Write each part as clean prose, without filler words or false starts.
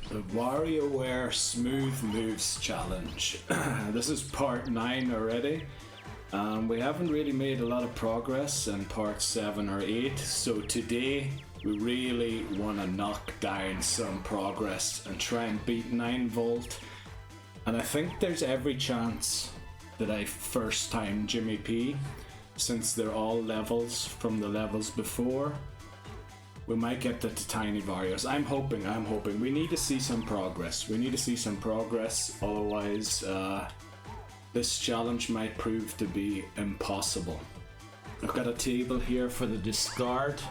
The WarioWare Smooth Moves Challenge. This is part 9 already. We haven't really made a lot of progress in part 7 or 8, so today we really want to knock down some progress and try and beat 9 volt. And I think there's every chance that I first time Jimmy P, since they're all levels from the levels before. We might get the tiny Varios. I'm hoping. We need to see some progress. Otherwise this challenge might prove to be impossible. I've got a table here for the discard.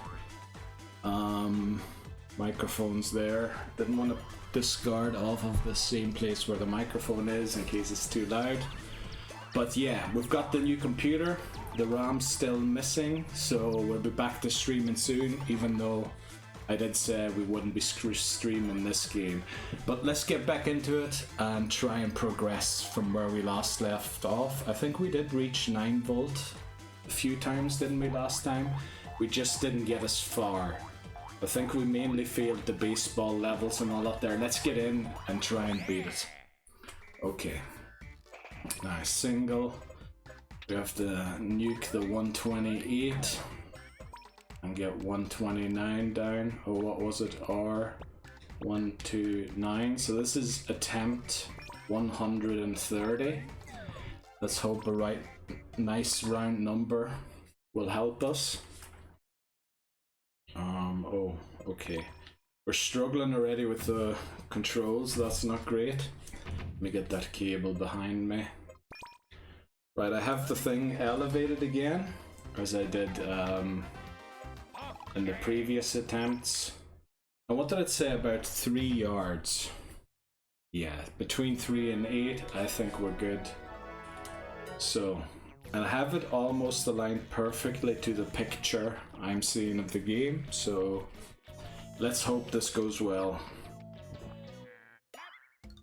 Microphone's there. Didn't want to discard off of the same place where the microphone is in case it's too loud. But yeah, we've got the new computer. The RAM's still missing, so we'll be back to streaming soon, even though I did say we wouldn't be streaming this game. But let's get back into it and try and progress from where we last left off. I think we did reach 9 volt a few times, didn't we, last time? We just didn't get as far. I think we mainly failed the baseball levels and all that there. Let's get in and try and beat it. Okay. Nice single. We have to nuke the 128 and get 129 down. Oh, what was it? R129. So this is attempt 130. Let's hope a nice round number will help us. Oh, okay. We're struggling already with the controls. That's not great. Let me get that cable behind me. Right, I have the thing elevated again, as I did in the previous attempts. And what did it say about 3 yards? Yeah, between 3 and 8, I think we're good. So, and I have it almost aligned perfectly to the picture I'm seeing of the game, so let's hope this goes well.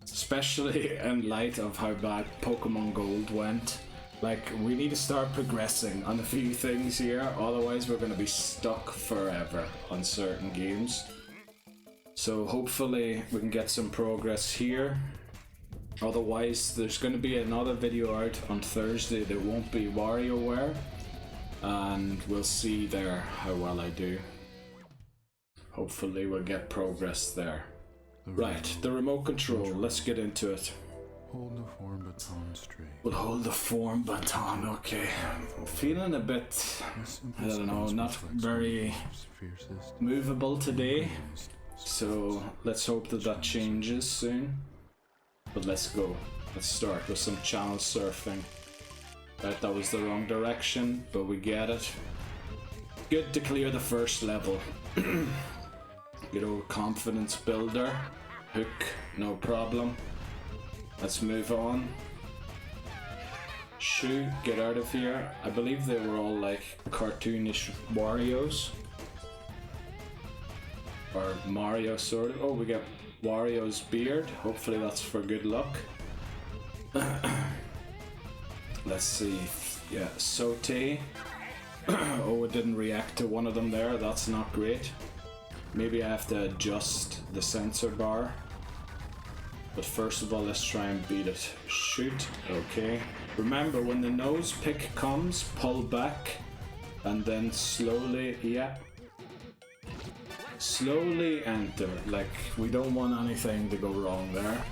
Especially in light of how bad Pokemon Gold went. Like, we need to start progressing on a few things here, otherwise we're going to be stuck forever on certain games. So hopefully we can get some progress here. Otherwise there's going to be another video out on Thursday that won't be WarioWare, and we'll see there how well I do. Hopefully we'll get progress there. Right, the remote control, let's get into it. Hold the form baton straight. We'll hold the form baton, okay. I'm feeling a bit, I don't know, not very movable today. So let's hope that that changes soon. But let's go. Let's start with some channel surfing. Right, that was the wrong direction, but we get it. Good to clear the first level. Good old confidence builder. Hook, no problem. Let's move on. Shoo, get out of here. I believe they were all like cartoonish Warios. Or Mario sort of. Oh, we got Wario's beard. Hopefully that's for good luck. Let's see. Yeah, Saute. Oh, it didn't react to one of them there. That's not great. Maybe I have to adjust the sensor bar. But first of all, let's try and beat it. Shoot. Okay. Remember, when the nose pick comes, pull back. And then slowly, yeah. Slowly enter. Like, we don't want anything to go wrong there.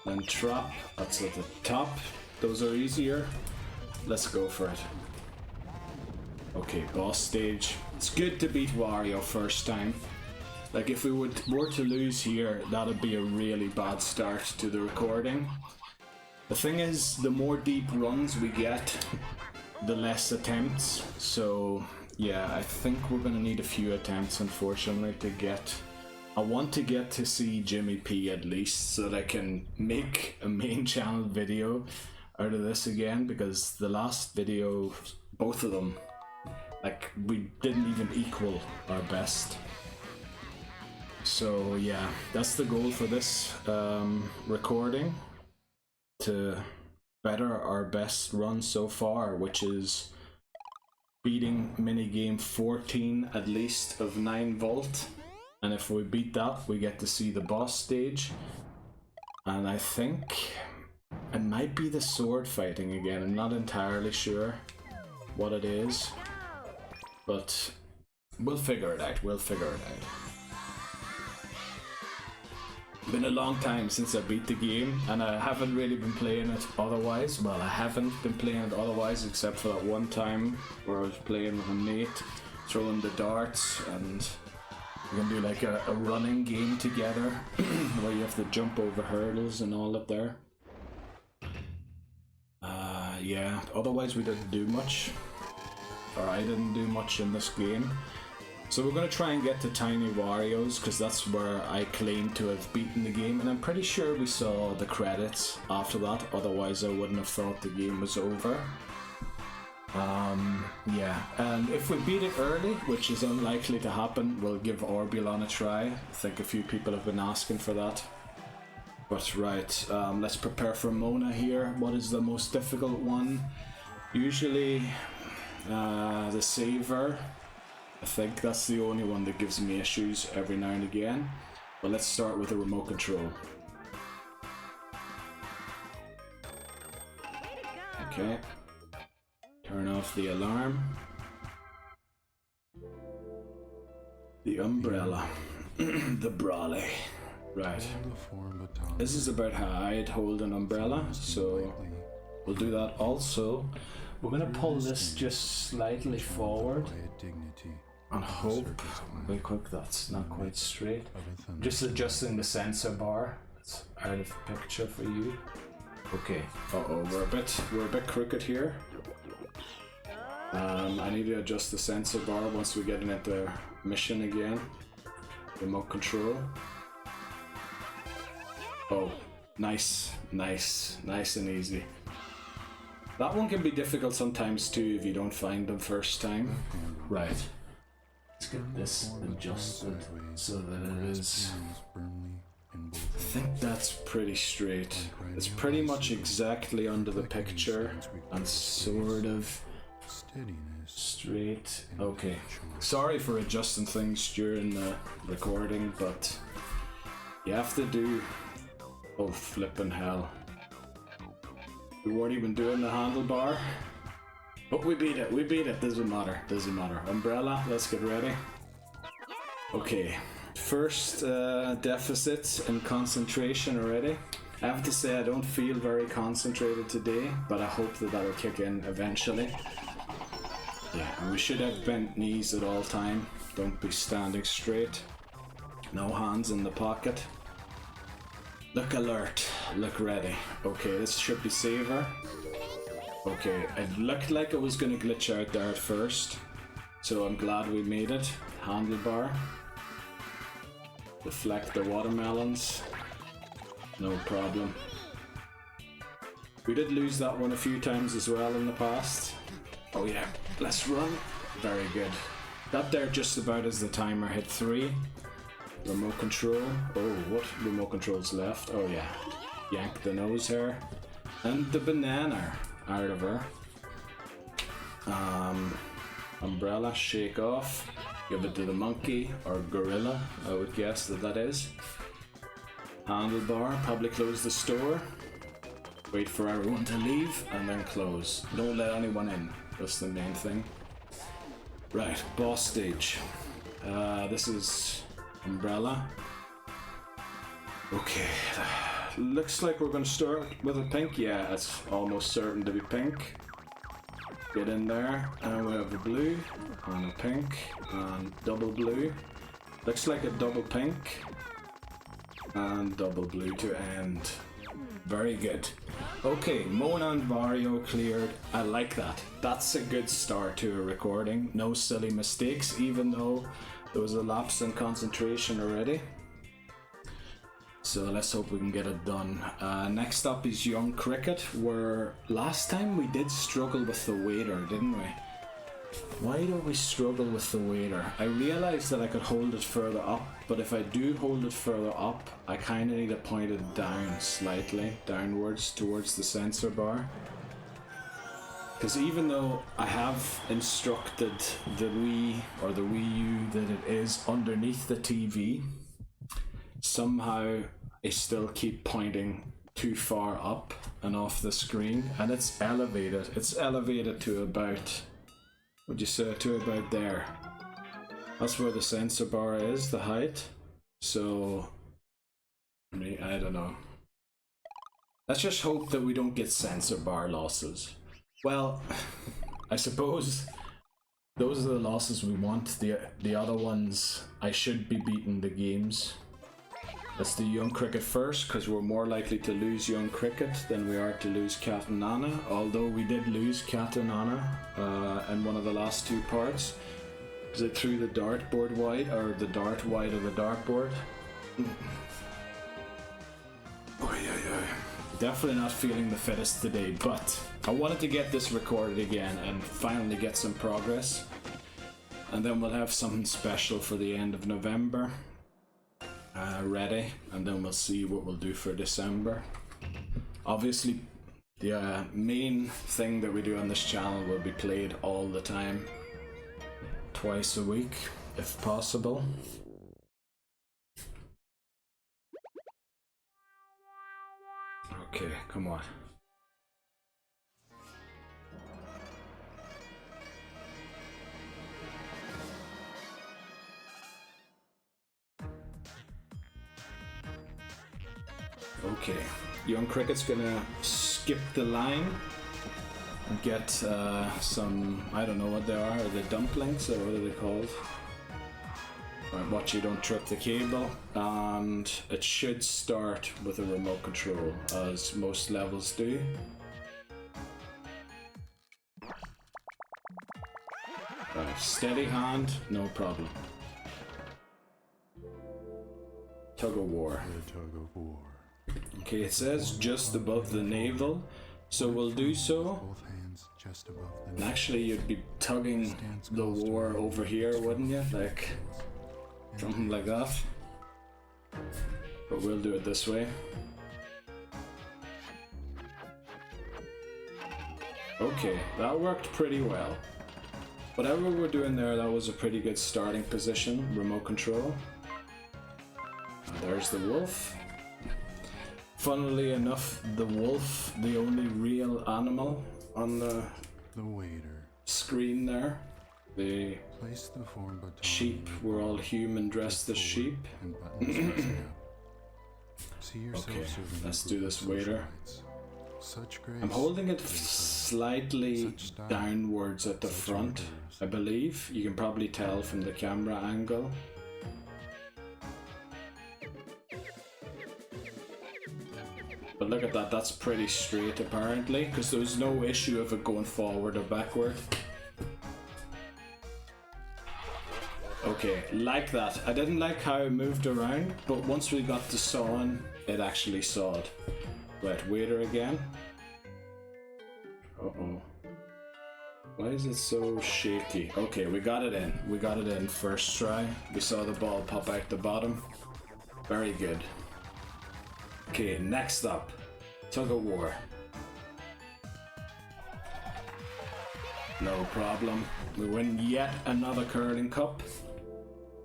Then trap. That's at the top. Those are easier. Let's go for it. Okay, boss stage. It's good to beat Wario first time. Like, if we were to lose here, that'd be a really bad start to the recording. The thing is, the more deep runs we get, the less attempts. So, yeah, I think we're gonna need a few attempts, unfortunately, to get... I want to get to see Jimmy P at least, so that I can make a main channel video out of this again, because the last video, both of them, like, we didn't even equal our best. So yeah, that's the goal for this recording, to better our best run so far, which is beating minigame 14 at least of 9 volt, And if we beat that, we get to see the boss stage. And I think it might be the sword fighting again. I'm not entirely sure what it is, but we'll figure it out. We'll figure it out. Been a long time since I beat the game, and I haven't really been playing it otherwise. Well, I haven't been playing it otherwise except for that one time where I was playing with a mate, throwing the darts, and we can do like a running game together where you have to jump over hurdles and all up there. Yeah, otherwise we didn't do much, or I didn't do much in this game. So we're going to try and get to Tiny Wario's, because that's where I claim to have beaten the game, and I'm pretty sure we saw the credits after that, otherwise I wouldn't have thought the game was over. Yeah, and if we beat it early, which is unlikely to happen, we'll give Orbulon a try. I think a few people have been asking for that. But right, let's prepare for Mona here. What is the most difficult one? Usually the saver. I think that's the only one that gives me issues every now and again. But let's start with the remote control. Okay. Turn off the alarm. The umbrella. The brolly. Right. This is about how I'd hold an umbrella, so we'll do that also. We're going to pull this just slightly forward and hope real quick that's not quite straight. Just adjusting the sensor bar. It's out of picture for you. Okay. Uh-oh, we're a bit crooked here. I need to adjust the sensor bar once we get into mission again. Remote control. Oh, nice and easy. That one can be difficult sometimes too if you don't find them first time. Right. Let's get this adjusted so that it is... I think that's pretty straight. It's pretty much exactly under the picture and sort of straight. Okay. Sorry for adjusting things during the recording, but you have to do... Oh, flippin' hell. We weren't even doing the handlebar. But we beat it, doesn't matter. Umbrella, let's get ready. Okay, first deficit in concentration already. I have to say I don't feel very concentrated today, but I hope that that'll kick in eventually. Yeah, and we should have bent knees at all time. Don't be standing straight. No hands in the pocket. Look alert, look ready. Okay, this should be saver. Okay, it looked like it was gonna glitch out there at first, so I'm glad we made it. Handlebar. Deflect the watermelons. No problem. We did lose that one a few times as well in the past. Oh yeah, let's run. Very good. That there just about as the timer hit 3. Remote control. Oh, what remote control's left? Oh yeah. Yank the nose hair. And the banana out of her. Umbrella, shake off. Give it to the monkey or gorilla, I would guess that is. Handlebar, probably close the store. Wait for everyone to leave and then close. Don't let anyone in. That's the main thing. Right, boss stage. This is umbrella. Okay, looks like we're gonna start with a pink. Yeah, it's almost certain to be pink. Get in there, and we have a blue, and a pink, and double blue. Looks like a double pink, and double blue to end. Very good. Okay, Mona and Wario cleared. I like that. That's a good start to a recording. No silly mistakes, even though there was a lapse in concentration already. So let's hope we can get it done. Next up is Young Cricket, where last time we did struggle with the waiter, didn't we? Why do we struggle with the waiter? I realized that I could hold it further up, but if I do hold it further up, I kind of need to point it down slightly, downwards towards the sensor bar. Because even though I have instructed the Wii or the Wii U that it is underneath the TV, somehow I still keep pointing too far up and off the screen, and it's elevated. It's elevated to about, would you say, to about there. That's where the sensor bar is, the height. So, I don't know. Let's just hope that we don't get sensor bar losses. Well, I suppose those are the losses we want. The other ones, I should be beating the games. Let's do Young Cricket first, because we're more likely to lose Young Cricket than we are to lose Cat and Nana. Although we did lose Cat and Nana in one of the last two parts, because I threw the dartboard wide, or the dart wide of the dartboard. Definitely not feeling the fittest today, but I wanted to get this recorded again and finally get some progress. And then we'll have something special for the end of November ready, and then we'll see what we'll do for December. Obviously, the main thing that we do on this channel will be played all the time, twice a week, if possible. Okay, come on. Okay, Young Cricket's gonna skip the line and get some, I don't know what they are they dumplings or what are they called? Right, watch you don't trip the cable, and it should start with a remote control, as most levels do. Right, steady hand, no problem. Tug of war. The tug of war. Okay, it says just above the navel, so we'll do so. Both hands just above the And navel. actually, you'd be tugging the war over here, wouldn't you? Like something like that. But we'll do it this way. Okay, that worked pretty well. Whatever we're doing there, that was a pretty good starting position, remote control. And there's the wolf. Funnily enough, the wolf, the only real animal on the waiter. Screen there. The Place the form baton. Sheep were all human dressed as sheep. And buttons facing up. See yourself Okay, serving let's a do group this of waiter. socialites. Such grace, I'm holding it such slightly style, downwards at the such front, orders. I believe. You can probably tell from the camera angle. But look at that, that's pretty straight apparently, because there was no issue of it going forward or backward. Okay, like that. I didn't like how it moved around, but once we got to sawing, it actually sawed. Right, waiter again. Uh-oh. Why is it so shaky? Okay, we got it in. We got it in first try. We saw the ball pop out the bottom. Very good. Okay, next up. Tug of war. No problem. We win yet another curling cup.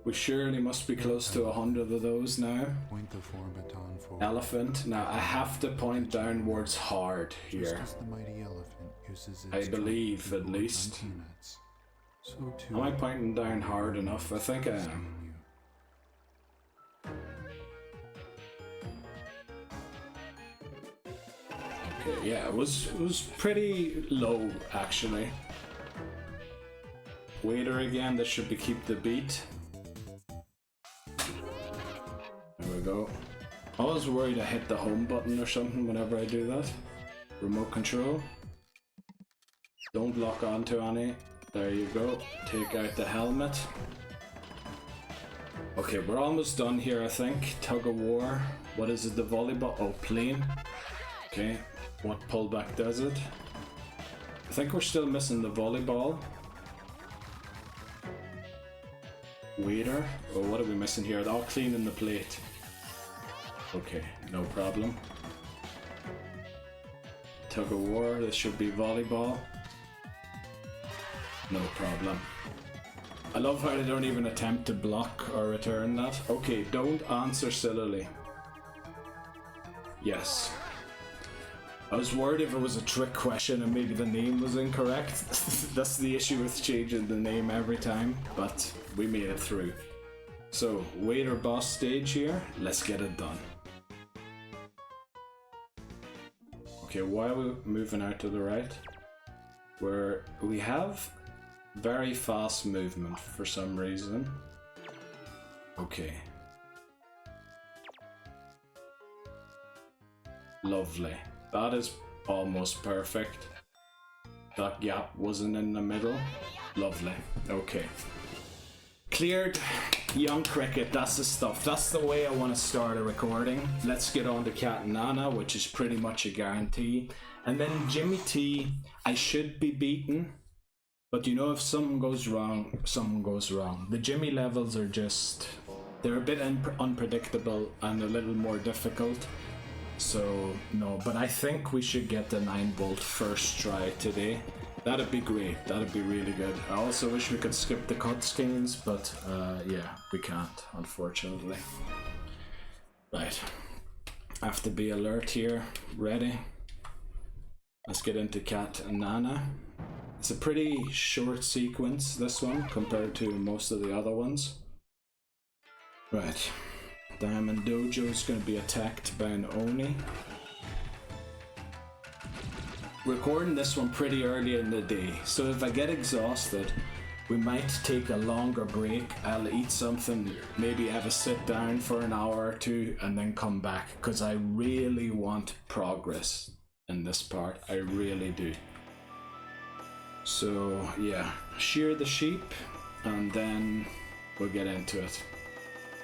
We surely must be close to 100 of those now. Point the form baton forward. Elephant. Now I have to point downwards hard Just here. as the mighty elephant uses its I trunk believe, to at pull least. antennas, so too Am I pointing down hard enough? I think I am. stinging you. Okay, yeah, it was pretty low actually. Waiter again, that should be keep the beat. There we go. I was worried I hit the home button or something whenever I do that. Remote control. Don't lock onto any. There you go. Take out the helmet. Okay, we're almost done here, I think. Tug of war. What is it? The volleyball? Oh, plane. Okay. What pullback does it? I think we're still missing the volleyball. Waiter. Oh, what are we missing here? All cleaning the plate. Okay, no problem. Tug of war. This should be volleyball. No problem. I love how they don't even attempt to block or return that. Okay, don't answer sillily. Yes. I was worried if it was a trick question and maybe the name was incorrect. That's the issue with changing the name every time, but we made it through. So, waiter boss stage here, let's get it done. Okay, while we're moving out to the right, where we have very fast movement for some reason. Okay. Lovely. That is almost perfect. That gap wasn't in the middle. Lovely. Okay. Cleared. Young cricket, that's the stuff. That's the way I want to start a recording. Let's get on to Cat and Nana, which is pretty much a guarantee. And then Jimmy T, I should be beaten. But you know, if something goes wrong, something goes wrong. The Jimmy levels are just... they're a bit unpredictable and a little more difficult. So, no, but I think we should get the 9-volt first try today. That'd be great, that'd be really good. I also wish we could skip the cutscenes, but yeah, we can't, unfortunately. Right, I have to be alert here, ready. Let's get into Cat and Nana. It's a pretty short sequence, this one, compared to most of the other ones. Right, Diamond Dojo is going to be attacked by an Oni. Recording this one pretty early in the day, so if I get exhausted, we might take a longer break. I'll eat something, maybe have a sit down for an hour or two, and then come back, because I really want progress in this part. I really do. So yeah, shear the sheep, and then we'll get into it.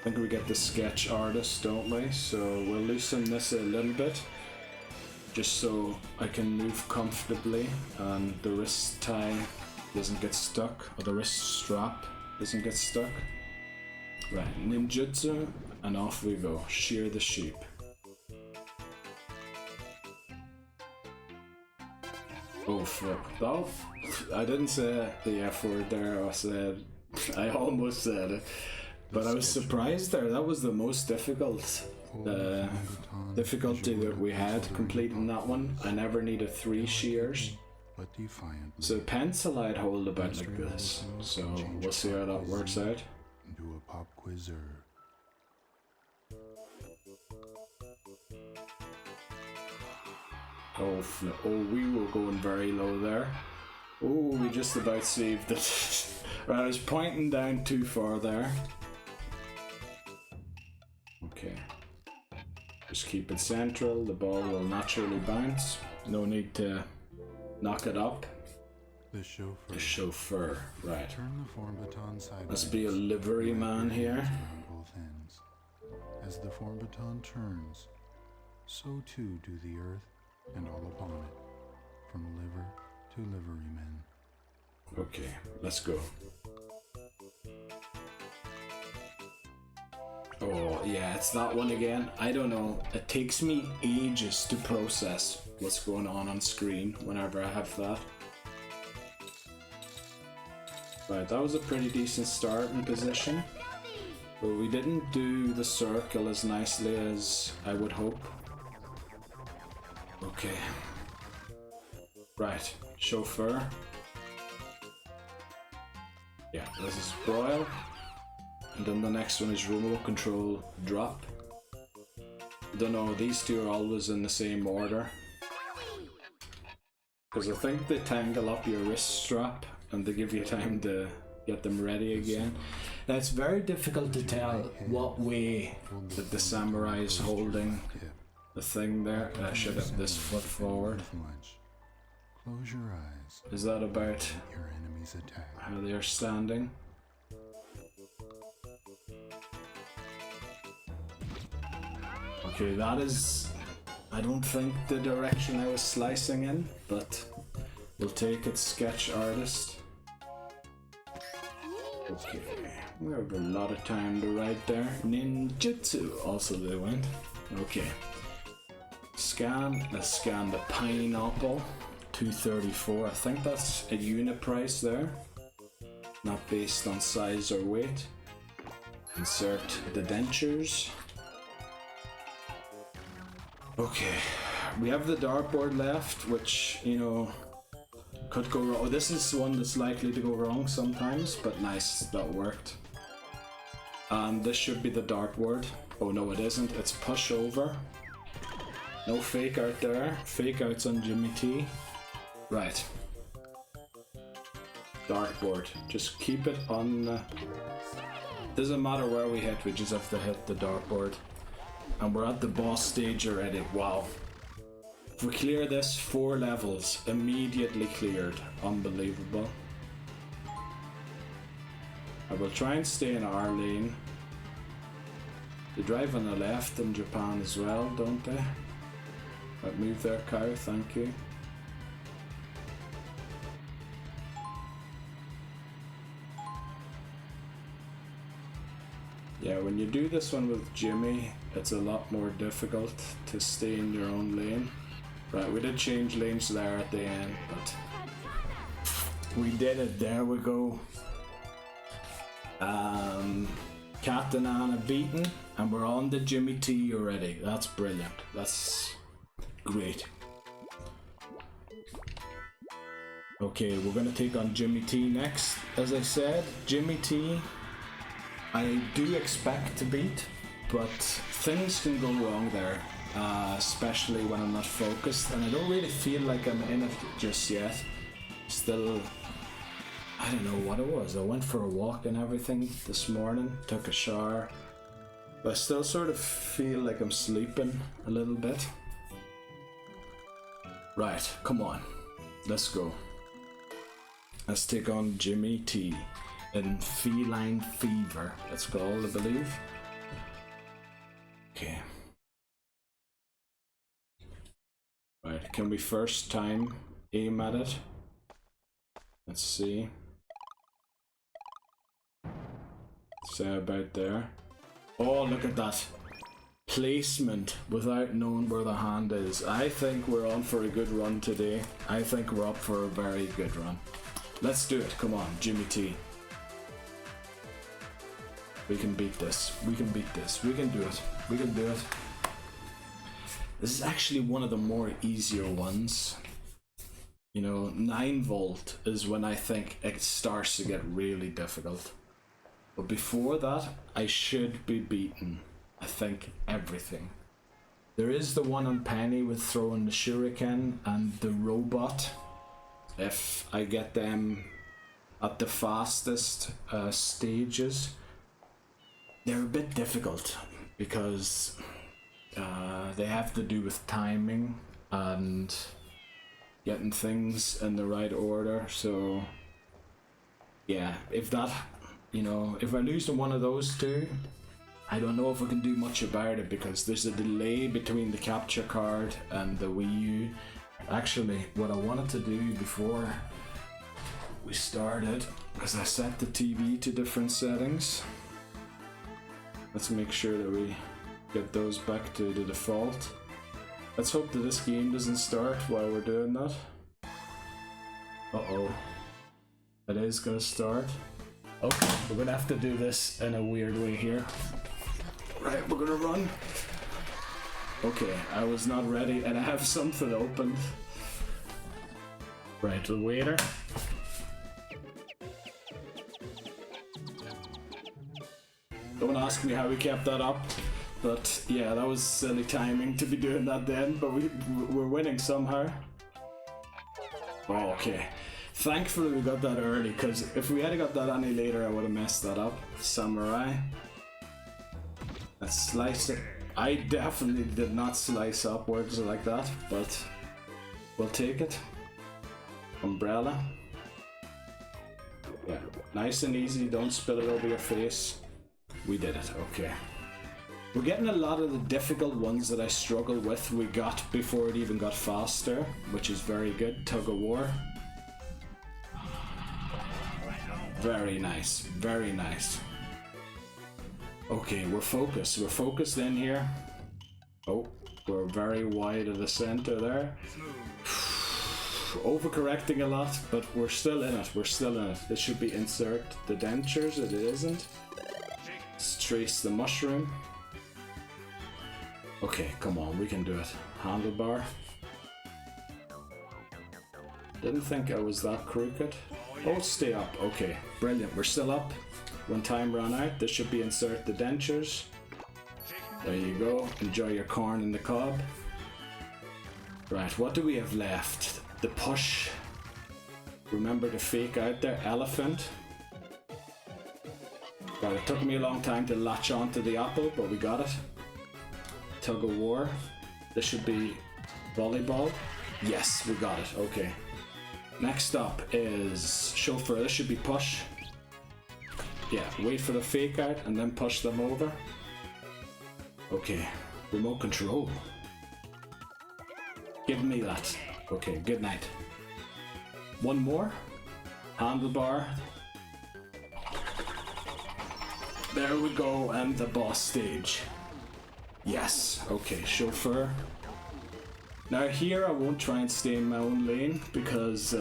I think we get the sketch artist, don't we? So we'll loosen this a little bit, just so I can move comfortably and the wrist tie doesn't get stuck, or the wrist strap doesn't get stuck. Right, ninjutsu, and off we go. Shear the sheep. Oh fuck, that, I didn't say the F word there, I almost said it. But I was surprised there, that was the most difficult difficulty that we had completing that one. I never needed 3 shears. So pencil I'd hold about like this. So we'll see how that works out. Do a pop quizzer. Oh, we were going very low there. Oh, we just about saved it. Right, I was pointing down too far there. Okay. Just keep it central, the ball will naturally bounce. No need to knock it up. The chauffeur. The chauffeur, right. Turn the form baton sideways. Let's be a livery man here. Around both ends. As the form baton turns, so too do the earth and all upon it, from liver to liverymen. Okay, let's go. Oh yeah, it's that one again. I don't know, it takes me ages to process what's going on screen whenever I have that. Right, that was a pretty decent starting position, but we didn't do the circle as nicely as I would hope. Okay. Right, chauffeur. Yeah, this is broil. And then the next one is remote control drop. Don't know, these two are always in the same order. Because I think they tangle up your wrist strap and they give you time to get them ready again. Now it's very difficult to tell what way that the samurai is holding the thing there. I should have this foot forward. Close your eyes. Is that about Your enemy's attack. how they're standing? Okay, that is, I don't think the direction I was slicing in, but we'll take it, sketch artist. Okay, we have a lot of time to write there. Ninjutsu, also they went. Okay. Scan, let's scan the pineapple. 234, I think that's a unit price there. not based on size or weight. Insert the dentures. Okay, we have the dartboard left, which, you know, could go wrong. Oh, this is one that's likely to go wrong sometimes, but nice, that worked. And this should be the dartboard. Oh no, it isn't. It's push over. No fake out there. Fake outs on Jimmy T. Right. Dartboard. Just keep it on. Doesn't matter where we hit, we just have to hit the dartboard. And we're at the boss stage already. Wow. If we clear this, 4 levels immediately cleared. Unbelievable. I will try and stay in our lane. They drive on the left in Japan as well, don't they? Right, move there, cow, thank you. Yeah, when you do this one with Jimmy, it's a lot more difficult to stay in your own lane. Right, we did change lanes there at the end, but we did it, there we go. Captain Anna beaten, and we're on the Jimmy T already. That's brilliant, that's great. Okay, we're gonna take on Jimmy T next. As I said, Jimmy T, I do expect to beat, but things can go wrong there, especially when I'm not focused, and I don't really feel like I'm in it just yet. Still, I don't know what it was. I went for a walk and everything this morning, took a shower, but I still sort of feel like I'm sleeping a little bit. Right, come on, let's go. Let's take on Jimmy T in Feline Fever, it's called, I believe. Okay. Right, can we first time aim at it? Let's see. Say about there. Oh, look at that. Placement without knowing where the hand is. I think we're on for a good run today. I think we're up for a very good run. Let's do it, come on, Jimmy T. We can beat this. We can beat this. We can do it. We can do it. This is actually one of the more easier ones. You know, 9 volt is when I think it starts to get really difficult. But before that, I should be beaten, I think, everything. There is the one on Penny with throwing the shuriken and the robot. If I get them at the fastest stages, they're a bit difficult because they have to do with timing and getting things in the right order. So yeah, if that, you know, if I lose to one of those two, I don't know if I can do much about it because there's a delay between the capture card and the Wii U. Actually, what I wanted to do before we started, because I set the TV to different settings. Let's make sure that we get those back to the default. Let's hope that this game doesn't start while we're doing that. Uh-oh. It is gonna start. Okay, we're gonna have to do this in a weird way here. Right, we're gonna run. Okay, I was not ready and I have something opened. Right, the waiter. Don't ask me how we kept that up, but yeah, that was silly timing to be doing that then, but we're winning somehow. Oh, okay. Thankfully we got that early, because if we had got that any later I would have messed that up. Samurai. Let's slice it. I definitely did not slice upwards like that, but we'll take it. Umbrella. Yeah, nice and easy, don't spill it over your face. We did it, okay. We're getting a lot of the difficult ones that I struggled with we got before it even got faster, which is very good. Tug of War. Very nice, very nice. Okay, we're focused in here. Oh, we're very wide of the center there. overcorrecting a lot, but we're still in it. We're still in it. This should be insert the dentures. It isn't. Let's trace the mushroom. Okay, come on, we can do it. Handlebar. Didn't think I was that crooked. Oh, stay up. Okay, brilliant. We're still up. When time ran out, this should be insert the dentures. There you go. Enjoy your corn in the cob. Right, what do we have left? The push. Remember the fake out there? Elephant. Right, it took me a long time to latch onto the apple, but we got it. Tug of war. This should be volleyball. Yes, we got it. Okay. Next up is chauffeur. This should be push. Yeah, wait for the fake out and then push them over. Okay, remote control. Give me that. Okay, good night. One more. Handlebar. There we go, and the boss stage. Yes, okay, chauffeur. Now here I won't try and stay in my own lane because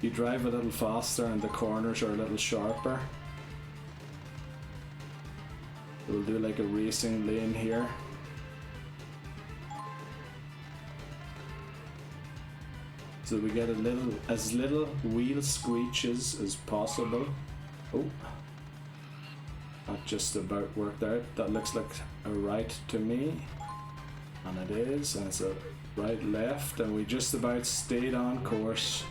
you drive a little faster and the corners are a little sharper. We'll do like a racing lane here. So we get as little wheel screeches as possible. Oh, that just about worked out. That looks like a right to me. And it is, and it's a right left, and we just about stayed on course.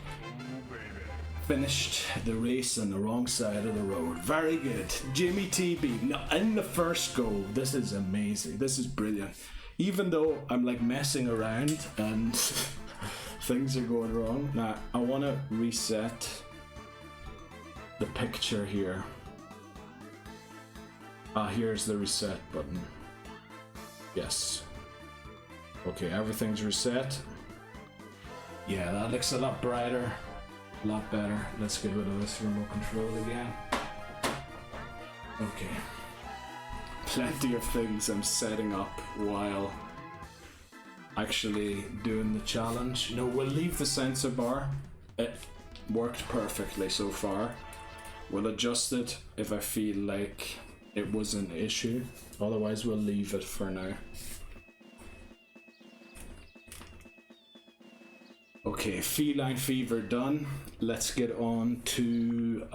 Finished the race on the wrong side of the road. Very good. Jimmy TB, no, in the first go. This is amazing. This is brilliant. Even though I'm like messing around and things are going wrong. Now, I want to reset the picture here. Here's the reset button. Yes. Okay, everything's reset. Yeah, that looks a lot brighter, a lot better. Let's get rid of this remote control again. Okay. Plenty of things I'm setting up while actually doing the challenge. No, we'll leave the sensor bar. It worked perfectly so far. We'll adjust it if I feel like it was an issue. Otherwise, we'll leave it for now. Okay, feline fever done. Let's get on to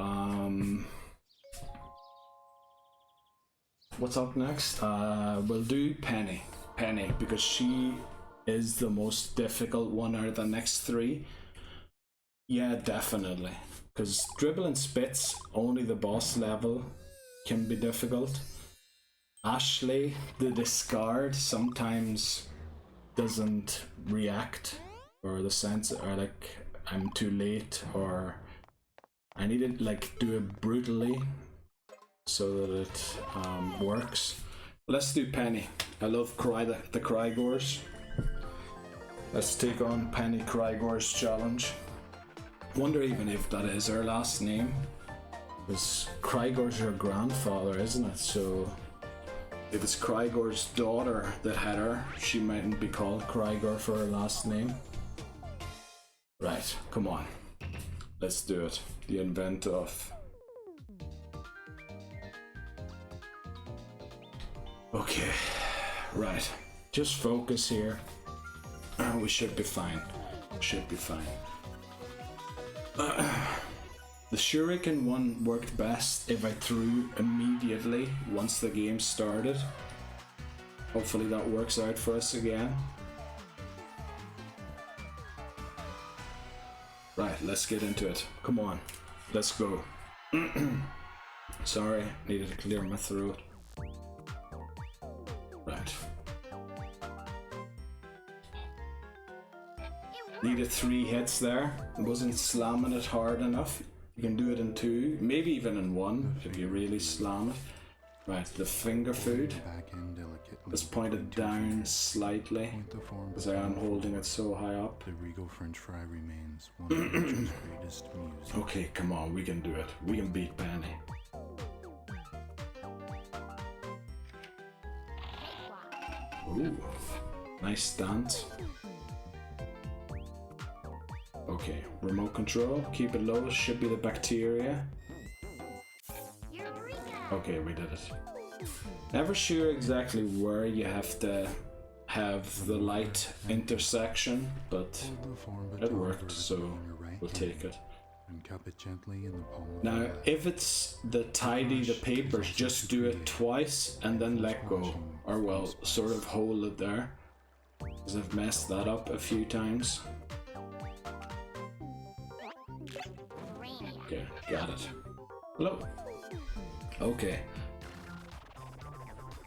what's up next? We'll do Penny. Penny, because she is the most difficult one out of the next three. Yeah, definitely. Because dribble and spits, only the boss level can be difficult. Ashley, the discard, sometimes doesn't react. Or the sense, or like I'm too late, or I need to like do it brutally so that it works. Let's do Penny. I love the Crygors. Let's take on Penny Crygor's challenge. Wonder even if that is her last name, because Crygor's her grandfather, isn't it? So if it's Crygor's daughter that had her, she mightn't be called Crygor for her last name. Right, come on. Let's do it. The invent of. Okay, right. Just focus here. We should be fine. Should be fine. The shuriken one worked best if I threw immediately once the game started. Hopefully that works out for us again. Right, let's get into it. Come on, let's go. Sorry, needed to clear my throat. Right. Needed 3 hits there. Wasn't slamming it hard enough. You can do it in 2, maybe even in 1 if you really slam it. Right, the finger food. Let's point it down slightly because I am holding it so high up. The regal French fry remains one of nature's greatest music. Okay, come on, we can do it. We can beat Penny. Ooh, nice stance. Okay, remote control, keep it low, should be the bacteria. Okay, we did it. Never sure exactly where you have to have the light intersection, but it worked, so we'll take it. And cup it gently in the palm of Now, your left. if it's the tidy the papers, just do it twice and then let go. Or well, sort of hold it there. Because I've messed that up a few times. Okay, got it. Hello. Okay.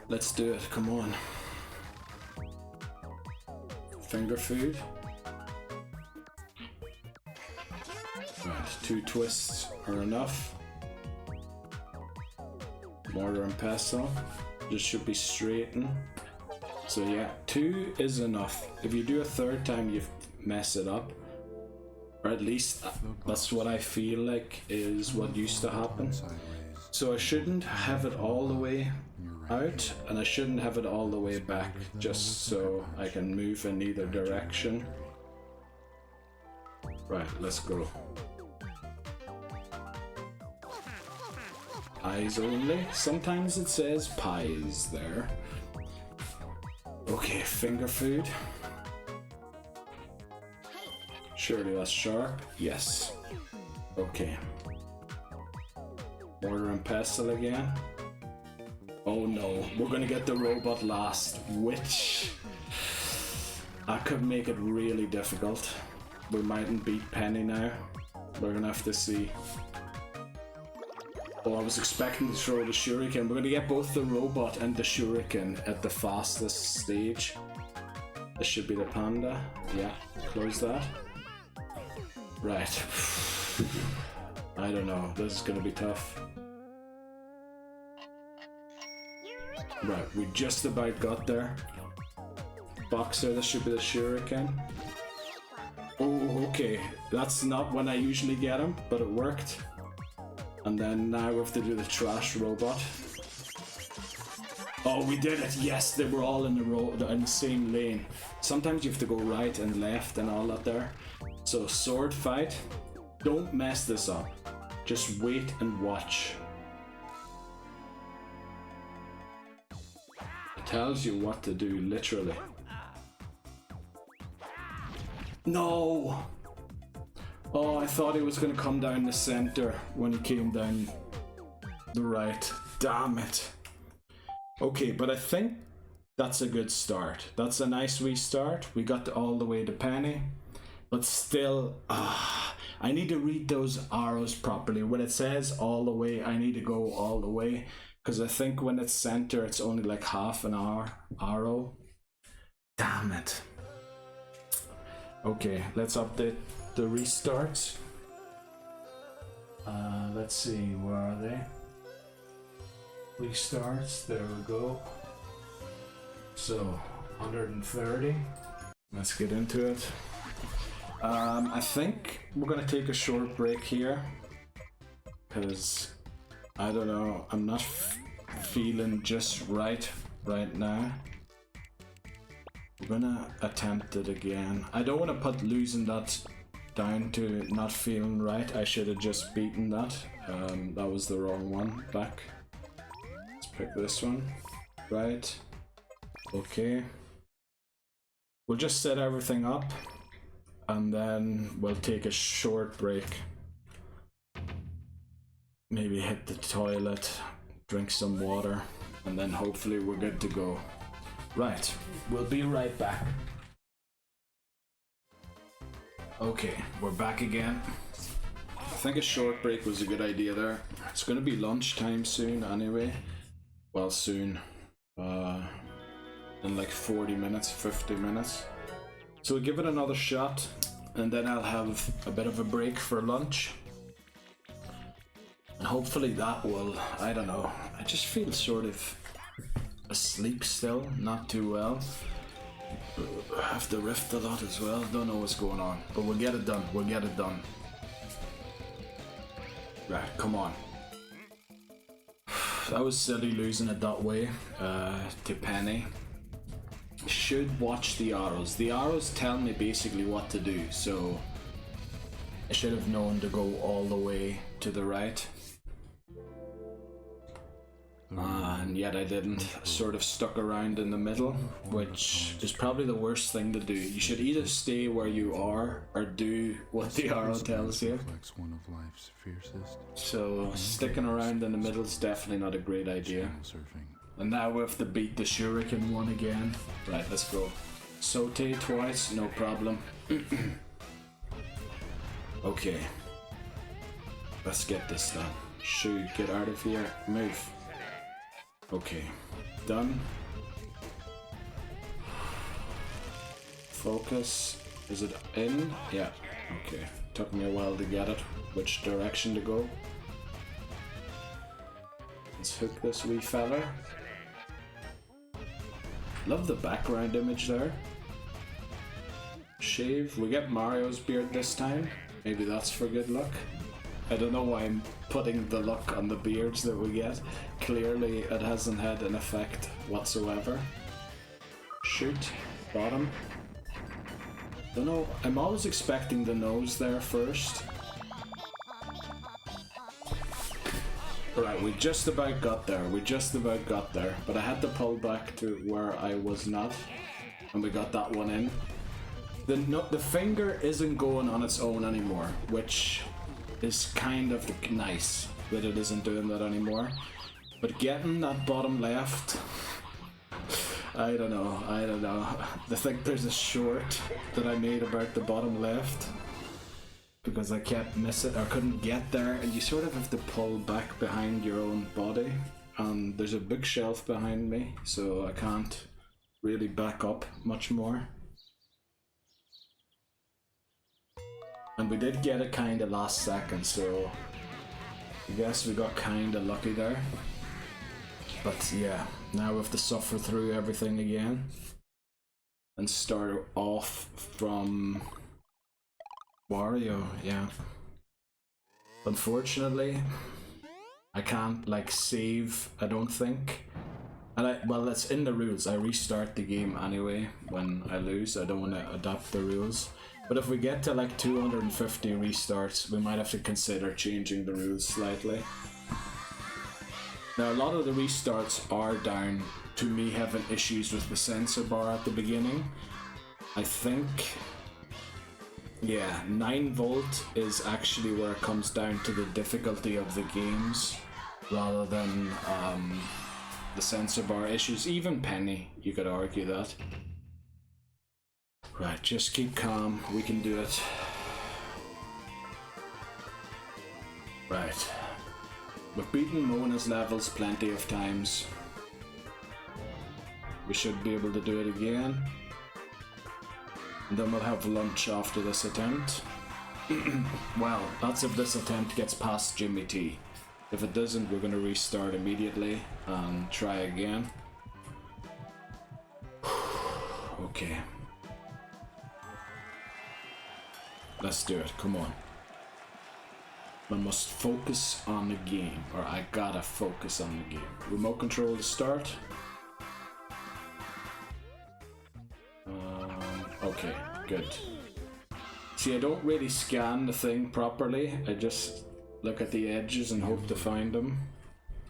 Let's do it, come on. Finger food. Right, 2 twists are enough. Mortar and pestle. Just should be straightened. So yeah, 2 is enough. If you do a third time, you mess it up. Or at least that's what I feel like is what used to happen. So I shouldn't have it all the way out, and I shouldn't have it all the way back, just so I can move in either direction. Right, let's go. Eyes only. Sometimes it says pies there. Okay, finger food. Surely that's sharp. Yes. Okay. Mortar and pestle again. Oh no, we're gonna get the robot last, which that could make it really difficult. We mightn't beat Penny now. We're gonna have to see. Oh, I was expecting to throw the shuriken. We're gonna get both the robot and the shuriken at the fastest stage. This should be the panda. Yeah, close that. Right. I don't know, this is gonna be tough. Right, we just about got there. Boxer, this should be the shuriken. Oh, okay. That's not when I usually get him, but it worked. And then now we have to do the trash robot. Oh, we did it! Yes, they were all in the same lane. Sometimes you have to go right and left and all that there. So sword fight. Don't mess this up. Just wait and watch. It tells you what to do, literally. No! Oh, I thought he was going to come down the center when he came down the right. Damn it. Okay, but I think that's a good start. That's a nice wee start. We got all the way to Penny. But still, I need to read those arrows properly. When it says all the way, I need to go all the way. Because I think when it's center, it's only like half an hour arrow. Damn it. Okay, let's update the restarts. Let's see, where are they? Restarts, there we go. So, 130. Let's get into it. I think we're gonna take a short break here. Because, I don't know, I'm not feeling just right now. We're gonna attempt it again. I don't want to put losing that down to not feeling right. I should have just beaten that. That was the wrong one. Back. Let's pick this one. Right. Okay. We'll just set everything up and then we'll take a short break. Maybe hit the toilet, drink some water, and then hopefully we're good to go. Right, we'll be right back. Okay, we're back again. I think a short break was a good idea there. It's gonna be lunchtime soon anyway. Well, soon. In like 40 minutes, 50 minutes. So we'll give it another shot, and then I'll have a bit of a break for lunch. And hopefully that will, I don't know, I just feel sort of asleep still, not too well. I have to rift a lot as well, don't know what's going on. But we'll get it done, we'll get it done. Right, come on. That was silly losing it that way to Penny. Should watch the arrows. The arrows tell me basically what to do, so I should have known to go all the way to the right. And yet I didn't. Sort of stuck around in the middle, which is probably the worst thing to do. You should either stay where you are or do what the arrow tells you. So sticking around in the middle is definitely not a great idea. And now we have to beat the shuriken one again. Right, let's go. Saute twice, no problem. Okay. Let's get this done. Shoo, get out of here. Move. Okay. Done. Focus. Is it in? Yeah. Okay. Took me a while to get it. Which direction to go? Let's hook this wee feller. Love the background image there. Shave. We get Mario's beard this time. Maybe that's for good luck. I don't know why I'm putting the luck on the beards that we get. Clearly it hasn't had an effect whatsoever. Shoot. Bottom. Don't know. I'm always expecting the nose there first. Right, we just about got there. But I had to pull back to where I was not. And we got that one in. The finger isn't going on its own anymore, which is kind of nice that it isn't doing that anymore. But getting that bottom left, I don't know. I think there's a short that I made about the bottom left because I kept missing or couldn't get there, and you sort of have to pull back behind your own body. And there's a bookshelf behind me, so I can't really back up much more. And we did get it kinda last second, so I guess we got kinda lucky there. But yeah, now we have to suffer through everything again and start off from Wario, yeah. Unfortunately, I can't like save, I don't think. And well, that's in the rules. I restart the game anyway when I lose. I don't want to adapt the rules. But if we get to like 250 restarts, we might have to consider changing the rules slightly. Now, a lot of the restarts are down to me having issues with the sensor bar at the beginning. I think, yeah, 9 volt is actually where it comes down to the difficulty of the games rather than the sensor bar issues. Even Penny, you could argue that. Right, just keep calm, we can do it. Right. We've beaten Mona's levels plenty of times. We should be able to do it again. And then we'll have lunch after this attempt. Well, that's if this attempt gets past Jimmy T. If it doesn't, we're going to restart immediately and try again. Okay. Let's do it, come on. I must focus on the game, or I gotta focus on the game. Remote control to start. Okay, good. See, I don't really scan the thing properly. I just look at the edges and hope to find them.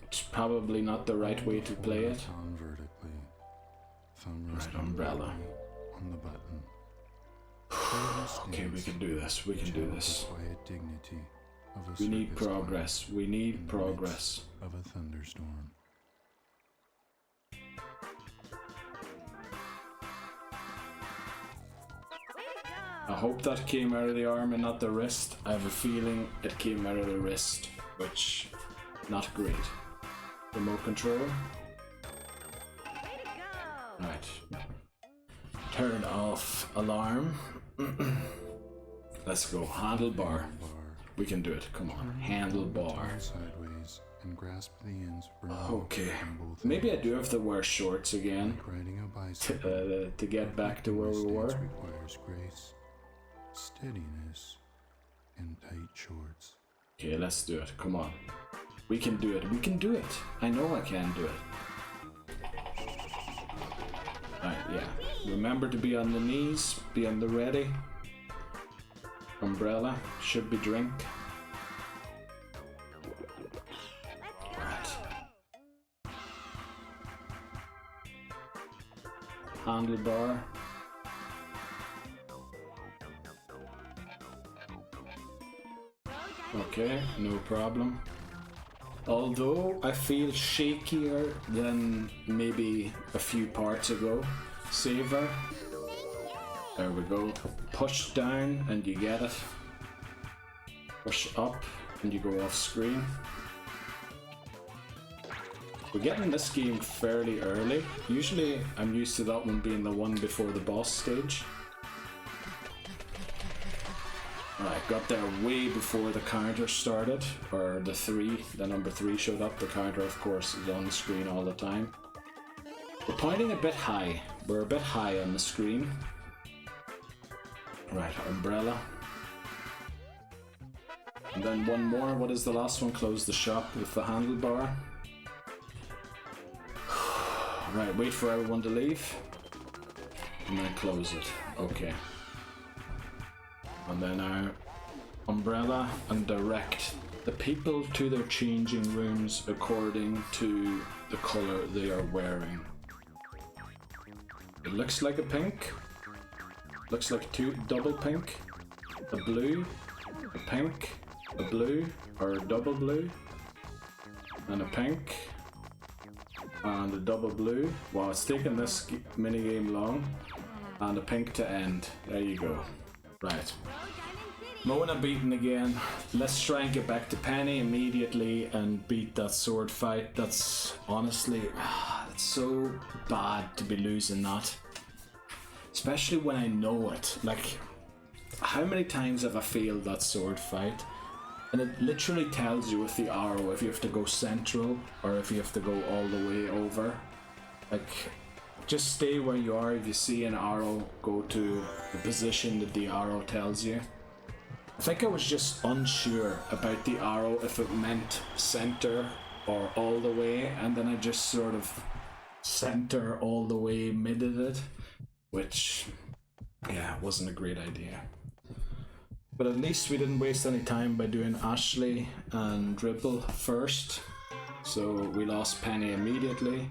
It's probably not the right way to play it. Right, umbrella. On the button. Okay, we can do this. We can do this. We need progress. We need progress. Of a thunderstorm. I hope that came out of the arm and not the wrist. I have a feeling it came out of the wrist, which not great. Remote control. Right. Turn off alarm. Let's go. Handlebar. We can do it. Come on. Handlebar. Sideways and grasp the ends. Okay. Maybe I do have to wear shorts again to get back to where we were. Requires grace, steadiness, and tight shorts. Okay, let's do it. Come on. We can do it. We can do it. I know I can do it. Right, yeah. Remember to be on the knees, be on the ready. umbrella, should be drink. Right. Handlebar. Okay, no problem. Although I feel shakier than maybe a few parts ago. Saver. There we go. Push down and you get it. Push up and you go off screen. We're getting this game fairly early. Usually I'm used to that one being the one before the boss stage. Alright, got there way before the counter started, or the number 3 showed up. The counter, of course, is on the screen all the time. We're pointing a bit high. We're a bit high on the screen. Right, umbrella. And then one more. What is the last one? Close the shop with the handlebar. Right, wait for everyone to leave. And then close it. Okay. And then our umbrella and direct the people to their changing rooms according to the color they are wearing. It looks like a pink. Looks like double pink. A blue. A pink. A blue. Or a double blue. And a pink. And a double blue. Wow, it's taking this minigame long. And a pink to end. There you go. Right. Mona beaten again. Let's try and get back to Penny immediately and beat that sword fight. That's honestly, it's so bad to be losing that. Especially when I know it. Like, how many times have I failed that sword fight? And it literally tells you with the arrow if you have to go central or if you have to go all the way over. Like, just stay where you are. If you see an arrow, go to the position that the arrow tells you. I think I was just unsure about the arrow, if it meant center or all the way, and then I just sort of center all the way midded it, which, yeah, wasn't a great idea. But at least we didn't waste any time by doing Ashley and Dribble first, so we lost Penny immediately,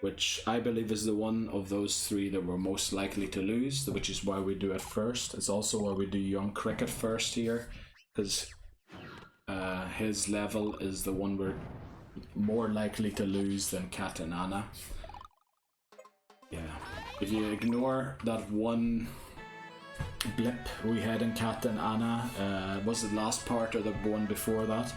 which I believe is the one of those 3 that we're most likely to lose, which is why we do it first. It's also why we do Young Cricket first here, because his level is the one we're more likely to lose than Kat and Anna. Yeah, if you ignore that one blip we had in Kat and Anna, was it last part or the one before that?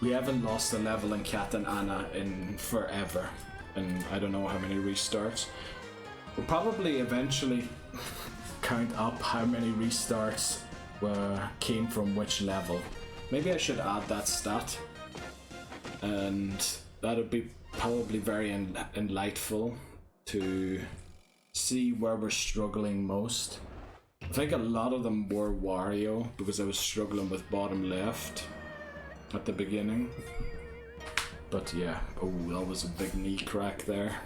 We haven't lost a level in Kat and Anna in forever. And I don't know how many restarts. We'll probably eventually count up how many restarts came from which level. Maybe I should add that stat. And that would be probably very enlightful to see where we're struggling most. I think a lot of them were Wario, because I was struggling with bottom left at the beginning. But yeah, oh, that was a big knee crack there.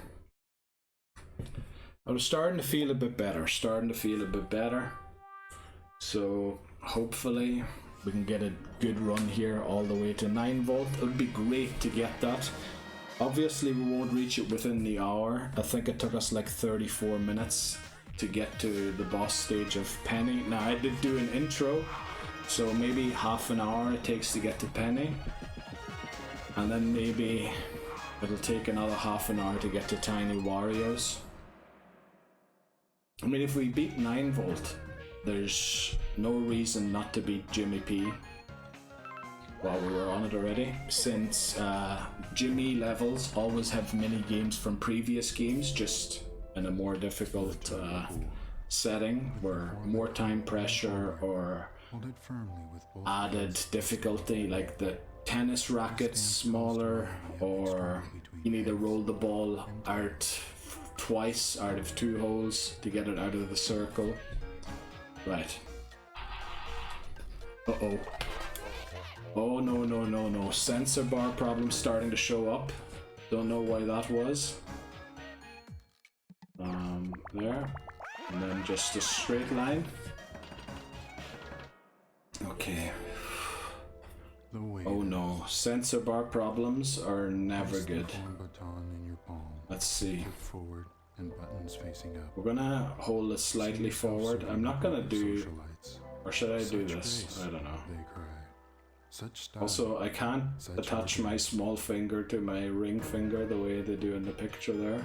I was starting to feel a bit better, So hopefully we can get a good run here all the way to 9 volt. It would be great to get that. Obviously we won't reach it within the hour. I think it took us like 34 minutes to get to the boss stage of Penny. Now I did do an intro, so maybe half an hour it takes to get to Penny. And then maybe it'll take another half an hour to get to Tiny Wario's. I mean, if we beat 9 volt, there's no reason not to beat Jimmy P. While we were on it already, since Jimmy levels always have mini games from previous games, just in a more difficult setting, where more time pressure or added difficulty, like the tennis rackets smaller, or you need to roll the ball out twice out of 2 holes to get it out of the circle. Right. Uh-oh. Oh no. Sensor bar problem starting to show up. Don't know why that was. There. And then just a straight line. Okay. The weight. Oh no, sensor bar problems are never Place the good. form baton in your palm. Let's see. Tip forward and buttons facing up. We're gonna hold it slightly forward. I'm not gonna do... Socialites. Or should I do Such this? grace, I don't know. They cry. Such style. Also, I can't Such attach my elegance. small finger to my ring finger the way they do in the picture there.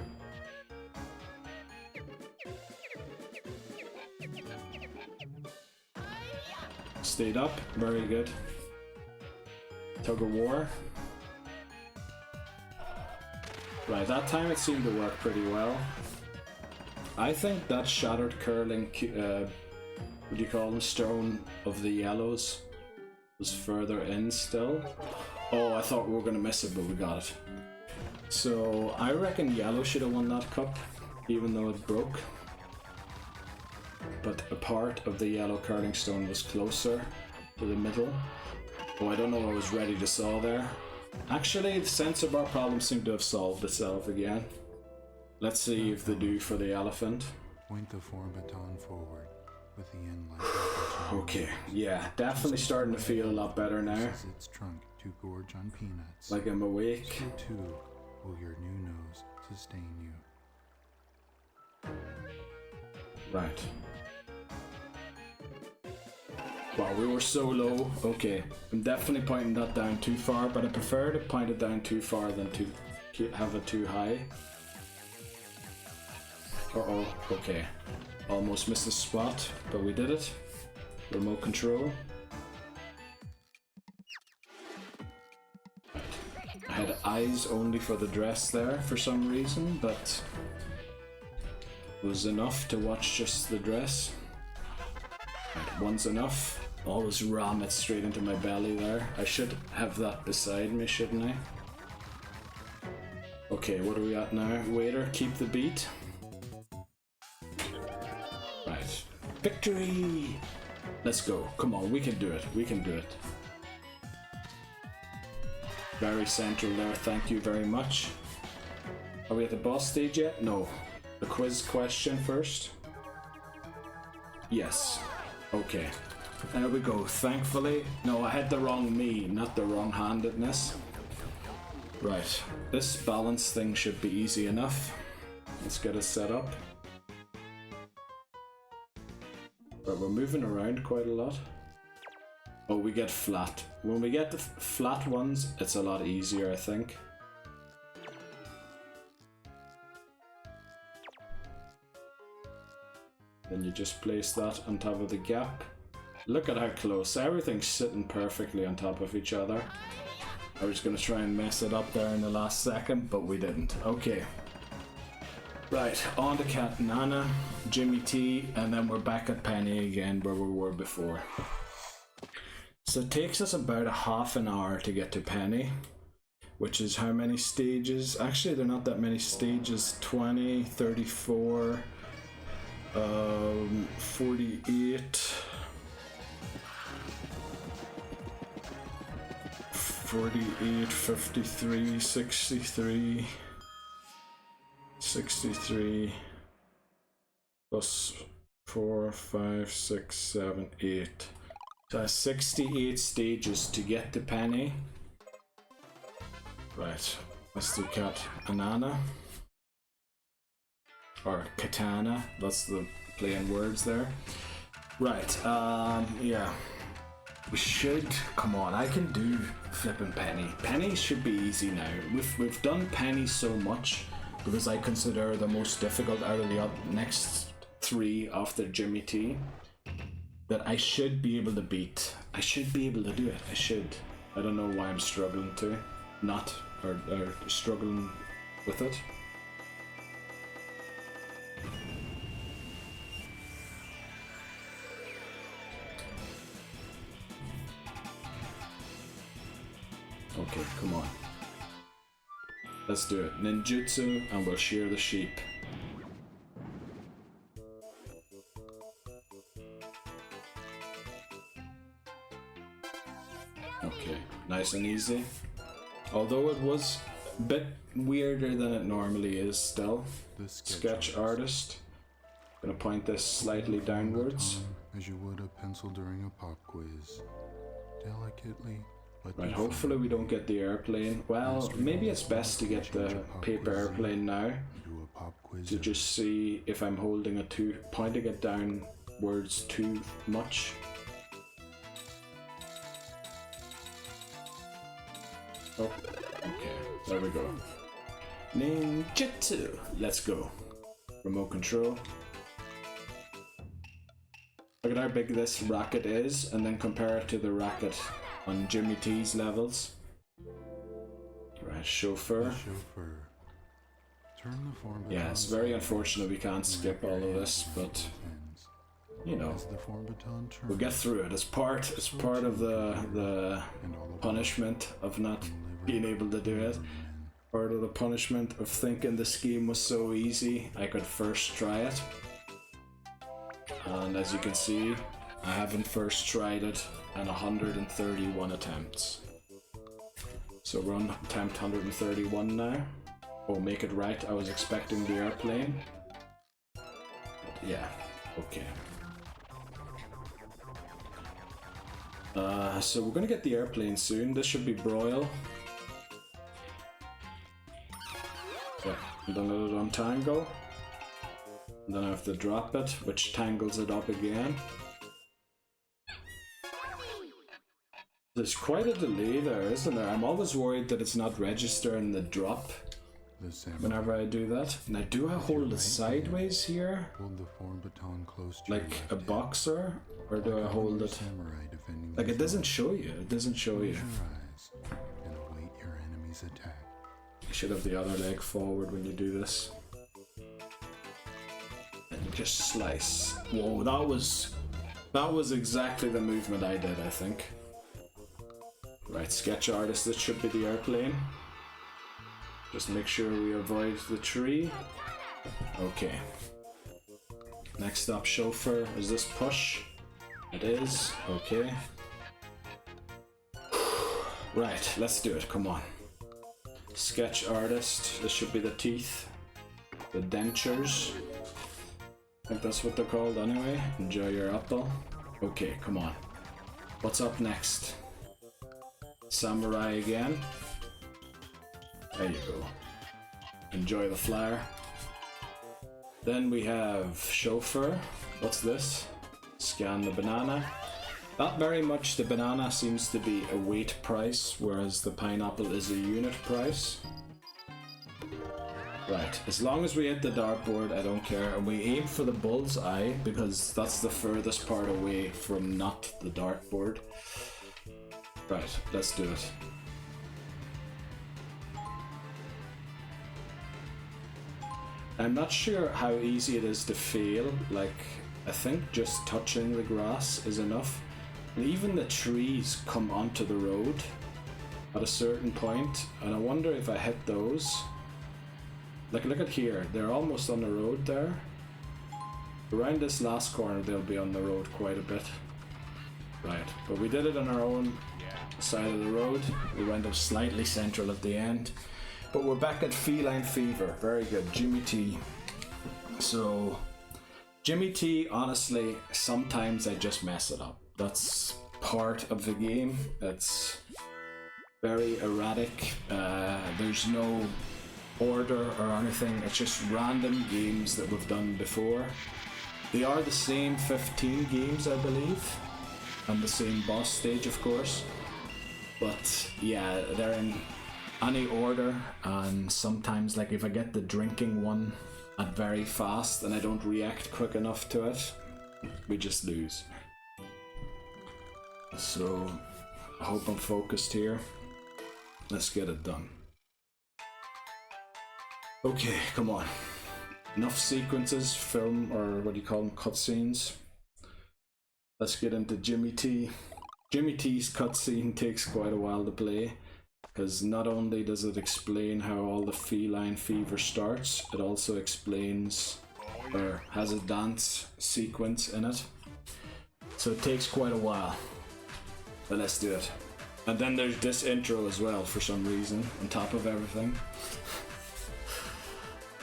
Stayed up, very good. Tug of war. Right, that time it seemed to work pretty well. I think that shattered curling, what do you call them, stone of the yellows was further in still. Oh, I thought we were gonna miss it, but we got it. So I reckon yellow should have won that cup, even though it broke. But a part of the yellow curling stone was closer to the middle. Oh, I don't know, I was ready to saw there. Actually, the sensor bar problem seemed to have solved itself again. Let's see if they do for the elephant. Point the form baton forward with the end like Okay, yeah, definitely starting to feel a lot better now. uses its trunk to gorge on peanuts. Like I'm awake. So too will your new nose sustain you. Right. Wow, we were so low. Okay, I'm definitely pointing that down too far, but I prefer to point it down too far than to have it too high. Uh-oh, okay. Almost missed the spot, but we did it. Remote control. I had eyes only for the dress there for some reason, but it was enough to watch just the dress. Right, one's enough. Always ram it straight into my belly there. I should have that beside me, shouldn't I? Okay, what are we at now? Waiter, keep the beat. Right. Victory! Let's go. Come on, we can do it. We can do it. Very central there. Thank you very much. Are we at the boss stage yet? No. The quiz question first. Yes. Okay. There we go. Thankfully. No, I had the wrong me, not the wrong handedness. Right. This balance thing should be easy enough. Let's get it set up. But we're moving around quite a lot. Oh, we get flat. When we get the flat ones, it's a lot easier, I think. Then you just place that on top of the gap. Look at how close. Everything's sitting perfectly on top of each other. I was going to try and mess it up there in the last second, but we didn't. Okay. Right, on to Cat Nana, Jimmy T, and then we're back at Penny again where we were before. So it takes us about a half an hour to get to Penny, which is how many stages? Actually, they're not that many stages. 20, 34, 48, 48, 53, 63, 63, plus 4, 5, 6, 7, 8. So 68 stages to get to Penny. Right, let's do Cat Anana. Or Katana, that's the play in words there. Right, yeah. We should, come on, I can do flipping Penny. Penny should be easy now. We've done Penny so much because I consider her the most difficult out of the next three after Jimmy T. That I should be able to beat. I should be able to do it. I should. I don't know why I'm struggling to. Not, or struggling with it. Okay, come on. Let's do it. Ninjutsu, and we'll shear the sheep. Okay, nice and easy. Although it was a bit weirder than it normally is still. The Sketch artist. Gonna point this slightly downwards. As you would a pencil during a pop quiz. Delicately, but Right, hopefully we don't get the airplane. Well, maybe it's best to get the paper airplane now. To just see if I'm holding it pointing it downwards too much. Oh, okay, there we go. Ninjutsu! Let's go. Remote control. Look at how big this racket is, and then compare it to the racket on Jimmy T's levels. Right, chauffeur. Yeah, it's very unfortunate we can't skip all of this, but you know, we'll get through it. It's part of the punishment of not being able to do it. Part of the punishment of thinking this game was so easy I could first try it. And as you can see, I haven't first tried it in 131 attempts. So we're on attempt 131 now. Oh, make it right, I was expecting the airplane. But yeah, okay. So we're gonna get the airplane soon. This should be broil. Yeah, and then it'll untangle. And then I have to drop it, which tangles it up again. There's quite a delay there, isn't there? I'm always worried that it's not registering the drop whenever I do that. Now, do I hold it sideways here? Like a boxer? Or do I hold it... Like, it doesn't show you. It doesn't show you. You should have the other leg forward when you do this. And just slice. Whoa, that was exactly the movement I did, I think. Right, sketch artist, this should be the airplane. Just make sure we avoid the tree. Okay. Next up, chauffeur. Is this push? It is. Okay. Right, let's do it. Come on. Sketch artist. This should be the teeth. The dentures. I think that's what they're called anyway. Enjoy your apple. Okay, come on. What's up next? Samurai again. There you go. Enjoy the flower. Then we have chauffeur. What's this? Scan the banana. Not very much. The banana seems to be a weight price, whereas the pineapple is a unit price. Right, as long as we hit the dartboard, I don't care. And we aim for the bull's eye, because that's the furthest part away from not the dartboard. Right, let's do it. I'm not sure how easy it is to fail. Like, I think just touching the grass is enough. And even the trees come onto the road at a certain point, and I wonder if I hit those. Like, look at here, they're almost on the road there. Around this last corner they'll be on the road quite a bit. Right, but we did it on our own side of the road. We went up slightly central at the end. But we're back at Feline Fever. Very good. Jimmy T. So, Jimmy T, honestly, sometimes I just mess it up. That's part of the game. It's very erratic. There's no order or anything. It's just random games that we've done before. They are the same 15 games, I believe. And the same boss stage, of course. But yeah, they're in any order, and sometimes, like, if I get the drinking one at very fast and I don't react quick enough to it, we just lose. So I hope I'm focused here. Let's get it done. Okay, come on. Enough sequences, film, or what do you call them, cutscenes. Let's get into Jimmy T. Jimmy T's cutscene takes quite a while to play, because not only does it explain how all the feline fever starts, it also explains, or has a dance sequence in it. So it takes quite a while. But let's do it. And then there's this intro as well, for some reason, on top of everything.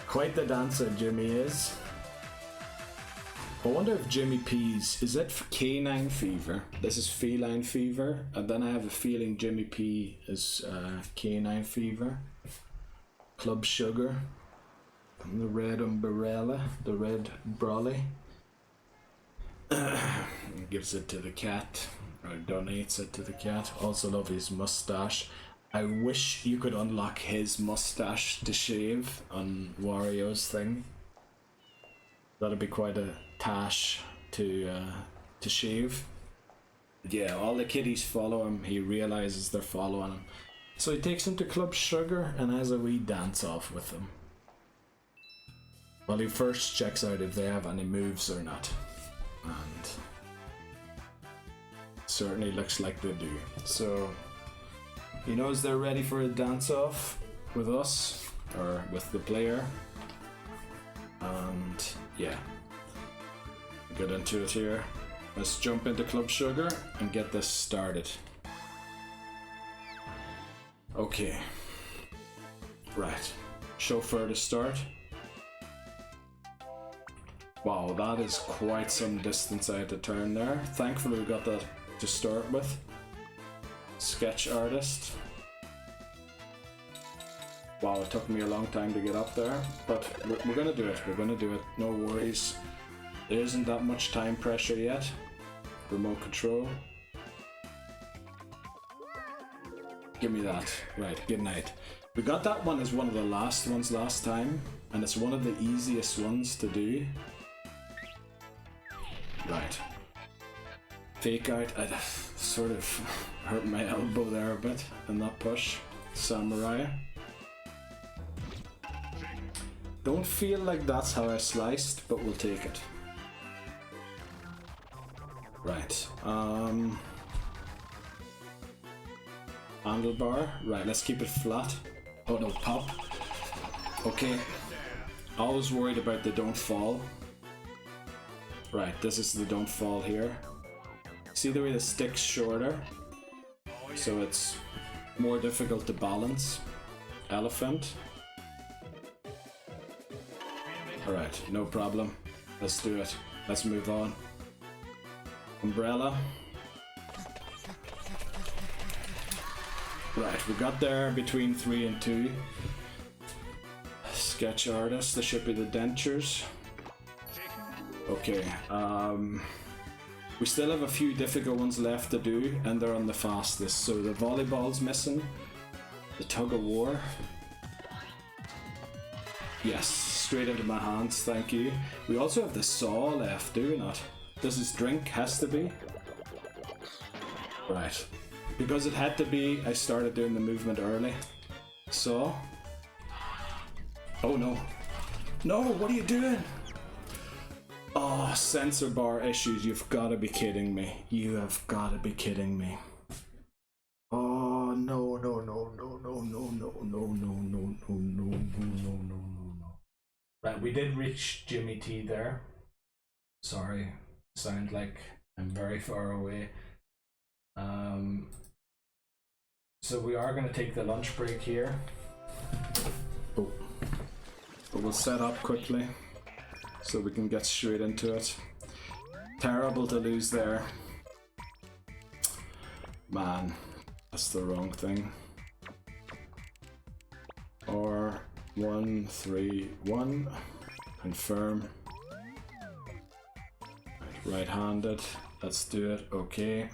Quite the dancer Jimmy is. I wonder if Jimmy P's, is it canine fever? This is feline fever, and then I have a feeling Jimmy P is canine fever. Club Sugar, and the red umbrella, the red brolly. Gives it to the cat, or donates it to the cat. Also love his mustache. I wish you could unlock his mustache to shave on Wario's thing. That'd be quite a task to shave. Yeah, all the kitties follow him. He realizes they're following him, so he takes him to Club Sugar and has a wee dance off with them. Well, he first checks out if they have any moves or not, and certainly looks like they do. So he knows they're ready for a dance off with us or with the player. And yeah, get into it here. Let's jump into Club Sugar and get this started. Okay, right, chauffeur to start. Wow, that is quite some distance I had to turn there. Thankfully we got that to start with. Sketch artist. Wow, it took me a long time to get up there, but we're gonna do it. We're gonna do it. No worries. There isn't that much time pressure yet. Remote control. Give me that. Right, good night. We got that one as one of the last ones last time, and it's one of the easiest ones to do. Right. Fake out. I sort of hurt my elbow there a bit in that push. Samurai. Don't feel like that's how I sliced, but we'll take it. Right. Handlebar. Right, let's keep it flat. Oh no, pop. Okay. Always worried about the don't fall. Right, this is the don't fall here. See the way the stick's shorter? So it's more difficult to balance. Elephant. Alright, no problem. Let's do it. Let's move on. Umbrella. Right, we got there between 3 and 2. Sketch artist, this should be the dentures. Okay, we still have a few difficult ones left to do, and they're on the fastest. So the volleyball's missing. The tug of war. Yes, straight into my hands, thank you. We also have the saw left, do we not? Does this drink has to be? Right. Because it had to be, I started doing the movement early. Saw. Oh no. No, what are you doing? Oh, sensor bar issues, you've got to be kidding me. You have got to be kidding me. Oh, no, no, no, no, no, no, no, no, no, no, no, no, no, no, no, no. Right, we did reach Jimmy T there. Sorry, sound like I'm very far away. So we are going to take the lunch break here. Oh. But we'll set up quickly so we can get straight into it. Terrible to lose there. Man, that's the wrong thing. Or 1, 3, 1. Confirm. Right-handed. Let's do it. Okay.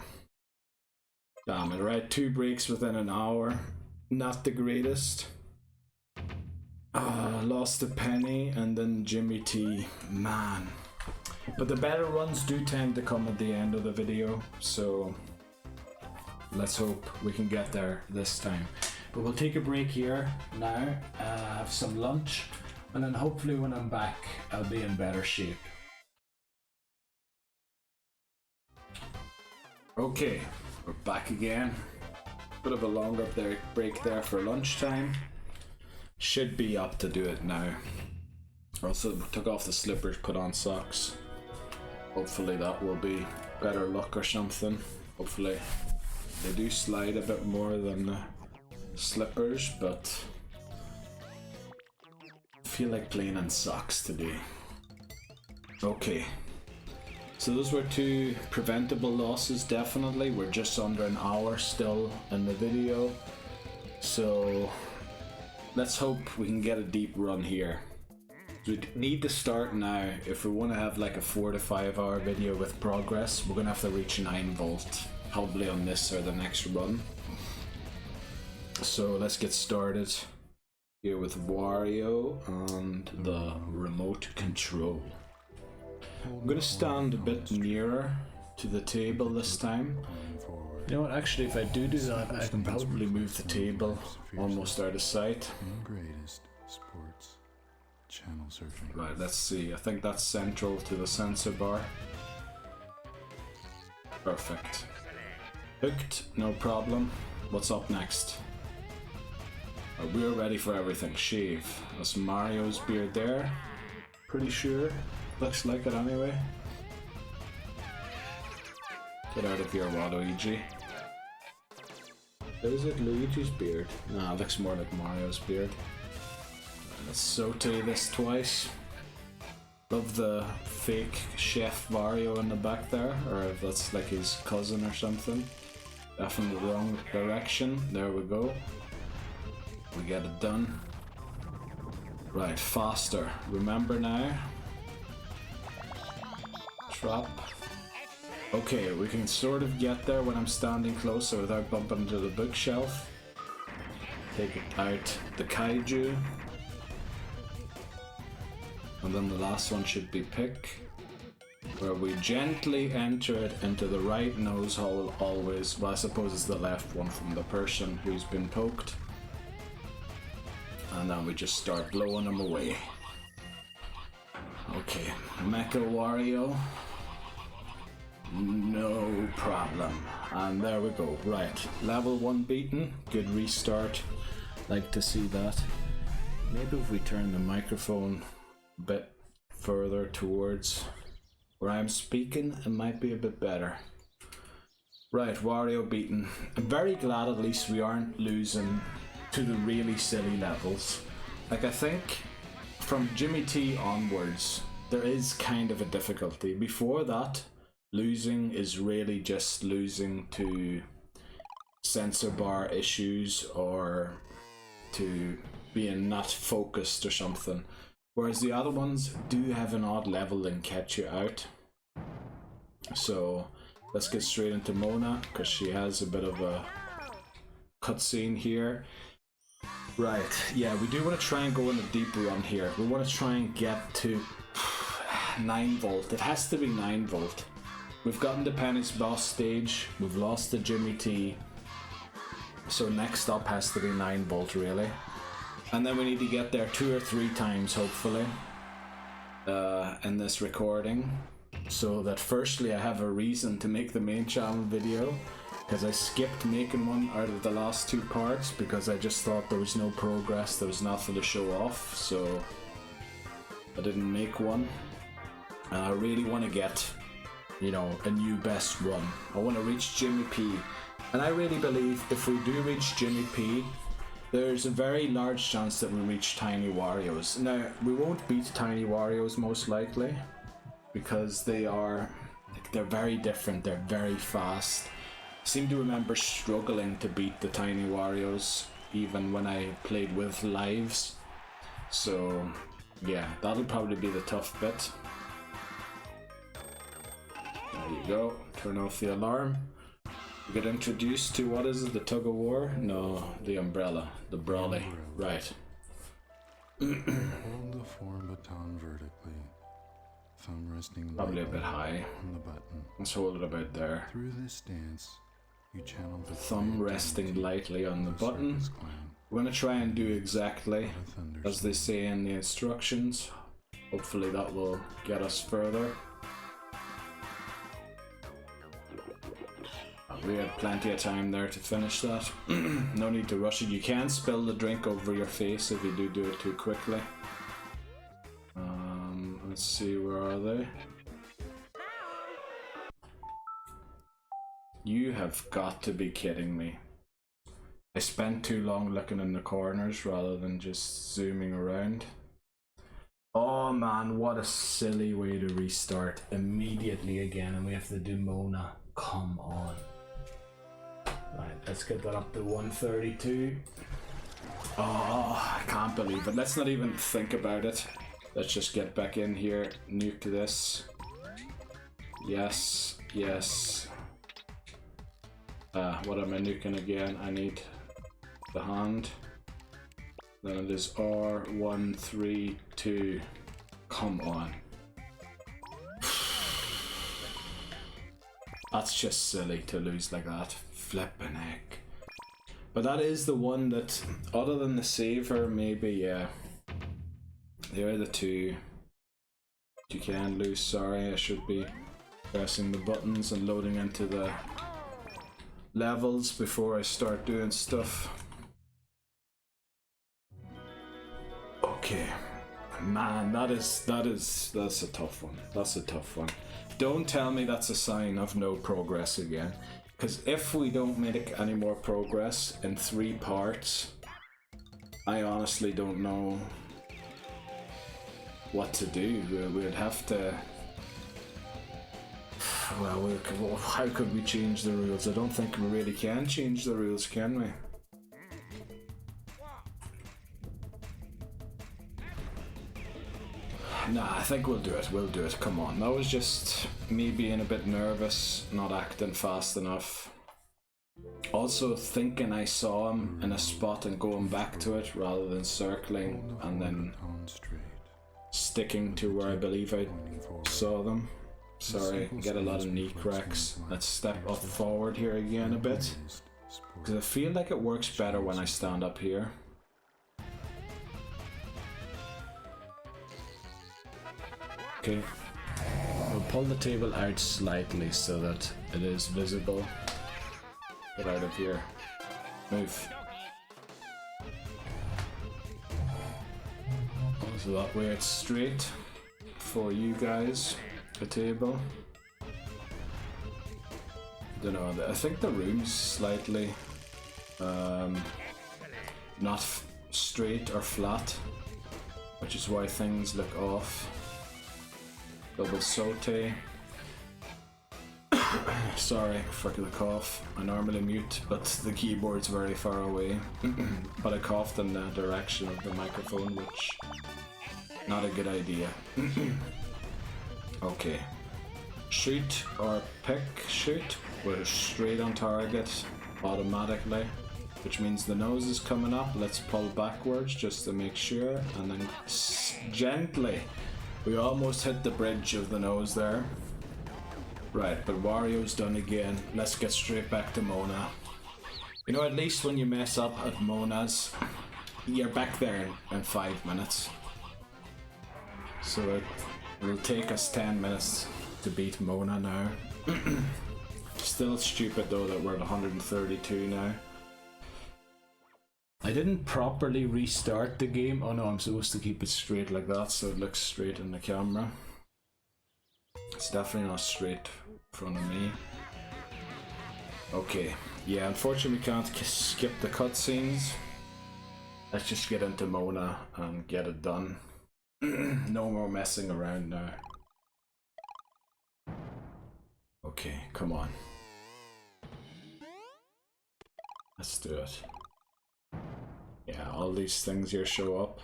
Damn it, right? 2 breaks within an hour. Not the greatest. Lost a penny and then Jimmy T. Man. But the better runs do tend to come at the end of the video, so let's hope we can get there this time. But we'll take a break here now, have some lunch, and then hopefully when I'm back I'll be in better shape. Okay, we're back again. Bit of a longer break there for lunchtime. Should be up to do it now. Also took off the slippers, put on socks. Hopefully that will be better luck or something. Hopefully they do slide a bit more than the slippers, but I feel like playing in socks today. Okay, So those were two preventable losses, definitely. We're just under an hour still in the video. So let's hope we can get a deep run here. We need to start now. If we want to have like a 4 to 5 hour video with progress, we're going to have to reach 9 volt, probably on this or the next run. So let's get started here with Wario and the remote control. I'm going to stand a bit nearer to the table this time. You know what, actually if I do that, I can probably move the table almost out of sight. Greatest sports channel searching. Right, let's see. I think that's central to the sensor bar. Perfect. Hooked, no problem. What's up next? We're ready for everything. Shave. That's Mario's beard there. Pretty sure. Looks like it anyway. Get out of here, Waluigi. Is it Luigi's beard? Nah, it looks more like Mario's beard. Let's saute this twice. Love the fake Chef Wario in the back there, or if that's like his cousin or something. Definitely the wrong direction. There we go. We get it done. Right, faster. Remember now. Trap. Okay, we can sort of get there when I'm standing closer without bumping into the bookshelf. Take it out the kaiju. And then the last one should be pick, where we gently enter it into the right nose hole always. Well, I suppose it's the left one from the person who's been poked. And then we just start blowing them away. Okay, Mecha Wario. No problem. And there we go. Right, level 1 beaten. Good restart. Like to see that. Maybe if we turn the microphone a bit further towards where I'm speaking, it might be a bit better. Right, Wario beaten. I'm very glad at least we aren't losing to the really silly levels. Like, I think from Jimmy T onwards, there is kind of a difficulty. Before that, losing is really just losing to sensor bar issues or to being not focused or something. Whereas the other ones do have an odd level and catch you out. So let's get straight into Mona, because she has a bit of a cutscene here. Right, yeah, we do want to try and go in a deep run here. We want to try and get to 9 volt. It has to be 9 volt. We've gotten the Penny's boss stage, we've lost the Jimmy T. So next up has to be 9 volt really. And then we need to get there 2 or 3 times hopefully in this recording, so that firstly I have a reason to make the main channel video, because I skipped making one out of the last 2 parts because I just thought there was no progress, there was nothing to show off, so I didn't make one. And I really want to get, you know, a new best run. I want to reach Jimmy P, and I really believe if we do reach Jimmy P, there's a very large chance that we reach Tiny Wario's. Now, we won't beat Tiny Wario's most likely, because they're very different, they're very fast. I seem to remember struggling to beat the Tiny Wario's, even when I played with lives. So, yeah, that'll probably be the tough bit. There you go, turn off the alarm. We get introduced to, what is it, the tug of war? No, the umbrella, the brolly, right. Hold the form baton vertically, thumb resting Probably a bit high. on the button. Let's hold it about there. Through this dance, you channel the Thumb resting lightly on the button. We're going to try and do exactly as they say in the instructions. Hopefully that will get us further. We had plenty of time there to finish that. No need to rush it. You can spill the drink over your face if you do it too quickly. Let's see, where are they? You have got to be kidding me. I spent too long looking in the corners rather than just zooming around. Oh man, what a silly way to restart immediately again, and we have to do Mona. Come on. Right, let's get that up to 132. Oh, I can't believe it. Let's not even think about it. Let's just get back in here, nuke this. Yes, yes. What am I nuking again? I need the hand. Then it is R132. Come on. That's just silly to lose like that. Flippin' heck. But that is the one that, other than the saver, maybe, yeah. They're the two you can lose. Sorry, I should be pressing the buttons and loading into the levels before I start doing stuff. Okay, man, that's a tough one. That's a tough one. Don't tell me that's a sign of no progress again, because if we don't make any more progress in 3 parts, I honestly don't know what to do. We'd have to. Well, how could we change the rules? I don't think we really can change the rules, can we? Nah, I think we'll do it. We'll do it. Come on. That was just me being a bit nervous, not acting fast enough. Also thinking I saw him in a spot and going back to it rather than circling and then sticking to where I believe I saw them. Sorry, get a lot of knee cracks. Let's step up forward here again a bit, because I feel like it works better when I stand up here. Okay, we'll pull the table out slightly so that it is visible. Get out of here. Move. So that way it's straight for you guys. The table. Don't know. I think the room's slightly not straight or flat, which is why things look off. Double saute. Sorry for the cough. I normally mute, but the keyboard's very far away. But I coughed in the direction of the microphone, which not a good idea. Okay. Shoot or pick. Shoot. We're straight on target automatically, which means the nose is coming up. Let's pull backwards just to make sure, and then gently. We almost hit the bridge of the nose there. Right, but Wario's done again. Let's get straight back to Mona. You know, at least when you mess up at Mona's, you're back there in 5 minutes. So it'll take us 10 minutes to beat Mona now. Still stupid though that we're at 132 now. I didn't properly restart the game. Oh no, I'm supposed to keep it straight like that so it looks straight in the camera. It's definitely not straight in front of me. Okay, yeah, unfortunately we can't skip the cutscenes. Let's just get into Mona and get it done. No more messing around now. Okay, come on. Let's do it. Yeah, all these things here show up.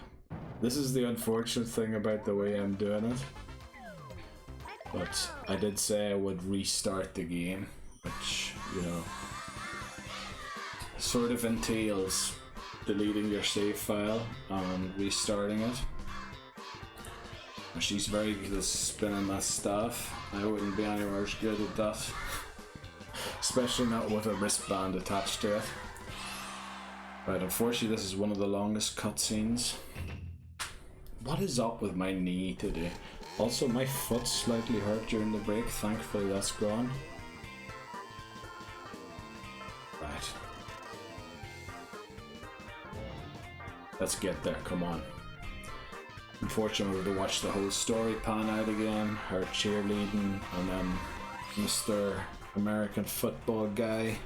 This is the unfortunate thing about the way I'm doing it. But I did say I would restart the game, which, you know, sort of entails deleting your save file and restarting it. She's very good at spinning that staff. I wouldn't be anywhere as good at that. Especially not with a wristband attached to it. Right, unfortunately this is one of the longest cutscenes. What is up with my knee today? Also, my foot slightly hurt during the break. Thankfully that's gone. Right. Let's get there, come on. Unfortunately, we have to watch the whole story pan out again. Her cheerleading, and then Mr. American football guy.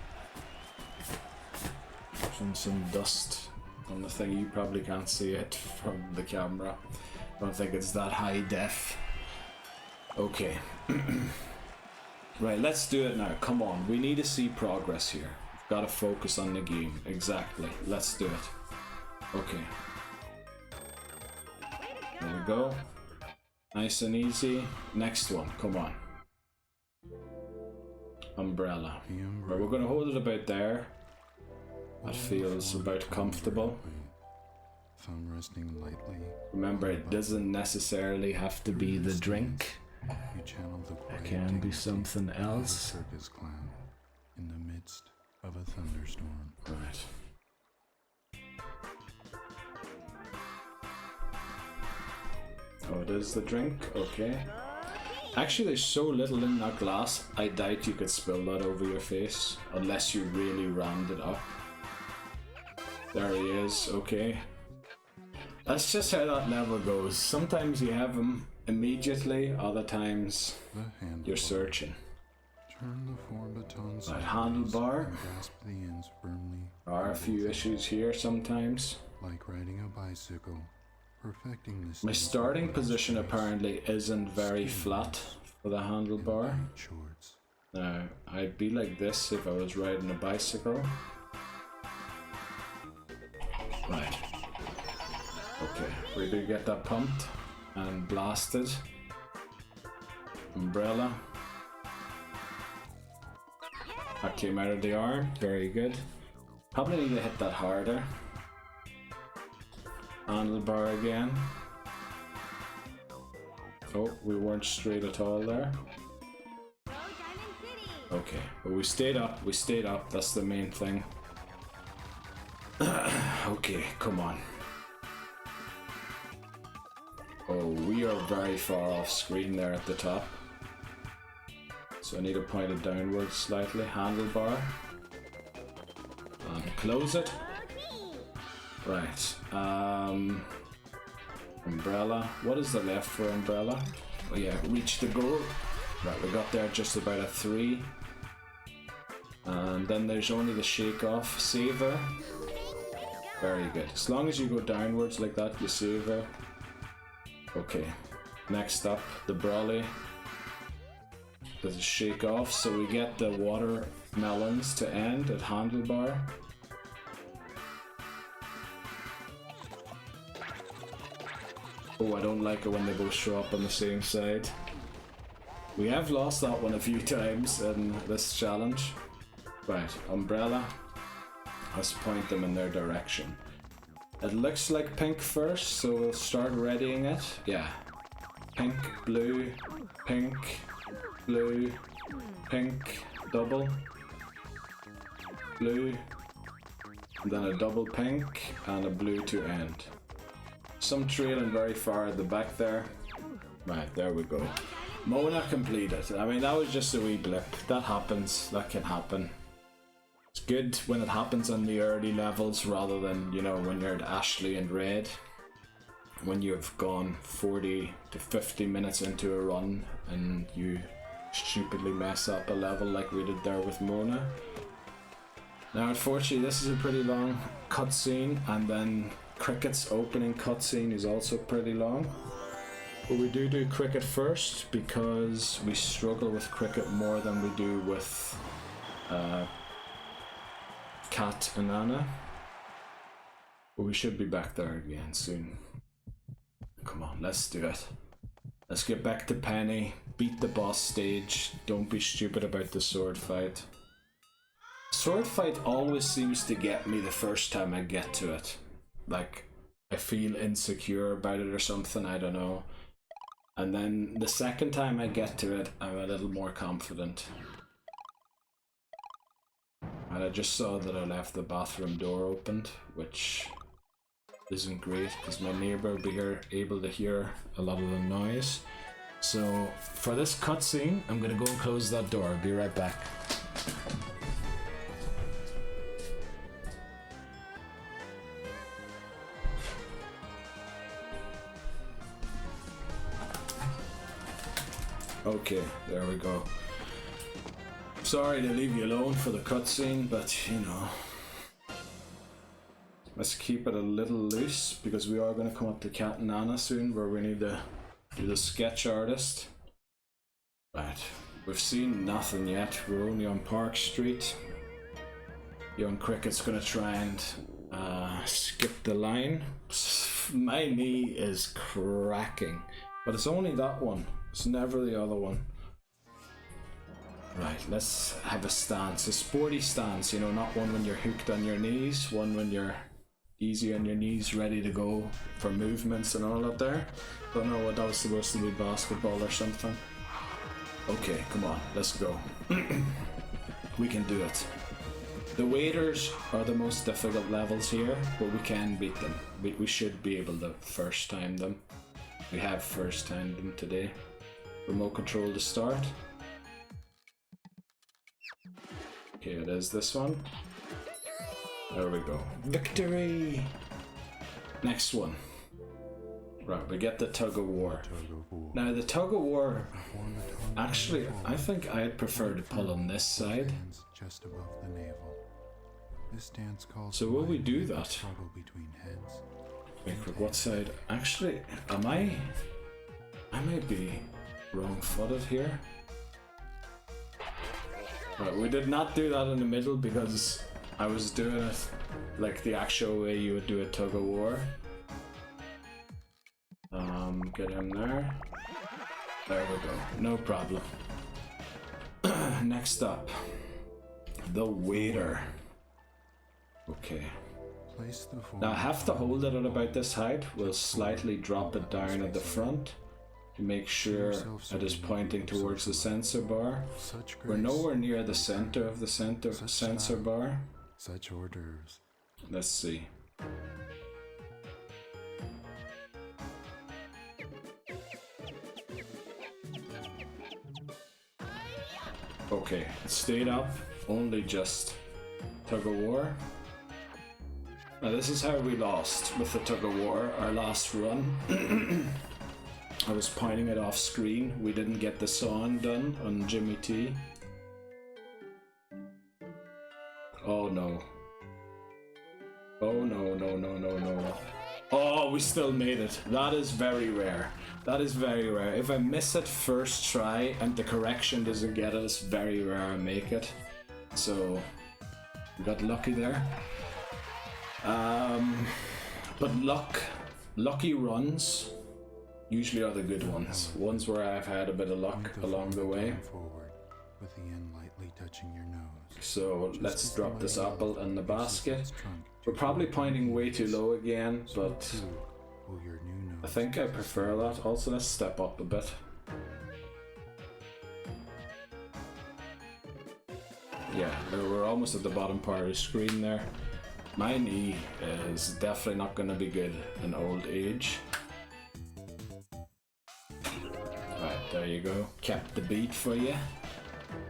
Some dust on the thing. You probably can't see it from the camera. Don't think it's that high def. Okay. Right, let's do it now. Come on, we need to see progress here. We've got to focus on the game. Exactly. Let's do it. Okay. There we go. Nice and easy. Next one. Come on. Umbrella. Right, we're going to hold it about there. That feels about comfortable. Thumb resting lightly. Remember, it doesn't necessarily have to be the drink. You channel the quiet It can be something of a else. circus clown in the midst of a thunderstorm. Right. Oh, it is the drink? Okay. Actually, there's so little in that glass, I doubt you could spill that over your face. Unless you really rammed it up. There he is, okay. That's just how that level goes. Sometimes you have them immediately, other times you're searching. Turn the four batons Right, sideways handlebar. and grasp the ends firmly. There are a few issues here sometimes. Like riding a bicycle, perfecting this. My starting position apparently isn't very flat for the handlebar. Shorts. Now, I'd be like this if I was riding a bicycle. Right. Okay, we do get that pumped and blasted. Umbrella. That came out of the arm, very good. Probably need to hit that harder. Handlebar again. Oh, we weren't straight at all there. Okay, but we stayed up, that's the main thing. Okay, come on. Oh, we are very far off screen there at the top. So I need to point it downwards slightly. Handlebar. And close it. Right. Umbrella. What is the left for umbrella? Oh yeah, reach the goal. Right, we got there just about a 3. And then there's only the shake off. Saver. Very good. As long as you go downwards like that, you save her. Okay. Next up, the brolly. There's a shake off, so we get the watermelons to end at handlebar. Oh, I don't like it when they both show up on the same side. We have lost that one a few times in this challenge. Right, umbrella. Let's point them in their direction. It looks like pink first, so we'll start readying it. Yeah. Pink, blue, pink, blue, pink, double, blue, and then a double pink, and a blue to end. Some trailing very far at the back there. Right, there we go. Mona completed. I mean, that was just a wee blip. That happens. That can happen. It's good when it happens on the early levels rather than, you know, when you're at Ashley and Red. When you've gone 40 to 50 minutes into a run and you stupidly mess up a level like we did there with Mona. Now, unfortunately, this is a pretty long cutscene, and then Cricket's opening cutscene is also pretty long. But we do Cricket first because we struggle with Cricket more than we do with Cat and Anna. But we should be back there again soon. Come on, let's do it. Let's get back to Penny, beat the boss stage, don't be stupid about the sword fight. Sword fight always seems to get me the first time I get to it. Like, I feel insecure about it or something, I don't know. And then the second time I get to it, I'm a little more confident. And I just saw that I left the bathroom door opened, which isn't great because my neighbor will be able to hear a lot of the noise. So for this cutscene, I'm gonna go and close that door. I'll be right back. Okay, there we go. Sorry to leave you alone for the cutscene, but you know, Let's keep it a little loose because we are going to come up to Cat and Anna soon where we need to do the sketch artist. Right, we've seen nothing yet. We're only on Park Street. Young Cricket's going to try and skip the line. My knee is cracking, but it's only that one. It's never the other one. Right, let's have a stance, a sporty stance, you know, not one when you're hooked on your knees, one when you're easy on your knees, ready to go for movements and all that there. Don't know what that was supposed to be, basketball or something. Okay, come on, let's go. We can do it. The waiters are the most difficult levels here, but we can beat them. We should be able to first time them. We have first timed them today. Remote control to start. Okay, it is this one. There we go. Victory! Next one. Right, we get the tug of war. Now the tug of war, actually, I think I'd prefer to pull on this side. Just above the navel. This dance calls So will we do that? Struggle between heads. Wait, what side? Actually, I might be wrong-footed here. Right, we did not do that in the middle because I was doing it like the actual way you would do a tug of war. Get him there. There we go. No problem. Next up, the waiter. Okay. Place the Now I have to hold it at about this height. We'll slightly drop it down at the front to make sure it is pointing towards the sensor bar. We're nowhere near the center of the sensor bar. Such hors d'oeuvres. Let's see. Okay, it stayed up, only just tug of war. Now this is how we lost with the tug of war, our last run. I was pointing it off screen, we didn't get the song done on Jimmy T. Oh no. Oh no, no, no, no, no. Oh, we still made it. That is very rare. That is very rare. If I miss it first try and the correction doesn't get it, it's very rare I make it. So, we got lucky there. But lucky runs usually are the good ones. Ones where I've had a bit of luck along the way. Forward, with the end lightly touching your nose. So let's drop this apple in the basket. We're probably pointing way too low again, but I think I prefer that. Also, let's step up a bit. Yeah, we're almost at the bottom part of the screen there. My knee is definitely not going to be good in old age. Right, there you go. Kept the beat for you.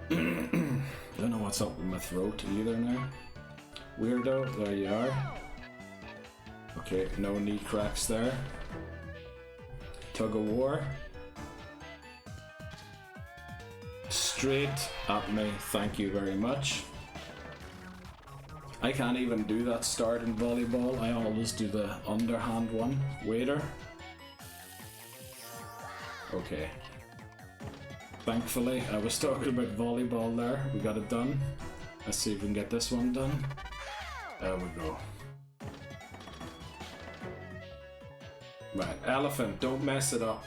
Don't know what's up with my throat either now. Weirdo, there you are. Okay, no knee cracks there. Tug of war. Straight at me, thank you very much. I can't even do that start in volleyball. I always do the underhand one. Waiter. Okay. Thankfully, I was talking about volleyball there. We got it done. Let's see if we can get this one done. There we go. Right, elephant, don't mess it up.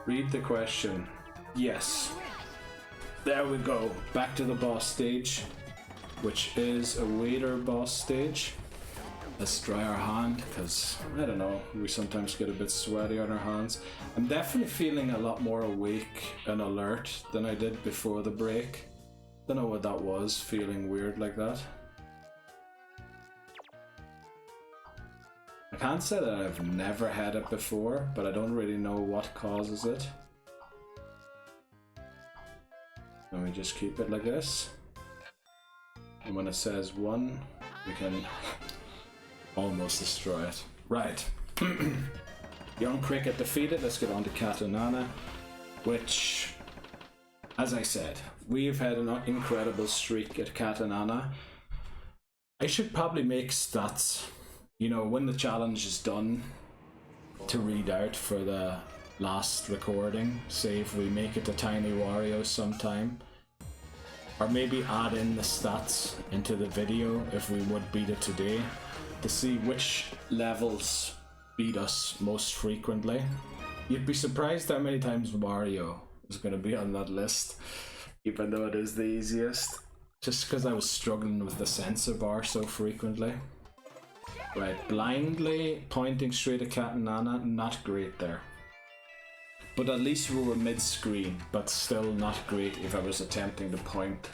Read the question. Yes. There we go. Back to the boss stage, which is a waiter boss stage. Let's dry our hand, because, I don't know, we sometimes get a bit sweaty on our hands. I'm definitely feeling a lot more awake and alert than I did before the break. Don't know what that was, feeling weird like that. I can't say that I've never had it before, but I don't really know what causes it. And we just keep it like this. And when it says 1, we can almost destroy it. Right. Young Cricket defeated. Let's get on to Cat and Nana, which, as I said, we've had an incredible streak at Cat and Nana. I should probably make stats you know, when the challenge is done, to read out for the last recording, say if we make it to Tiny Wario sometime, or maybe add in the stats into the video if we would beat it today, to see which levels beat us most frequently. You'd be surprised how many times Mario is going to be on that list, even though it is the easiest, just because I was struggling with the sensor bar so frequently. Right, blindly pointing straight at Cat and Nana, not great there. But at least we were mid-screen, but still not great if I was attempting to point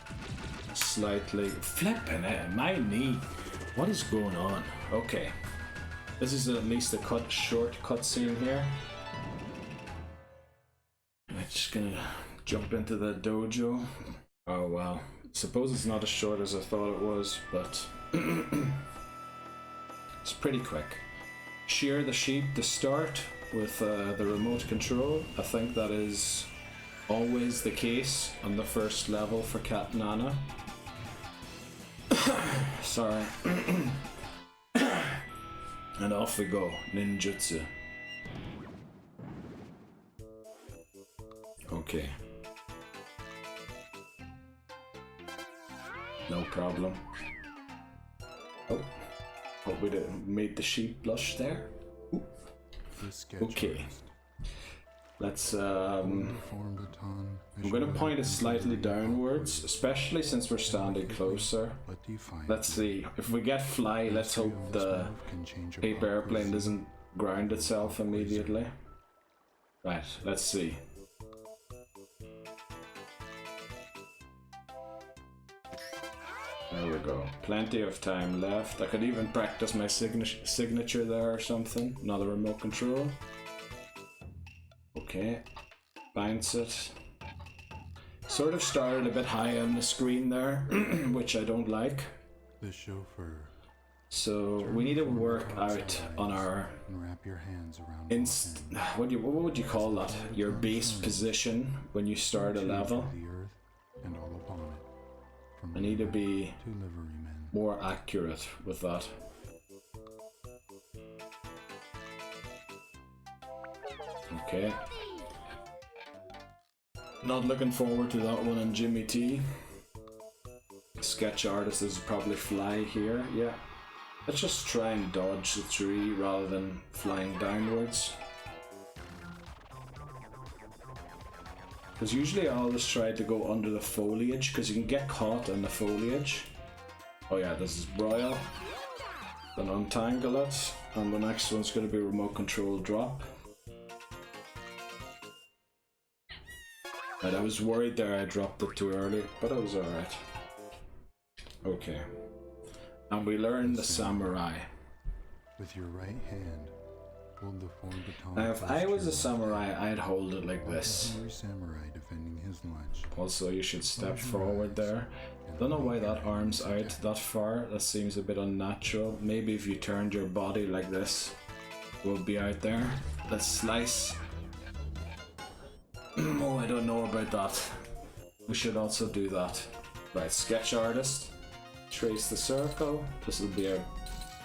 slightly. Flipping it, my knee. What is going on? Okay. This is at least a short cutscene here. I'm just gonna jump into the dojo. Oh wow. Suppose it's not as short as I thought it was, but it's pretty quick. Shear the sheep to start with the remote control. I think that is always the case on the first level for Cat Nana. Sorry. And off we go, ninjutsu. Okay. No problem. Oh, hope we made the sheep blush there. Ooh. Okay. Let's I'm gonna point it slightly downwards, especially since we're standing closer. Let's see, if we get fly, let's hope the paper airplane doesn't ground itself immediately. Right, let's see. There we go. Plenty of time left. I could even practice my signature there or something. Another remote control. Okay. Bounce it. Sort of started a bit high on the screen there, which I don't like. The chauffeur. So we need to work out on our what would you call that? Your base position when you start a level. I need to be more accurate with that. Okay. Not looking forward to that one on Jimmy T. Sketch artist is probably fly here. Yeah. Let's just try and dodge the tree rather than flying downwards. Because usually I always try to go under the foliage, because you can get caught in the foliage. Oh yeah, this is Royal. Then untangle it, and the next one's going to be remote control drop. Right, I was worried there I dropped it too early, but it was alright. Okay. And we learn the samurai. With your right hand, hold the form baton. Now, if I was a samurai, I'd hold it like this. Samurai defending his lunch. Also, you should step forward there. Don't know why that arm's out that far. That seems a bit unnatural. Maybe if you turned your body like this, we'll be out there. Let's slice. Oh, I don't know about that. We should also do that. Right, sketch artist. Trace the circle. This will be a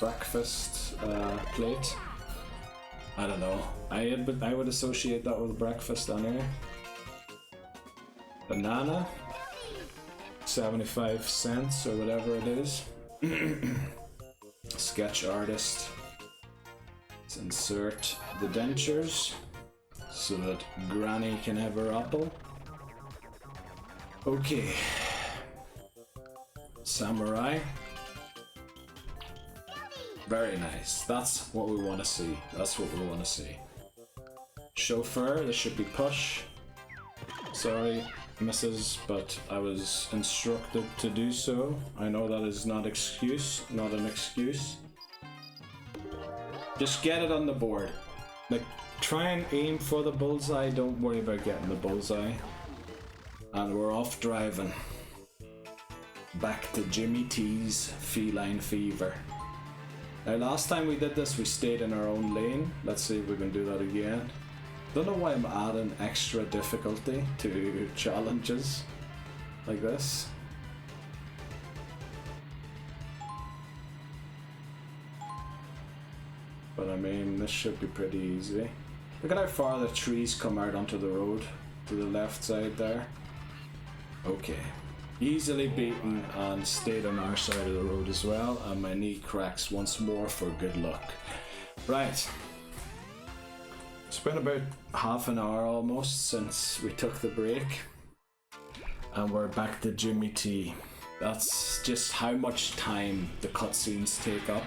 breakfast plate. I don't know. I would associate that with breakfast anyway. Banana. 75 cents or whatever it is. Sketch artist. Let's insert the dentures so that Granny can have her apple. Okay. Samurai. Very nice. That's what we want to see. That's what we want to see. Chauffeur, this should be push. Sorry, Mrs., but I was instructed to do so. I know that is not an excuse. Just get it on the board. Like, try and aim for the bullseye, don't worry about getting the bullseye. And we're off driving. Back to Jimmy T's Feline Fever. Now last time we did this we stayed in our own lane. Let's see if we can do that again. Don't know why I'm adding extra difficulty to challenges like this. But I mean, this should be pretty easy. Look at how far the trees come out onto the road to the left side there. Okay. Easily beaten and stayed on our side of the road as well. And my knee cracks once more for good luck. Right. It's been about half an hour almost since we took the break. And we're back to Jimmy T. That's just how much time the cutscenes take up.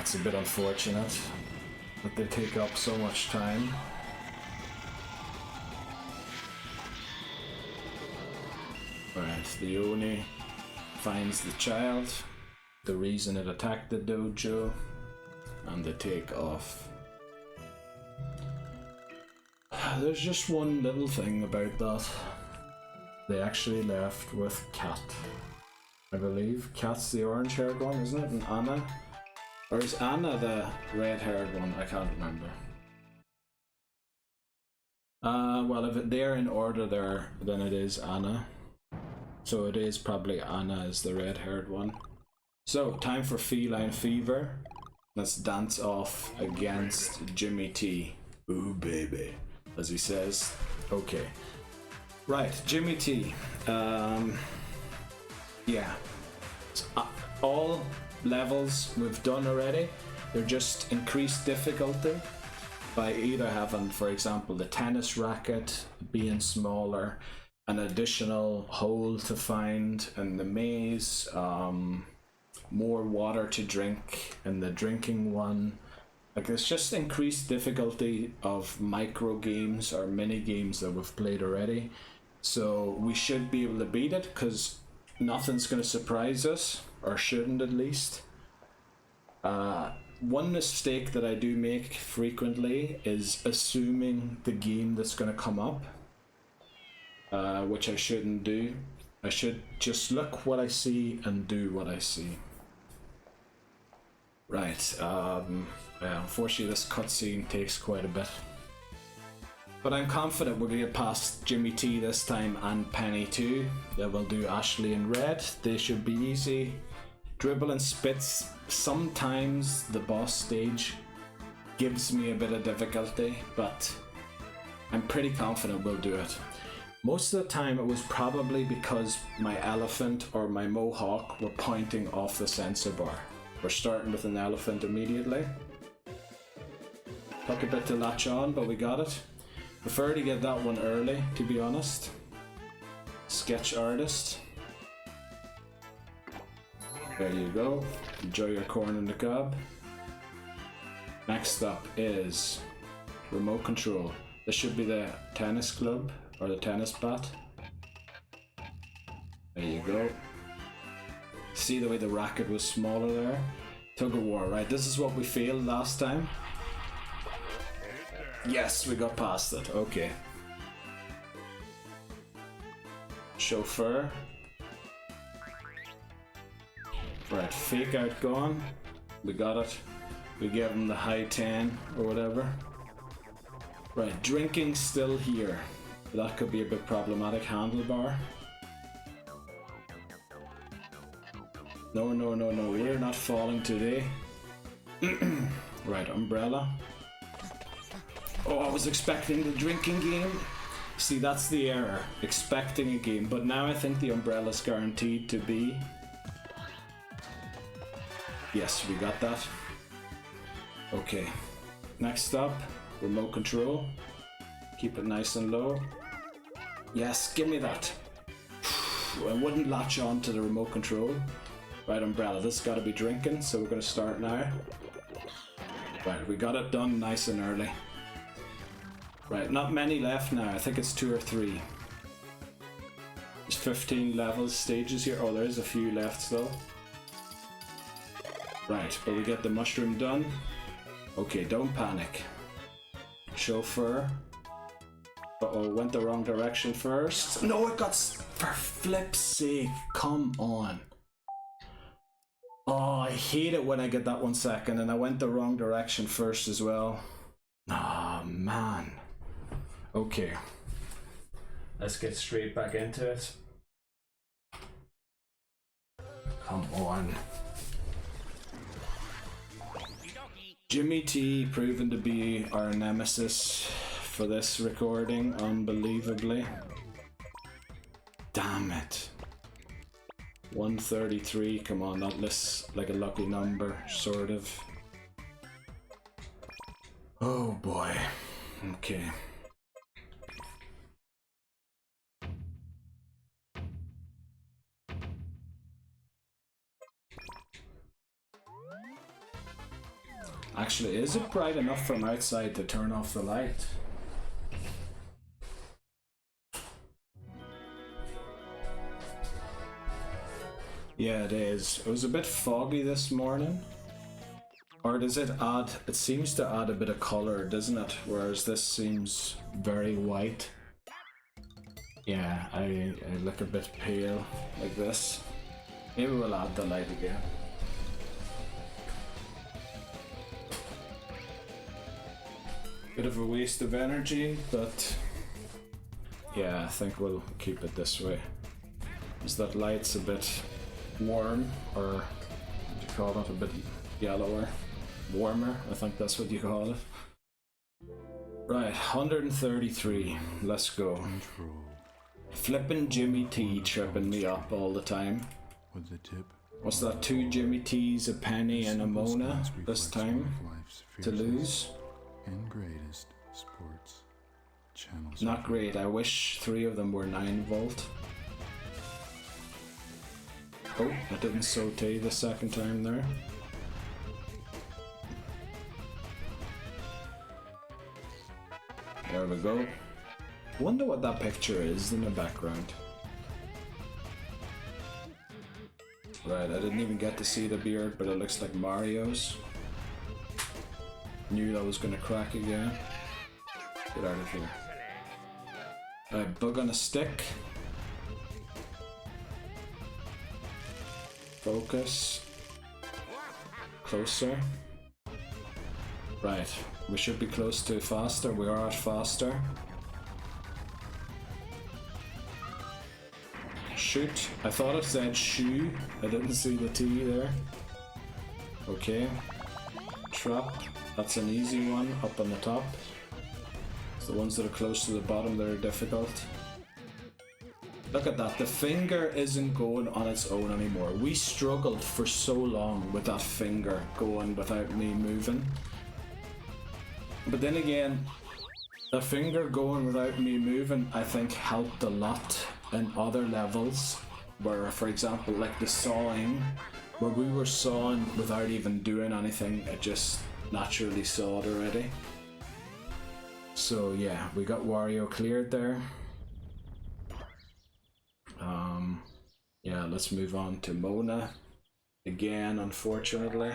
It's a bit unfortunate that they take up so much time. Right, the Oni finds the child, the reason it attacked the dojo, and they take off. There's just one little thing about that. They actually left with Cat, I believe. Cat's the orange-haired one, isn't it? And Anna? Or is Anna the red-haired one? I can't remember. Well, if they're in order there, then it is Anna. So it is probably Anna is the red-haired one. So, time for Feline Fever. Let's dance off against Jimmy T. Ooh, baby. As he says. Okay. Right, Jimmy T. Yeah. All levels we've done already. They're just increased difficulty by either having, for example, the tennis racket being smaller, an additional hole to find in the maze, more water to drink in the drinking one. Like, it's just increased difficulty of micro games or mini games that we've played already. So we should be able to beat it because nothing's going to surprise us, or shouldn't at least. One mistake that I do make frequently is assuming the game that's going to come up, which I shouldn't do. I should just look what I see and do what I see. Right, unfortunately this cutscene takes quite a bit. But I'm confident we're going to get past Jimmy T this time, and Penny too. Then we'll do Ashley in red. They should be easy. Dribble and Spits, sometimes the boss stage gives me a bit of difficulty, but I'm pretty confident we'll do it. Most of the time it was probably because my elephant or my mohawk were pointing off the sensor bar. We're starting with an elephant immediately. Took a bit to latch on, but we got it. Prefer to get that one early, to be honest. Sketch artist. There you go. Enjoy your corn on the cob. Next up is remote control. This should be the tennis club or the tennis bat. There you go. See the way the racket was smaller there? Tug of war, right? This is what we failed last time. Yes, we got past it. Okay. Chauffeur. Right, fake out gone. We got it. We gave him the high 10 or whatever. Right, drinking still here. That could be a bit problematic. Handlebar. No, no, no, no. We're not falling today. Right, umbrella. Oh, I was expecting the drinking game. See, that's the error. Expecting a game. But now I think the umbrella's guaranteed to be. Yes, we got that. Okay. Next up, remote control. Keep it nice and low. Yes, give me that. I wouldn't latch on to the remote control. Right, umbrella. This has got to be drinking, so we're going to start now. Right, we got it done nice and early. Right, not many left now. I think it's 2 or 3. There's 15 levels, stages here. Oh, there is a few left still. Right, but we get the mushroom done. Okay, don't panic. Chauffeur. Uh-oh, went the wrong direction first. No, it got... For flip's sake, come on. Oh, I hate it when I get that 1 second, and I went the wrong direction first as well. Ah, oh, man. Okay. Let's get straight back into it. Come on. Jimmy T proven to be our nemesis for this recording, unbelievably. Damn it. 133, come on, that looks like a lucky number, sort of. Oh boy. Okay. Actually, is it bright enough from outside to turn off the light? Yeah, it is. It was a bit foggy this morning. Or does it add... It seems to add a bit of colour, doesn't it? Whereas this seems very white. Yeah, I look a bit pale like this. Maybe we'll add the light again. Bit of a waste of energy, but yeah, I think we'll keep it this way. Because that light's a bit warm, or what do you call it, a bit yellower. Warmer, I think that's what you call it. Right, 133, let's go. Control. Flippin' Jimmy T tripping me up all the time. With the tip. What's that, 2 Jimmy T's, a penny and a Mona this time to lose? And greatest sports channels. Not great, I wish 3 of them were 9 volt. Oh, I didn't saute the second time there. There we go. Wonder what that picture is in the background. Right, I didn't even get to see the beard, but it looks like Mario's. Knew that was gonna crack again. Get out of here. Right, bug on a stick. Focus. Closer. Right, we should be close to faster. We are at faster. Shoot. I thought it said shoe. I didn't see the T there. Okay. Trap. That's an easy one up on the top. It's the ones that are close to the bottom that are difficult. Look at that. The finger isn't going on its own anymore. We struggled for so long with that finger going without me moving. But then again, the finger going without me moving, I think, helped a lot in other levels. Where, for example, like the sawing, where we were sawing without even doing anything, it just naturally sawed already. So yeah, we got Wario cleared there. Yeah, let's move on to Mona. Again, unfortunately.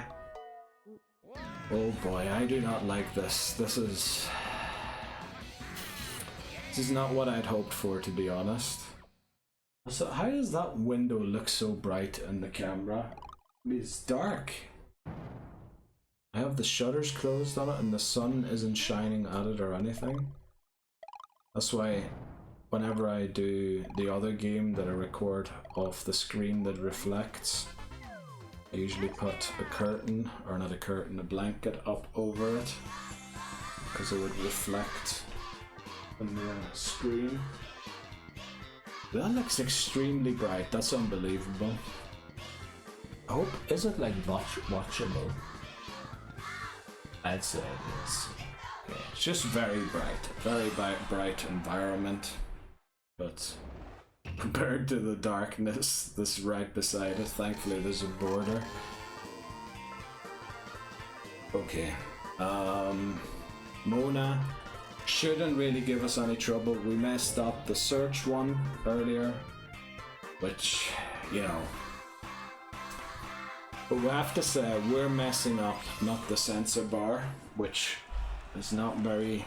Oh boy, I do not like this. This is not what I'd hoped for, to be honest. So how does that window look so bright in the camera? It's dark. I have the shutters closed on it and the sun isn't shining at it or anything. That's why whenever I do the other game that I record off the screen that reflects, I usually put a curtain, or not a curtain, a blanket up over it, because it would reflect on the screen. That looks extremely bright, that's unbelievable. I hope, is it like watchable? I'd say it is. Okay. It's just very bright environment, but compared to the darkness that's right beside it, thankfully there's a border. Okay, Mona shouldn't really give us any trouble. We messed up the search one earlier, which, you know, but we have to say we're messing up, not the sensor bar, which is not very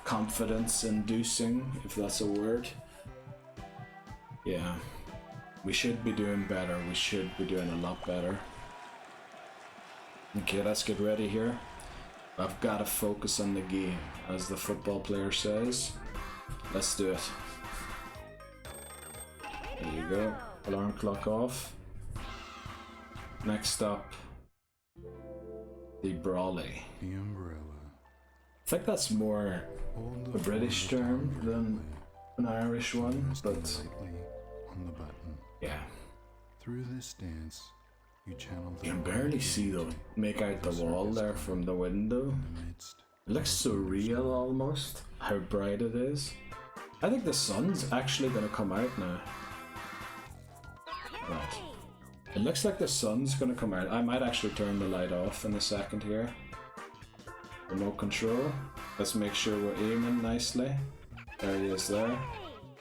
confidence inducing, if that's a word. Yeah, we should be doing better. We should be doing a lot better. Okay, let's get ready here. I've got to focus on the game, as the football player says. Let's do it. There you go. Alarm clock off. Next up, The brolly. The umbrella. I think that's more Hold a the British form term baton than an Irish one, resting but lightly on the button. yeah. Through this dance, you channel the You can wild barely see energy make out the of the wall circus there clown from the window. in the midst It looks of a surreal thunderstorm. almost, how bright it is. I think the sun's actually gonna come out now. Right. It looks like the sun's gonna come out. I might actually turn the light off in a second here. Remote control. Let's make sure we're aiming nicely. There he is there.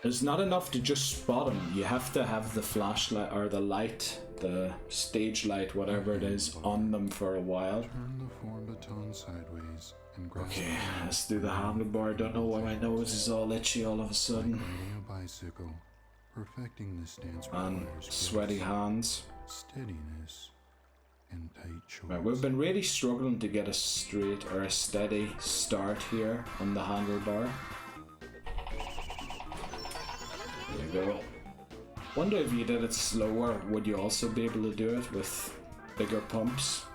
It's not enough to just spot him. You have to have the flashlight or the light, the stage light, whatever it is, on them for a while. Turn the form baton sideways and grasp Okay, the let's do the handlebar. Don't know why my nose is all itchy all of a sudden. riding a bicycle. Perfecting this dance And requires sweaty grace, hands. steadiness, and tight shoulders. Right, we've been really struggling to get a straight or a steady start here on the handlebar. There you go. Wonder if you did it slower, would you also be able to do it with bigger pumps?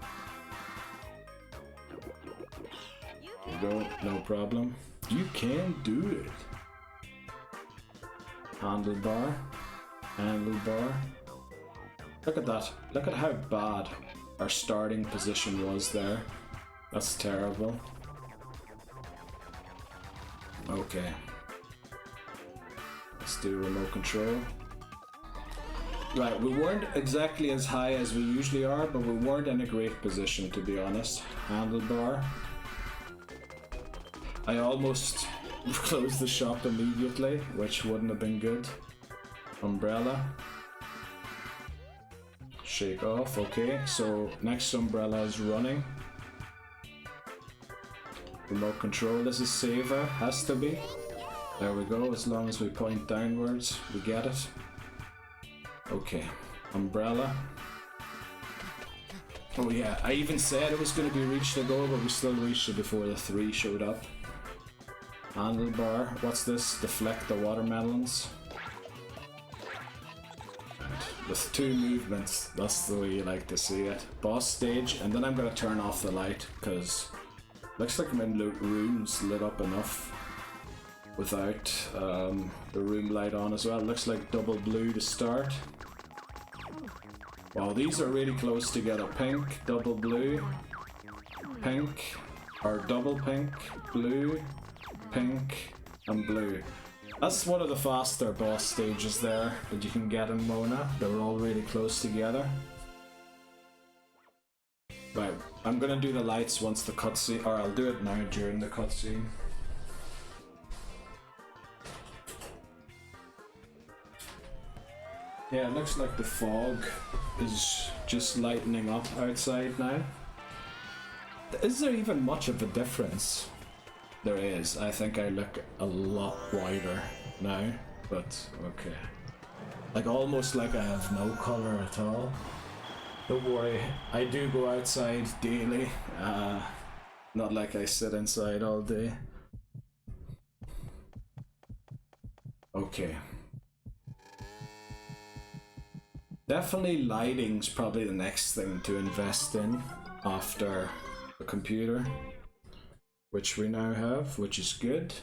There you go, no problem. You can do it. Handlebar. Handlebar. Look at that. Look at how bad our starting position was there. That's terrible. Okay. Let's do remote control. Right, we weren't exactly as high as we usually are, but we weren't in a great position, to be honest. Handlebar. I almost closed the shop immediately, which wouldn't have been good. Umbrella. Shake off, okay. So next umbrella is running. Remote control, this is saver, has to be. There we go, as long as we point downwards, we get it. Okay, umbrella. Oh yeah, I even said it was going to be reach the goal, but we still reached it before the 3 showed up. Handlebar, what's this? Deflect the watermelons. With 2 movements, that's the way you like to see it. Boss stage, and then I'm going to turn off the light, because looks like my room's lit up enough without the room light on as well. Looks like double blue to start. Wow, these are really close together. Pink, double blue, pink, or double pink, blue, pink, and blue. That's one of the faster boss stages there that you can get in Mona. They're all really close together. Right, I'm gonna do the lights once the cutscene, or I'll do it now during the cutscene. Yeah, it looks like the fog is just lightening up outside now. Is there even much of a difference? There is. I think I look a lot wider now, but okay. Like almost like I have no color at all. Don't worry, I do go outside daily. Not like I sit inside all day. Okay. Definitely lighting's probably the next thing to invest in after the computer, which we now have, which is good.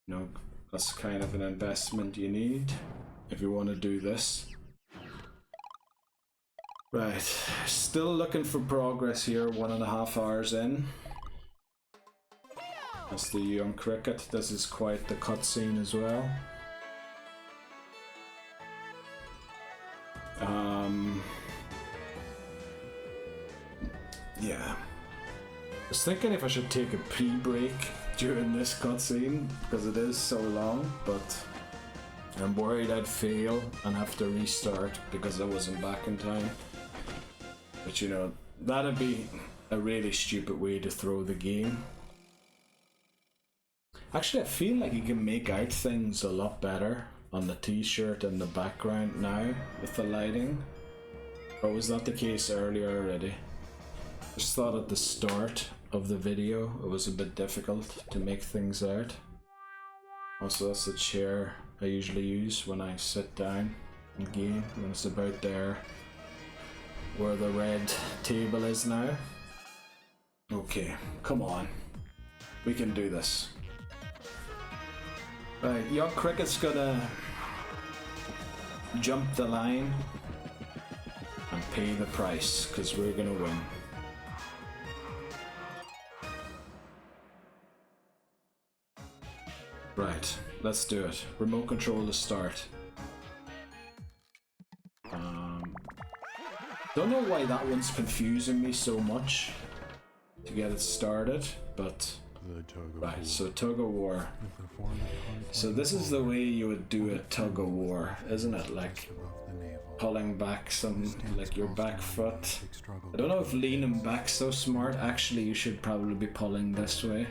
You know, that's kind of an investment you need if you want to do this. Right, still looking for progress here, 1.5 hours in. That's the young cricket. This is quite the cutscene as well. Yeah. I was thinking if I should take a pre-break during this cutscene, because it is so long, but I'm worried I'd fail and have to restart because I wasn't back in time. But you know, that'd be a really stupid way to throw the game. Actually, I feel like you can make out things a lot better on the t-shirt and the background now with the lighting. Or was that the case earlier already? I just thought at the start of the video it was a bit difficult to make things out. Also, that's the chair I usually use when I sit down and game, when it's about there where the red table is now. Okay, come on. We can do this. Right, Young Cricket's gonna jump the line and pay the price, because we're gonna win. Right, let's do it. Remote control to start. Don't know why that one's confusing me so much to get it started, but right, so tug of war. So this is the way you would do a tug of war, isn't it? Like pulling back some, like your back foot. I don't know if leaning back's so smart. Actually, you should probably be pulling this way.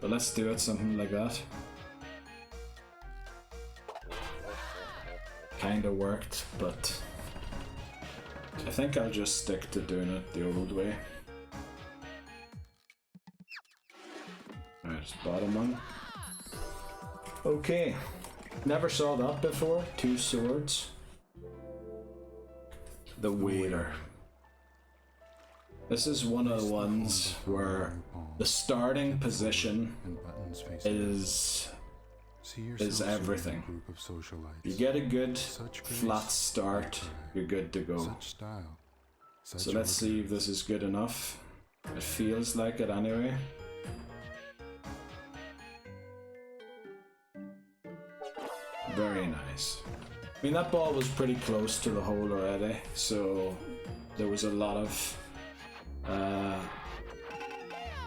But let's do it something like that. Kinda worked, but I think I'll just stick to doing it the old way. Alright, bottom one. Okay, never saw that before. 2 swords. The waiter. This is one of the ones where the starting position is everything. You get a good flat start, you're good to go. So let's see if this is good enough. It feels like it anyway. Very nice. I mean, that ball was pretty close to the hole already, so there was a lot of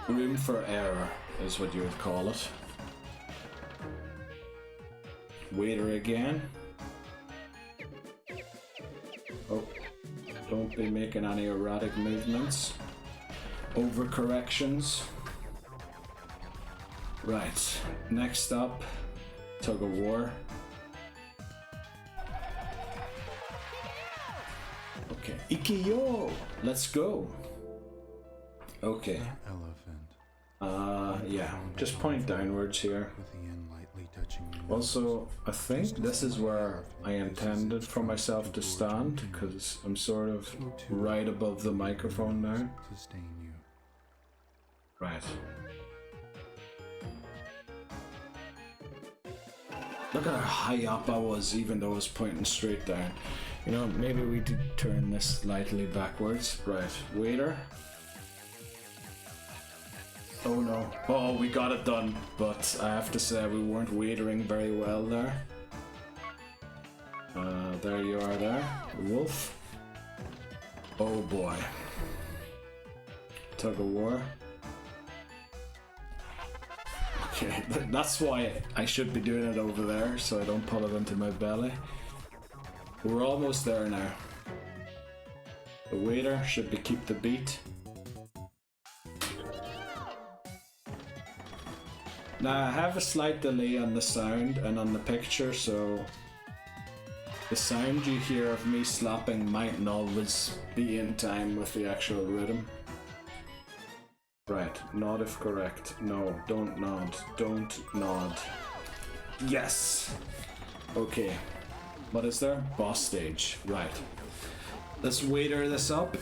room for error, is what you would call it. Waiter again. Oh, don't be making any erratic movements. Overcorrections. Right, next up, tug of war. Okay, Ikiyo! Let's go! Okay. Yeah, just point downwards here. Also, I think this is where I intended for myself to stand, because I'm sort of right above the microphone now. Right. Look at how high up I was, even though I was pointing straight down. You know, maybe we do turn this slightly backwards. Right, waiter. Oh no. Oh, we got it done, but I have to say we weren't waitering very well there. There you are there, wolf. Oh boy. Tug of war. Okay, that's why I should be doing it over there, so I don't pull it into my belly. We're almost there now. The waiter should be keep the beat. Now I have a slight delay on the sound and on the picture, so the sound you hear of me slapping mightn't always be in time with the actual rhythm. Right, nod if correct. No, don't nod. Don't nod. Yes! Okay. What is there? Boss stage. Right. Let's waiter this up.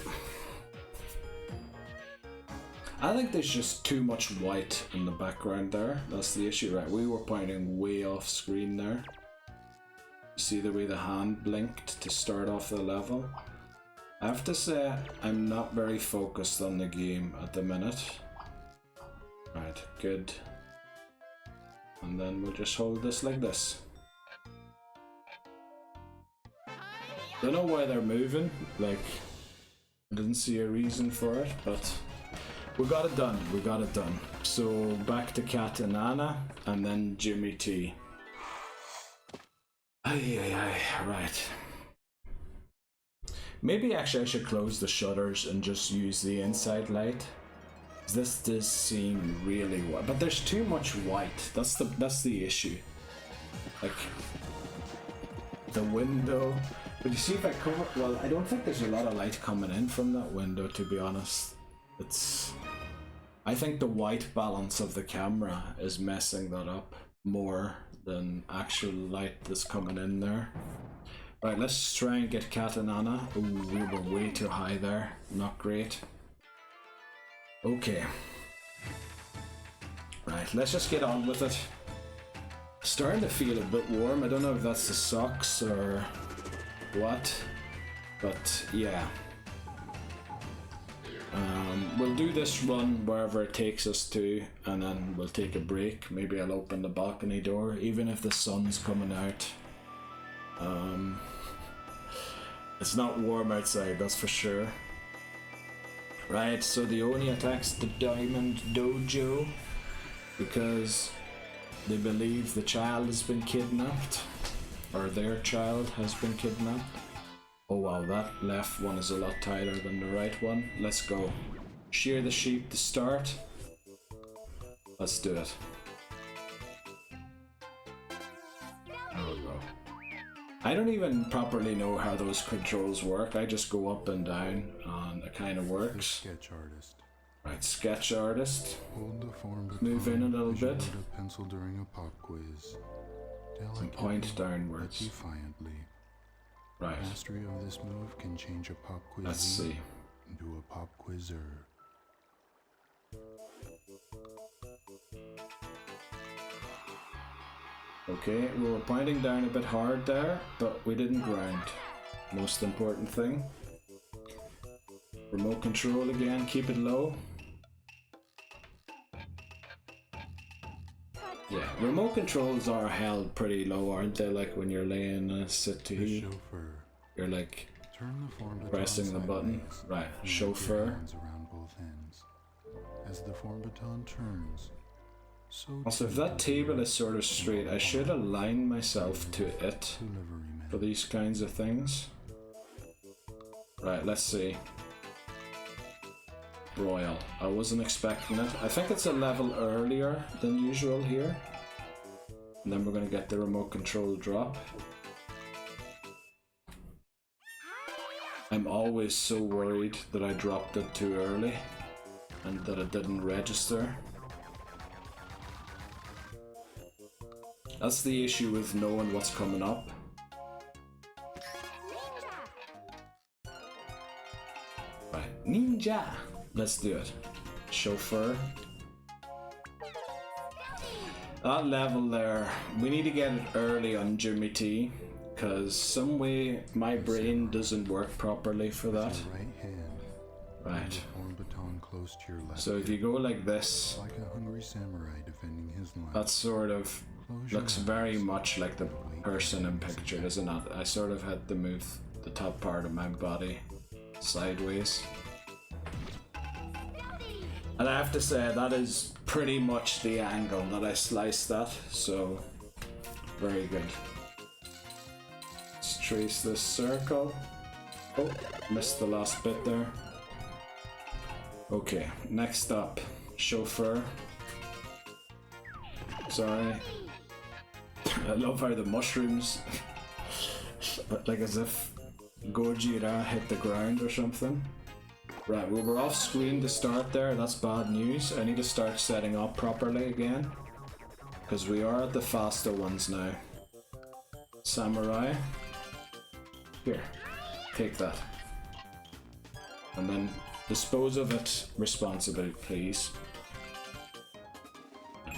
I think there's just too much white in the background there. That's the issue, right? We were pointing way off screen there. See the way the hand blinked to start off the level? I have to say, I'm not very focused on the game at the minute. Right, good. And then we'll just hold this like this. Don't know why they're moving, like, I didn't see a reason for it, but we got it done, we got it done. So back to Cat and Anna, and then Jimmy T. Right. Maybe actually I should close the shutters and just use the inside light. This does seem really white, but there's too much white. That's the issue. Like the window. But you see if I cover, well, I don't think there's a lot of light coming in from that window, to be honest. I think the white balance of the camera is messing that up more than actual light that's coming in there. Right, let's try and get Cat and Anna. Ooh, we were way too high there. Not great. Okay. Right, let's just get on with it. Starting to feel a bit warm. I don't know if that's the socks or what, but yeah. We'll do this run wherever it takes us to, and then we'll take a break. Maybe I'll open the balcony door, even if the sun's coming out. It's not warm outside, that's for sure. Right, so the Oni attacks the Diamond Dojo because they believe the child has been kidnapped, or their child has been kidnapped. Oh wow, that left one is a lot tighter than the right one. Let's go. Shear the sheep to start. Let's do it. There we go. I don't even properly know how those controls work. I just go up and down and it kind of works. Sketch artist. Right, sketch artist. Hold the form Move in a little bit. A pencil during a pop quiz. And point downwards. Defiantly. Right. Mastery of this move can change a pop quiz Let's see. into a pop quizzer. Okay, we were pointing down a bit hard there, but we didn't ground. Most important thing. Remote control again, keep it low. Yeah, remote controls are held pretty low, aren't they? Like when you're laying a settee, you're like pressing the button. Right, chauffeur. Around both ends. As the form baton turns, also, if that table is sort of straight, I should align myself to it for these kinds of things. Right, let's see. Royal. I wasn't expecting it. I think it's a level earlier than usual here. And then we're going to get the remote control drop. I'm always so worried that I dropped it too early and that it didn't register. That's the issue with knowing what's coming up. Right, ninja! Let's do it. Chauffeur. That level there, we need to get it early on Jimmy T, because some way my brain doesn't work properly for that. Right. So if you go like this, like a hungry samurai defending his life. That sort of looks very much like the person in picture, doesn't it? I sort of had to move the top part of my body sideways. And I have to say, that is pretty much the angle that I sliced that, so very good. Let's trace this circle. Oh, missed the last bit there. Okay, next up, chauffeur. Sorry. I love how the mushrooms, like as if Gojira hit the ground or something. Right, we were off screen to start there, that's bad news. I need to start setting up properly again, because we are at the faster ones now. Samurai. Here, take that. And then dispose of it responsibly, please.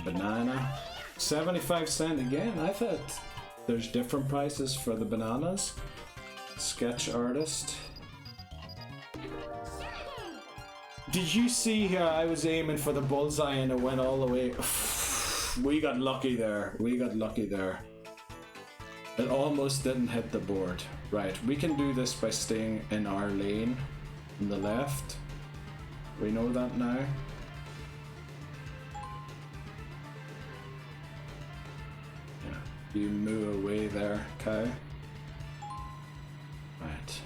Banana. 75 cents again. I thought there's different prices for the bananas. Sketch artist. Did you see here I was aiming for the bullseye and it went all the way? We got lucky there. We got lucky there. It almost didn't hit the board. Right, we can do this by staying in our lane on the left. We know that now. Yeah, you move away there, okay? Right.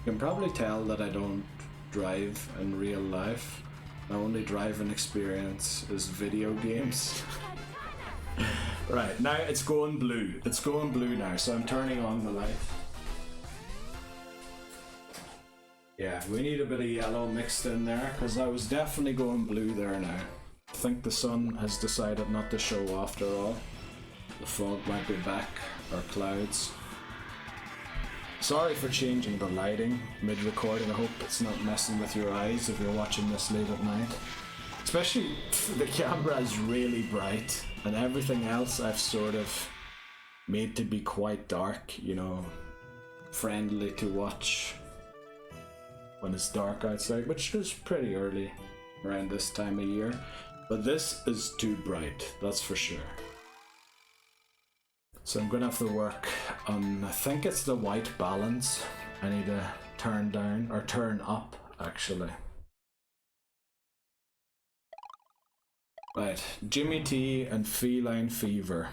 You can probably tell that I don't drive in real life. My only driving experience is video games. Right, now it's going blue. It's going blue now, so I'm turning on the light. Yeah, we need a bit of yellow mixed in there, because I was definitely going blue there now. I think the sun has decided not to show after all. The fog might be back, or clouds. Sorry for changing the lighting mid-recording. I hope it's not messing with your eyes if you're watching this late at night. Especially the camera is really bright, and everything else I've sort of made to be quite dark, you know, friendly to watch when it's dark outside, which is pretty early around this time of year. But this is too bright, that's for sure. So I'm gonna have to work on, I think it's the white balance. I need to turn down, or turn up actually. Right, Jimmy T and Feline Fever.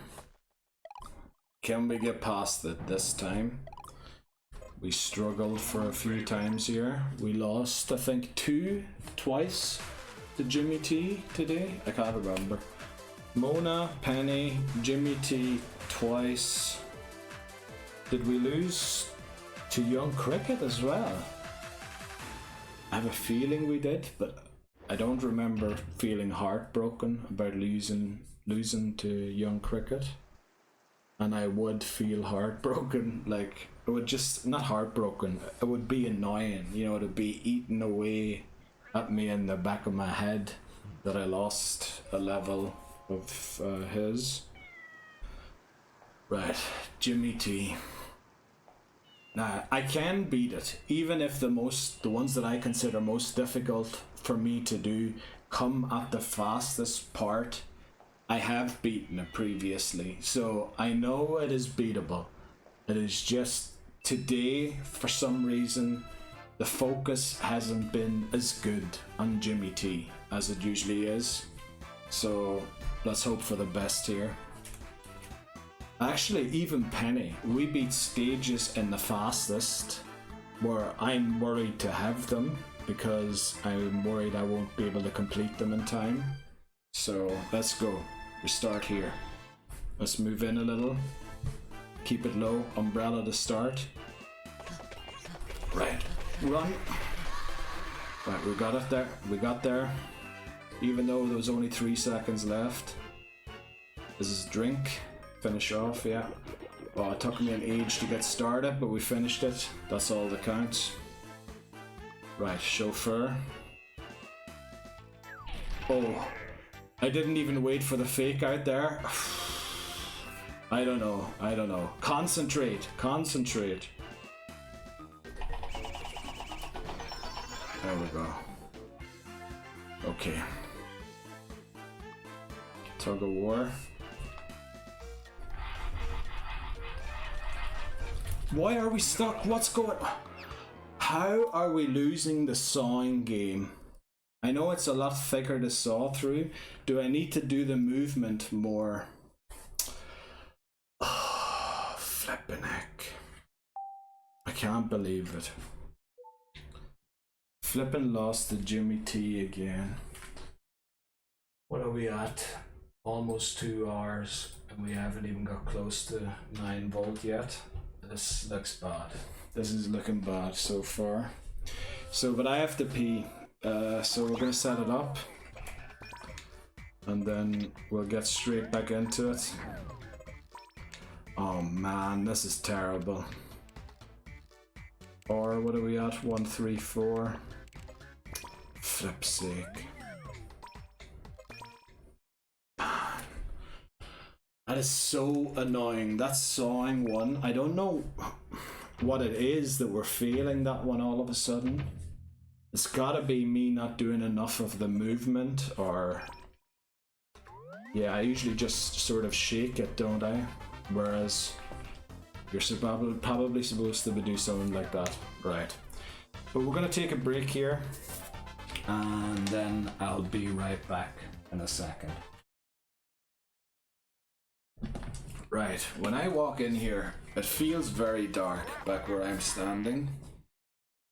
Can we get past it this time? We struggled for a few times here. We lost, I think, twice to Jimmy T today. I can't remember. Mona, Penny, Jimmy T twice. Did we lose to Young Cricket as well? I have a feeling we did, but I don't remember feeling heartbroken about losing to Young Cricket. And I would feel heartbroken, like, it would just, not heartbroken, it would be annoying, you know, it would be eating away at me in the back of my head that I lost a level of his. Right, Jimmy T. Now, I can beat it, even if the ones that I consider most difficult for me to do come at the fastest part. I have beaten it previously, so I know it is beatable. It is just today, for some reason, the focus hasn't been as good on Jimmy T as it usually is. So let's hope for the best here. Actually, even Penny, we beat stages in the fastest where I'm worried to have them because I'm worried I won't be able to complete them in time. So let's go. We start here. Let's move in a little. Keep it low. Umbrella to start. Right. Run. Right, we got it there. We got there. Even though there was only 3 seconds left. This is drink. Finish off, yeah. Oh, it took me an age to get started, but we finished it. That's all that counts. Right, chauffeur. Oh, I didn't even wait for the fake out there. I don't know. Concentrate. There we go. Okay. Tug of war. Why are we stuck? What's going on? How are we losing the sawing game? I know it's a lot thicker to saw through. Do I need to do the movement more? Oh, flippin' heck. I can't believe it. Flippin' lost to Jimmy T again. What are we at? Almost 2 hours and we haven't even got close to 9 volt yet. This looks bad. This is looking bad so far. So, but I have to pee. So we're gonna set it up and then we'll get straight back into it. Oh man, this is terrible. Or what are we at? 1, 3, 4. Flip's sake. Man. That is so annoying. That sawing one. I don't know what it is that we're feeling that one all of a sudden. It's gotta be me not doing enough of the movement, or... Yeah, I usually just sort of shake it, don't I? Whereas you're probably supposed to do something like that. Right. But we're gonna take a break here, and then I'll be right back in a second. Right, when I walk in here, it feels very dark back where I'm standing.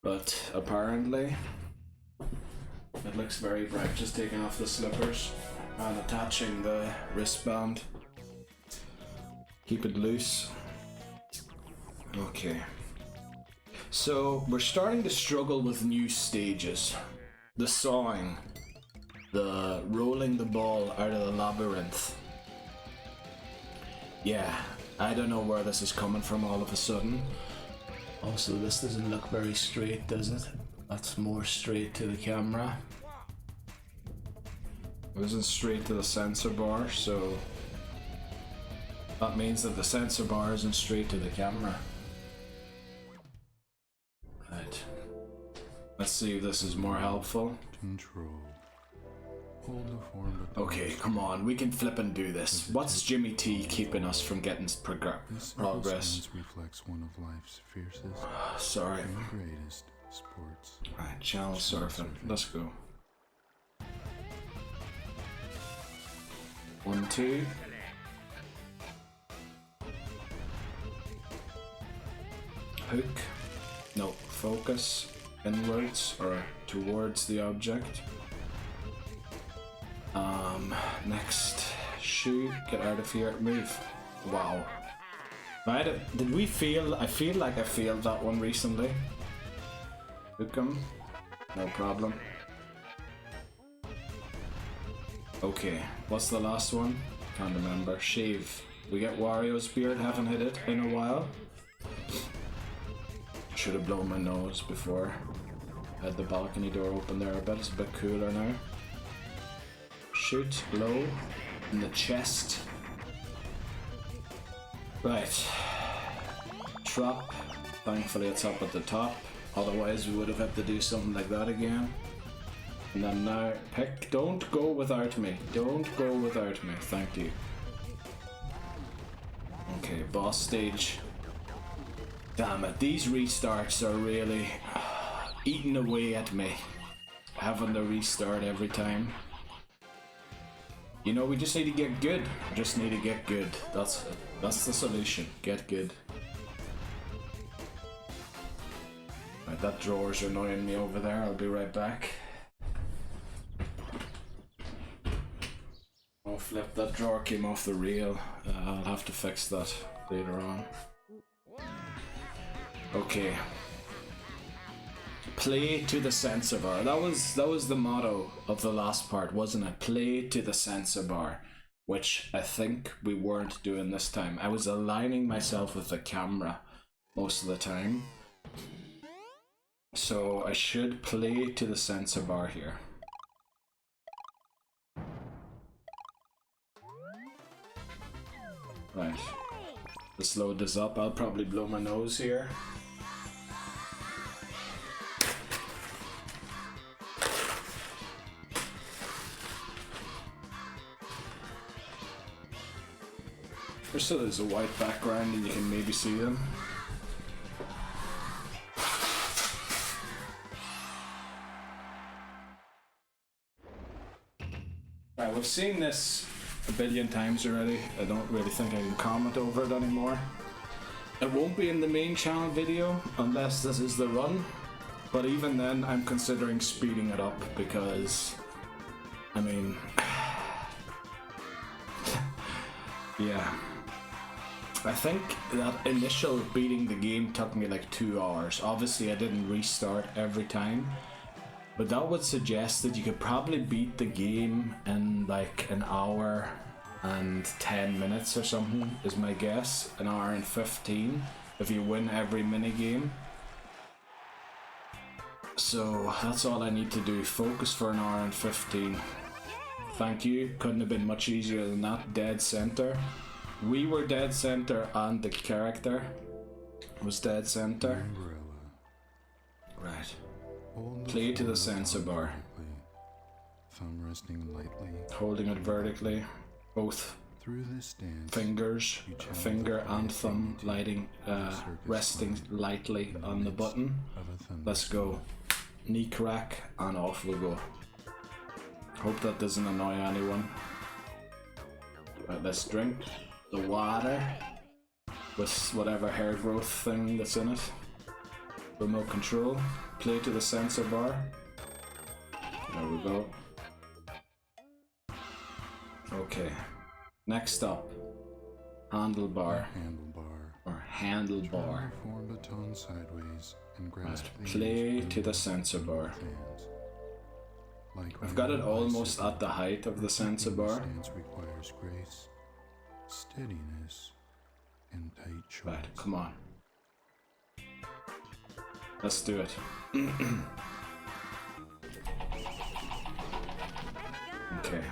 But apparently, it looks very bright. Just taking off the slippers and attaching the wristband. Keep it loose. Okay. So, we're starting to struggle with new stages. The sawing. The rolling the ball out of the labyrinth. Yeah, I don't know where this is coming from all of a sudden. Also, this doesn't look very straight, does it? That's more straight to the camera. It isn't straight to the sensor bar, so that means that the sensor bar isn't straight to the camera. Right. Let's see if this is more helpful. Control. Hold the form button. Okay, come on, we can flip and do this. What's Jimmy T keeping us from getting This progress? stance reflects one of life's fiercest Sorry. and greatest sports. Right, channel surfing. Let's go. 1, 2. Hook. No, focus inwards or towards the object. Next, shoot, get out of here, move. Wow. Right, did we fail? I feel like I failed that one recently. Hook him. No problem. Okay, what's the last one? Can't remember. Shave. We get Wario's beard, haven't hit it in a while. Should have blown my nose before. Had the balcony door open there a bit, it's a bit cooler now. Shoot, low, in the chest. Right. Trap. Thankfully it's up at the top. Otherwise we would have had to do something like that again. And then now, pick. Don't go without me. Don't go without me. Thank you. Okay, boss stage. Damn it, these restarts are really eating away at me. Having to restart every time. You know, we just need to get good. We just need to get good. That's the solution. Get good. Right, that drawer's annoying me over there. I'll be right back. Oh flip, that drawer came off the reel. I'll have to fix that later on. Okay. Play to the sensor bar. That was the motto of the last part, wasn't it? Play to the sensor bar, which I think we weren't doing this time. I was aligning myself with the camera most of the time. So I should play to the sensor bar here. Right. Let's load this up. I'll probably blow my nose here. So there's a white background and you can maybe see them. Right, we've seen this a billion times already. I don't really think I can comment over it anymore. It won't be in the main channel video unless this is the run, but even then I'm considering speeding it up because, I mean, yeah. I think that initial beating the game took me like 2 hours. Obviously I didn't restart every time, but that would suggest that you could probably beat the game in like an hour and 10 minutes or something, is my guess. An hour and 15 if you win every minigame. So that's all I need to do, focus for an hour and 15. Thank you, couldn't have been much easier than that. Dead center. We were dead center and the character was dead center. Right. Play to the sensor bar. Thumb resting lightly. Holding it vertically. Both Through this stance, fingers, finger and thumb resting lightly on the button. Let's go. Knee crack and off we go. Hope that doesn't annoy anyone. Right, let's drink the water with whatever hair growth thing that's in it. Remote control. Play to the sensor bar. There we go. Okay. Next up, handlebar. Or handlebar. Form baton sideways and grasp Right. Play to the sensor bar. Like I've got it almost at the height of the sensor bar. Stance requires grace, steadiness, and tight choice. Right, come on. Let's do it. Okay.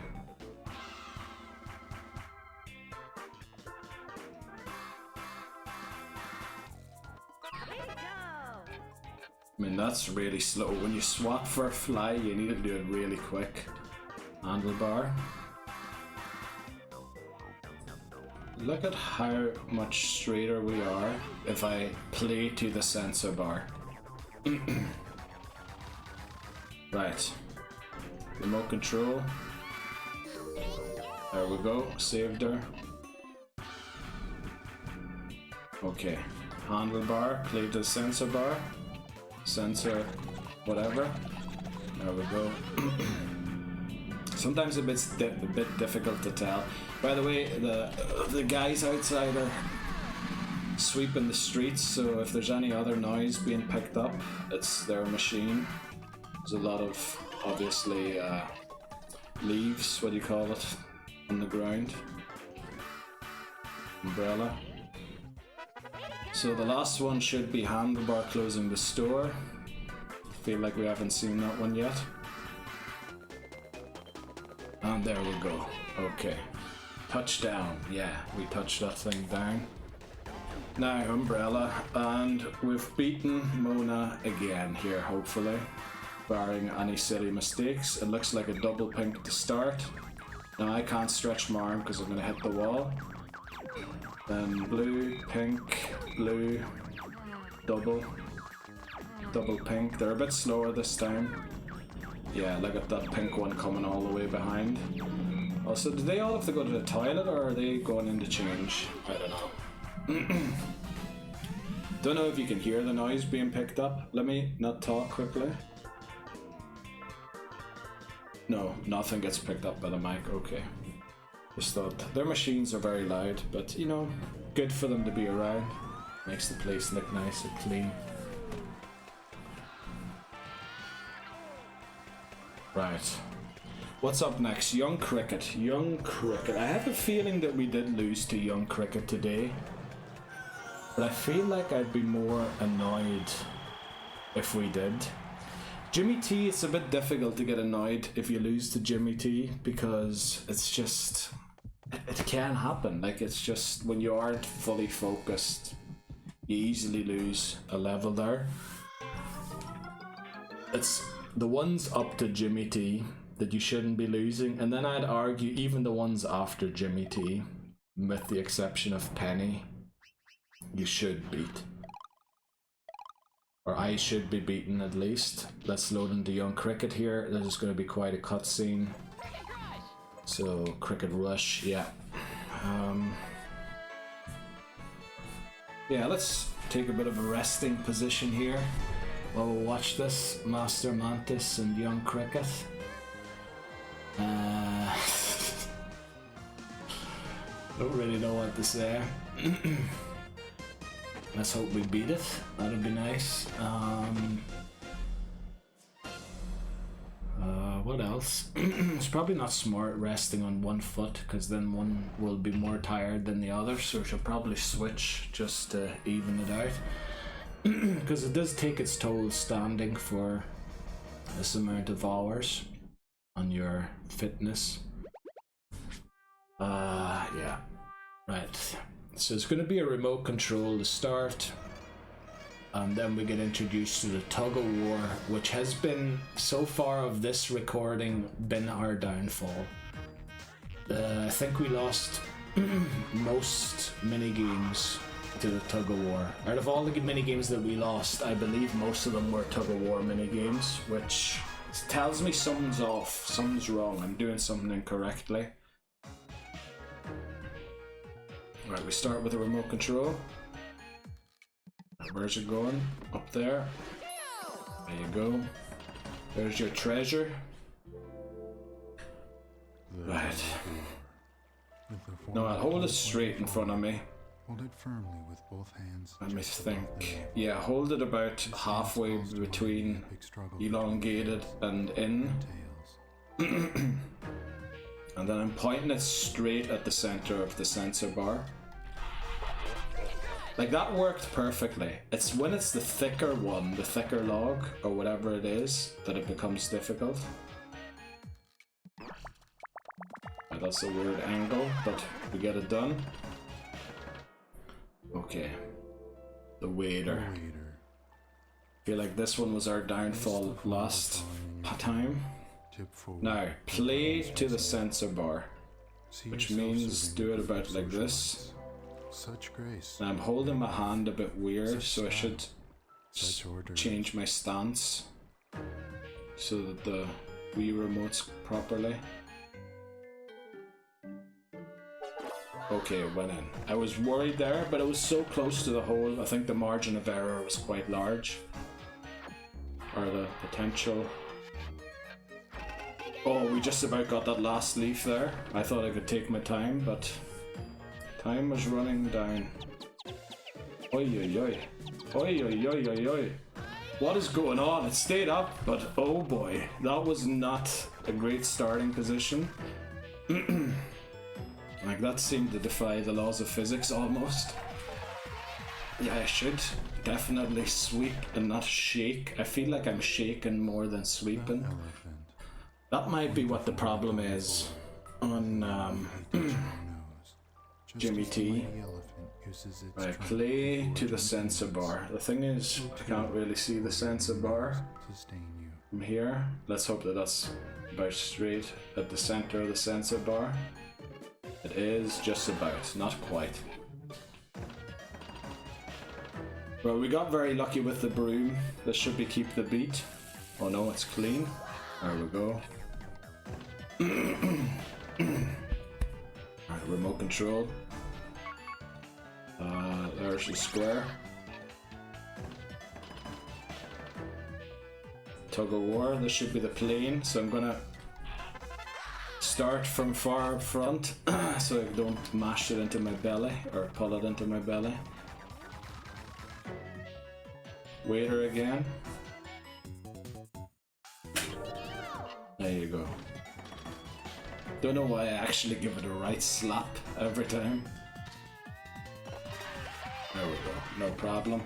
I mean, that's really slow. When you swap for a fly, you need to do it really quick. Handlebar. Look at how much straighter we are if I play to the sensor bar. Right. Remote control. There we go. Saved her. Okay. Handlebar. Play to the sensor bar. Sensor. Whatever. There we go. Sometimes a bit difficult to tell. By the way, the guys outside are sweeping the streets, so if there's any other noise being picked up, it's their machine. There's a lot of, obviously, leaves, what do you call it, on the ground. Umbrella. So the last one should be handlebar closing the store. Feel like we haven't seen that one yet. And there we go. Okay. Touchdown. Yeah, we touched that thing down. Now, umbrella. And we've beaten Mona again here, hopefully. Barring any silly mistakes. It looks like a double pink to start. Now, I can't stretch my arm because I'm going to hit the wall. Then blue, pink, blue, double pink. They're a bit slower this time. Yeah, look at that pink one coming all the way behind. Also, do they all have to go to the toilet or are they going in to change? I don't know. Don't know if you can hear the noise being picked up. Let me not talk quickly. No, nothing gets picked up by the mic. Okay. Just thought their machines are very loud, but you know, good for them to be around. Makes the place look nice and clean. Right. What's up next? Young Cricket. Young Cricket. I have a feeling that we did lose to Young Cricket today. But I feel like I'd be more annoyed if we did. Jimmy T, it's a bit difficult to get annoyed if you lose to Jimmy T because it's just... It can happen. Like, it's just when you aren't fully focused, you easily lose a level there. It's the ones up to Jimmy T that you shouldn't be losing, and then I'd argue even the ones after Jimmy T, with the exception of Penny, you should beat. Or I should be beaten at least. Let's load into Young Cricket here. There's going to be quite a cutscene. So, Cricket Rush, yeah. Yeah, let's take a bit of a resting position here. While we watch this, Master Mantis and Young Cricket. Don't really know what to say. Let's hope we beat it. That'd be nice. What else? It's probably not smart resting on one foot because then one will be more tired than the other, so we should probably switch just to even it out. Because it does take its toll standing for this amount of hours on your fitness. Yeah. Right. So it's going to be a remote control to start. And then we get introduced to the tug of war, which has been, so far of this recording, been our downfall. I think we lost most mini-games to the tug of war. Out of all the mini-games that we lost, I believe most of them were tug of war mini-games, which tells me something's off, something's wrong, I'm doing something incorrectly. Right, we start with a remote control. Where's it going? Up there. There you go. There's your treasure. Right. No, I'll hold it straight in front of me. Hold it firmly with both hands. Let me think. Yeah, hold it about halfway between elongated and in. And then I'm pointing it straight at the center of the sensor bar. Like, that worked perfectly. It's when it's the thicker one, the thicker log, or whatever it is, that it becomes difficult. That's a weird angle, but we get it done. Okay. The waiter. Feel like this one was our downfall last time. Now, play to the sensor bar, which means do it about like this. And I'm holding my hand a bit weird, so I should change my stance so that the Wii remote's properly. Okay, it went in. I was worried there, but it was so close to the hole. I think the margin of error was quite large. Or the potential. Oh, we just about got that last leaf there. I thought I could take my time, but time was running down. Oi oi oi. Oi oi oi oi oi. What is going on? It stayed up, but oh boy, that was not a great starting position. Like, that seemed to defy the laws of physics almost. Yeah, I should definitely sweep and not shake. I feel like I'm shaking more than sweeping. That might be what the problem is on Jimmy T. Right, play to the sensor bar. The thing is, I can't really see the sensor bar from here. Let's hope that that's about straight at the center of the sensor bar. It is just about, not quite. Well, we got very lucky with the broom. This should be keep the beat. Oh no, it's clean. There we go. Alright, remote control. There's the square. Tug of war, this should be the plane, so I'm gonna start from far up front so I don't mash it into my belly or pull it into my belly. Waiter again. There you go. Don't know why I actually give it a right slap every time. There we go, no problem.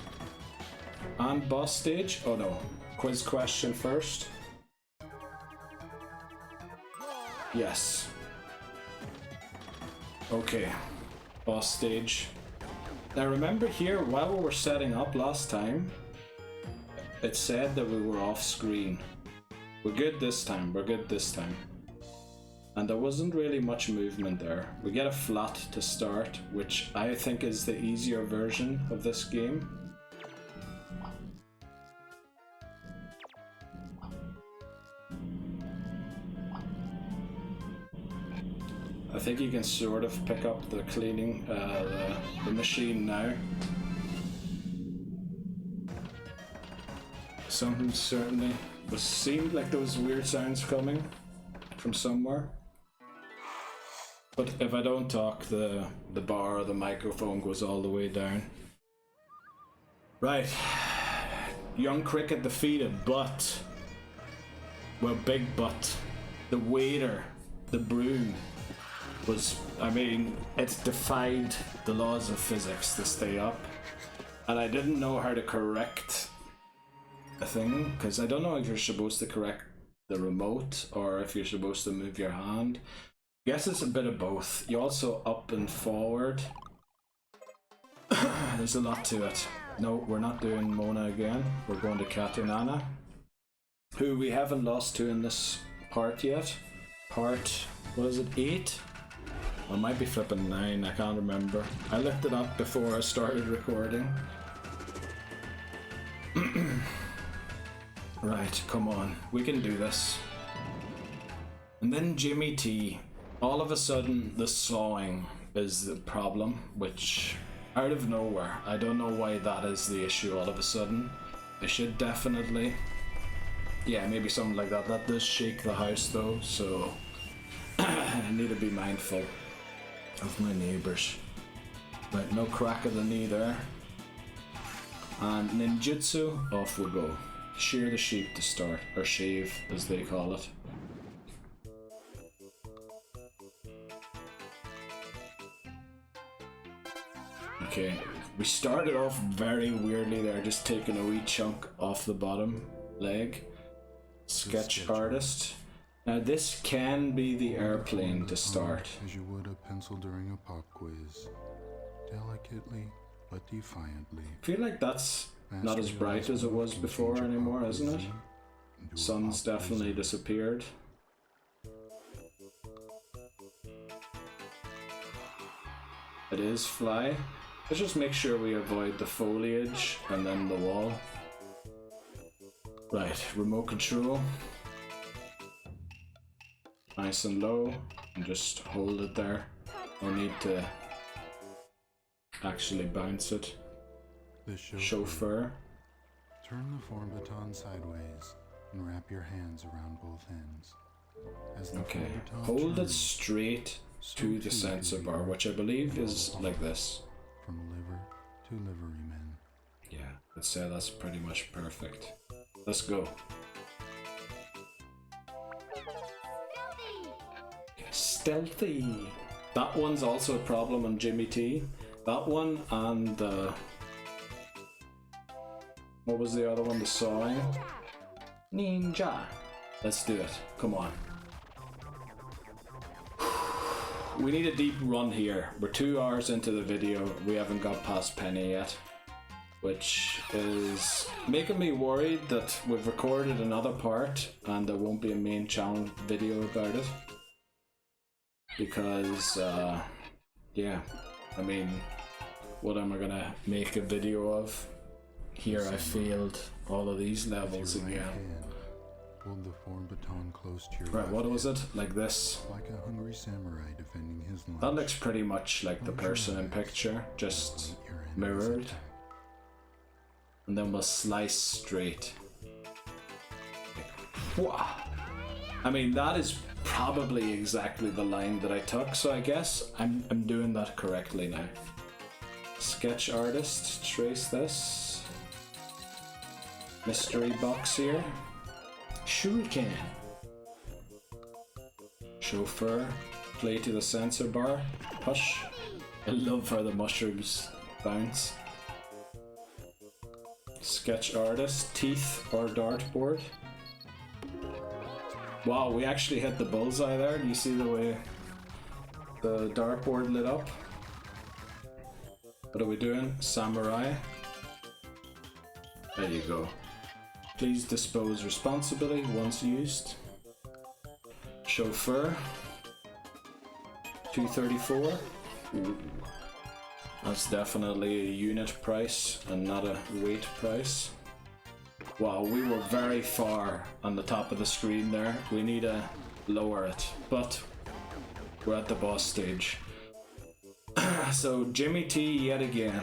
And boss stage? Oh no, quiz question first. Yes. Okay, boss stage. Now remember here, while we were setting up last time, it said that we were off screen. We're good this time, we're good this time. And there wasn't really much movement there. We get a flat to start, which I think is the easier version of this game. I think you can sort of pick up the cleaning, the machine now. Something certainly seemed like there was weird sounds coming from somewhere. But if I don't talk, the bar or the microphone goes all the way down. Right. Young Cricket defeated, but... well, big but. The waiter, the broom, was... I mean, it defied the laws of physics to stay up. And I didn't know how to correct a thing, because I don't know if you're supposed to correct the remote or if you're supposed to move your hand. I guess it's a bit of both. You also up and forward. There's a lot to it. No, we're not doing Mona again. We're going to Katunana, who we haven't lost to in this part yet. Part, what is it, 8? I might be flipping 9, I can't remember. I looked it up before I started recording. Right, come on, we can do this. And then Jimmy T. All of a sudden, the sawing is the problem, which, out of nowhere, I don't know why that is the issue all of a sudden. I should definitely... yeah, maybe something like that. That does shake the house though, so I need to be mindful of my neighbours. Right, no crack of the knee there. And ninjutsu, off we go. Shear the sheep to start, or shave as they call it. Okay, We started off very weirdly there, just taking a wee chunk off the bottom leg. Sketch artist. Now this can be the airplane to start. As you would a pencil during a pop quiz. Delicately but defiantly. I feel like that's not as bright as it was before anymore, isn't it? Sun's definitely disappeared. It is fly. Let's just make sure we avoid the foliage and then the wall. Right, remote control. Nice and low, and just hold it there. No need to actually bounce it. The Chauffeur. Turn the form baton sideways and wrap your hands around both ends. As the Okay, form baton hold it turns, straight to the sensor bar, which I believe is like this. From liver to liveryman. Yeah, let's say that's pretty much perfect. Let's go. Stealthy. That one's also a problem on Jimmy T. That one and what was the other one? The sawing. Ninja. Let's do it. Come on. We need a deep run here. We're 2 hours into the video. We haven't got past Penny yet, which is making me worried that we've recorded another part and there won't be a main channel video about it. Because, yeah, I mean, what am I gonna make a video of? Here I failed all of these levels again. Hold the form baton close to your Right, what was it? Like this? Like a hungry samurai defending his lunch. That looks pretty much like the person in picture, just mirrored. And then we'll slice straight. Wow. I mean, that is probably exactly the line that I took, so I guess I'm doing that correctly now. Sketch artist, trace this. Mystery box here. Shuriken. Chauffeur, play to the sensor bar. Push. I love how the mushrooms bounce. Sketch artist, teeth or dartboard. Wow, we actually hit the bullseye there. Do you see the way the dartboard lit up? What are we doing? Samurai. There you go. Please dispose responsibly once used. Chauffeur. 234. Ooh. That's definitely a unit price and not a weight price. Wow, we were very far on the top of the screen there. We need to lower it, but we're at the boss stage. So Jimmy T yet again.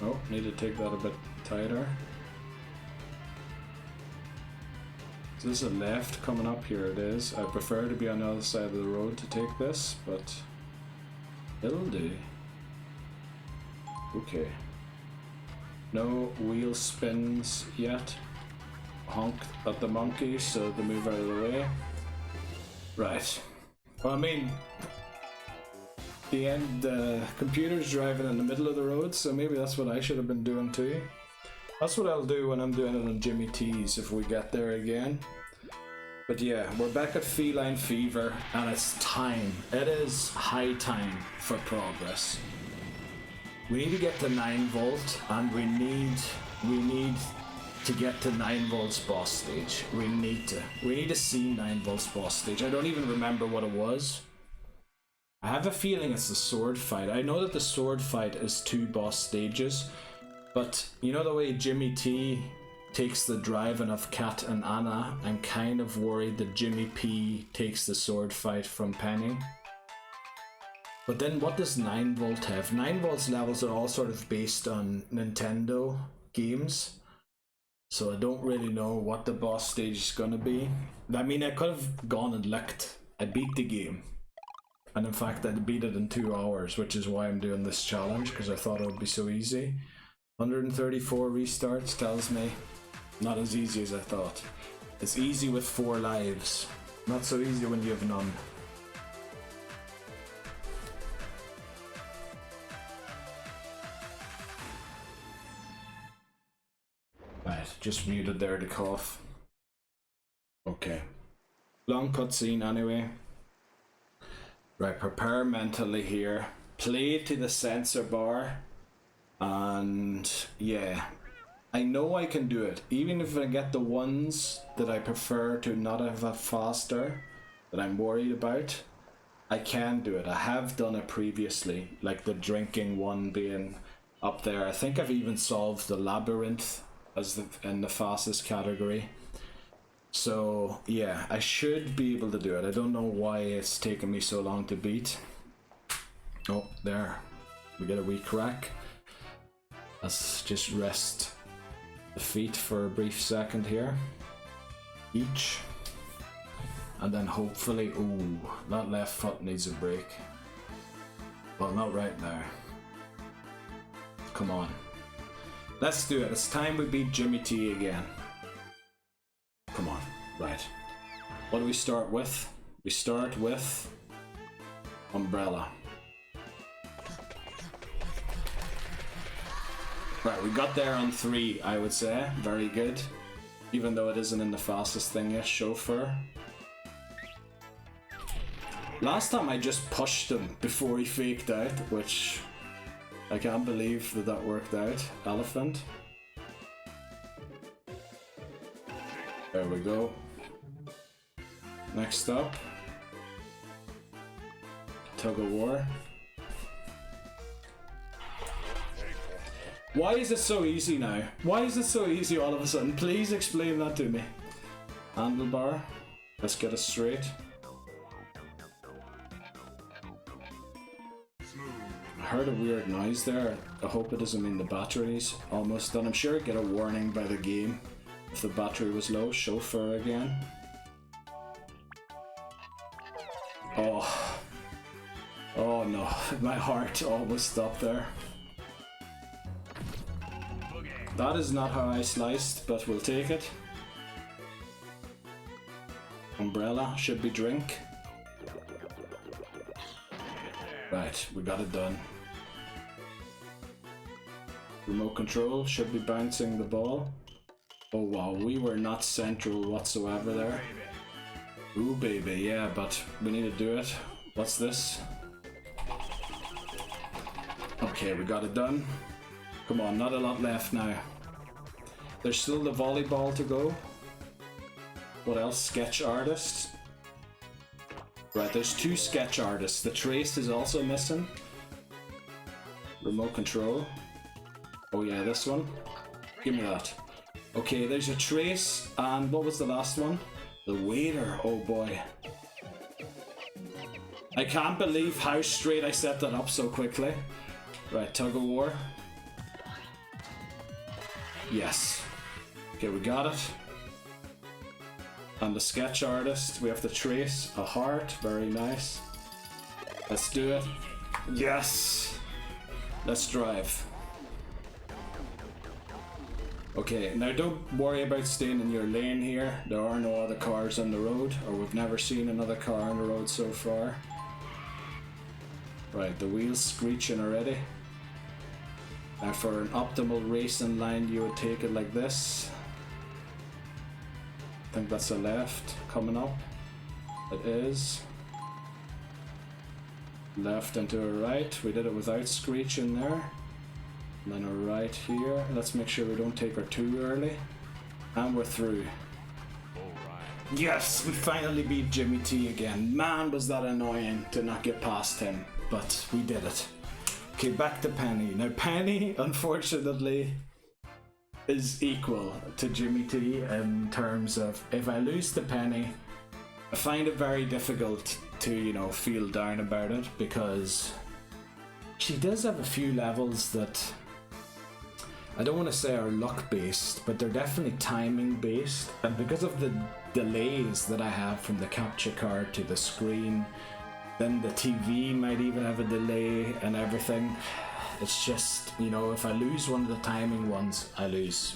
Oh, need to take that a bit tighter. Is this a left coming up? Here it is. I prefer to be on the other side of the road to take this, but it'll do. Okay. No wheel spins yet. Honk at the monkey so they move out of the way. Right. Well, I mean, the computer's driving in the middle of the road, so maybe that's what I should have been doing too. That's what I'll do when I'm doing it on Jimmy T's if we get there again. But yeah, we're back at Feline Fever, and it's time. It is high time for progress. We need to get to 9 volt, and we need to get to 9 volts boss stage. We need to see 9 volts boss stage. I don't even remember what it was. I have a feeling it's the sword fight. I know that the sword fight is 2 boss stages, but you know the way Jimmy T takes the driving of Kat and Anna? I'm kind of worried that Jimmy P takes the sword fight from Penny. But then what does 9 volt have? 9 volts levels are all sort of based on Nintendo games, so I don't really know what the boss stage is gonna be. I mean, I could have gone and looked. I beat the game. And in fact, I beat it in 2 hours, which is why I'm doing this challenge, because I thought it would be so easy. 134 restarts tells me not as easy as I thought. It's easy with 4 lives. Not so easy when you have none. Right, just muted there to cough. Okay. Long cutscene anyway. Right, prepare mentally here. Play to the sensor bar. And yeah. I know I can do it. Even if I get the ones that I prefer to not have that faster, that I'm worried about, I can do it. I have done it previously. Like the drinking one being up there. I think I've even solved the labyrinth as in the fastest category. So yeah, I should be able to do it. I don't know why it's taken me so long to beat. Oh, there. We get a wee crack. Let's just rest the feet for a brief second here. Each. And then hopefully, ooh, that left foot needs a break. Well, not right now. Come on. Let's do it. It's time we beat Jimmy T again. Come on. Right. What do we start with? We start with Umbrella. Right, we got there on 3, I would say. Very good. Even though it isn't in the fastest thing yet, Chauffeur. Last time I just pushed him before he faked out, which I can't believe that that worked out. Elephant. There we go. Next up. Tug of War. Why is it so easy now? Why is it so easy all of a sudden? Please explain that to me. Handlebar. Let's get it straight. I heard a weird noise there. I hope it doesn't mean the battery's almost done. I'm sure I'd get a warning by the game if the battery was low. Chauffeur again. Oh. Oh no. My heart almost stopped there. That is not how I sliced, but we'll take it. Umbrella should be drink. Right, we got it done. Remote control should be bouncing the ball. Oh wow, we were not central whatsoever there. Ooh baby, yeah, but we need to do it. What's this? Okay, we got it done. Come on, not a lot left now. There's still the volleyball to go. What else? Sketch artist. Right, there's 2 sketch artists. The trace is also missing. Remote control. Oh yeah, this one. Give me that. Okay, there's a trace, and what was the last one? The waiter. Oh boy. I can't believe how straight I set that up so quickly. Right, tug of war. Yes. Okay, we got it. And the sketch artist, we have to trace a heart. Very nice. Let's do it. Yes! Let's drive. Okay, now don't worry about staying in your lane here. There are no other cars on the road, or we've never seen another car on the road so far. Right, the wheel's screeching already. Now for an optimal racing line, you would take it like this. I think that's a left coming up. It is. Left into a right. We did it without screeching there. And then a right here. Let's make sure we don't take her too early. And we're through. Alright. Yes, we finally beat Jimmy T again. Man, was that annoying to not get past him. But we did it. Okay, back to Penny. Now Penny, unfortunately, is equal to Jimmy T in terms of if I lose to Penny, I find it very difficult to, you know, feel down about it because she does have a few levels that I don't want to say are luck based, but they're definitely timing based, and because of the delays that I have from the capture card to the screen, then the TV might even have a delay and everything. It's just, you know, if I lose one of the timing ones, I lose.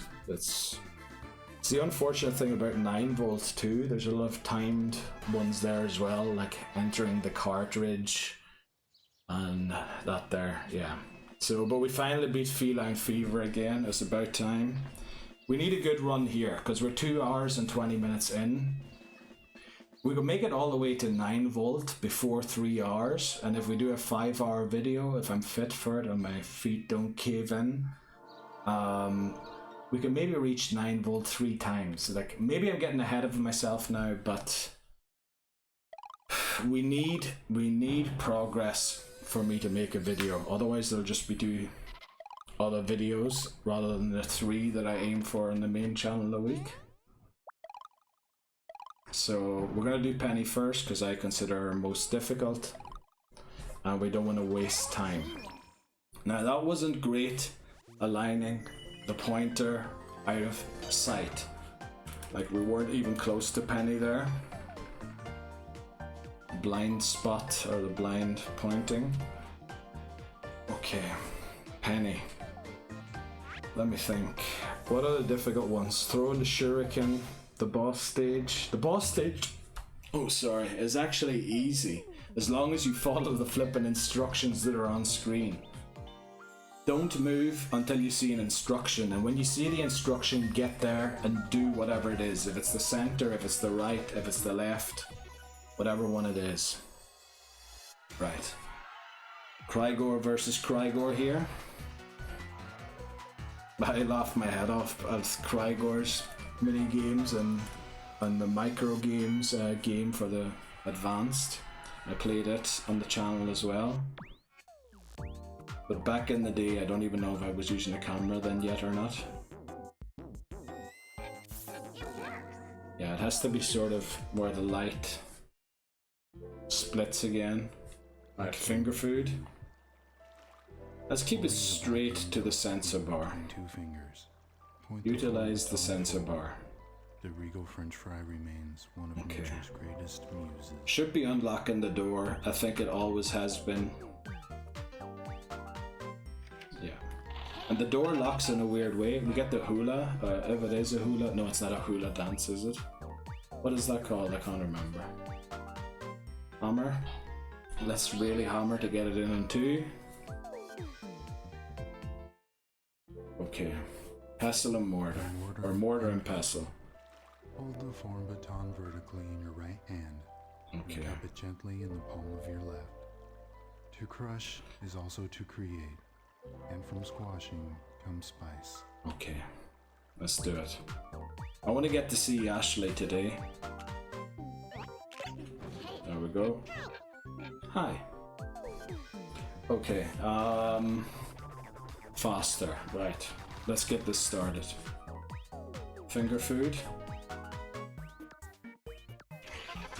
It's the unfortunate thing about 9 volts too. There's a lot of timed ones there as well, like entering the cartridge and that there, yeah. So, but we finally beat Feline Fever again. It's about time. We need a good run here because we're 2 hours and 20 minutes in. We could make it all the way to 9 volt before 3 hours, and if we do a 5-hour video, if I'm fit for it and my feet don't cave in, we can maybe reach 9 volt 3 times. Like, maybe I'm getting ahead of myself now, but we need progress for me to make a video. Otherwise, they'll just be doing other videos rather than the 3 that I aim for in the main channel a week. So we're gonna do Penny first because I consider her most difficult, and we don't want to waste time. Now that wasn't great, aligning the pointer out of sight. Like, we weren't even close to Penny there. Blind spot, or the blind pointing. Okay, Penny. Let me think. What are the difficult ones? Throw the shuriken. The boss stage. The boss stage, oh sorry, is actually easy as long as you follow the flipping instructions that are on screen. Don't move until you see an instruction, and when you see the instruction, get there and do whatever it is. If it's the center, if it's the right, if it's the left, whatever one it is. Right. Krygor versus Krygor here. I laughed my head off at Krygor's mini games and the micro games game for the advanced. I played it on the channel as well. But back in the day, I don't even know if I was using a camera then yet or not. Yeah, it has to be sort of where the light splits again, like finger food. Let's keep it straight to the sensor bar. 2 fingers. Utilize the sensor bar. The regal French fry remains one of nature's greatest muses. Should be unlocking the door. I think it always has been. Yeah. And the door locks in a weird way. We get the hula. If it is a hula. No, it's not a hula dance, is it? What is that called? I can't remember. Hammer. Let's really hammer to get it in 2. Okay. Pestle and mortar, or mortar and pestle. Hold the form baton vertically in your right hand. Okay. And tap it gently in the palm of your left. To crush is also to create, and from squashing comes spice. Okay, let's do it. I want to get to see Ashley today. There we go. Hi. Okay, faster, right. Let's get this started. Finger food.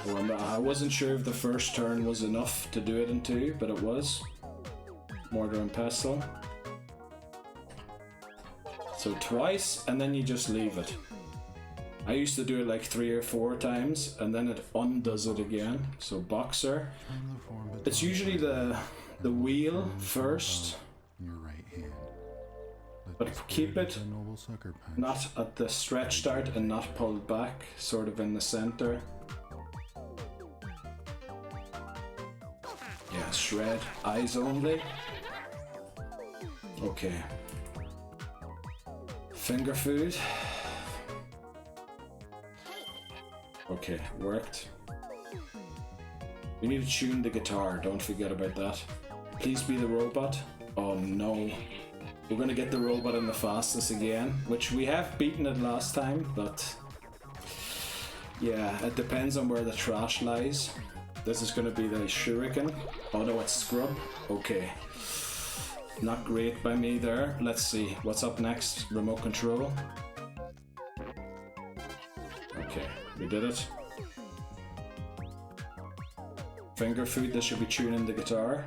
Oh, I wasn't sure if the first turn was enough to do it in 2, but it was. Mortar and pestle. So twice, and then you just leave it. I used to do it like 3 or 4 times, and then it undoes it again. So boxer. It's usually the wheel first. Your right hand. But keep it not at the stretch start and not pulled back, sort of in the center. Yeah, shred, eyes only. Okay. Finger food. Okay, worked. We need to tune the guitar, don't forget about that. Please be the robot. Oh no. We're gonna get the robot in the fastest again, which we have beaten it last time, but yeah, it depends on where the trash lies. This is gonna be the shuriken. Oh no, it's scrub. Okay. Not great by me there. Let's see, what's up next? Remote control. Okay, we did it. Finger food, this should be tuning the guitar.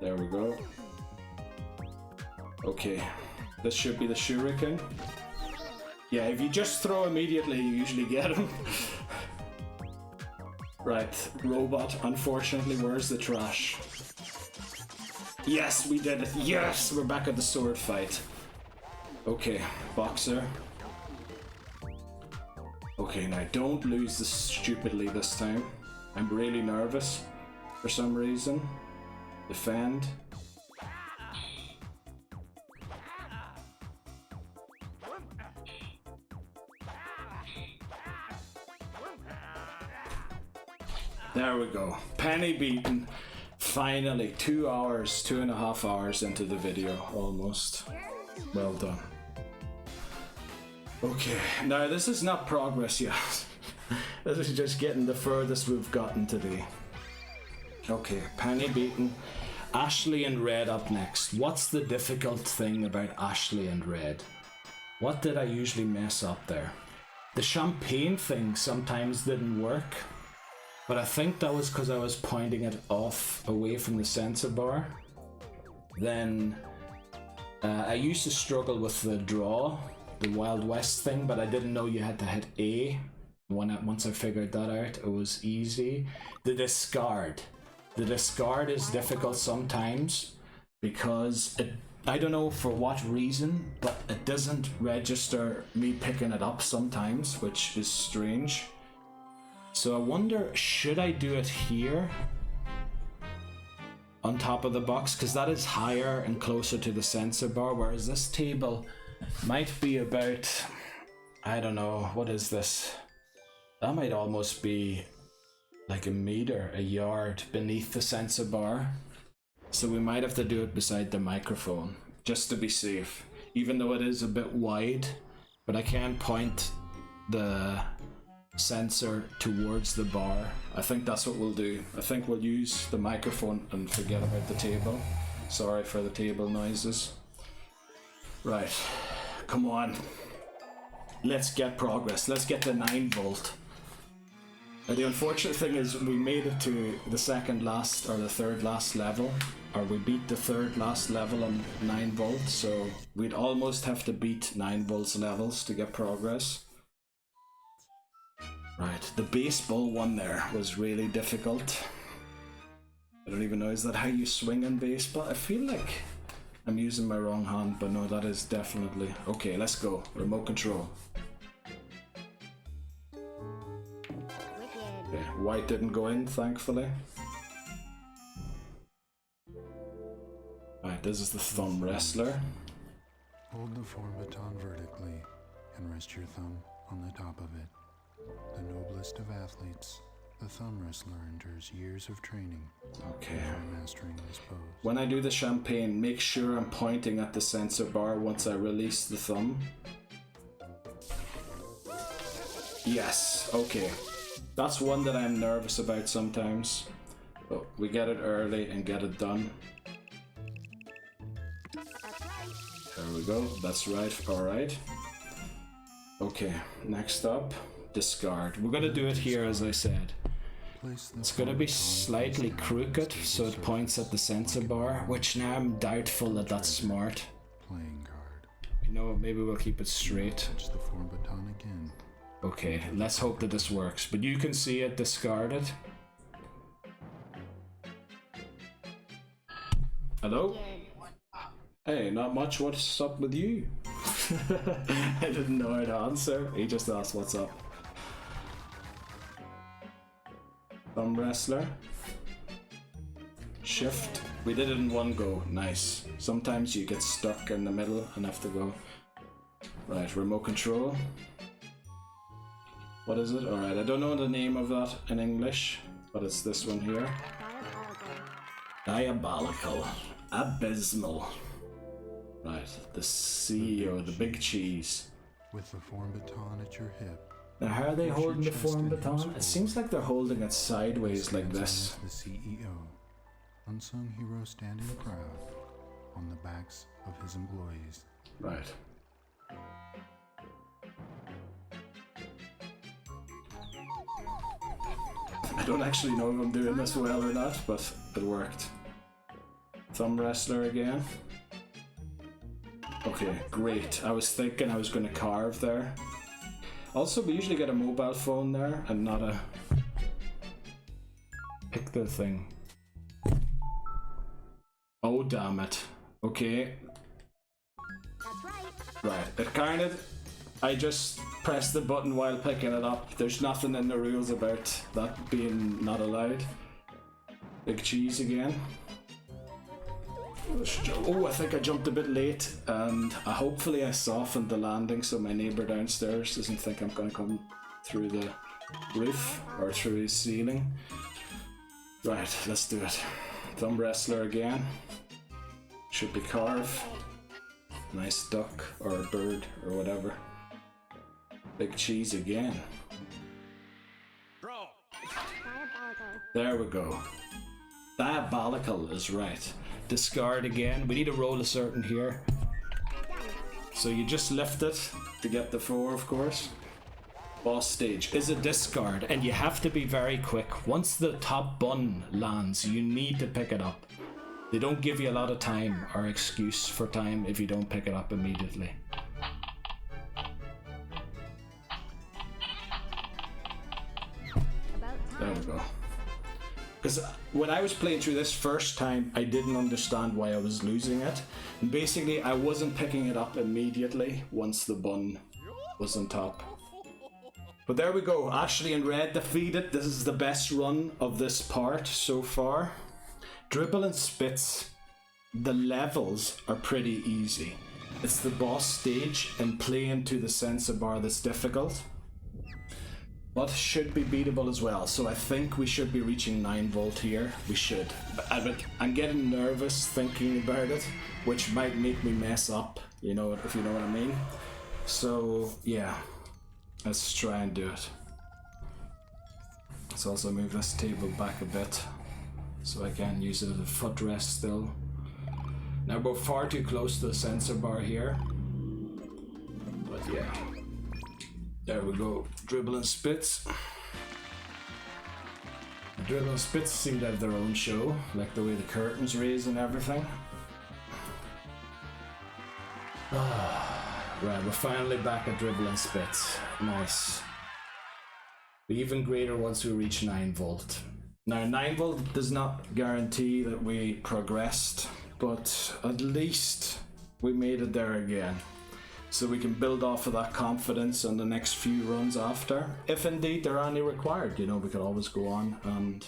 There we go. Okay, this should be the shuriken. Yeah, if you just throw immediately, you usually get him. Right, robot, unfortunately, where's the trash? Yes, we did it. Yes, we're back at the sword fight. Okay, boxer. Okay, now don't lose this stupidly this time. I'm really nervous for some reason. Defend. There we go. Penny beaten. Finally, 2 hours, 2.5 hours into the video, almost. Well done. Okay, now this is not progress yet. This is just getting the furthest we've gotten today. Okay, Penny beaten. Ashley and Red up next. What's the difficult thing about Ashley and Red? What did I usually mess up there? The champagne thing sometimes didn't work, but I think that was because I was pointing it off away from the sensor bar. Then I used to struggle with the draw, the Wild West thing, but I didn't know you had to hit A. Once I figured that out, it was easy. The discard. The discard is difficult sometimes because I don't know for what reason, but it doesn't register me picking it up sometimes, which is strange. So I wonder, should I do it here on top of the box? Because that is higher and closer to the sensor bar, whereas this table might be about, I don't know, what is this? That might almost be like a meter, a yard beneath the sensor bar. So we might have to do it beside the microphone, just to be safe. Even though it is a bit wide, but I can point the sensor towards the bar. I think that's what we'll do. I think we'll use the microphone and forget about the table. Sorry for the table noises. Right, come on. Let's get progress. Let's get the 9 volt. The unfortunate thing is we made it to the second last or the third last level, or we beat the third last level on 9 volts, so we'd almost have to beat 9 volts levels to get progress. Right, the baseball one there was really difficult. I don't even know, is that how you swing in baseball? I feel like I'm using my wrong hand, but no, that is definitely... Okay, let's go. Remote control. Okay, white didn't go in, thankfully. Alright, this is the thumb wrestler. Hold the form baton vertically and rest your thumb on the top of it. The noblest of athletes, the thumb wrestler endures years of training before mastering this pose. When I do the champagne, make sure I'm pointing at the sensor bar once I release the thumb. Yes, okay. That's one that I'm nervous about sometimes. But we get it early and get it done. There we go, that's right, alright. Okay, next up, discard. We're gonna do it here as I said. It's gonna be slightly crooked, so it points at the sensor bar, which now I'm doubtful that that's smart. Playing card. You know, maybe we'll keep it straight. Touch the form baton again. Okay, let's hope that this works. But you can see it discarded. Hello? Hey, not much. What's up with you? I didn't know how to answer. He just asked what's up. Thumb wrestler. Shift. We did it in one go. Nice. Sometimes you get stuck in the middle and have to go. Right, remote control. What is it? Alright, I don't know the name of that in English, but it's this one here. Diabolical. Abysmal. Right, the CEO, the big cheese. With the form baton at your hip. Now how are they holding the form baton? It seems like they're holding it sideways like this. The CEO, unsung hero standing proud on the backs of his employees. Right. I don't actually know if I'm doing this well or not, but it worked. Thumb wrestler again. Okay, great. I was thinking I was going to carve there. Also, we usually get a mobile phone there and not a... Pick the thing. Oh, damn it. Okay. Right, it counted. I just pressed the button while picking it up. There's nothing in the rules about that being not allowed. Big cheese again. Oh, I think I jumped a bit late, and hopefully I softened the landing so my neighbour downstairs doesn't think I'm going to come through the roof or through his ceiling. Right, let's do it. Thumb wrestler again. Should be carve. Nice duck or a bird or whatever. Big cheese again. There we go. Diabolical is right. Discard again. We need to roll a certain here. So you just lift it to get the 4, of course. Boss stage is a discard, and you have to be very quick. Once the top bun lands, you need to pick it up. They don't give you a lot of time or excuse for time if you don't pick it up immediately. There we go. Because when I was playing through this first time, I didn't understand why I was losing it. And basically, I wasn't picking it up immediately once the bun was on top. But there we go. Ashley in red defeated. This is the best run of this part so far. Dribble and Spits. The levels are pretty easy. It's the boss stage and playing to the sensor bar that's difficult. But should be beatable as well, so I think we should be reaching 9 volt here. We should. I'm getting nervous thinking about it, which might make me mess up, you know, if you know what I mean. So yeah, let's try and do it. Let's also move this table back a bit so I can use it as a footrest still. Now we're far too close to the sensor bar here, but yeah. There we go. Dribble and Spits. Dribble and Spits seem to have their own show, like the way the curtains raise and everything. Right, we're finally back at Dribble and Spits. Nice. But even greater once we reach 9 volt. Now 9 volt does not guarantee that we progressed, but at least we made it there again. So we can build off of that confidence on the next few runs after. If indeed they're only required, you know, we could always go on and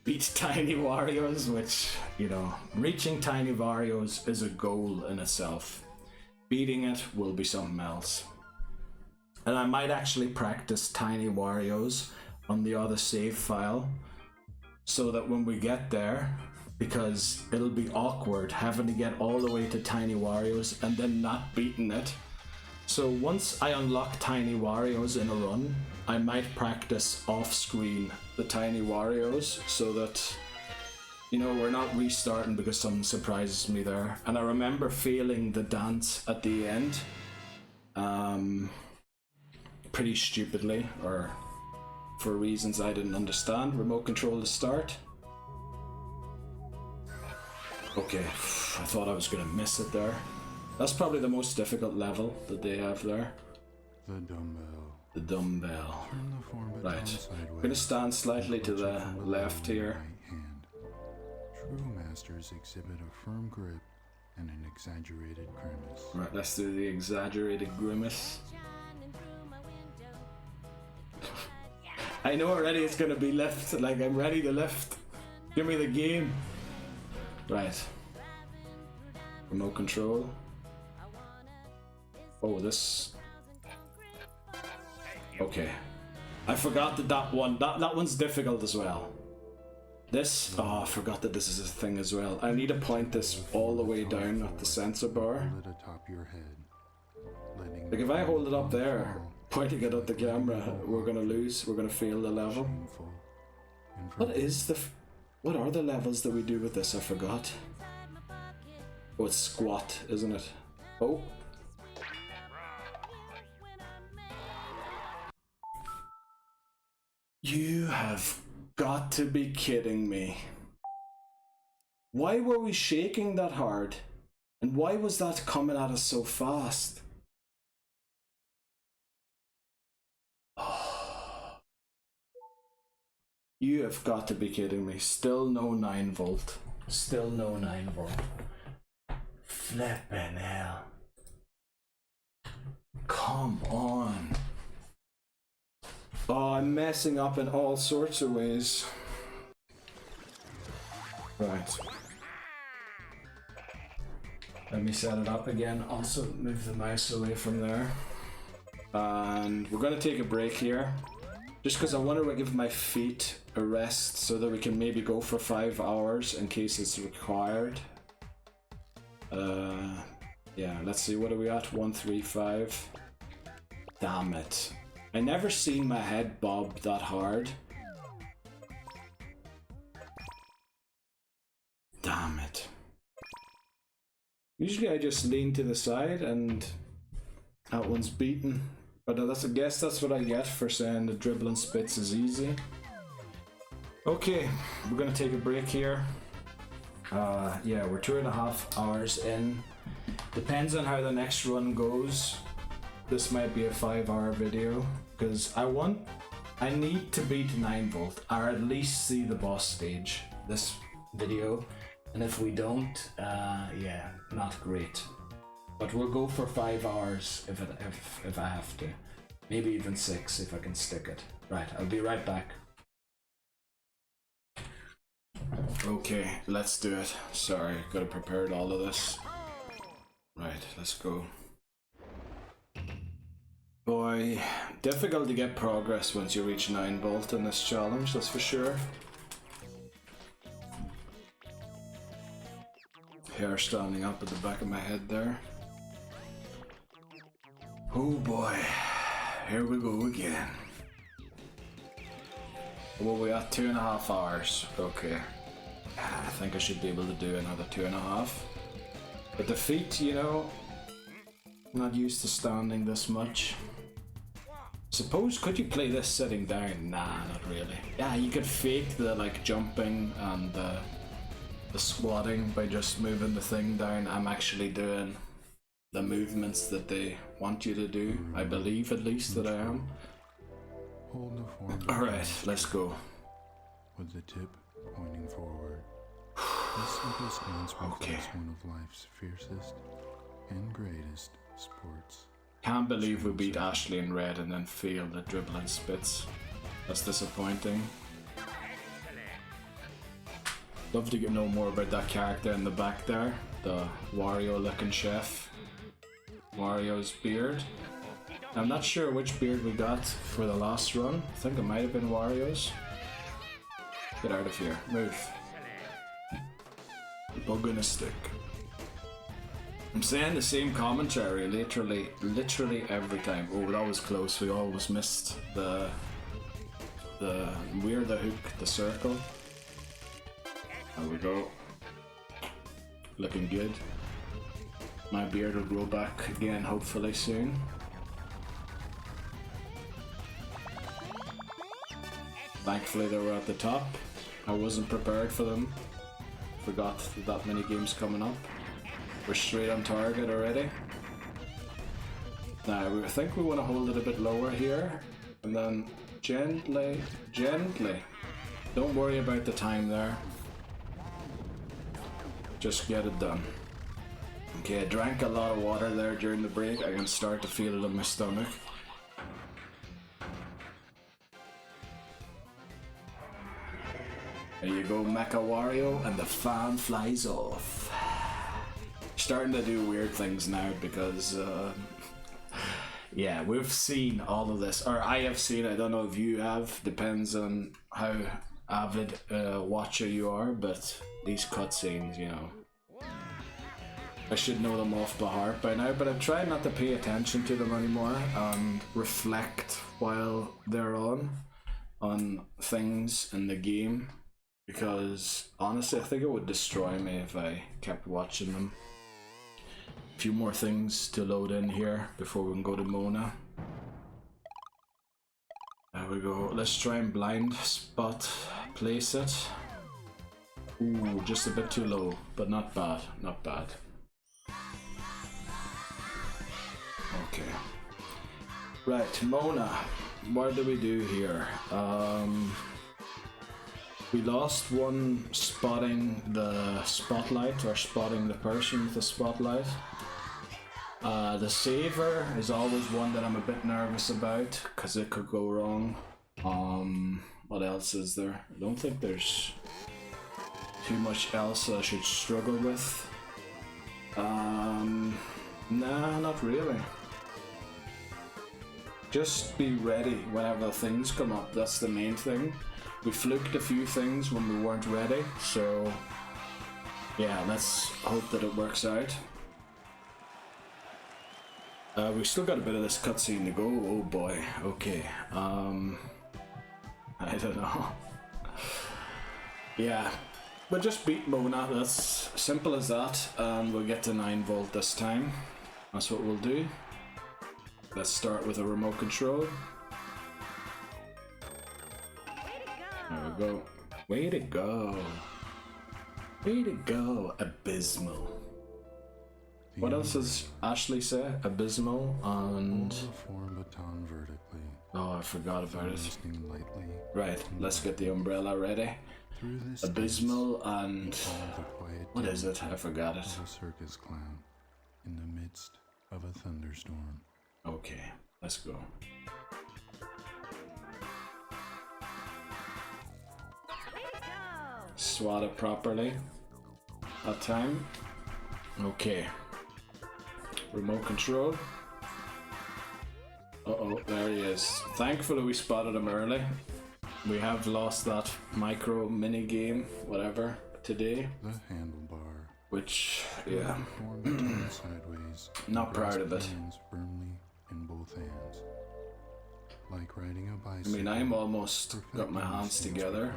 beat Tiny Warriors, which, you know, reaching Tiny Warriors is a goal in itself. Beating it will be something else. And I might actually practice Tiny Warriors on the other save file so that when we get there, because it'll be awkward having to get all the way to Tiny Warriors and then not beating it. So once I unlock Tiny Warriors in a run, I might practice off screen the Tiny Warriors so that, you know, we're not restarting because something surprises me there. And I remember feeling the dance at the end pretty stupidly, or for reasons I didn't understand. Remote control to start. Okay, I thought I was going to miss it there. That's probably the most difficult level that they have there. The dumbbell. The dumbbell. Turn the form Right. sideways. I'm going to stand slightly to the left here. Right hand. True masters exhibit a firm grip and an exaggerated grimace. Right, let's do the exaggerated grimace. I know already it's going to be lift, like I'm ready to lift. Give me the game. Right. Remote control. Oh, this. Okay. I forgot that one's difficult as well. This, oh, I forgot that this is a thing as well. I need to point this all the way down at the sensor bar. Hold it atop your head. Like if I hold it up there, pointing it at the camera, we're gonna lose. We're gonna fail the level. What are the levels that we do with this? I forgot. Oh, it's squat, isn't it? Oh. You have got to be kidding me. Why were we shaking that hard? And why was that coming at us so fast? You have got to be kidding me. Still no 9 volt. Still no 9 volt. Flippin' hell. Come on. Oh, I'm messing up in all sorts of ways. Right. Let me set it up again. Also move the mouse away from there. And we're gonna take a break here. Just because I want to give my feet a rest so that we can maybe go for 5 hours in case it's required. Yeah, let's see, what are we at? 135. Damn it. I never seen my head bob that hard. Damn it. Usually I just lean to the side and that one's beaten. But I guess that's what I get for saying the dribbling spits is easy. Okay, we're gonna take a break here. Yeah, we're 2.5 hours in. Depends on how the next run goes. This might be a 5-hour video because I need to beat 9 volt or at least see the boss stage this video. And if we don't, yeah, not great. But we'll go for 5 hours if I have to. Maybe even 6 if I can stick it. Right, I'll be right back. Okay, let's do it. Sorry, gotta prepare all of this. Right, let's go. Boy, difficult to get progress once you reach 9 volt in this challenge, that's for sure. Hair standing up at the back of my head there. Oh boy, here we go again. Well, we got 2.5 hours. Okay, I think I should be able to do another 2.5. But the feet, you know, I'm not used to standing this much. Suppose, could you play this sitting down? Nah, not really. Yeah, you could fake the like jumping and the squatting by just moving the thing down. I'm actually doing the movements that they want you to do. I believe at least that I am. Hold the form. Alright, let's go. With the tip pointing forward. This simple stance reflects one of life's fiercest and greatest sports. Can't believe we beat Ashley in red and then fail the dribbling spits. That's disappointing. Love to know more about that character in the back there. The Wario looking chef. Wario's beard. I'm not sure which beard we got for the last run. I think it might have been Wario's. Get out of here. Move. Bug in a stick. I'm saying the same commentary literally every time. Oh, that was close. We always missed the hook, the circle. There we go. Looking good. My beard will grow back again hopefully soon. Thankfully they were at the top. I wasn't prepared for them. Forgot that many games coming up. We're straight on target already. Now I think we want to hold it a bit lower here. And then gently. Don't worry about the time there. Just get it done. Okay, I drank a lot of water there during the break. I can start to feel it in my stomach. There you go, Mecha Wario, and the fan flies off. Starting to do weird things now because, yeah, we've seen all of this, or I have seen, I don't know if you have, depends on how avid watcher you are, but these cutscenes, you know, I should know them off by heart by now, but I'm trying not to pay attention to them anymore and reflect while they're on things in the game, because honestly I think it would destroy me if I kept watching them. A few more things to load in here before we can go to Mona. There we go. Let's try and blind spot place it. Ooh, just a bit too low, but not bad, not bad. Okay. Right, Mona. What do we do here? We lost one spotting the spotlight, or spotting the person with the spotlight. The saver is always one that I'm a bit nervous about, because it could go wrong. What else is there? I don't think there's too much else I should struggle with. Nah, not really. Just be ready whenever things come up, that's the main thing. We fluked a few things when we weren't ready, so yeah, let's hope that it works out. We've still got a bit of this cutscene to go, oh boy, okay. I don't know. Yeah, we'll just beat Mona, that's simple as that, and we'll get to 9 volt this time. That's what we'll do. Let's start with a remote control. There we go. Way to go. Way to go, Abysmal. What else does Ashley say? Abysmal and... Hold the form baton vertically. Oh, I forgot about it. Lightly. Right, let's get the umbrella ready. Abysmal and... What is it? I forgot it. A circus clown in the midst of a thunderstorm. Okay, let's go. Swat it properly. That time. Okay. Remote control. Uh-oh, there he is. Thankfully we spotted him early. We have lost that micro mini game, whatever, today. The handlebar. Which, yeah. Sideways. Not proud of it. Firmly in both hands. Like riding a bicycle. I mean, I'm almost got my hands together.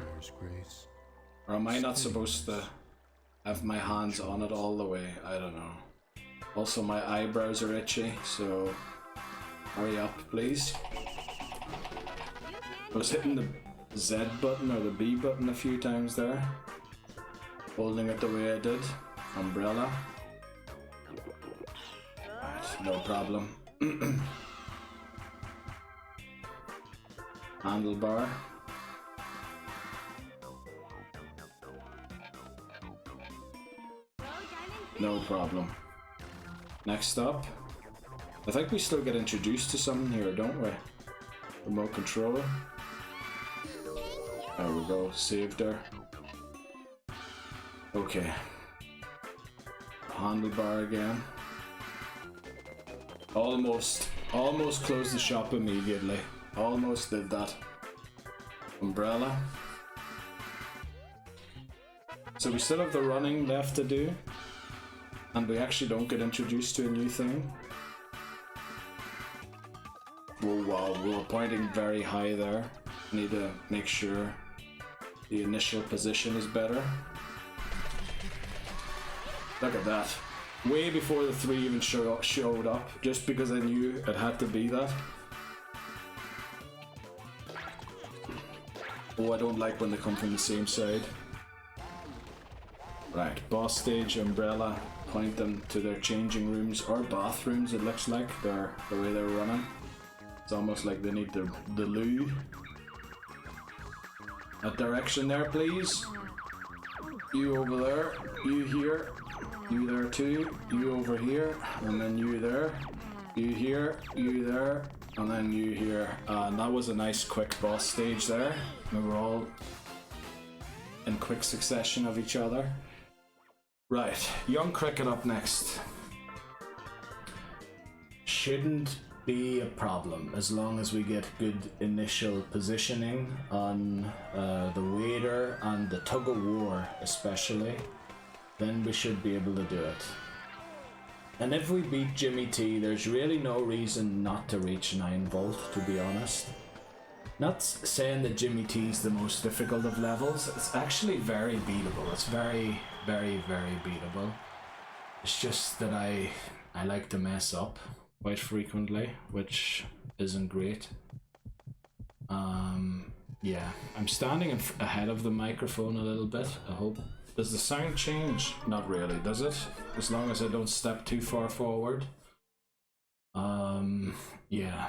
Or am I not supposed to have my hands on it all the way? I don't know. Also, my eyebrows are itchy, so hurry up, please. I was hitting the Z button or the B button a few times there. Holding it the way I did. Umbrella. Right, no problem. Handlebar. No problem. Next up, I think we still get introduced to something here, don't we? Remote controller. There we go, saved her. Okay. Handlebar again. Almost closed the shop immediately. Almost did that. Umbrella. So we still have the running left to do. And we actually don't get introduced to a new thing. Whoa, wow, we were pointing very high there. Need to make sure the initial position is better. Look at that. Way before the 3 even showed up, just because I knew it had to be that. Oh, I don't like when they come from the same side. Right, boss stage, umbrella. Point them to their changing rooms or bathrooms, it looks like, the way they're running. It's almost like they need the loo. That direction there, please. You over there, you here, you there too, you over here, and then you there, you here, you there, and then you here. And that was a nice quick boss stage there. We were all in quick succession of each other. Right, Young Cricket up next. Shouldn't be a problem as long as we get good initial positioning on the wader and the tug of war especially. Then we should be able to do it. And if we beat Jimmy T, there's really no reason not to reach 9 volt, to be honest. Not saying that Jimmy T is the most difficult of levels, it's actually very beatable. It's very, very, very beatable. It's just that I like to mess up quite frequently, which isn't great. Yeah, I'm standing ahead of the microphone a little bit. I hope. Does the sound change? Not really, does it? As long as I don't step too far forward. Yeah.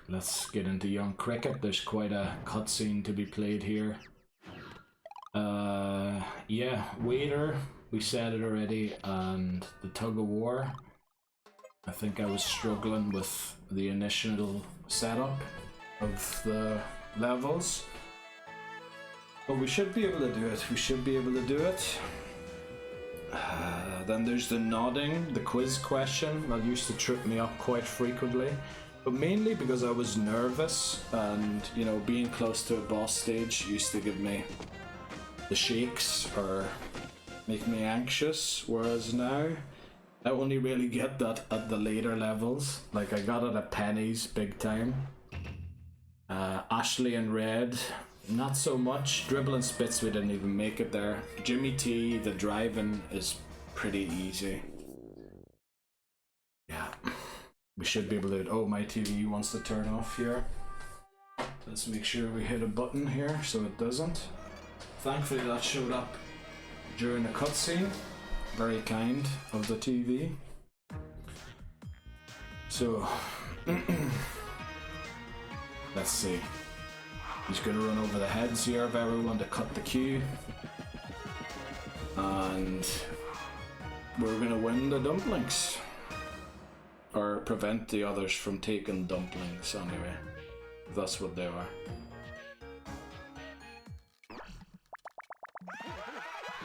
Let's get into Young Cricket. There's quite a cutscene to be played here. Yeah, waiter, we said it already, and the tug of war. I think I was struggling with the initial setup of the levels, but we should be able to do it. We should be able to do it. Then there's the nodding, the quiz question. That used to trip me up quite frequently, but mainly because I was nervous, and you know, being close to a boss stage used to give me the shakes or make me anxious, whereas now I only really get that at the later levels. Like, I got it at Penny's big time. Ashley and Red, not so much. Dribble and Spits, we didn't even make it there. Jimmy T, the driving is pretty easy. Yeah, we should be able to. Oh, my TV wants to turn off here. Let's make sure we hit a button here so it doesn't. Thankfully that showed up during the cutscene. Very kind of the TV. So, let's see. He's going to run over the heads here of everyone to cut the queue. And we're going to win the dumplings. Or prevent the others from taking dumplings anyway. That's what they are.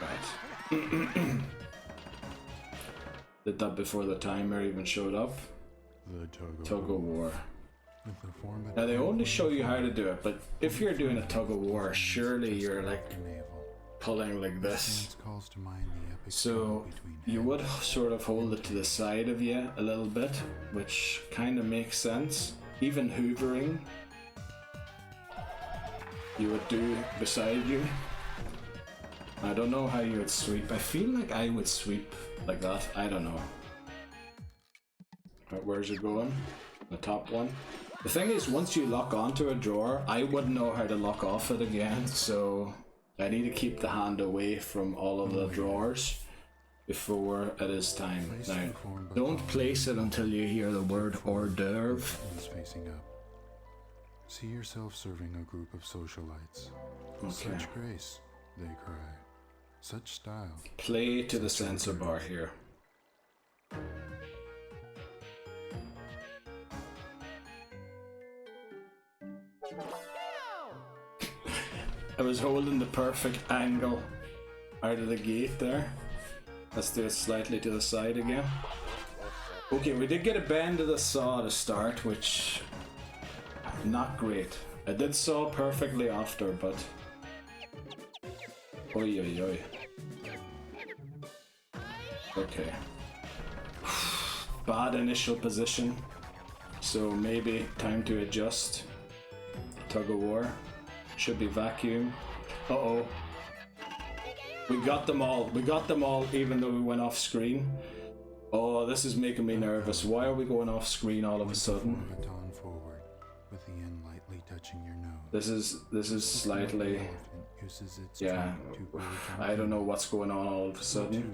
Right. Did that before the timer even showed up. The tug of war. Now they only show you how to do it, but if you're doing a tug of war, surely you're like pulling like this. So you would sort of hold it to the side of you a little bit, which kind of makes sense. Even hoovering, you would do beside you. I don't know how you would sweep. I feel like I would sweep like that. I don't know. But where's it going? The top one. The thing is, once you lock onto a drawer, I wouldn't know how to lock off it again, so I need to keep the hand away from all of the drawers before it is time. Now, don't place it until you hear the word hors d'oeuvre. See yourself serving a group of socialites. Okay. Such grace, they cry. Such style. Play to the sensor bar here. I was holding the perfect angle out of the gate there. Let's do it slightly to the side again. Okay, we did get a bend of the saw to start, which not great. I did saw perfectly after, but oi oi oi. Okay. Bad initial position, so maybe time to adjust. Tug of war. Should be vacuum. Uh-oh. We got them all. We got them all even though we went off screen. Oh, this is making me nervous. Why are we going off screen all of a sudden? Forward, with the end lightly touching your nose. This is slightly... Yeah. I don't know what's going on all of a sudden.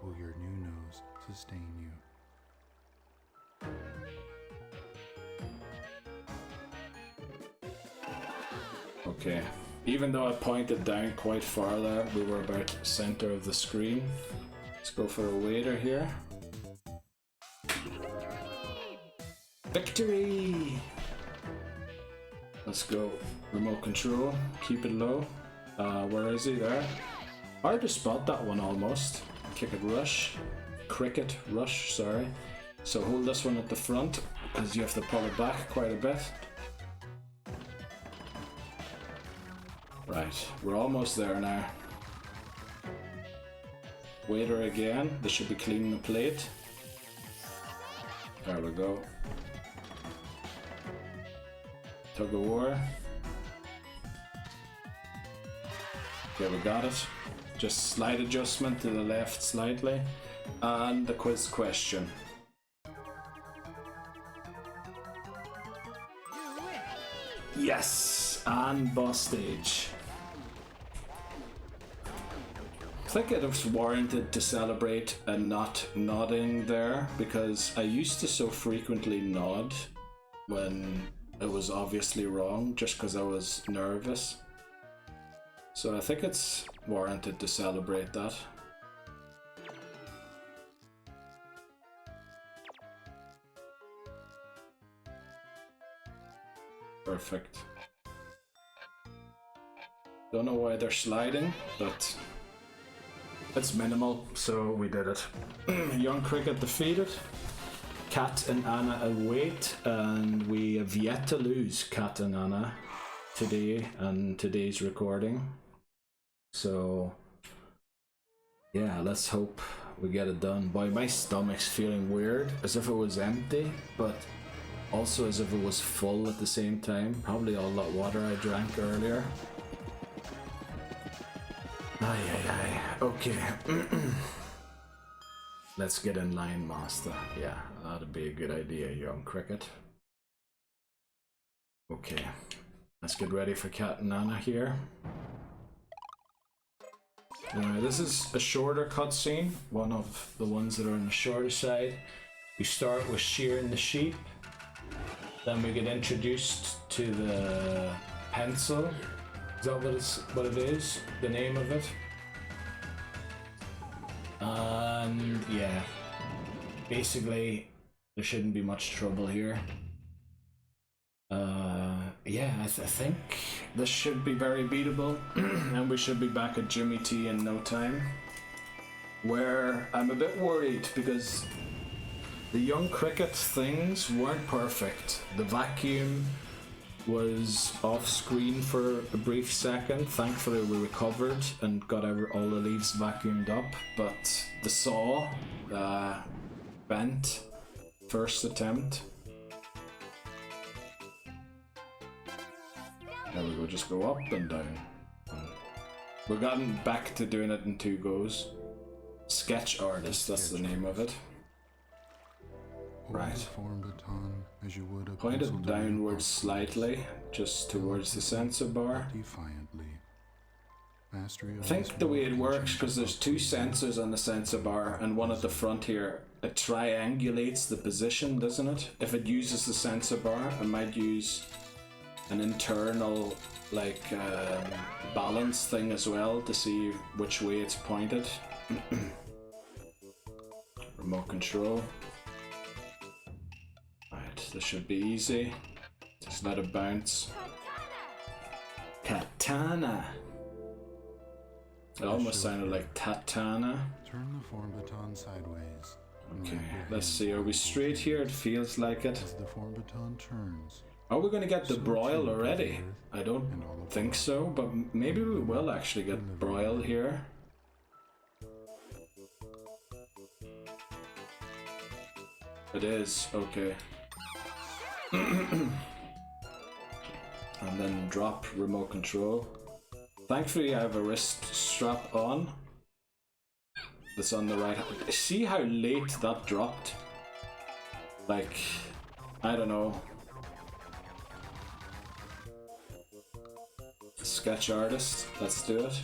Will your new nose sustain you? Okay. Even though I pointed down quite far there, we were about center of the screen. Let's go for a waiter here. Victory! Let's go. Remote control. Keep it low. Where is he? There. Hard to spot that one almost. Kick it rush. Cricket rush, sorry. So hold this one at the front, because you have to pull it back quite a bit. Right, we're almost there now. Waiter again. They should be cleaning the plate. There we go. Tug of war. Okay, we got it. Just slight adjustment to the left slightly. And the quiz question. Yes! And boss stage. I think it was warranted to celebrate and not nodding there, because I used to so frequently nod when it was obviously wrong, just because I was nervous. So I think it's warranted to celebrate that. Perfect. Don't know why they're sliding, but it's minimal, so we did it. Young Cricket defeated. Kat and Anna await, and we have yet to lose Kat and Anna today and today's recording. So yeah, let's hope we get it done. Boy, my stomach's feeling weird, as if it was empty, but also as if it was full at the same time. Probably all that water I drank earlier. Aye. Okay. Let's get in line, Master. Yeah, that'd be a good idea, Young Cricket. Okay, let's get ready for Kat and Anna here. This is a shorter cutscene, one of the ones that are on the shorter side. We start with shearing the sheep, then we get introduced to the pencil. Is that what it is? The name of it? And yeah, basically there shouldn't be much trouble here. Yeah, I think this should be very beatable, and we should be back at Jimmy T in no time. Where I'm a bit worried because the Young Cricket things weren't perfect. The vacuum was off screen for a brief second. Thankfully we recovered and got all the leaves vacuumed up, but the saw bent first attempt. There we go, just go up and down. We've gotten back to doing it in 2 goes. Sketch artist, that's the name of it. Right. Point it downwards slightly, just towards the sensor bar. I think the way it works, because there's 2 sensors on the sensor bar and one at the front here, it triangulates the position, doesn't it? If it uses the sensor bar, it might use an internal balance thing as well to see which way it's pointed. Remote control. Right, this should be easy. Just let it bounce. Katana. It almost sounded like Tatana. Turn the form baton sideways. Okay, let's see. Are we straight here? It feels like it. As the form baton turns. Are we going to get the broil already? I don't think so, but maybe we will actually get broil here. It is, okay. And then drop remote control. Thankfully I have a wrist strap on. That's on the right hand. See how late that dropped? Like, I don't know. Sketch artist, let's do it.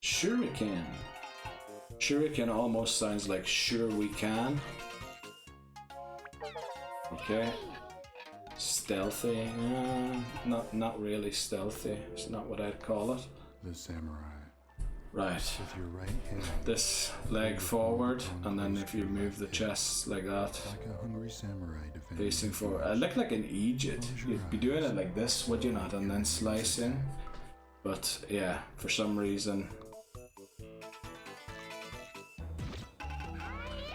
Shuriken. Shuriken almost sounds like sure we can. Okay. Stealthy. Not really stealthy. It's not what I'd call it. The samurai. Right. With your right hand. This leg forward, and then if you move the chest like that. Like a hungry samurai facing forward. I look like an Egypt. You'd be doing it like this, would you not? And then slice in. But yeah, for some reason.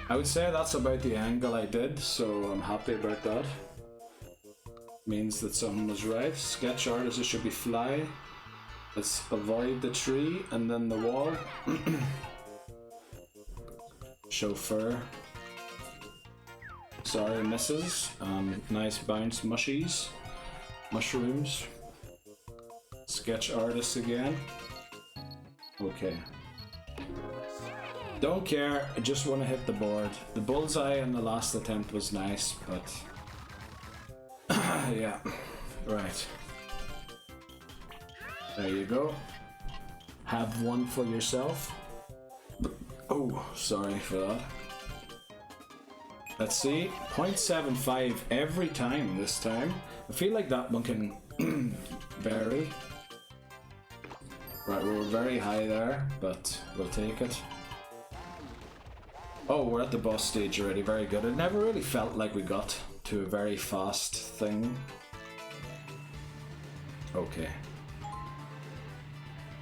I would say that's about the angle I did, so I'm happy about that. Means that something was right. Sketch artist, it should be fly. Let's avoid the tree and then the wall. Chauffeur. Sorry, misses. Nice bounce mushies. Mushrooms. Sketch artist again. Okay. Don't care, I just want to hit the board. The bullseye on the last attempt was nice, but... yeah. Right. There you go. Have one for yourself. Oh, sorry for that. Let's see. 0.75 every time this time. I feel like that one can Very. Right, we're very high there, but we'll take it. Oh, we're at the boss stage already, very good. It never really felt like we got to a very fast thing. Okay.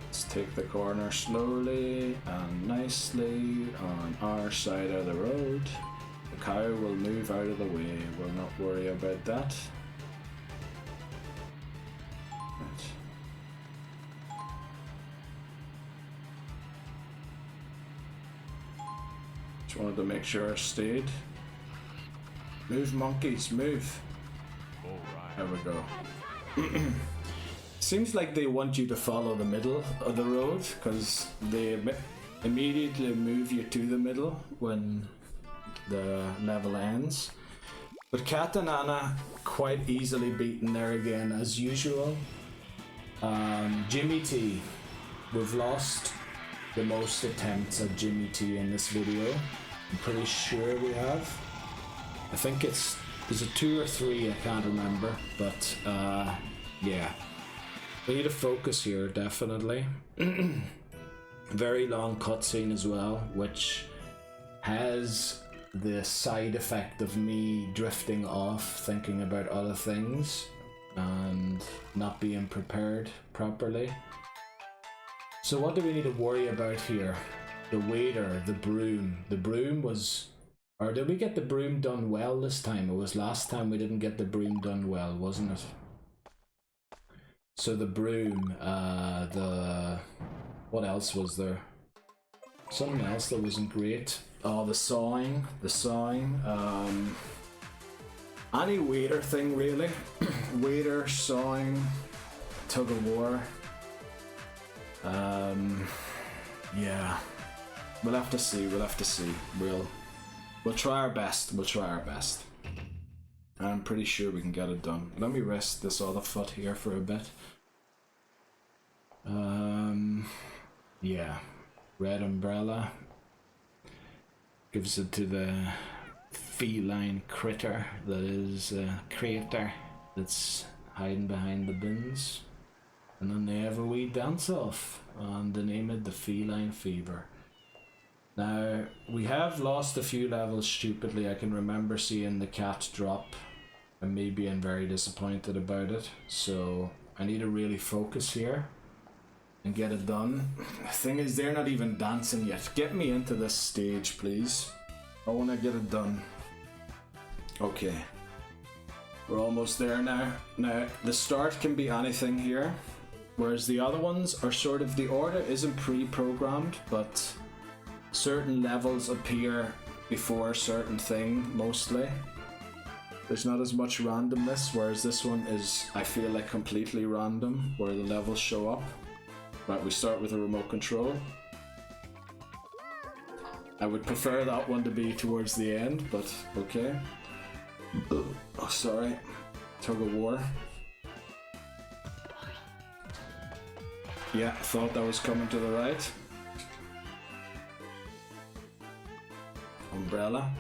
Let's take the corner slowly and nicely on our side of the road. The cow will move out of the way, we'll not worry about that. Just wanted to make sure I stayed. Move, monkeys, move. There we go. Seems like they want you to follow the middle of the road because they immediately move you to the middle when the level ends. But Kat and Anna quite easily beaten there again as usual. Jimmy T, we've lost the most attempts at Jimmy T in this video. I'm pretty sure we have. I think is it 2 or 3? I can't remember, but yeah. We need to focus here, definitely. Very long cutscene as well, which has the side effect of me drifting off, thinking about other things, and not being prepared properly. So what do we need to worry about here? The waiter, the broom. The broom was... Or did we get the broom done well this time? It was last time we didn't get the broom done well, wasn't it? So the broom, what else was there? Something else that wasn't great. Oh, the sawing. Any waiter thing, really. Waiter, sawing, tug of war. Yeah. We'll have to see. We'll try our best. I'm pretty sure we can get it done. Let me rest this other foot here for a bit. Yeah. Red umbrella. Gives it to the feline critter that is Crater that's hiding behind the bins. And then they have a wee dance off, and they name it the Feline Fever. Now, we have lost a few levels stupidly. I can remember seeing the cat drop and me being very disappointed about it. So I need to really focus here and get it done. The thing is, they're not even dancing yet. Get me into this stage, please. I want to get it done. Okay. We're almost there now. Now, the start can be anything here. Whereas the other ones are sort of, the order isn't pre-programmed, but certain levels appear before a certain thing, mostly. There's not as much randomness, whereas this one is, I feel like, completely random, where the levels show up. Right, we start with a remote control. I would prefer that one to be towards the end, but okay. Oh, sorry. Tug of war. Yeah, thought that was coming to the right. Umbrella.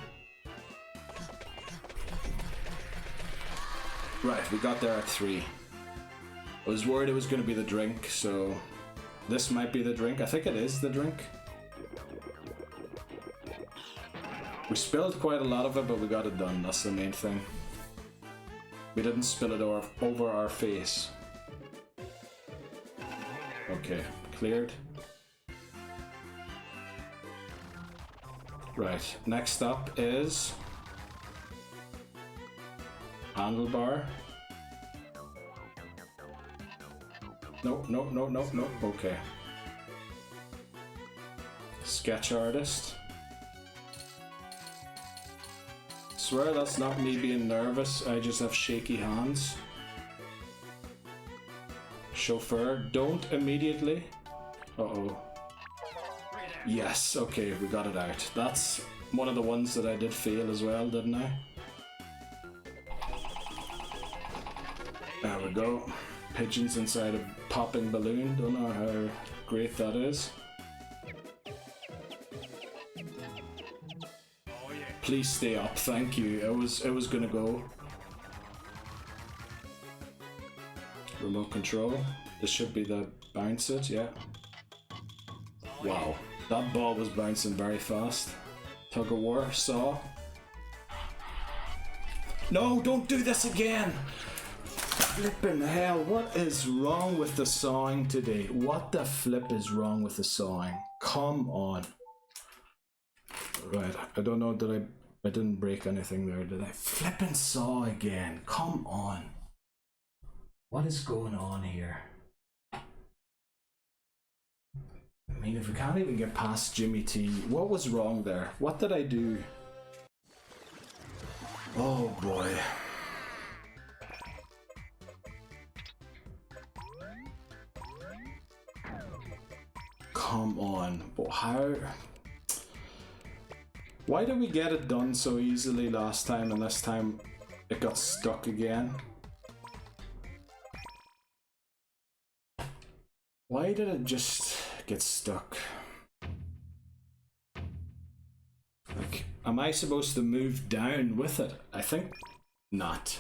Right, we got there at 3. I was worried it was going to be the drink, so this might be the drink. I think it is the drink. We spilled quite a lot of it, but we got it done. That's the main thing. We didn't spill it over our face. Okay, cleared. Right, next up is handlebar. No. Okay. Sketch artist. Swear that's not me being nervous, I just have shaky hands. Chauffeur, don't immediately. Uh-oh. Yes, okay, we got it out. That's one of the ones that I did fail as well, didn't I? There we go. Pigeons inside a popping balloon. Don't know how great that is. Please stay up, thank you. It was gonna go. remote control. This should be the bounce it, yeah. Wow, that ball was bouncing very fast. Tug of war, saw. No, don't do this again! Flippin' hell, what is wrong with the sawing today? What the flip is wrong with the sawing? Come on. Right, I don't know, I didn't break anything there, did I? Flippin' saw again, come on. What is going on here? I mean, if we can't even get past Jimmy T, what was wrong there? What did I do? Oh boy. Come on, but how? Why did we get it done so easily last time and this time it got stuck again? Why did it just get stuck? Like, am I supposed to move down with it? I think not.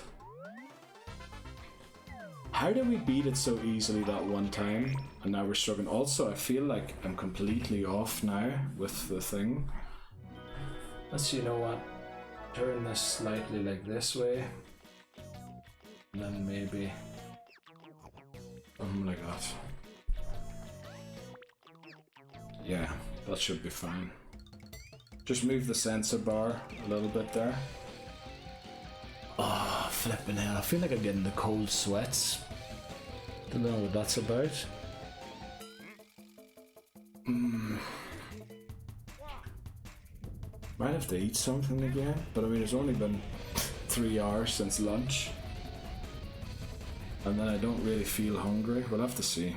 How did we beat it so easily that one time and now we're struggling? Also, I feel like I'm completely off now with the thing. Let's, you know what, turn this slightly like this way. And then maybe something like that. Yeah, that should be fine. Just move the sensor bar a little bit there. Oh, flipping hell. I feel like I'm getting the cold sweats. Don't know what that's about. Might have to eat something again, but I mean, it's only been 3 hours since lunch. And then I don't really feel hungry. We'll have to see.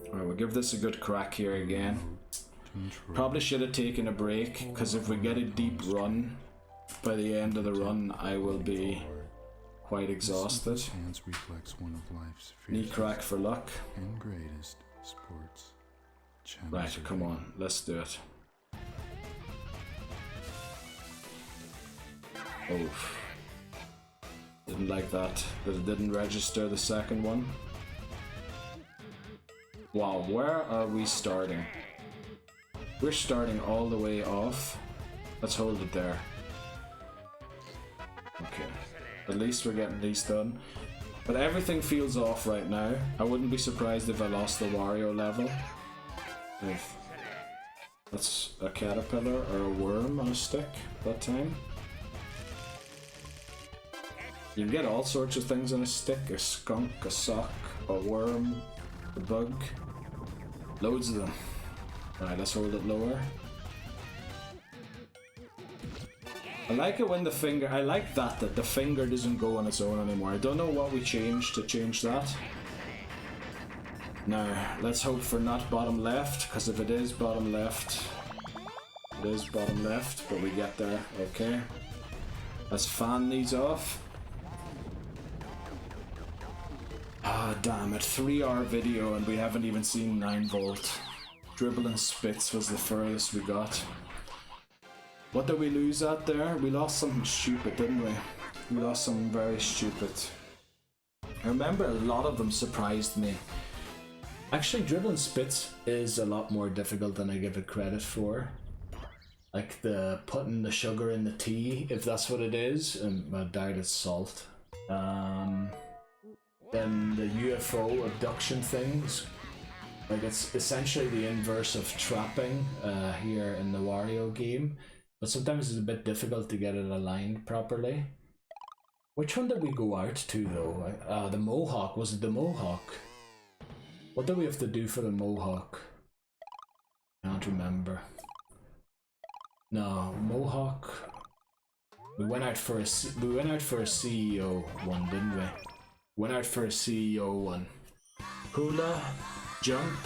Alright, we'll give this a good crack here again. Probably should have taken a break, because if we get a deep run, by the end of the run, I will be quite exhausted. Knee crack for luck. And greatest sports. Right, come on, let's do it. Oof. Didn't like that it didn't register the second one. Wow, where are we starting? We're starting all the way off. Let's hold it there. Okay. At least we're getting these done. But everything feels off right now. I wouldn't be surprised if I lost the Wario level. If that's a caterpillar or a worm on a stick that time. You can get all sorts of things on a stick. A skunk, a sock, a worm, a bug. Loads of them. Alright, let's hold it lower. I like it when the finger, I like that the finger doesn't go on its own anymore. I don't know what we changed to change that. Now, let's hope for not bottom left, because if it is bottom left, it is bottom left, but we get there, okay. Let's fan these off. Ah, damn it, 3-hour video and we haven't even seen 9 volt. Dribble and spits was the furthest we got. What did we lose at there? We lost something stupid, didn't we? We lost something very stupid. I remember a lot of them surprised me. Actually, dribble and spits is a lot more difficult than I give it credit for. Like the putting the sugar in the tea, if that's what it is, and I doubt it's salt. Then the UFO abduction things. Like it's essentially the inverse of trapping here in the Wario game. But sometimes it's a bit difficult to get it aligned properly. Which one did we go out to though? The Mohawk. Was it the Mohawk? What did we have to do for the Mohawk? I can't remember. No, Mohawk. We went out for a CEO one, didn't we? Went out for a CEO one. Hula, jump.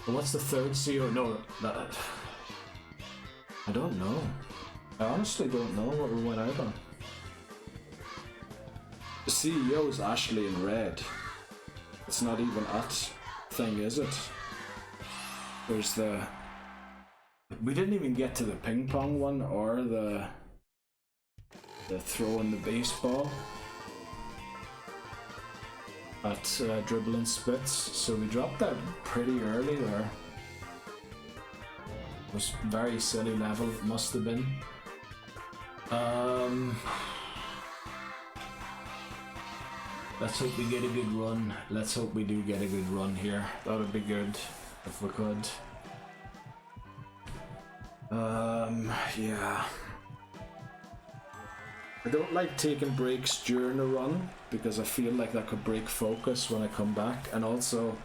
And what's the third CEO? No, that. I don't know. I honestly don't know what we went out on. The CEO is Ashley in red. It's not even that thing, is it? There's the... We didn't even get to the ping pong one or the throwing the baseball. at dribbling spits, so we dropped that pretty early there. It was very silly level, it must have been. Let's hope we get a good run. Let's hope we do get a good run here. That would be good if we could. Yeah. I don't like taking breaks during a run because I feel like that could break focus when I come back, and also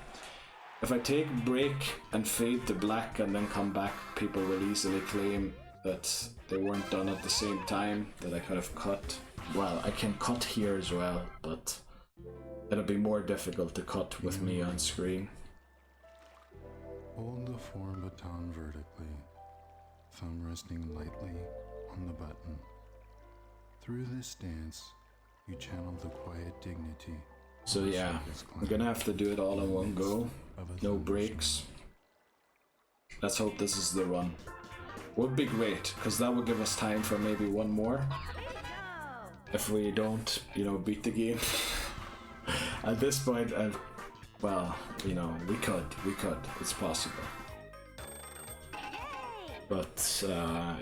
if I take break and fade to black and then come back, people will easily claim that they weren't done at the same time, that I could have cut. Well, I can cut here as well, but it'll be more difficult to cut with me on screen. Hold the form baton vertically, thumb resting lightly on the button. Through this stance, you channel the quiet dignity. So yeah, I'm gonna have to do it all in one go. No breaks. Let's hope this is the run. Would be great, because that would give us time for maybe one more. If we don't, you know, beat the game. At this point, well, you know, we could, it's possible. But,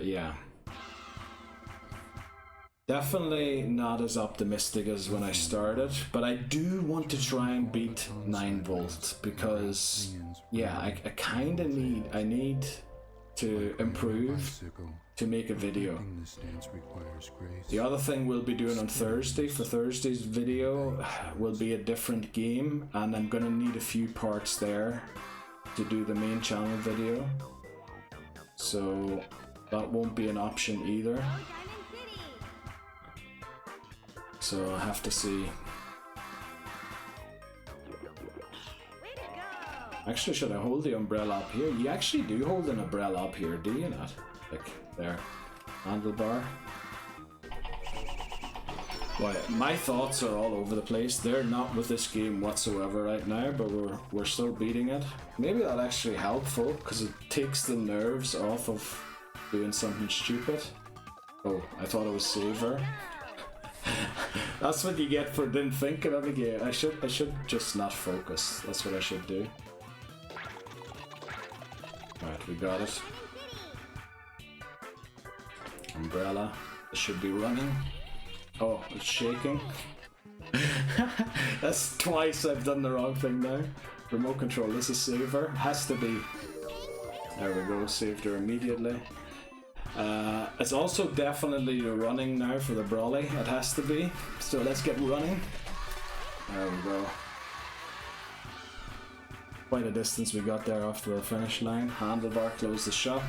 yeah. Definitely not as optimistic as when I started, but I do want to try and beat 9 volt because, yeah, I kind of need to improve to make a video. The other thing we'll be doing on Thursday, for Thursday's video, will be a different game, and I'm gonna need a few parts there to do the main channel video. So that won't be an option either. So I have to see. Actually, should I hold the umbrella up here? You actually do hold an umbrella up here, do you not? Like, there. Handlebar. Well, my thoughts are all over the place. They're not with this game whatsoever right now, but we're still beating it. Maybe that's actually helpful, because it takes the nerves off of doing something stupid. Oh, I thought it was saver. That's what you get for didn't thinking of the game. I should just not focus. That's what I should do. Right, we got it. Umbrella. It should be running. Oh, it's shaking. That's twice I've done the wrong thing now. Remote control. This is saver. Has to be. There we go. Saved her immediately. It's also definitely running now for the Brawly. It has to be. So let's get running. There we go. Quite a distance we got there after the finish line. Handlebar, close the shop.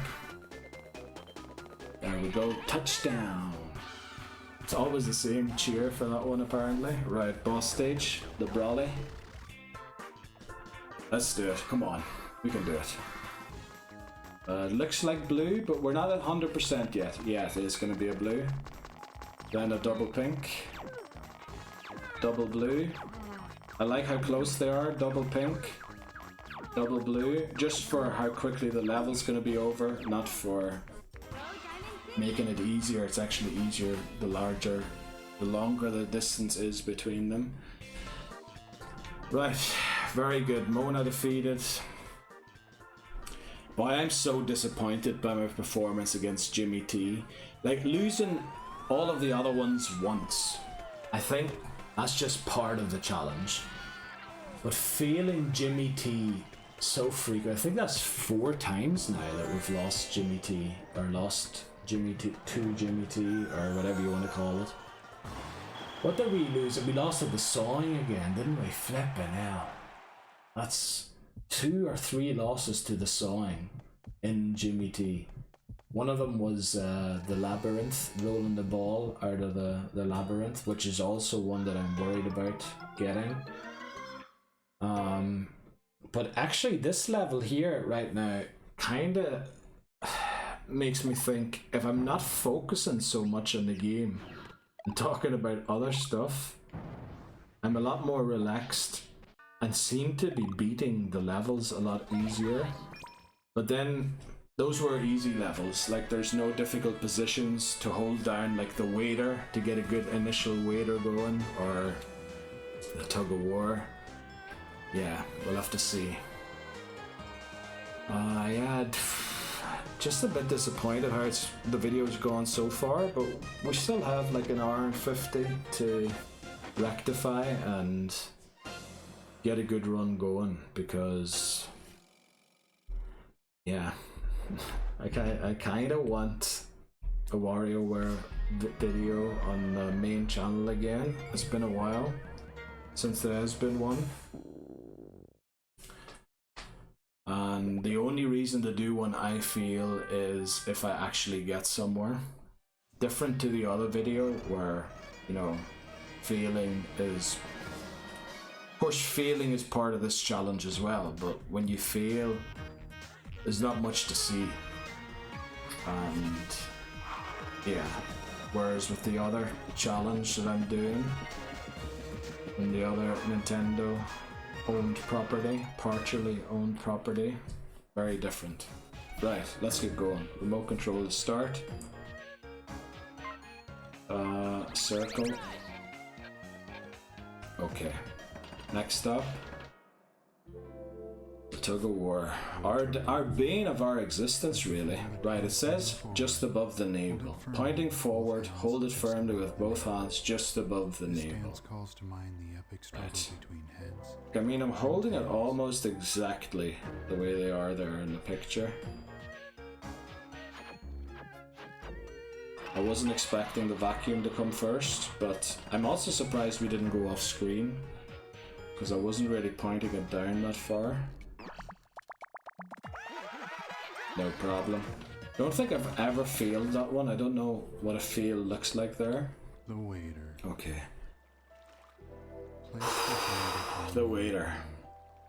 There we go. Touchdown. It's always the same cheer for that one apparently. Right, boss stage. The Brawly. Let's do it. Come on. We can do it. Looks like blue, but we're not at 100% yet. Yeah, it is going to be a blue. Then a double pink. Double blue. I like how close they are. Double pink. Double blue. Just for how quickly the level's going to be over, not for making it easier. It's actually easier the longer the distance is between them. Right, very good. Mona defeated. Boy, I'm so disappointed by my performance against Jimmy T. Like, losing all of the other ones once, I think that's just part of the challenge. But failing Jimmy T so frequent, I think that's 4 times now that we've lost Jimmy T, or lost Jimmy T to Jimmy T, or whatever you want to call it. What did we lose? We lost at the sawing again, didn't we? Flippin' hell. That's 2 or 3 losses to the sawing in Jimmy T. One of them was the labyrinth, rolling the ball out of the labyrinth, which is also one that I'm worried about getting. But actually this level here right now kinda makes me think, if I'm not focusing so much on the game and talking about other stuff, I'm a lot more relaxed and seem to be beating the levels a lot easier. But then those were easy levels, like there's no difficult positions to hold down, like the waiter to get a good initial waiter going, or the tug of war. yeah, we'll have to see. Yeah, just a bit disappointed how the video's gone so far, but we still have like an hour and 50 to rectify and get a good run going, because yeah, I kind of want a WarioWare video on the main channel again. It's been a while since there has been one, and the only reason to do one, I feel, is if I actually get somewhere. Different to the other video where, you know, failing is, of course failing is part of this challenge as well, but when you fail there's not much to see. And yeah, whereas with the other challenge that I'm doing in the other Nintendo owned property, partially owned property, very different. Right, let's get going. Remote control to start. Circle. Okay. Next up, the tug of war. Our bane of our existence, really. Right, it says just above the navel. Pointing forward, hold it firmly with both hands just above the navel. Right. I mean, I'm holding it almost exactly the way they are there in the picture. I wasn't expecting the vacuum to come first, but I'm also surprised we didn't go off screen, because I wasn't really pointing it down that far. No problem. Don't think I've ever failed that one. I don't know what a fail looks like there. The waiter. Okay. The waiter.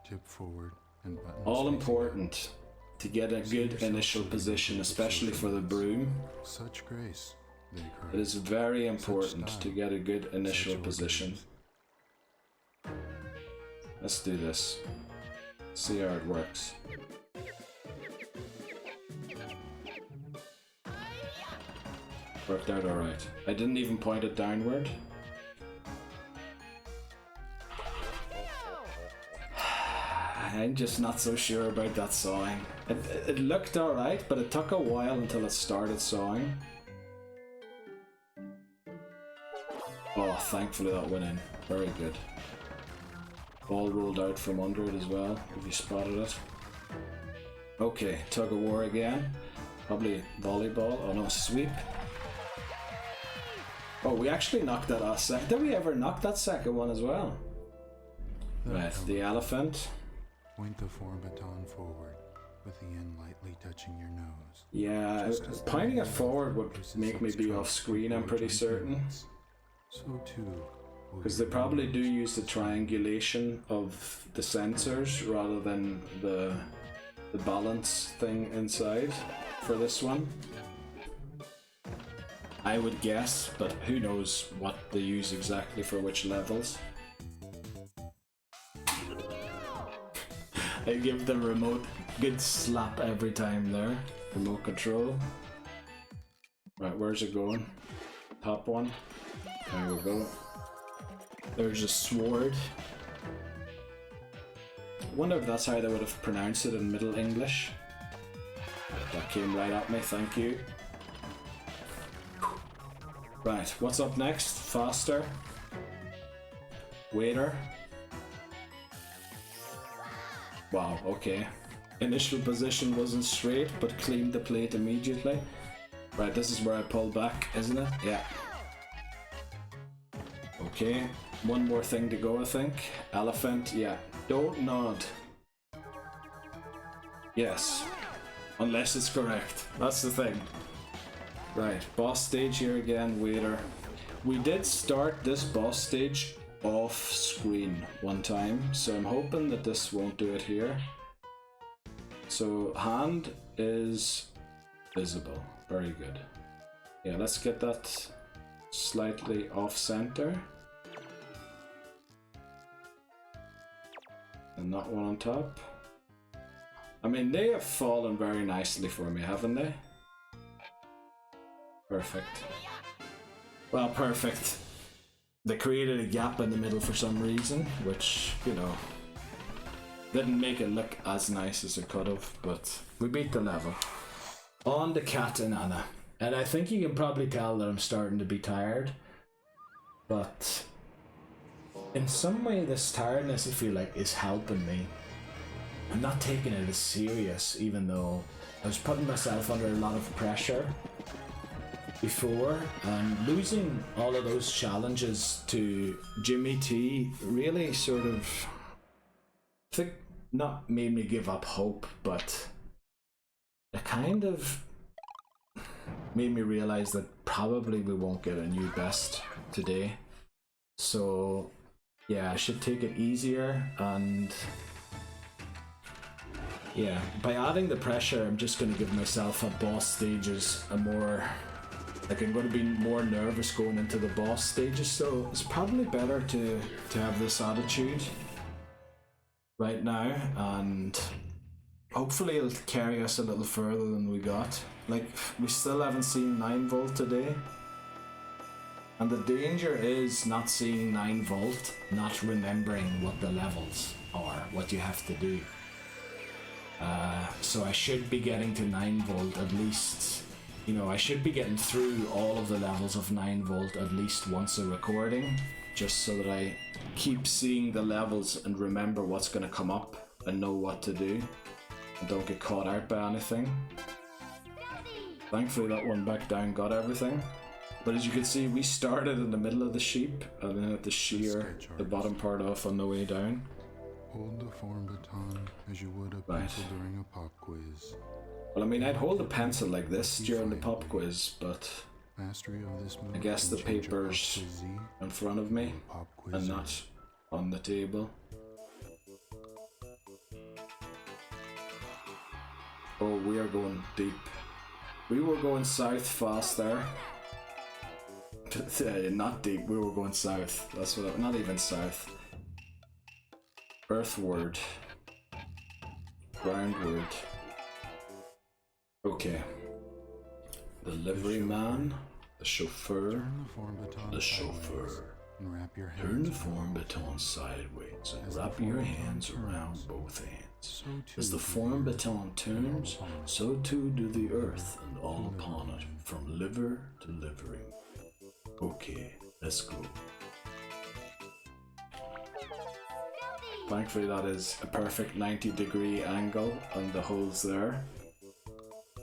Tip forward and button. All important to get a good initial position, especially for the broom. Such grace, they cry. It is very important to get a good initial position. Let's do this. See how it works. Worked out alright. I didn't even point it downward. I'm just not so sure about that sawing. It looked alright, but it took a while until it started sawing. Oh, thankfully that went in. Very good. Ball rolled out from under it as well, if you spotted it. Okay, tug of war again. Probably volleyball. Oh no, sweep. Oh, we actually knocked that last second. Did we ever knock that second one as well? Right, the elephant. Point the four baton forward, with the end lightly touching your nose. Yeah, pointing it forward would make me be off screen, I'm pretty certain. So too, because they probably do use the triangulation of the sensors rather than the balance thing inside for this one. I would guess, but who knows what they use exactly for which levels. I give the remote good slap every time there. Remote control. Right, where's it going? Top one. There we go. There's a sword. I wonder if that's how they would have pronounced it in Middle English. That came right at me, thank you. Right, what's up next? Faster. Waiter. Wow, okay. Initial position wasn't straight, but cleaned the plate immediately. Right, this is where I pull back, isn't it? Yeah. Okay, one more thing to go, I think. Elephant, yeah. Don't nod. Yes. Unless it's correct. That's the thing. Right, boss stage here again, waiter. We did start this boss stage off screen one time, so I'm hoping that this won't do it here. So hand is visible. Very good. Yeah, let's get that slightly off center. And that one on top. I mean, they have fallen very nicely for me, haven't they? Perfect. Well, perfect. They created a gap in the middle for some reason, which, you know, Didn't make it look as nice as it could have, but we beat the level. On to Cat and Anna. And I think you can probably tell that I'm starting to be tired. But in some way this tiredness I feel like is helping me. I'm not taking it as serious, even though I was putting myself under a lot of pressure before, and losing all of those challenges to Jimmy T really sort of, I think, not made me give up hope, but it kind of made me realize that probably we won't get a new best today. So yeah, I should take it easier, and yeah, by adding the pressure, I'm just going to give myself at boss stages a more, like, I'm going to be more nervous going into the boss stages, so it's probably better to have this attitude right now, and hopefully it'll carry us a little further than we got. Like, we still haven't seen 9 Volt today, and the danger is not seeing 9 Volt, not remembering what the levels are, what you have to do. So I should be getting to 9 Volt at least, you know, I should be getting through all of the levels of 9 Volt at least once a recording, just so that I keep seeing the levels and remember what's going to come up and know what to do and don't get caught out by anything. Thankfully that one back down got everything, but as you can see, we started in the middle of the sheep and then had to shear the bottom part off on the way down. Hold the form baton as you would a pencil during a pop quiz. Well, I mean, I'd hold a pencil like this during the pop quiz, but Mastery of this move I guess the can change your paper's pop quiz Z in front of me to a pop quiz and Z. not on the table. Oh, we are going deep. We were going south fast there. Not deep, we were going south. That's what not even south. Earthward. Groundward. Okay. The liveryman, the chauffeur, Turn the form baton the sideways chauffeur. and wrap your Turn the hands form around baton sideways and As the wrap form your baton hands turns, around both hands. So too As the do form the baton turns, so too do the earth and all upon it, from liver to livering. Okay, let's go. Thankfully that is a perfect 90-degree angle on the holes there.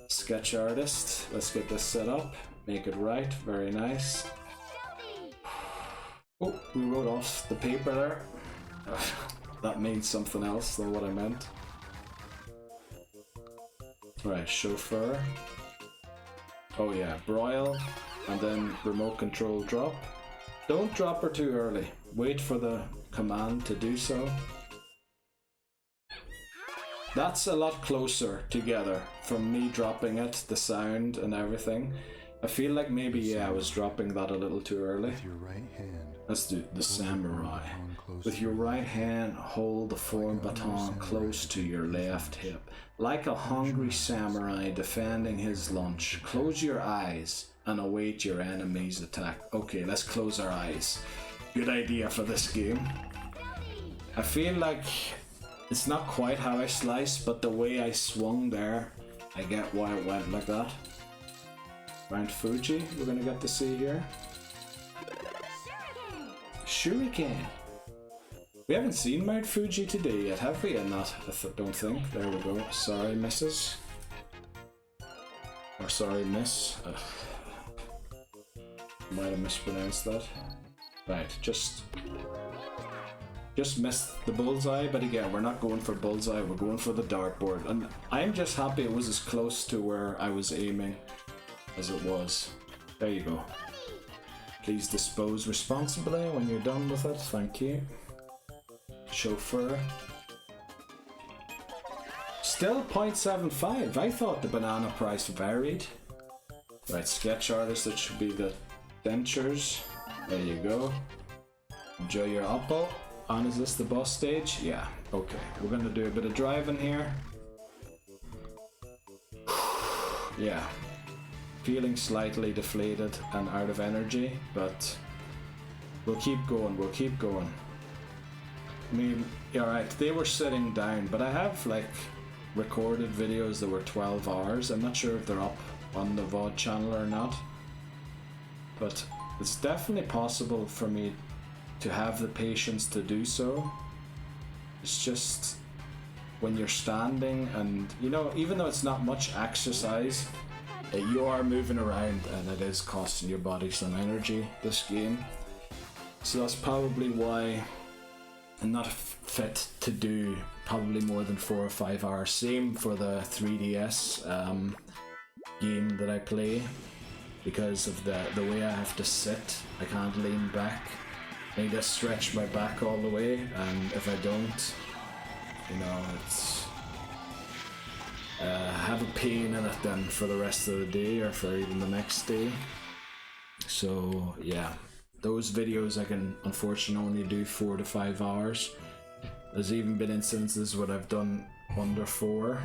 Sketch artist, let's get this set up, make it right, very nice. Oh, we wrote off the paper there. That means something else than what I meant. Right, chauffeur. Oh yeah, broil, and then remote control drop. Don't drop her too early. Wait for the command to do so. That's a lot closer together from me dropping it, the sound and everything. I feel like maybe, yeah, I was dropping that a little too early. with your right hand. Let's do the samurai. baton close With to your your right hand, hold the form baton close to your left hip. Like a hungry samurai defending his lunch, close your eyes and await your enemy's attack. Okay, let's close our eyes. Good idea for this game. I feel like it's not quite how I sliced, but the way I swung there, I get why it went like that. Mount Fuji, we're gonna get to see here. Shuriken. We haven't seen Mount Fuji today yet, have we? And not, don't think. There we go. Sorry, missus. Or sorry, miss. Might have mispronounced that. Right, just missed the bullseye, but again, we're not going for bullseye, we're going for the dartboard. And I'm just happy it was as close to where I was aiming as it was. There you go. Please dispose responsibly when you're done with it, thank you. Chauffeur. Still 0.75, I thought the banana price varied. Right, sketch artist, that should be the dentures. There you go. Enjoy your apple. And is this the boss stage? Yeah, okay. We're gonna do a bit of driving here. Yeah. Feeling slightly deflated and out of energy, but we'll keep going, we'll keep going. I mean, alright, they were sitting down, but I have like recorded videos that were 12 hours. I'm not sure if they're up on the VOD channel or not, but it's definitely possible for me to have the patience to do so. It's just when you're standing and, you know, even though it's not much exercise, you are moving around and it is costing your body some energy, this game. So that's probably why I'm not fit to do probably more than 4 or 5 hours. Same for the 3DS game that I play, because of the way I have to sit. I can't lean back. I need to stretch my back all the way, and if I don't, you know, it's have a pain in it then for the rest of the day or for even the next day. So yeah, those videos I can unfortunately only do 4 to 5 hours. There's even been instances where I've done under 4,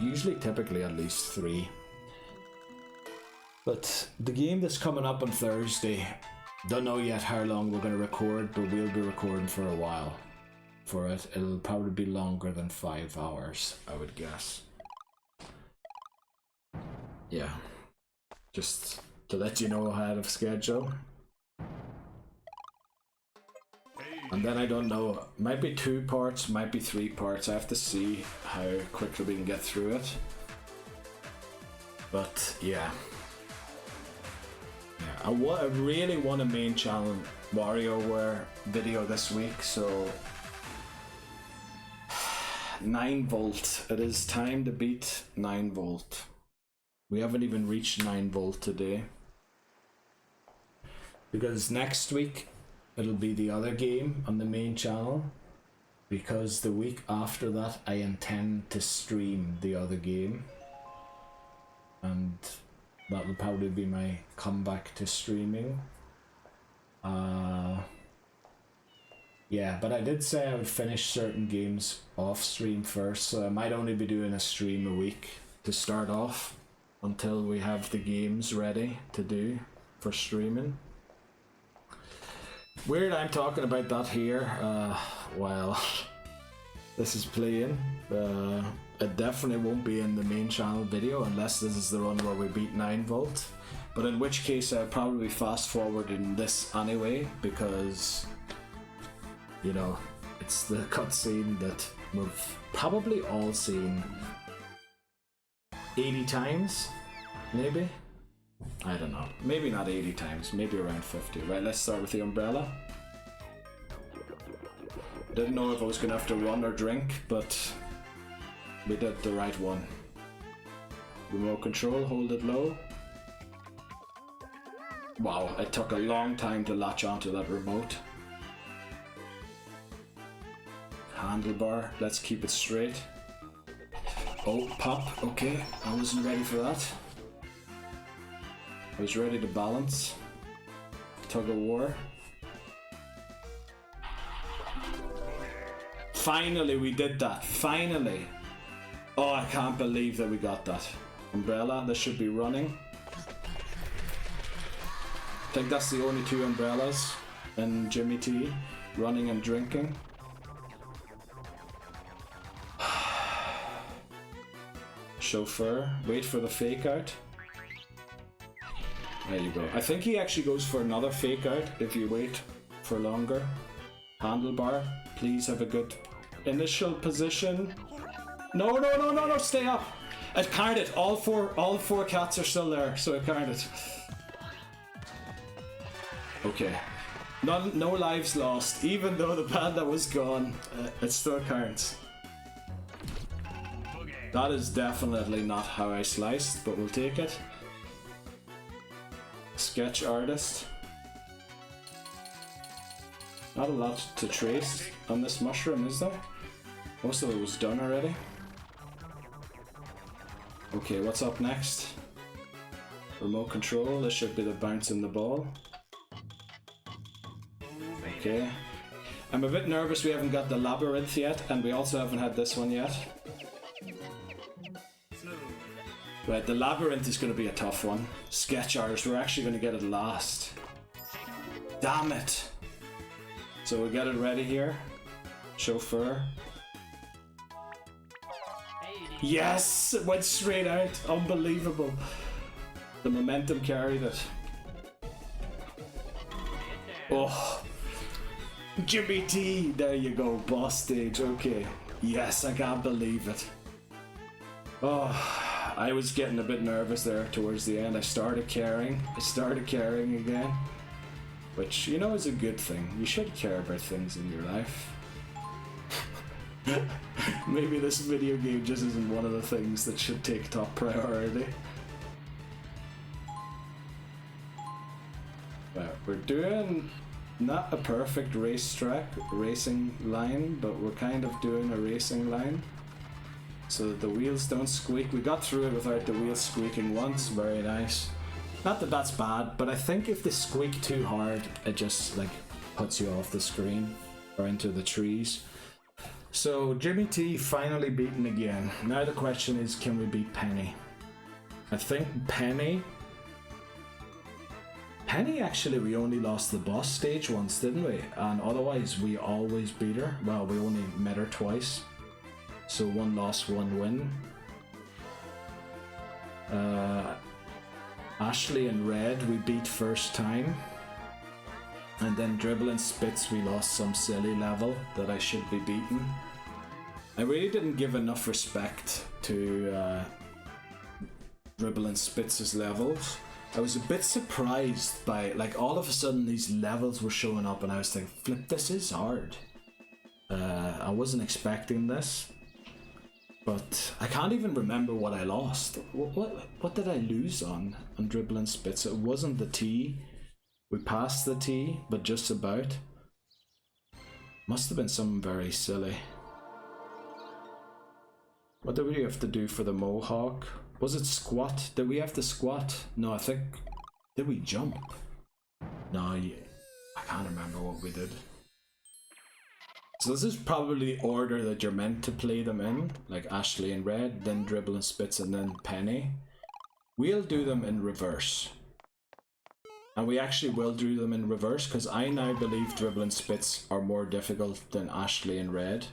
usually typically at least 3. But the game that's coming up on Thursday, don't know yet how long we're going to record, but we'll be recording for a while for it. It'll probably be longer than 5 hours, I would guess. Yeah, just to let you know ahead of schedule. And then I don't know, might be 2 parts, might be 3 parts. I have to see how quickly we can get through it. But yeah. I really want a main channel WarioWare video this week, so 9 volt. It is time to beat 9 volt. We haven't even reached 9 volt today. Because next week it'll be the other game on the main channel. Because the week after that I intend to stream the other game. And that will probably be my comeback to streaming. Yeah, but I did say I would finish certain games off stream first, so I might only be doing a stream a week to start off until we have the games ready to do for streaming. Weird I'm talking about that here while this is playing. It definitely won't be in the main channel video unless this is the run where we beat 9 volt. But in which case I'll probably fast forward in this anyway, because, you know, it's the cutscene that we've probably all seen 80 times, maybe? I don't know. Maybe not 80 times, maybe around 50. Right, let's start with the umbrella. Didn't know if I was gonna have to run or drink, but we did the right one. Remote control, hold it low. Wow, it took a long time to latch onto that remote. Handlebar, let's keep it straight. Oh, pop, okay, I wasn't ready for that. I was ready to balance. Tug of war. Finally we did that, finally. Oh, I can't believe that we got that. Umbrella, this should be running. I think that's the only 2 umbrellas in Jimmy T, running and drinking. Chauffeur, wait for the fake out. There you go. I think he actually goes for another fake out if you wait for longer. Handlebar, please have a good initial position. No, no, no, no, no, stay up. It counted. All four cats are still there, so it counted. Okay. No lives lost. Even though the panda was gone, it still counts. That is definitely not how I sliced, but we'll take it. Sketch artist. Not a lot to trace on this mushroom, is there? Most of it was done already. Okay, what's up next? Remote control, this should be the bouncing the ball. Okay. I'm a bit nervous we haven't got the labyrinth yet, and we also haven't had this one yet. Right, the labyrinth is going to be a tough one. Sketch artist, we're actually going to get it last. Damn it! So we'll get it ready here. Chauffeur. Yes! It went straight out. Unbelievable. The momentum carried it. Oh. Jimmy T! There you go. Boss stage. Okay. Yes, I can't believe it. Oh, I was getting a bit nervous there towards the end. I started caring again. Which, you know, is a good thing. You should care about things in your life. Maybe this video game just isn't one of the things that should take top priority. But we're doing not a perfect racing line, but we're kind of doing a racing line so that the wheels don't squeak. We got through it without the wheels squeaking once. Very nice. Not that that's bad, but I think if they squeak too hard, it just like puts you off the screen or into the trees. So Jimmy T finally beaten again. Now the question is, can we beat Penny? I think Penny actually, we only lost the boss stage once, didn't we? And otherwise we always beat her. Well, we only met her twice. So 1 loss, 1 win. Ashley and Red we beat first time. And then Dribble and Spitz we lost some silly level that I should be beaten. I really didn't give enough respect to Dribble and Spitz's levels. I was a bit surprised by, like, all of a sudden these levels were showing up and I was thinking, flip, this is hard. I wasn't expecting this. But I can't even remember what I lost. What did I lose on Dribble and Spitz? It wasn't the T. We passed the T, but just about. Must have been something very silly. What did we have to do for the Mohawk? Was it squat? Did we have to squat? No, I think... Did we jump? No, I can't remember what we did. So this is probably the order that you're meant to play them in. Like Ashley and Red, then Dribble and Spitz, and then Penny. We'll do them in reverse. And we actually will do them in reverse, because I now believe Dribble and Spitz are more difficult than Ashley and Red.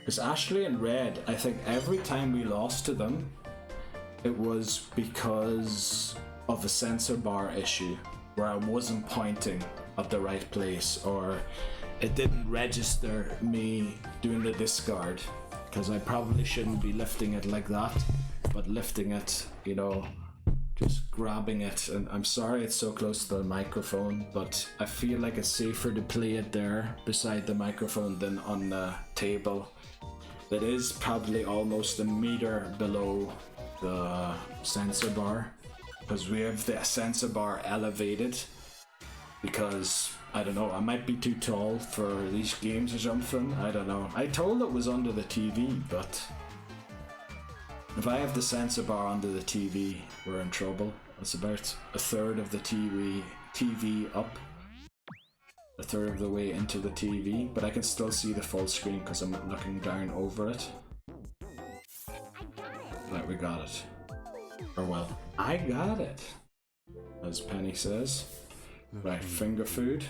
Because Ashley and Red, I think every time we lost to them, it was because of a sensor bar issue, where I wasn't pointing at the right place, or it didn't register me doing the discard, because I probably shouldn't be lifting it like that, but lifting it, you know, just grabbing it. And I'm sorry it's so close to the microphone, but I feel like it's safer to play it there beside the microphone than on the table. That is probably almost a meter below the sensor bar, because we have the sensor bar elevated, because I don't know, I might be too tall for these games or something. I don't know. I told it was under the TV, but if I have the sensor bar under the TV, we're in trouble. It's about a third of the TV up, a third of the way into the TV, but I can still see the full screen because I'm looking down over it. Right, we got it. Or well, I got it, as Penny says. Right, finger food.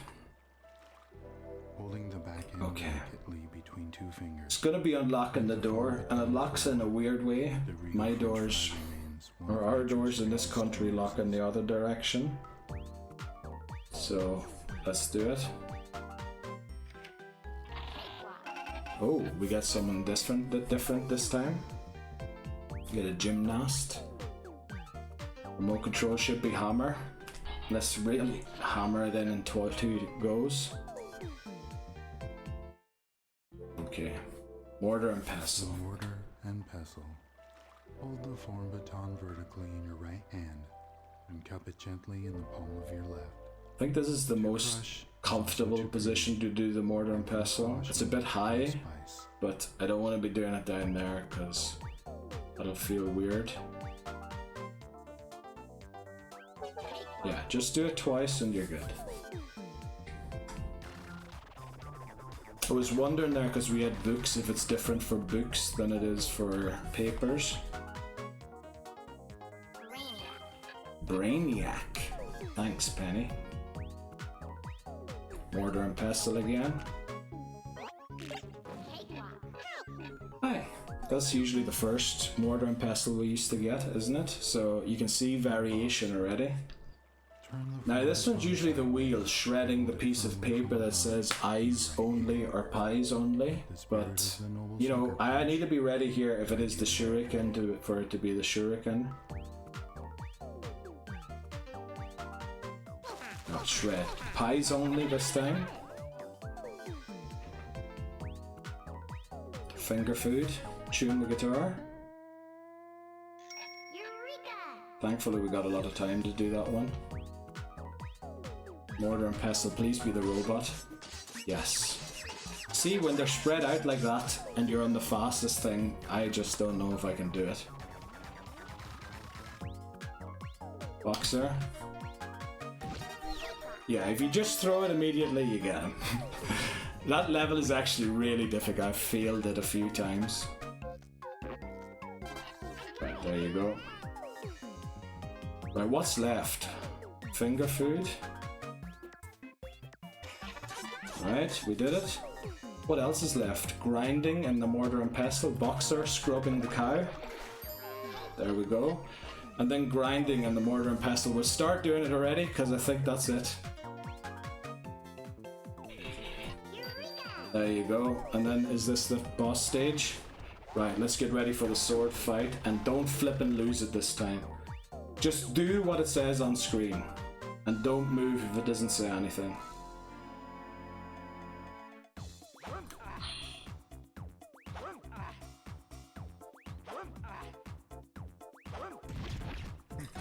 Holding the back end delicately between 2 fingers. It's gonna be unlocking the door, and it locks in a weird way. My doors, or our doors in this country, lock in the other direction. So, let's do it. Oh, we got someone different this time. We get a gymnast. Remote control should be hammer. Let's really hammer it in 2 goes. Okay. Mortar and pestle. Mortar and pestle. Hold the form baton vertically in your right hand and cup it gently in the palm of your left. I think this is the most comfortable position to do the mortar and pestle. It's a bit high, but I don't want to be doing it down there because that'll feel weird. Yeah, just do it twice and you're good. I was wondering there, because we had books, if it's different for books than it is for papers. Brainiac. Thanks, Penny. Mortar and pestle again. That's usually the first mortar and pestle we used to get, isn't it? So you can see variation already. Now this one's usually the wheel shredding the piece of paper that says eyes only or pies only, but you know, I need to be ready here if it is the shuriken for it to be the shuriken. Not shred. Pies only this time. Finger food. Tune the guitar. Thankfully we got a lot of time to do that one. Mortar and pestle, please be the robot. Yes. See, when they're spread out like that and you're on the fastest thing, I just don't know if I can do it. Boxer. Yeah, if you just throw it immediately, you get him. That level is actually really difficult. I've failed it a few times. Right, there you go. Right, what's left? Finger food. Right, we did it. What else is left? Grinding and the mortar and pestle. Boxer scrubbing the cow. There we go. And then grinding and the mortar and pestle. We'll start doing it already because I think that's it. There you go. And then is this the boss stage? Right, let's get ready for the sword fight. And don't flip and lose it this time. Just do what it says on screen. And don't move if it doesn't say anything.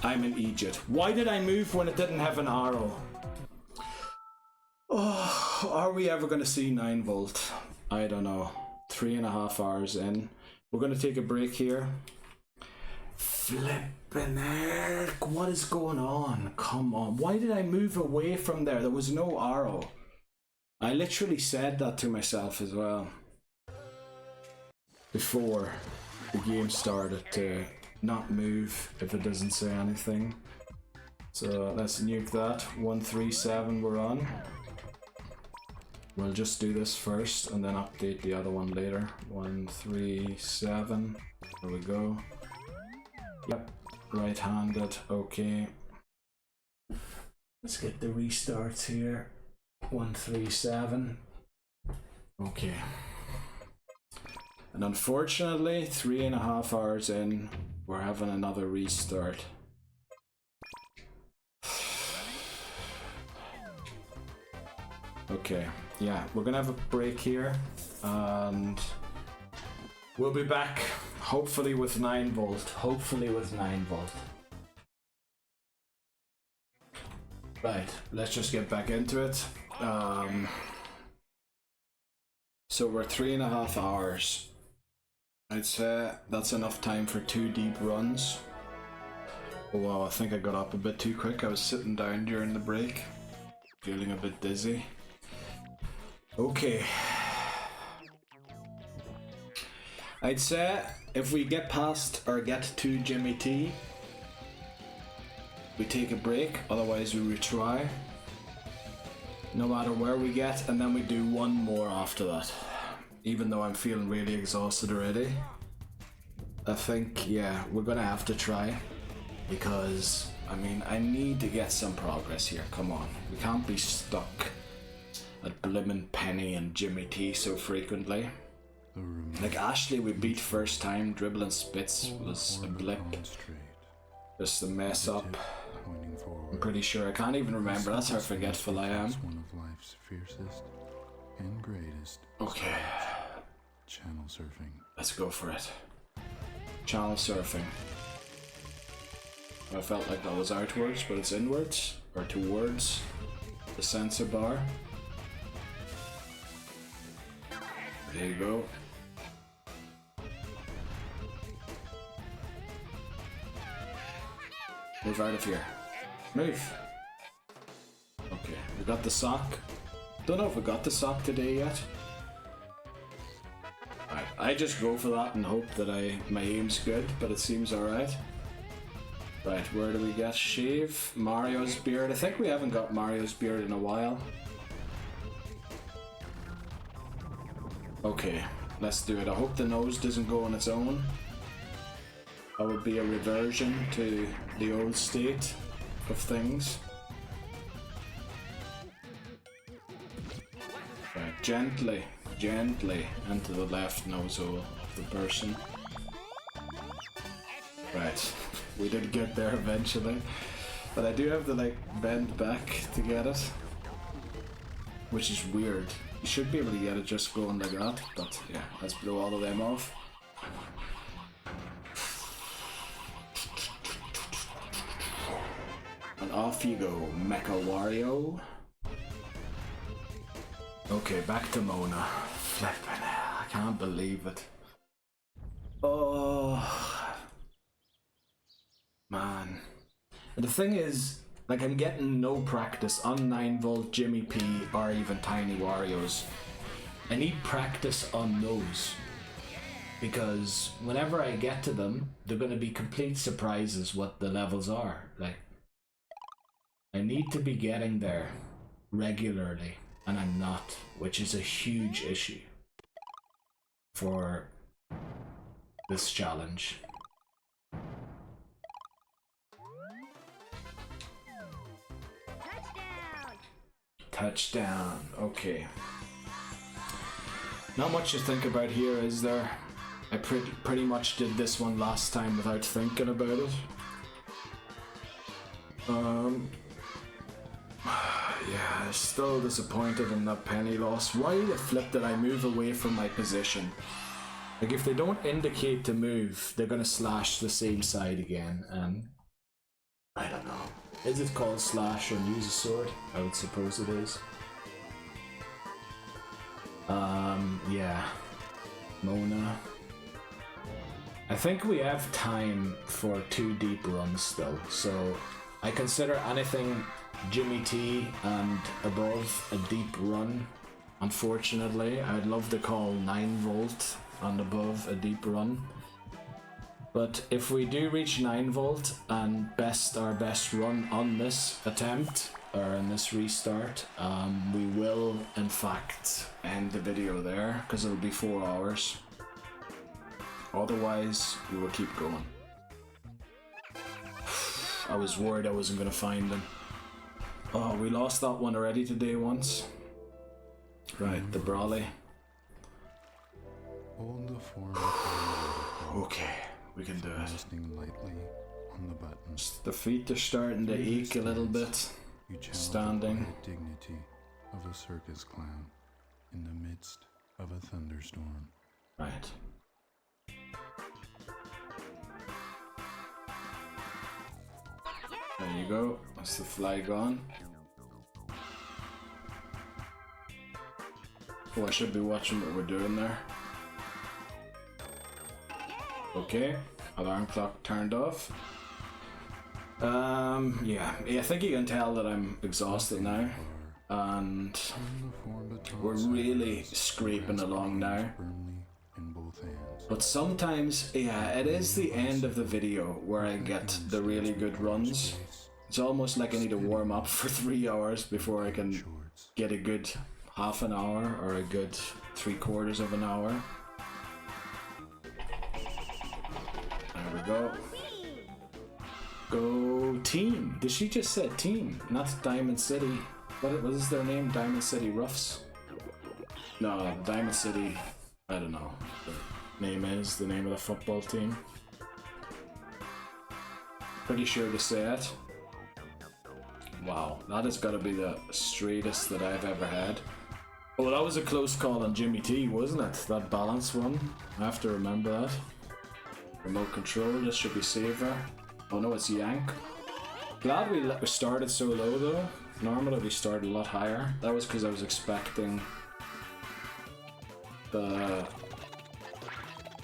I'm in Egypt. Why did I move when it didn't have an arrow? Oh, are we ever going to see 9 volt? I don't know. 3.5 hours in. We're going to take a break here. Flippin' heck, what is going on? Come on. Why did I move away from there? There was no arrow. I literally said that to myself as well. Before the game started to not move if it doesn't say anything. So let's nuke that. 137 we're on. We'll just do this first and then update the other one later. 137. There we go. Yep. Right-handed. Okay. Let's get the restarts here. 137. Okay. And unfortunately, 3.5 hours in, we're having another restart. Okay, yeah, we're gonna have a break here, and we'll be back, hopefully with 9 volt. Hopefully with 9 volt. Right, let's just get back into it. So we're 3.5 hours. I'd say that's enough time for 2 deep runs. Oh wow, I think I got up a bit too quick. I was sitting down during the break, feeling a bit dizzy. Okay. I'd say if we get past or get to Jimmy T, we take a break, otherwise we retry. No matter where we get, and then we do one more after that. Even though I'm feeling really exhausted already. I think, yeah, we're gonna have to try. Because, I mean, I need to get some progress here, come on. We can't be stuck at Blimmin' Penny and Jimmy T so frequently. Like Ashley we beat first time, Dribbling Spits was a blip. Just a mess up. I'm pretty sure, I can't even remember, that's how forgetful I am. One of life's fiercest and greatest. Okay. Channel surfing. Let's go for it. Channel surfing. I felt like that was outwards, but it's inwards, or towards the sensor bar. There you go. Move out of here. Move. Okay, we got the sock. Don't know if we got the sock today yet. Alright, I just go for that and hope that my aim's good, but it seems alright. Right, where do we get shave? Mario's beard. I think we haven't got Mario's beard in a while. Okay, let's do it. I hope the nose doesn't go on its own. That would be a reversion to the old state of things. Right, gently into the left nose hole of the person. Right, we did get there eventually. But I do have to like bend back to get it. Which is weird. You should be able to get it just going like that, but yeah, let's blow all of them off. And off you go, Mecha Wario. Okay, back to Mona. Flippin' hell, I can't believe it. Oh, man. And the thing is, like, I'm getting no practice on 9V, Jimmy P, or even Tiny Wario's. I need practice on those. Because whenever I get to them, they're going to be complete surprises what the levels are. Like, I need to be getting there regularly, and I'm not, which is a huge issue for this challenge. Touchdown. Okay. Not much to think about here, is there? I pretty much did this one last time without thinking about it. Yeah, still disappointed in that penny loss. Why the flip did I move away from my position? Like, if they don't indicate to move, they're gonna slash the same side again, and I don't know. Is it called slash or use a sword? I would suppose it is. Yeah. Mona. I think we have time for 2 deep runs still, so I consider anything Jimmy T and above a deep run. Unfortunately, I'd love to call 9V and above a deep run. But if we do reach 9V and our best run on this attempt, or in this restart, we will in fact end the video there, because it'll be 4 hours. Otherwise, we will keep going. I was worried I wasn't going to find them. Oh, we lost that one already today once. Right, the Brawley. Hold the form. Okay, we can do it. Resting lightly on the buttons. The feet are starting to ache a little bit. Standing. The dignity of a circus clown in the midst of a thunderstorm. Right. There you go. That's the flag on. Oh, I should be watching what we're doing there. Okay, alarm clock turned off. Yeah, I think you can tell that I'm exhausted now, and we're really scraping along now. But sometimes, yeah, it is the end of the video where I get the really good runs. It's almost like I need to warm up for 3 hours before I can get a good half an hour or a good 3/4 of an hour. There we go. Go team. Did she just say team? Not Diamond City. What is their name? Diamond City Roughs? No, Diamond City. I don't know. The name is the name of the football team. Pretty sure to say it. Wow, that has got to be the straightest that I've ever had. Oh, that was a close call on Jimmy T, wasn't it? That balance one. I have to remember that. Remote control. This should be saver. Oh no, it's yank. Glad we started so low though. Normally we start a lot higher. That was because I was expecting the...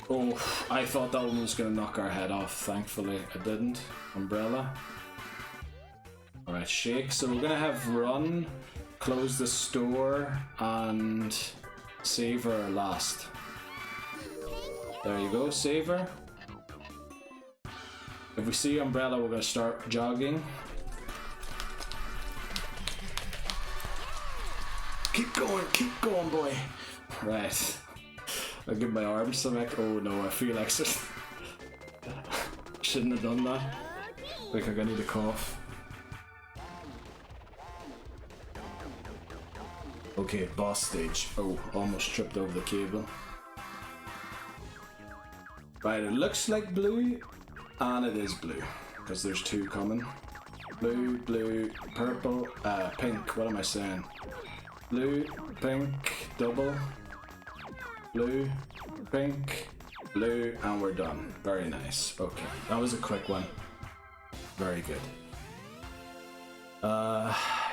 Oh, I thought that one was going to knock our head off. Thankfully it didn't. Umbrella. Alright, shake. So we're going to have run, close the store, and saver last. There you go, saver. If we see umbrella, we're going to start jogging. Keep going, boy. Right. I give my arms some oh no, I feel like shouldn't have done that. Like I need a cough. Okay, boss stage. Oh, almost tripped over the cable. Right, it looks like blue, and it is blue, because there's two coming. Blue, blue, purple, pink, what am I saying? Blue, pink, double. Blue, pink, blue, and we're done. Very nice. Okay, that was a quick one. Very good.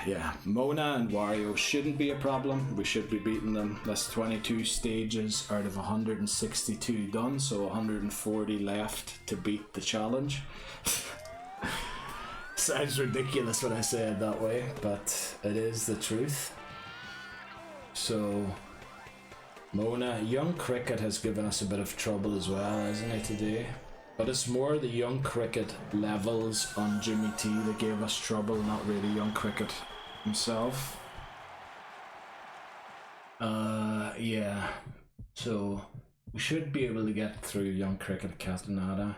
Yeah, Mona and Wario shouldn't be a problem. We should be beating them. That's 22 stages out of 162 done, so 140 left to beat the challenge. Sounds ridiculous when I say it that way, but it is the truth. So, Mona, Young Cricket has given us a bit of trouble as well, hasn't he, today? But it's more the Young Cricket levels on Jimmy T that gave us trouble, not really Young Cricket himself. Yeah. So we should be able to get through Young Cricket Catanata.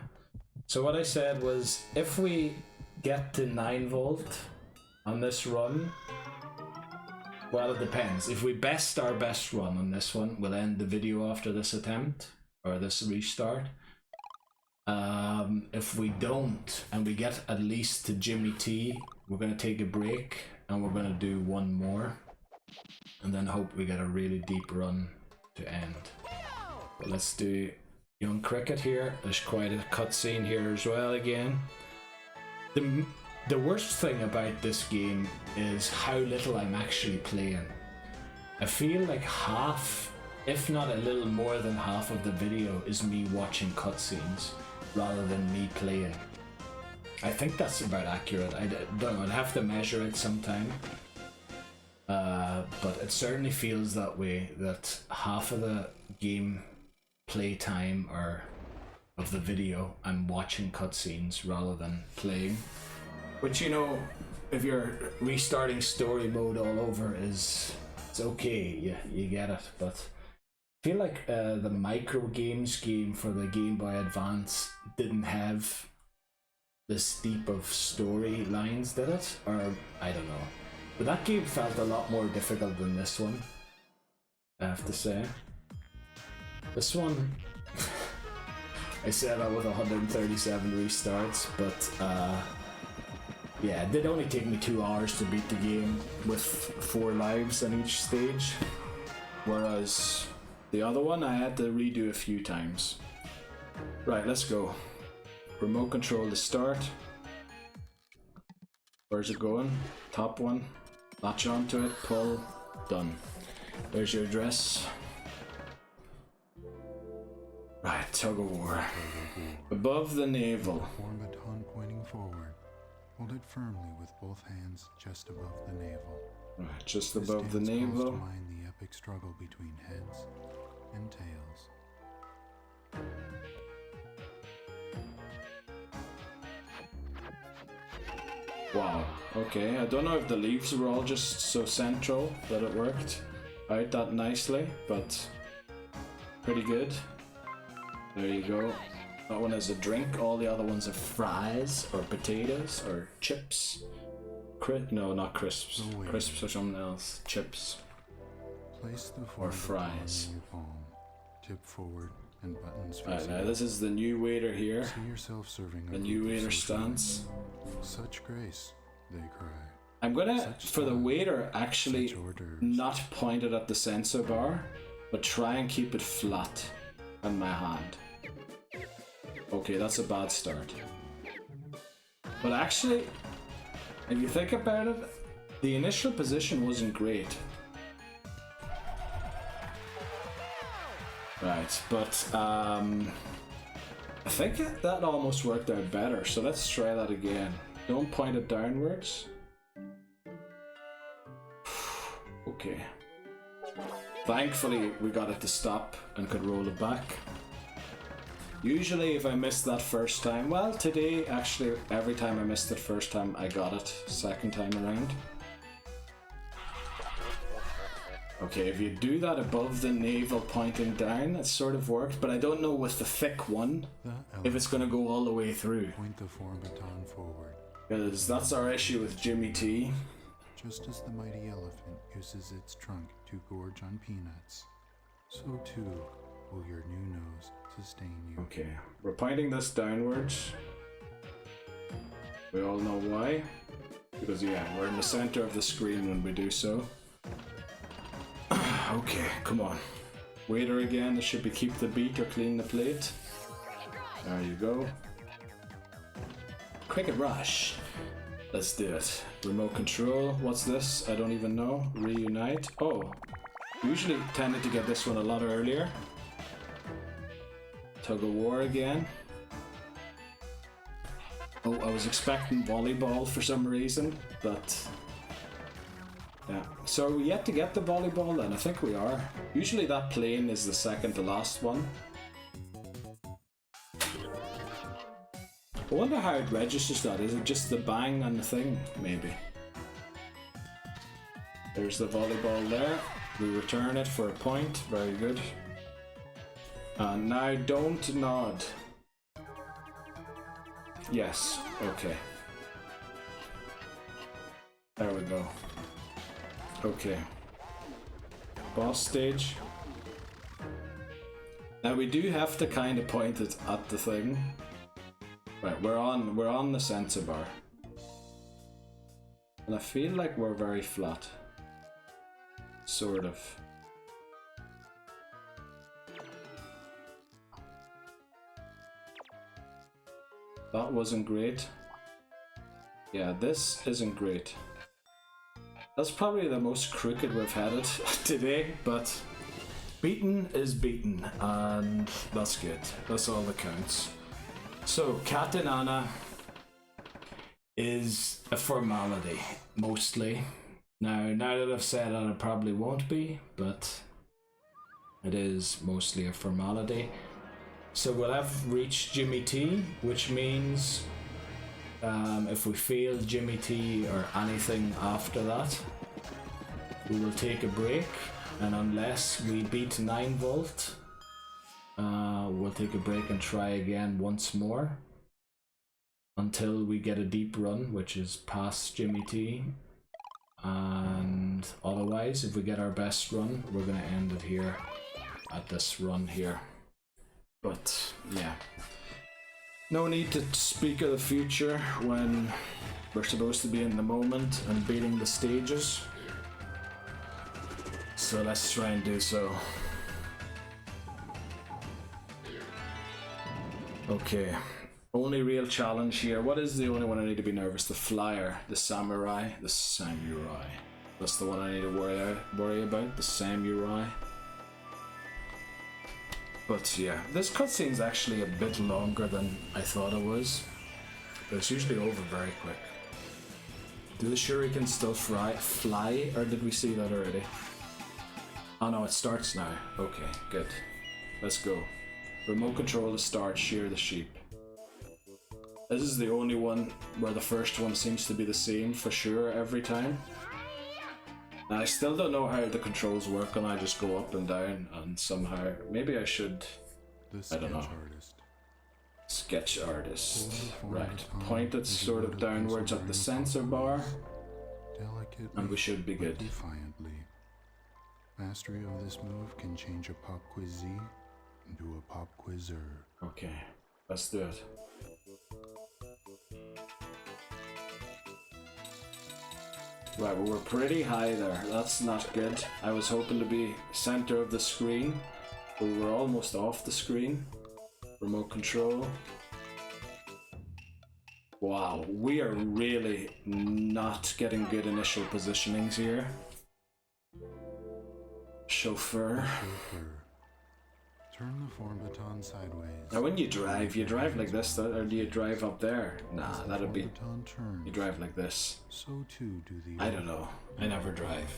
So what I said was, if we get to 9 volt on this run, well, it depends. If we best our best run on this one, we'll end the video after this attempt, or this restart. If we don't, and we get at least to Jimmy T, we're going to take a break, and we're going to do one more, and then hope we get a really deep run to end. But let's do Young Cricket here. There's quite a cutscene here as well again. The worst thing about this game is how little I'm actually playing. I feel like half, if not a little more than half of the video is me watching cutscenes rather than me playing. I think that's about accurate. I don't know, I'd have to measure it sometime. But it certainly feels that way, that half of the game play time or of the video I'm watching cutscenes rather than playing. Which, you know, if you're restarting story mode all over, it's okay, you get it, but I feel like the micro games game for the Game Boy Advance didn't have this deep of storylines, did it? Or I don't know. But that game felt a lot more difficult than this one, I have to say. This one, I said that with 137 restarts, but yeah, it did only take me 2 hours to beat the game with 4 lives on each stage, whereas the other one I had to redo a few times. Right, let's go. Remote control to start. Where's it going? Top one. Latch onto it, pull, done. There's your address. Right, tug of war. Above the navel. Form baton pointing forward. Hold it firmly with both hands just above the navel. Right, just above the navel. To mind the epic struggle between heads and tails. Wow, okay, I don't know if the leaves were all just so central that it worked out that nicely, but pretty good. There you go. That one is a drink, all the other ones are fries, or potatoes, or chips. No, not crisps. Crisps or something else. Chips. Place the or fries. In your palm. Tip forward and buttons facing now this is the new waiter here. See yourself serving the new waiter stance. Such grace, they cry. I'm gonna, for the waiter, actually not point it at the sensor bar, but try and keep it flat in my hand. Okay, that's a bad start. But actually, if you think about it, the initial position wasn't great. Right, but I think that almost worked out better, so let's try that again. Don't point it downwards. Okay. Thankfully, we got it to stop and could roll it back. Usually if I missed that first time, well today actually every time I missed it first time I got it second time around. Okay, if you do that above the navel pointing down, it sort of works, but I don't know with the thick one if it's going to go all the way through. Point the baton forward. Because that's our issue with Jimmy T. Just as the mighty elephant uses its trunk to gorge on peanuts, so too will your new nose sustain you. Okay, we're pointing this downwards. We all know why. Because yeah, we're in the center of the screen when we do so. Okay, come on. Waiter again, this should be keep the beat or clean the plate. There you go. Cricket Rush. Let's do it. Remote control, what's this? I don't even know. Reunite. Oh, usually tended to get this one a lot earlier. Tug of War again. Oh, I was expecting volleyball for some reason, but yeah. So are we yet to get the volleyball then? I think we are. Usually that plane is the second to last one. I wonder how it registers that. Is it just the bang on the thing, maybe? There's the volleyball there. We return it for a point. Very good. And now don't nod. Yes, okay. There we go. Okay. Boss stage. Now we do have to kind of point it at the thing. Right, we're on the sensor bar. And I feel like we're very flat. Sort of. That wasn't great. Yeah, this isn't great. That's probably the most crooked we've had it today, but beaten is beaten, and that's good. That's all that counts. So, Cat and Anna is a formality, mostly. Now that I've said that, it probably won't be, but it is mostly a formality. So we'll have reached Jimmy T, which means if we fail Jimmy T or anything after that, we will take a break, and unless we beat 9 volt, we'll take a break and try again once more until we get a deep run, which is past Jimmy T. And otherwise, if we get our best run, we're going to end it here at this run here. But yeah, no need to speak of the future when we're supposed to be in the moment and beating the stages. So let's try and do so. Okay, only real challenge here. What is the only one I need to be nervous? The flyer, the samurai, the samurai. That's the one I need to worry about, the samurai. But yeah, this cutscene's actually a bit longer than I thought it was. But it's usually over very quick. Do the shurikens still fly, or did we see that already? Oh no, it starts now. Okay, good. Let's go. Remote control to start, shear the sheep. This is the only one where the first one seems to be the same for sure every time. And I still don't know how the controls work, and I just go up and down, and somehow maybe I should. I don't know. Sketch artist. Right. Point it sort of downwards at the sensor bar, and we should be good. Defiantly. Mastery of this move can change a pop quizzee into a pop quizzer. Okay, let's do it. Right, well, we're pretty high there. That's not good. I was hoping to be center of the screen, but we were almost off the screen. Remote control. Wow, we are really not getting good initial positionings here. Chauffeur. Turn the form baton sideways. Now when you drive like this, or do you drive up there? Nah, that'd be... You drive like this. So too do the... I don't know. I never drive.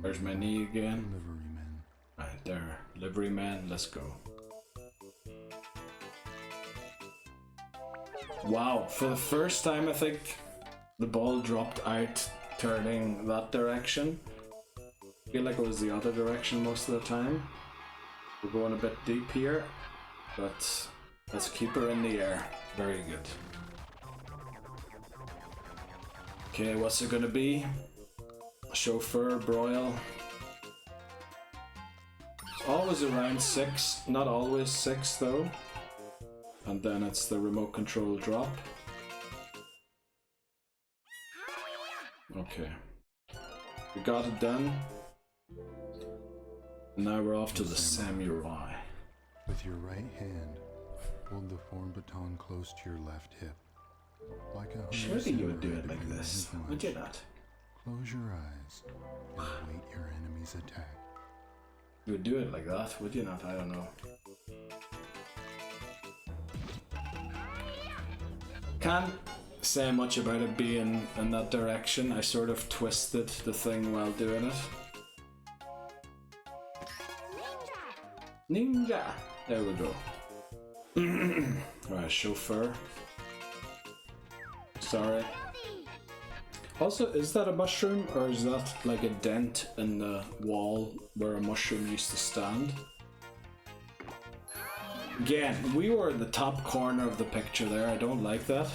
There's my knee again. Liverymen. Right there. Liveryman, let's go. Wow, for the first time I think the ball dropped out turning that direction. feel like it was the other direction most of the time. We're going a bit deep here, but let's keep her in the air. Very good. Okay, what's it gonna be? Chauffeur, broil. It's always around 6, not always 6 though. And then it's the remote control drop. Okay. We got it done. Now we're off to the samurai. With your right hand, hold the form baton close to your left hip. Like a surely you would do it like this, would you not? Close your eyes and await your enemy's attack. You would do it like that, would you not? I don't know. Can't say much about it being in that direction. I sort of twisted the thing while doing it. Ninja! There we go. Alright, chauffeur. Sorry. Also, is that a mushroom or is that like a dent in the wall where a mushroom used to stand? Again, we were in the top corner of the picture there. I don't like that.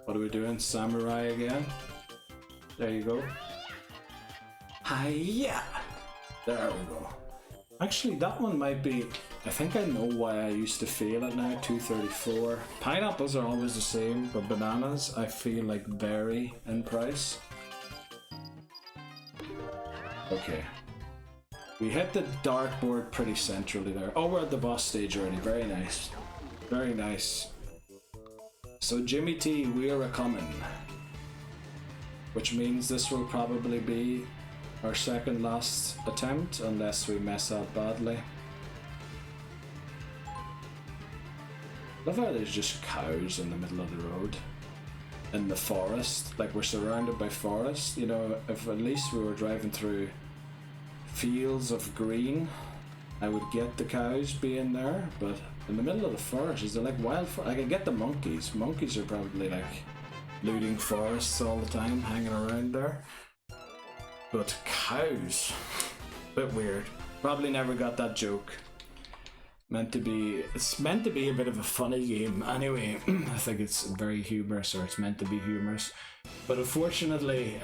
What are we doing? Samurai again? There you go. Hiya! There we go. Actually, that one might be... I think I know why I used to feel it now, 234. Pineapples are always the same, but bananas I feel like vary in price. Okay. We hit the dartboard pretty centrally there. Oh, we're at the boss stage already. Very nice. Very nice. So Jimmy T, we are a-coming. Which means this will probably be our second last attempt, unless we mess up badly. Love how there's just cows in the middle of the road. In the forest. Like, we're surrounded by forest. You know, if at least we were driving through fields of green, I would get the cows being there, but in the middle of the forest, is there like wildfire? I can get the monkeys. Monkeys are probably like looting forests all the time, hanging around there. But cows, bit weird. Probably never got that joke. It's meant to be a bit of a funny game. Anyway, I think it's very humorous, or it's meant to be humorous. But unfortunately,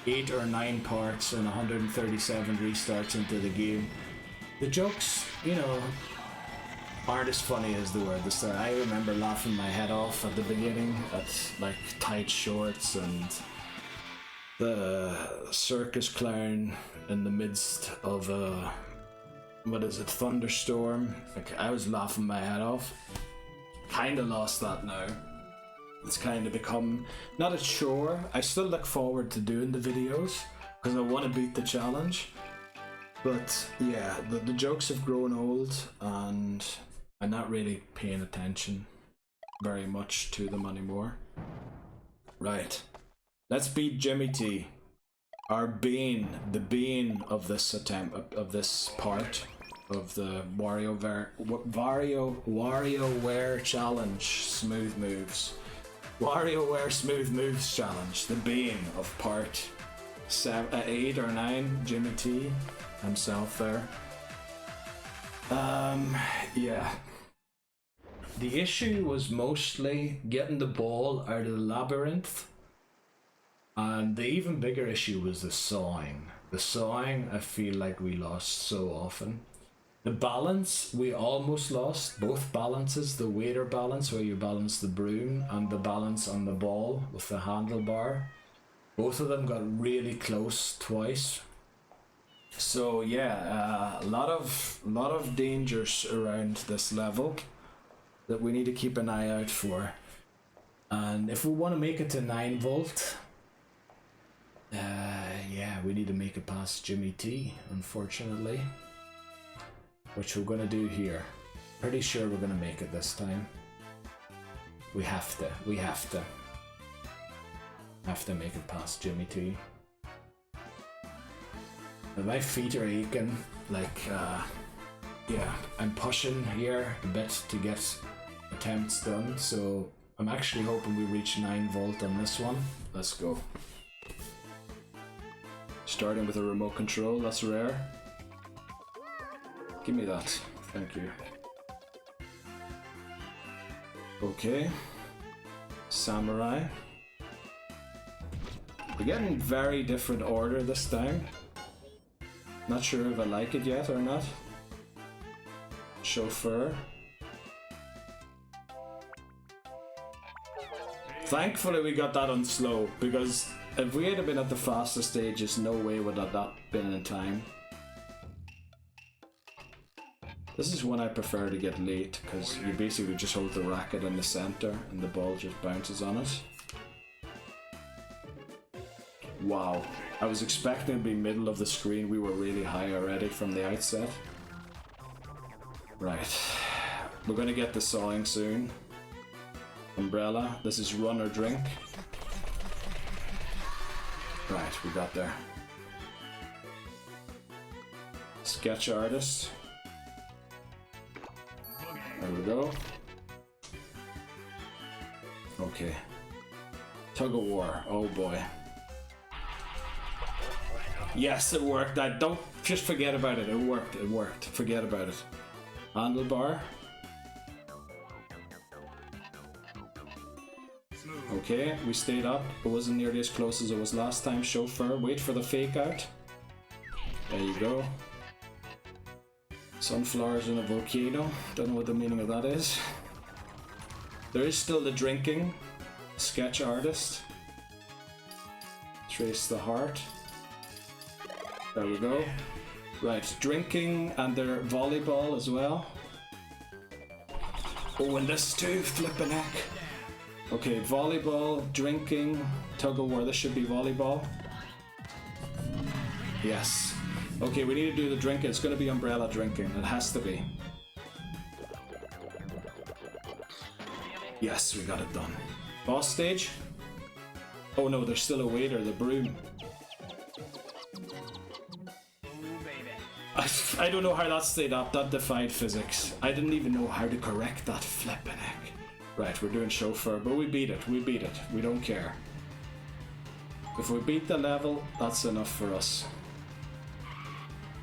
8 or 9 parts and 137 restarts into the game, the jokes, you know, aren't as funny as they were at the start. I remember laughing my head off at the beginning at like tight shorts and the circus clown in the midst of a, what is it, thunderstorm. Like, I was laughing my head off. Kinda lost that now. It's kind of become not a chore. I still look forward to doing the videos because I want to beat the challenge. But yeah, the jokes have grown old and I'm not really paying attention very much to them anymore. Right. Let's beat Jimmy T. Our bane, the bane of this attempt, of this part of the WarioWare challenge, smooth moves. WarioWare smooth moves challenge, the bane of part 8 or 9, Jimmy T himself there. Yeah. The issue was mostly getting the ball out of the labyrinth. And the even bigger issue was the sawing. The sawing, I feel like we lost so often. The balance, we almost lost. Both balances, the waiter balance where you balance the broom and the balance on the ball with the handlebar. Both of them got really close twice. So yeah, a lot of dangers around this level that we need to keep an eye out for. And if we want to make it to 9 volt, yeah, we need to make it past Jimmy T, unfortunately. Which we're gonna do here. Pretty sure we're gonna make it this time. We have to make it past Jimmy T. And my feet are aching, like, yeah, I'm pushing here a bit to get attempts done, so I'm actually hoping we reach 9 volt on this one. Let's go. Starting with a remote control, that's rare. Give me that, thank you. Okay. Samurai. We're getting very different order this time. Not sure if I like it yet or not. Chauffeur. Thankfully we got that on slow, because if we had been at the fastest stages, no way would that been in time. This is one I prefer to get late, because you basically just hold the racket in the center and the ball just bounces on it. Wow, I was expecting to be middle of the screen. We were really high already from the outset. Right, we're gonna get the sawing soon. Umbrella, this is run or drink. Right, we got there. Sketch artist. There we go. Okay. Tug of war, oh boy. Yes, it worked. I don't just forget about it. It worked. It worked. Forget about it. Handlebar. Okay, we stayed up. It wasn't nearly as close as it was last time. Chauffeur. Wait for the fake out. There you go. Sunflowers in a volcano. Don't know what the meaning of that is. There is still the drinking. Sketch artist. Trace the heart. There we go. Right, drinking and their volleyball as well. Oh, and this too, flippin' heck. Okay, volleyball, drinking, tug of war. This should be volleyball. Yes. Okay, we need to do the drinking. It's going to be umbrella drinking. It has to be. Yes, we got it done. Boss stage. Oh no, there's still a waiter, the broom. I don't know how that stayed up. That defied physics. I didn't even know how to correct that flippin' heck. Right, we're doing chauffeur, but we beat it. We beat it. We don't care. If we beat the level, that's enough for us.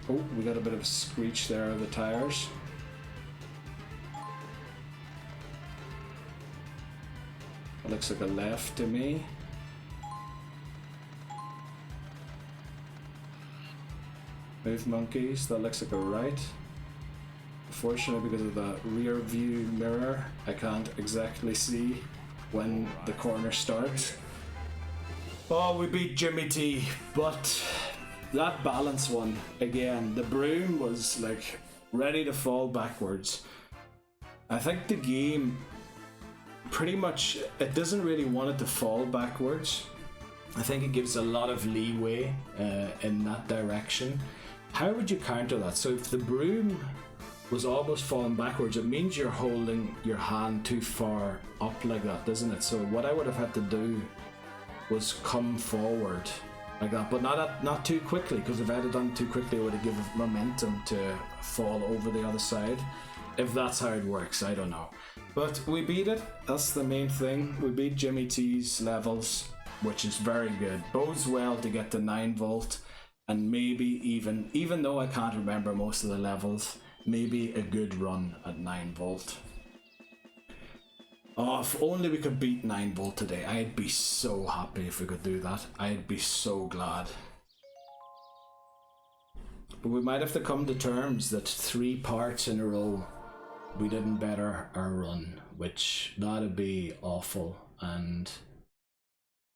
Oh, we got a bit of a screech there of the tires. That looks like a left to me. Move monkeys, that looks like a right. Unfortunately, because of the rear view mirror, I can't exactly see when the corner starts. Oh, we beat Jimmy T, but that balance one, again, the broom was like ready to fall backwards. I think the game pretty much, it doesn't really want it to fall backwards. I think it gives a lot of leeway in that direction. How would you counter that? So if the broom was almost falling backwards, it means you're holding your hand too far up like that, doesn't it? So what I would have had to do was come forward like that, but not too quickly, because if I had done too quickly, it would have given momentum to fall over the other side. If that's how it works, I don't know. But we beat it, that's the main thing. We beat Jimmy T's levels, which is very good. Bodes well to get to 9 volt, and maybe even though I can't remember most of the levels, maybe a good run at 9 volt. Oh, if only we could beat 9 volt today. I'd be so happy if we could do that. I'd be so glad. But we might have to come to terms that 3 parts in a row we didn't better our run, which that'd be awful, and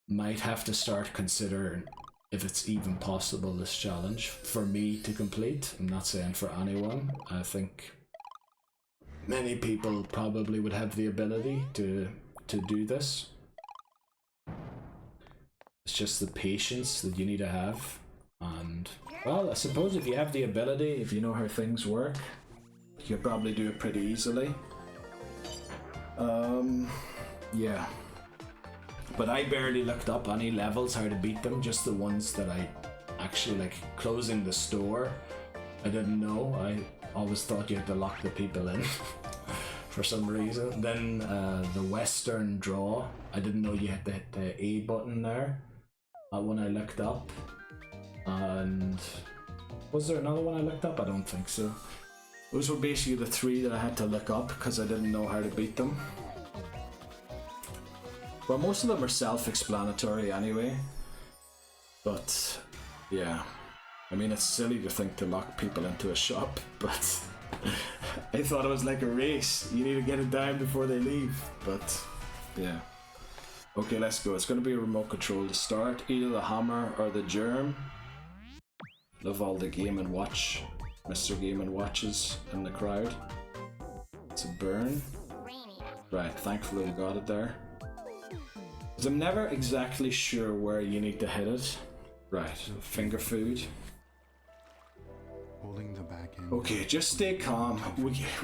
might have to start considering if it's even possible, this challenge for me to complete. I'm not saying for anyone. I think many people probably would have the ability to do this. It's just the patience that you need to have, and well, I suppose if you have the ability, if you know how things work, you could probably do it pretty easily. Yeah. But I barely looked up any levels, how to beat them, just the ones that I actually, like closing the store, I didn't know. I always thought you had to lock the people in for some reason. Then the Western draw, I didn't know you had to hit the A button there. That one I looked up. And was there another one I looked up? I don't think so. Those were basically the 3 that I had to look up because I didn't know how to beat them. Well, most of them are self-explanatory anyway. But yeah, I mean, it's silly to think to lock people into a shop, but I thought it was like a race. You need to get it down before they leave, but yeah. Okay, let's go. It's going to be a remote control to start. Either the hammer or the germ. Love all the Game & Watch, Mr. Game & Watches in the crowd. It's a burn. Right, thankfully I got it there. Because I'm never exactly sure where you need to hit it. Right, finger food. Holding the back end. Okay, just stay calm.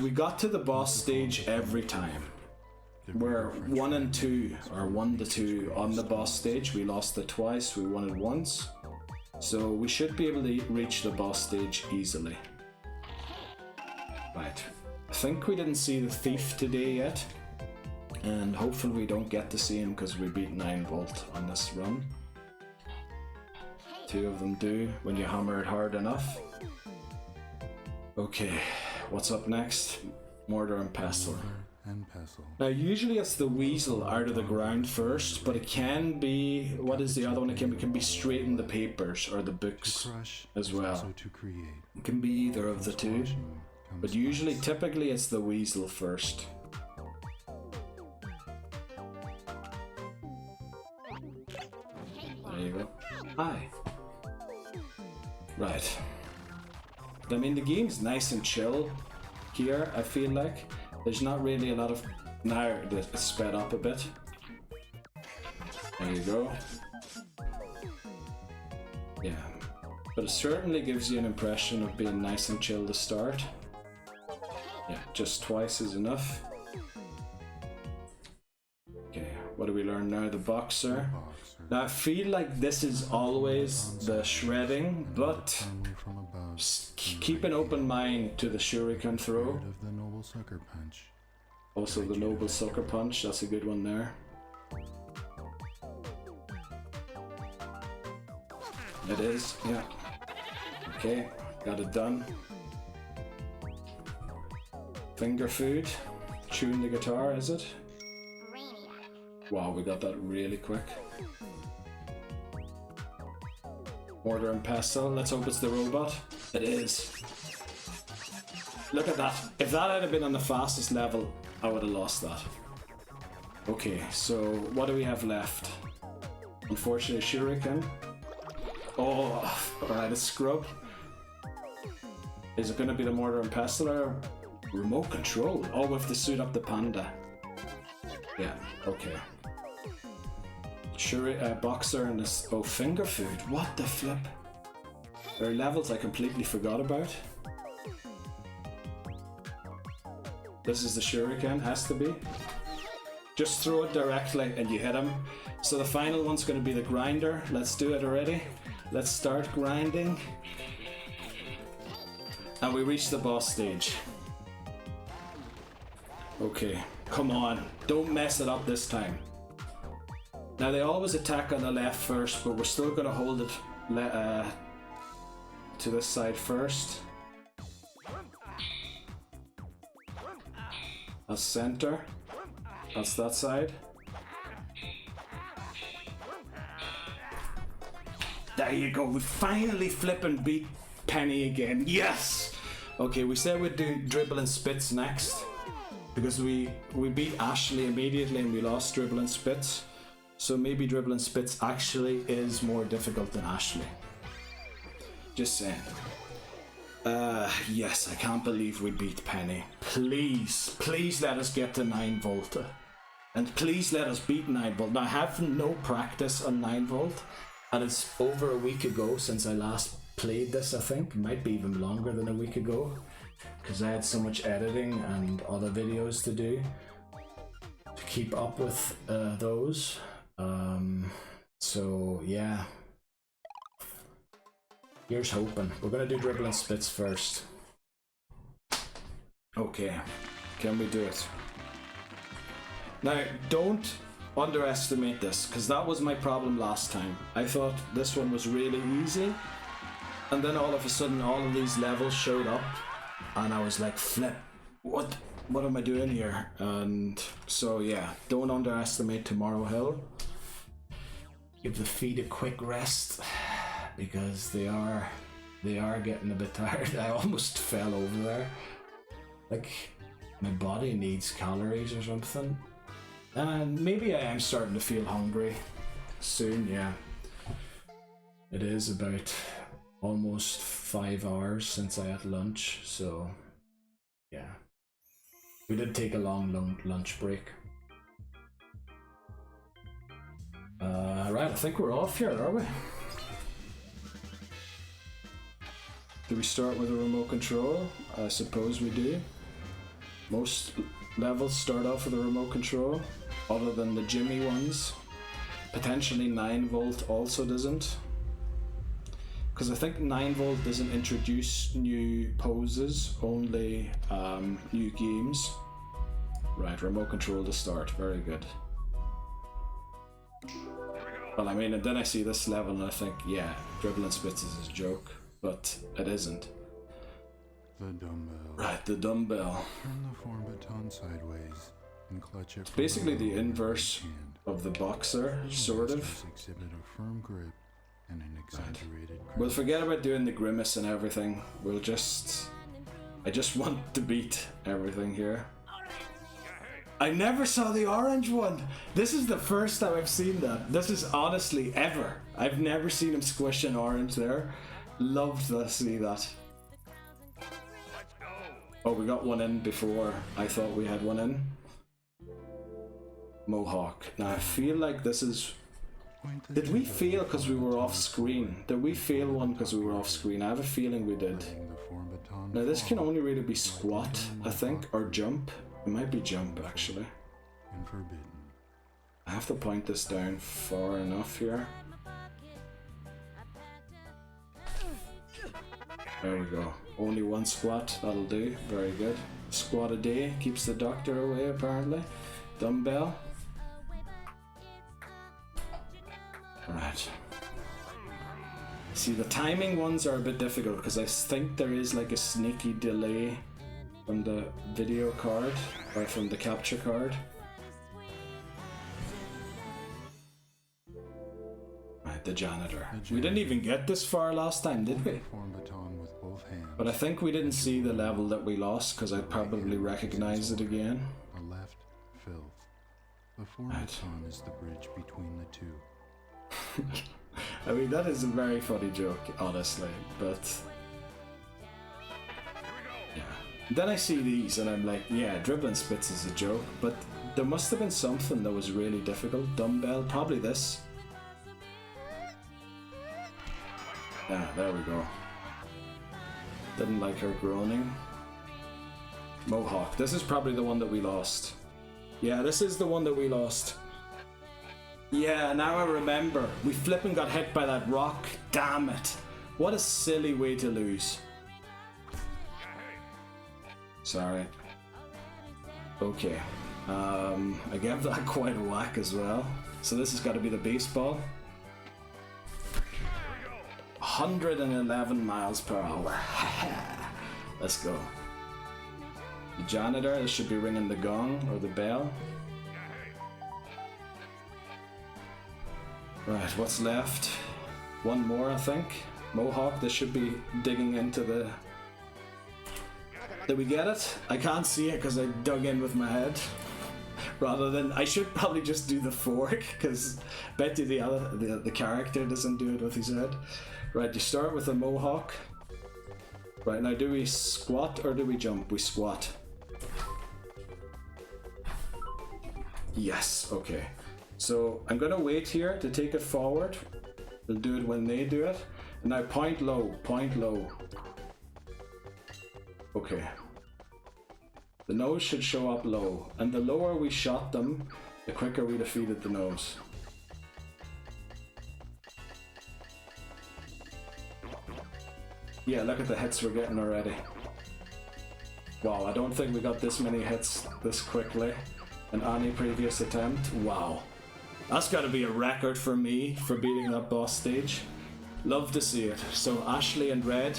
We got to the boss stage every time. We're 1 and 2, or 1 to 2 on the boss stage. We lost it twice, we won it once. So we should be able to reach the boss stage easily. Right. I think we didn't see the thief today yet. And hopefully we don't get to see him because we beat 9 volt on this run. 2 of them do when you hammer it hard enough. Okay, what's up next? Mortar and pestle. Now usually it's the weasel out of the ground first, but it can be, what is the other one? It can be straight in the papers or the books as well. It can be either of the 2, but usually, typically it's the weasel first. There you go. Hi. Right. I mean, the game's nice and chill here, I feel like. There's not really a lot of... Now it's sped up a bit. There you go. Yeah. But it certainly gives you an impression of being nice and chill to start. Yeah, just twice is enough. Okay, what do we learn now? The boxer. Now I feel like this is always the shredding, but keep an open mind to the shuriken throw. Also the noble sucker punch, that's a good one there. It is, yeah. Okay, got it done. Finger food. Tune the guitar, is it? Wow, we got that really quick. Mortar and pestle. Let's hope it's the robot. It is. Look at that. If that had been on the fastest level, I would have lost that. Okay, so what do we have left? Unfortunately, shuriken. Oh, alright, a scrub. Is it going to be the mortar and pestle or remote control? Oh, we have to suit up the panda. Yeah, okay. Boxer and this. Oh, finger food. What the flip? There are levels I completely forgot about. This is the shuriken, has to be. Just throw it directly and you hit him. So the final one's going to be the grinder. Let's do it already. Let's start grinding. And we reach the boss stage. Okay, come on. Don't mess it up this time. Now they always attack on the left first, but we're still going to hold it to this side first. That's center. That's that side. There you go. We finally flip and beat Penny again. Yes! Okay, we said we'd do dribble and spits next. Because we beat Ashley immediately and we lost dribble and spits. So maybe dribble and spits actually is more difficult than Ashley. Just saying. Yes, I can't believe we beat Penny. Please, please let us get to 9 volt. And please let us beat 9 volt. Now I have no practice on 9 volt. And it's over a week ago since I last played this, I think. Might be even longer than a week ago. Because I had so much editing and other videos to do. To keep up with those. So yeah. Here's hoping. We're gonna do dribble and spits first. Okay, can we do it? Now, don't underestimate this, because that was my problem last time. I thought this one was really easy, And then all of a sudden all of these levels showed up and I was like, flip, what am I doing here? And so yeah, don't underestimate Tomorrow Hill. Give the feet a quick rest because they are getting a bit tired. I almost fell over there. Like my body needs calories or something. And maybe I am starting to feel hungry soon, yeah. It is about almost 5 hours since I had lunch, so yeah. We did take a long lunch break. Right, I think we're off here, are we? Do we start with a remote control? I suppose we do. Most levels start off with a remote control, other than the Jimmy ones. Potentially 9 volt also doesn't. Because I think 9 volt doesn't introduce new poses, only new games. Right, remote control to start, very good. Well, I mean, and then I see this level and I think, yeah, dribbling spits is a joke, but it isn't. The dumbbell. Right, the dumbbell. Turn the form baton sideways and clutch it. It's basically the inverse of the boxer, sort of. Exhibit a firm grip and an exaggerated. We'll forget about doing the grimace and everything. We'll just... I just want to beat everything here. I never saw the orange one! This is the first time I've seen that. This is honestly ever. I've never seen him squish an orange there. Loved to see that. Oh, we got one in before I thought we had one in. Mohawk. Now I feel like this is... Did we fail because we were off screen? Did we fail one because we were off screen? I have a feeling we did. Now this can only really be squat, I think, or jump. It might be jump actually. I have to point this down far enough here. There we go. Only one squat, that'll do. Very good. Squat a day keeps the doctor away apparently. Dumbbell. Right. See, the timing ones are a bit difficult because I think there is like a sneaky delay from the video card or from the capture card. Right, the janitor. We didn't even get this far last time, did we? But I think we didn't see the level that we lost because I'd probably recognize it again. A left filth. The form baton is the bridge between the two. I mean, that is a very funny joke, honestly, but yeah. Then I see these and I'm like, yeah, dribbling spits is a joke, but there must have been something that was really difficult. Dumbbell, probably this. Yeah, there we go. Didn't like her groaning. Mohawk, this is probably the one that we lost. Yeah, this is the one that we lost. Yeah, now I remember. We flippin' got hit by that rock. Damn it. What a silly way to lose. Sorry. Okay. I gave that quite a whack as well. So this has got to be the baseball. 111 miles per hour. Let's go. The janitor, this should be ringing the gong or the bell. Right, what's left? One more, I think. Mohawk, this should be digging into the... Did we get it? I can't see it because I dug in with my head. Rather than... I should probably just do the fork, because bet you the character doesn't do it with his head. Right, you start with a Mohawk. Right, now do we squat or do we jump? We squat. Yes, okay. So I'm gonna wait here to take it forward. We'll do it when they do it. And now point low, point low. Okay. The nose should show up low. And the lower we shot them, the quicker we defeated the nose. Yeah, look at the hits we're getting already. Wow, I don't think we got this many hits this quickly in any previous attempt. Wow. That's gotta be a record for me for beating that boss stage. Love to see it. So Ashley and red.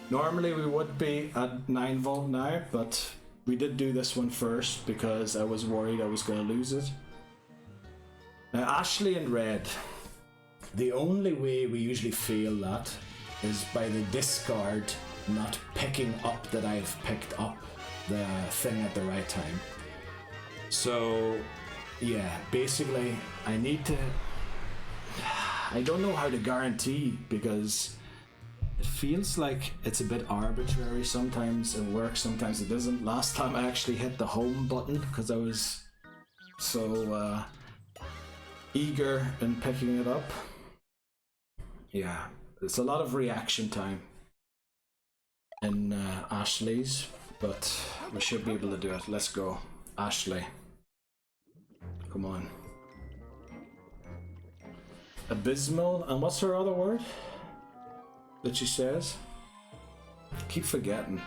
Normally we would be at 9 volt now, but we did do this one first because I was worried I was going to lose it. Now Ashley and red. The only way we usually feel that is by the discard not picking up that I've picked up the thing at the right time. So yeah, basically I need to... I don't know how to guarantee because it feels like it's a bit arbitrary. Sometimes it works, sometimes it doesn't. Last time I actually hit the home button because I was so eager in picking it up. Yeah, it's a lot of reaction time in Ashley's, but we should be able to do it. Let's go, Ashley. Come on. Abysmal, and what's her other word that she says? I keep forgetting.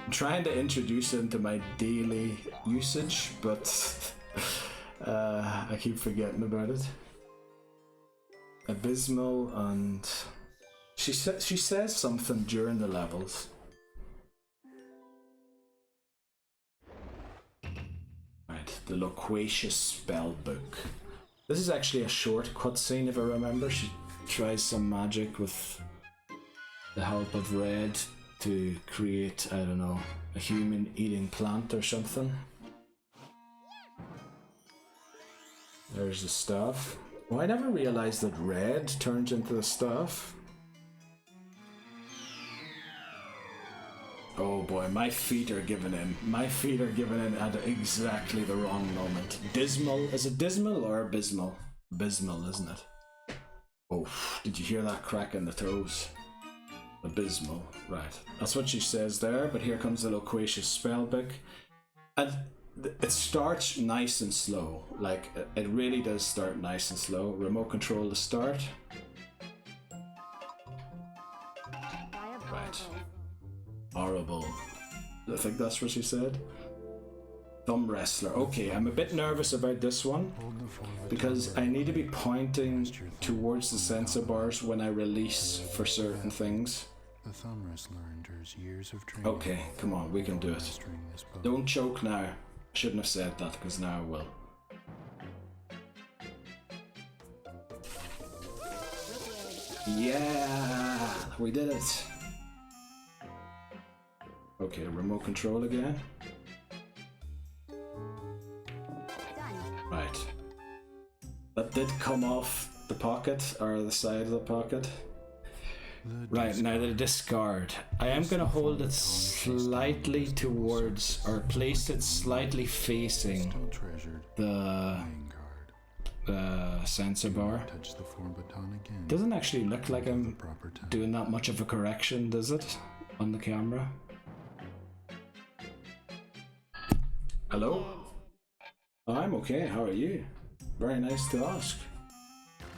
I'm trying to introduce it into my daily usage, but I keep forgetting about it. Abysmal, and she says something during the levels. Right, the loquacious spell book. This is actually a short cutscene, if I remember. She tries some magic with the help of red to create, I don't know, a human eating plant or something. There's the staff. Oh, I never realized that red turns into the staff. Oh boy, my feet are giving in. My feet are giving in at exactly the wrong moment. Dismal. Is it dismal or abysmal? Abysmal, isn't it? Oh, did you hear that crack in the toes? Abysmal. Right. That's what she says there, but here comes the loquacious spellbook. And it starts nice and slow. Like, it really does start nice and slow. Remote control to start. Right. Horrible. I think that's what she said. Thumb wrestler. Okay, I'm a bit nervous about this one because I need to be pointing towards the sensor bars when I release for certain things. The thumb wrestler endures years of training. Okay, come on, we can do it. Don't choke now. Shouldn't have said that because now I will. Yeah, we did it. Okay, remote control again. Right. That did come off the pocket, or the side of the pocket. Right, now the discard. I am going to hold it slightly towards, or place it slightly facing the sensor bar. Doesn't actually look like I'm doing that much of a correction, does it? On the camera. Hello? I'm okay, how are you? Very nice to ask.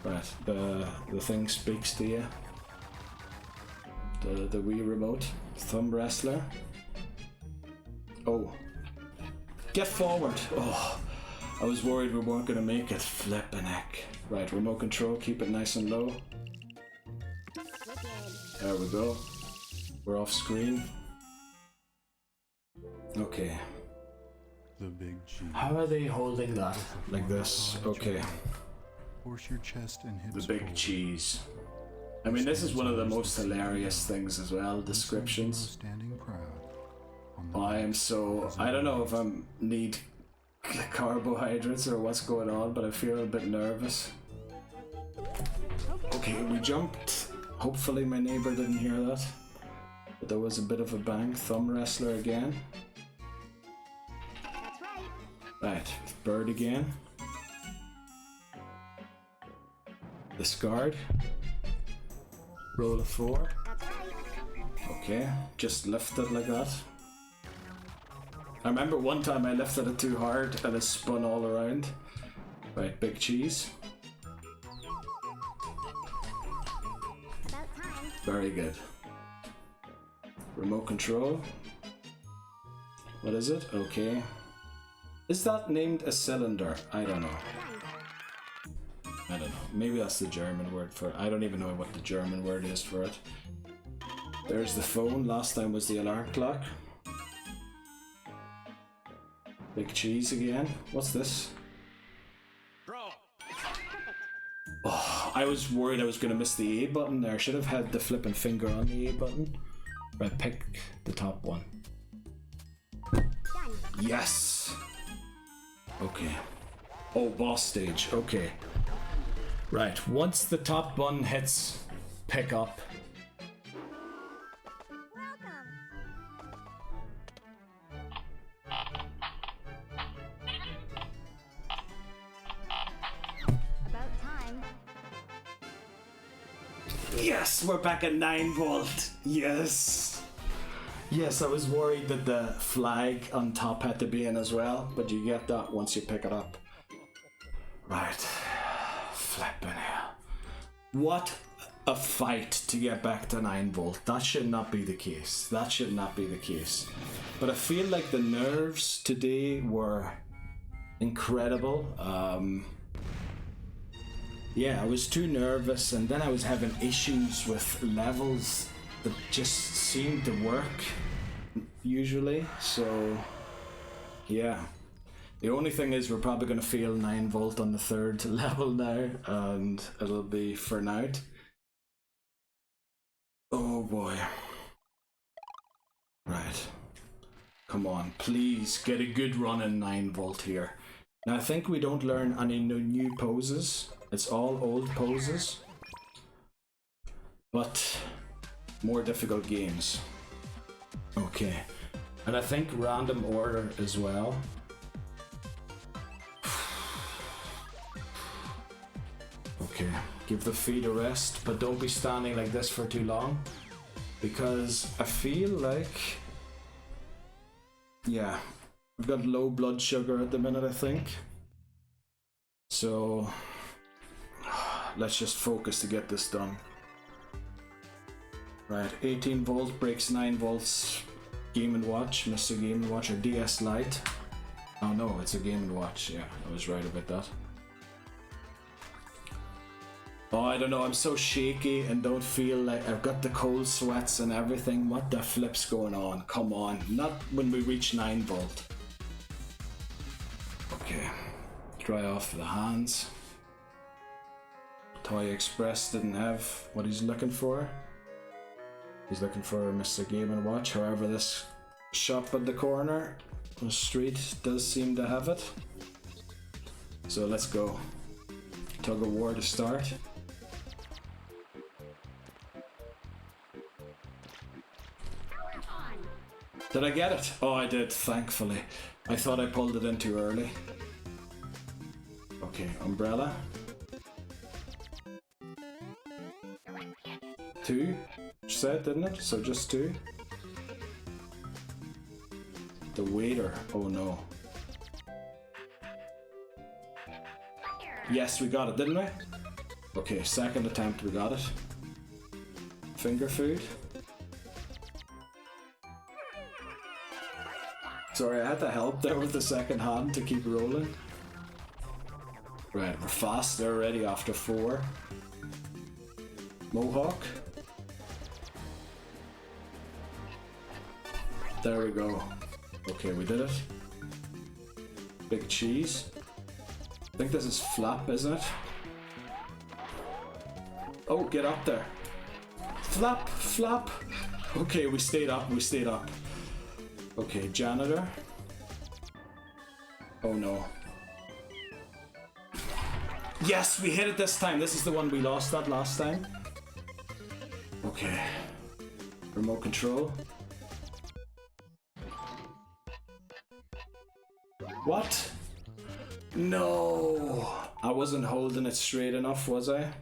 Right, the thing speaks to you. The Wii remote. Thumb wrestler. Oh. Get forward! Oh, I was worried we weren't going to make it. Flippin' heck. Right, remote control, keep it nice and low. There we go. We're off screen. Okay. The big G. How are they holding that? Like this? Okay. Force your chest and hips The big forward. cheese. I mean, this is one of the most hilarious things as well, descriptions. Standing proud on the I am so... I don't know if I need carbohydrates or what's going on, but I feel a bit nervous. Okay, we jumped. Hopefully my neighbor didn't hear that. But there was a bit of a bang. Thumb wrestler again. Right, bird again. Discard. Roll a 4. Okay, just lift it like that. I remember one time I lifted it too hard and it spun all around. Right, big cheese. Very good. Remote control. What is it? Okay. Is that named a cylinder? I don't know. I don't know. Maybe that's the German word for it. I don't even know what the German word is for it. There's the phone. Last time was the alarm clock. Big cheese again. What's this? Oh, I was worried I was going to miss the A button there. I should have had the flipping finger on the A button. Right, pick the top one. Yes! Okay. Oh, boss stage. Okay. Right, once the top button hits pick up. About time. Yes, we're back at 9 volt. Yes. Yes, I was worried that the flag on top had to be in as well, but you get that once you pick it up. Right. Flipping hell. What a fight to get back to 9 volt. That should not be the case. That should not be the case. But I feel like the nerves today were incredible. Yeah, I was too nervous, and then I was having issues with levels that just seemed to work usually. So yeah, the only thing is we're probably going to fail 9 volt on the 3rd level now, and it'll be for now. Oh boy. Right, come on, please get a good run in 9 volt here. Now I think we don't learn any new poses. It's all old poses, but more difficult games. Okay, and I think random order as well. Okay, give the feet a rest, but don't be standing like this for too long, because I feel like, yeah, I've got low blood sugar at the minute, I think. So let's just focus to get this done. Right, 18 volt breaks 9 volts. Game & Watch, Mr. Game & Watch, or DS Lite. Oh no, it's a Game & Watch. Yeah, I was right about that. Oh, I don't know, I'm so shaky and don't feel like I've got the cold sweats and everything. What the flip's going on? Come on, not when we reach 9 volt. Okay, dry off the hands. Toy Express didn't have what he's looking for. He's looking for Mr. Game & Watch. However, this shop at the corner on the street does seem to have it. So let's go. Tug of War to start. Did I get it? Oh, I did, thankfully. I thought I pulled it in too early. Okay, umbrella. 2, said, didn't it? So just 2. The waiter. Oh no. Yes, we got it, didn't we? Okay, second attempt, we got it. Finger food. Sorry, I had to help there with the second hand to keep rolling. Right, we're fast there already after 4. Mohawk. There we go. Okay, we did it. Big cheese. I think this is flap, isn't it? Oh, get up there. Flap, flap. Okay, we stayed up, we stayed up. Okay, janitor. Oh no. Yes, we hit it this time. This is the one we lost that last time. Okay. Remote control. What? No! I wasn't holding it straight enough, was I?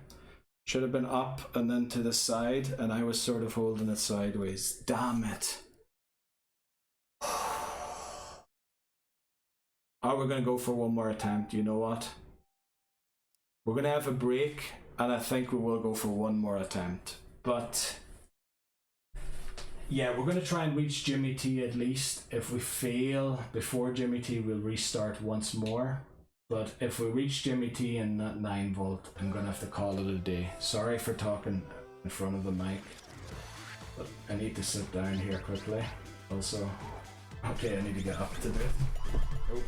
Should have been up and then to the side, and I was sort of holding it sideways. Damn it. Oh, we're gonna go for one more attempt. You know what? We're gonna have a break, and I think we will go for one more attempt. But yeah, we're gonna try and reach Jimmy T at least. If we fail before Jimmy T, we'll restart once more. But if we reach Jimmy T and not 9 volt, I'm gonna have to call it a day. Sorry for talking in front of the mic, but I need to sit down here quickly. Also, okay, I need to get up to it. Oh.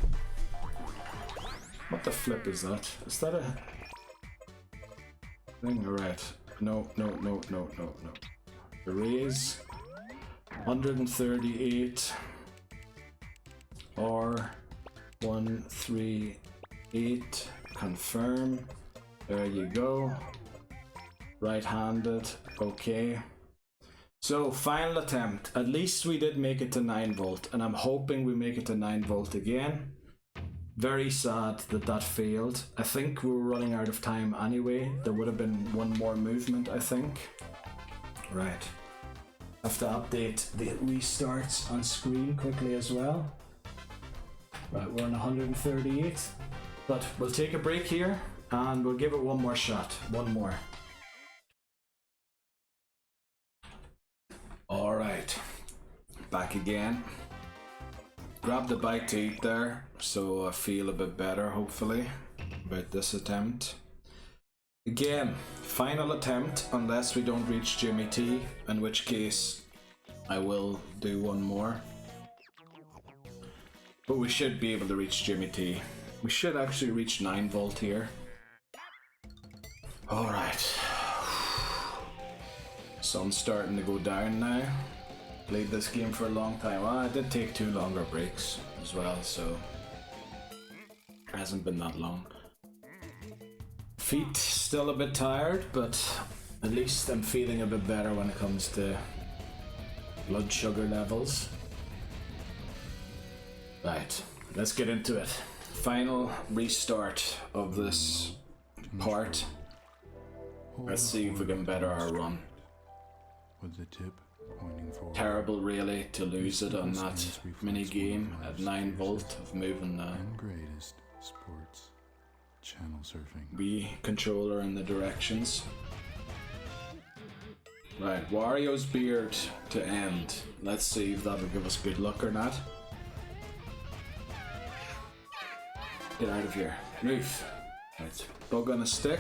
What the flip is that? Is that a thing? Alright. No. Erase 138 or 138. Confirm. There you go. Right-handed. Okay. So, final attempt. At least we did make it to 9 volt, and I'm hoping we make it to 9 volt again. Very sad that that failed. I think we were running out of time anyway. There would have been one more movement, I think. Right. Have to update the restarts on screen quickly as well. Right, we're on 138. But we'll take a break here and we'll give it one more shot. One more. Alright. Back again. Grabbed a bite to eat there, so I feel a bit better, hopefully, about this attempt. Again, final attempt, unless we don't reach Jimmy T, in which case I will do one more. But we should be able to reach Jimmy T. We should actually reach 9 volt here. Alright. Sun's starting to go down now. Played this game for a long time. Well, I did take 2 longer breaks as well, so it hasn't been that long. Feet still a bit tired, but at least I'm feeling a bit better when it comes to blood sugar levels. Right, let's get into it. Final restart of this part. Let's see if we can better our run. With the tip pointing forward. Terrible really to lose it on that mini game at 9 volt of moving the And greatest sports channel surfing. Wii controller in the directions. Right, Wario's beard to end. Let's see if that'll give us good luck or not. Get out of here. Move. Right, bug on a stick.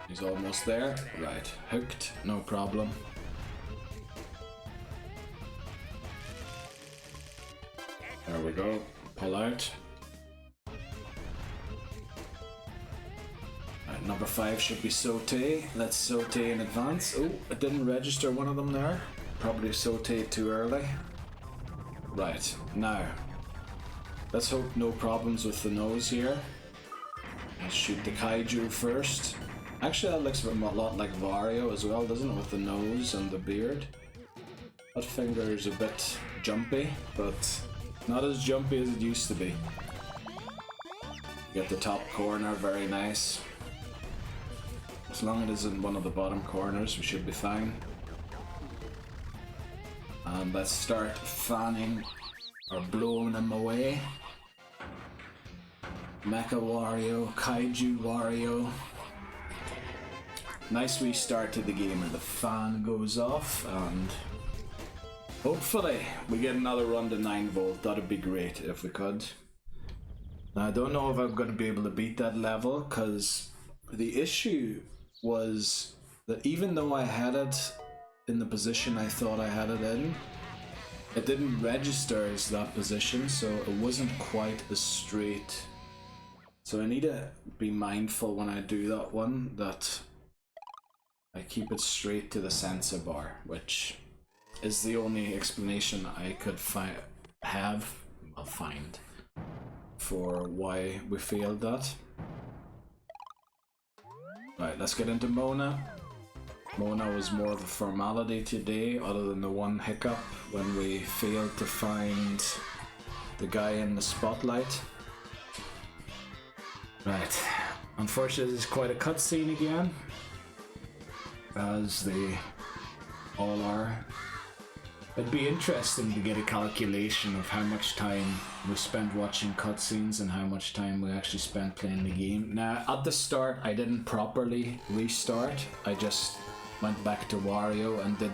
He's almost there. Right, hooked, no problem. There we go. Pull out. Right, number 5 should be saute. Let's saute in advance. Oh, it didn't register one of them there. Probably sauteed too early. Right, now. Let's hope no problems with the nose here. Let's shoot the kaiju first. Actually, that looks a lot like Wario as well, doesn't it? With the nose and the beard. That finger is a bit jumpy, but not as jumpy as it used to be. Get the top corner, very nice. As long as it isn't one of the bottom corners, we should be fine. And let's start fanning or blowing them away. Mecha Wario, Kaiju Wario. Nice wee start to the game and the fan goes off, and hopefully we get another run to 9 volt. That'd be great if we could. Now I don't know if I'm going to be able to beat that level, because the issue was that even though I had it in the position I thought I had it in, it didn't register as that position, so it wasn't quite as straight. So I need to be mindful when I do that one that I keep it straight to the sensor bar, which is the only explanation I could find for why we failed that. Right, let's get into Mona. Mona was more of a formality today, other than the one hiccup when we failed to find the guy in the spotlight. Right, unfortunately this is quite a cutscene again, as they all are. It'd be interesting to get a calculation of how much time we spent watching cutscenes and how much time we actually spent playing the game. Now, at the start, I didn't properly restart. I just went back to Wario and did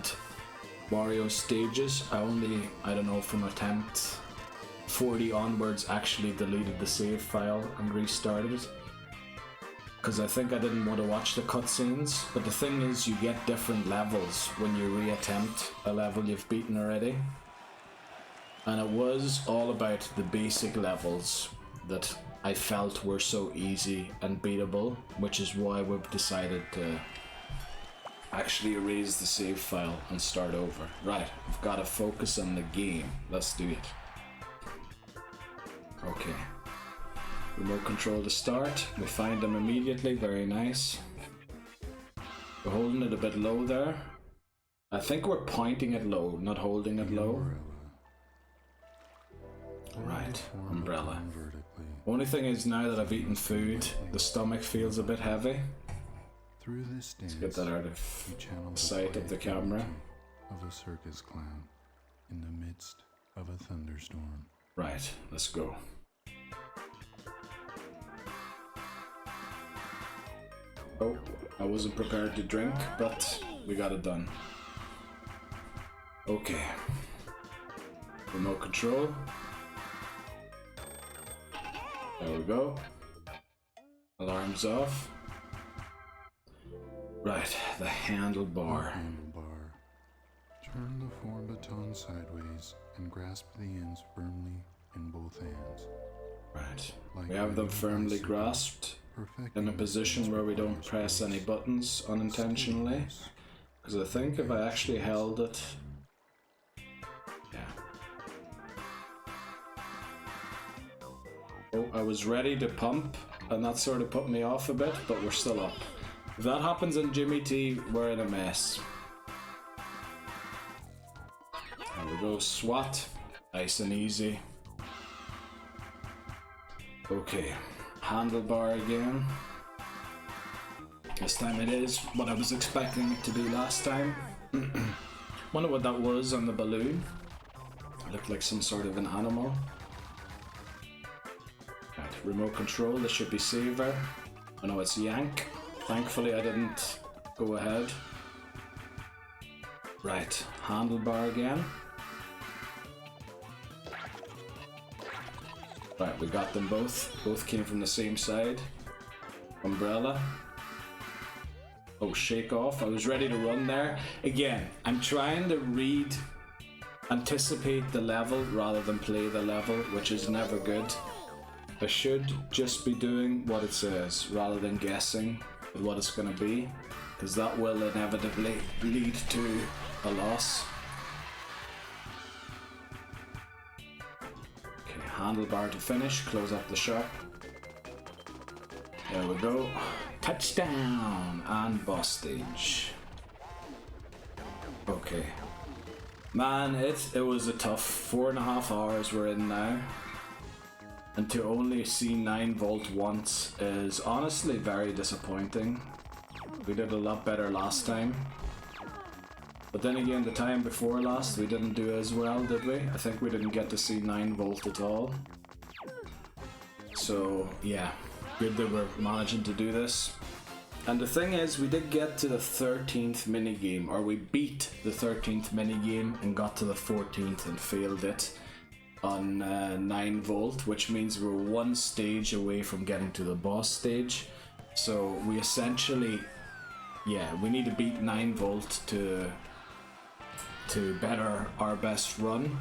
Wario stages. I don't know, from attempt 40 onwards actually deleted the save file and restarted it. Because I think I didn't want to watch the cutscenes. But the thing is, you get different levels when you reattempt a level you've beaten already. And it was all about the basic levels that I felt were so easy and beatable, which is why we've decided to actually erase the save file and start over. Right, we've got to focus on the game. Let's do it. Okay. Remote control to start. We find them immediately. Very nice. We're holding it a bit low there. I think we're pointing it low, not holding it low. Right, umbrella. Only thing is, now that I've eaten food, the stomach feels a bit heavy. Let's get that out of sight of the camera. Of a circus clown in the midst of a thunderstorm. Right, let's go. Oh, I wasn't prepared to drink, but we got it done. Okay. Remote control. There we go. Alarm's off. Right, the handlebar. Turn the form baton sideways and grasp the ends firmly in both hands. Right. We have them firmly grasped in a position where we don't press any buttons unintentionally. Because I think if I actually held it... Yeah. Oh, I was ready to pump, and that sort of put me off a bit, but we're still up. If that happens in Jimmy T, we're in a mess. There we go, SWAT. Nice and easy. Okay, handlebar again. This time it is what I was expecting it to be last time. Wonder what that was on the balloon. It looked like some sort of an animal. Right, remote control, this should be saver. Oh no, it's yank. Thankfully I didn't go ahead. Right, handlebar again. Right, we got them both. Both came from the same side. Umbrella. Oh, shake off. I was ready to run there. Again, I'm trying to anticipate the level rather than play the level, which is never good. I should just be doing what it says rather than guessing at what it's going to be, because that will inevitably lead to a loss. Handlebar to finish, close up the shop. There we go. Touchdown and boss stage. Okay. Man, it was a tough 4.5 hours we're in now. And to only see 9 volt once is honestly very disappointing. We did a lot better last time. But then again, the time before last, we didn't do as well, did we? I think we didn't get to see 9 volt at all. So, yeah, good that we're managing to do this. And the thing is, we did get to the 13th minigame, or we beat the 13th minigame and got to the 14th and failed it on 9 volt, which means we're 1 stage away from getting to the boss stage. So we essentially, yeah, we need to beat 9 volt to better our best run.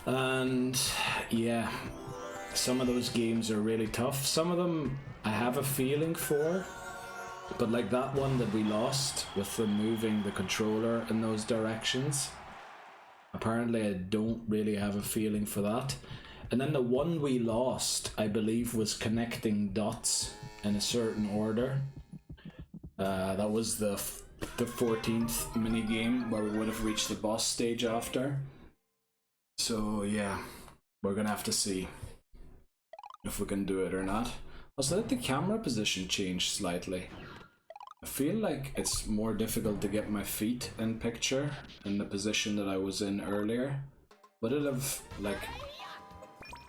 And yeah, some of those games are really tough. Some of them I have a feeling for, but like that one that we lost with them moving the controller in those directions, apparently I don't really have a feeling for that. And then the one we lost, I believe, was connecting dots in a certain order. That was the 14th minigame where we would have reached the boss stage after. So yeah, we're gonna have to see if we can do it or not. Also, let the camera position change slightly. I feel like it's more difficult to get my feet in picture in the position that I was in earlier. Would it have like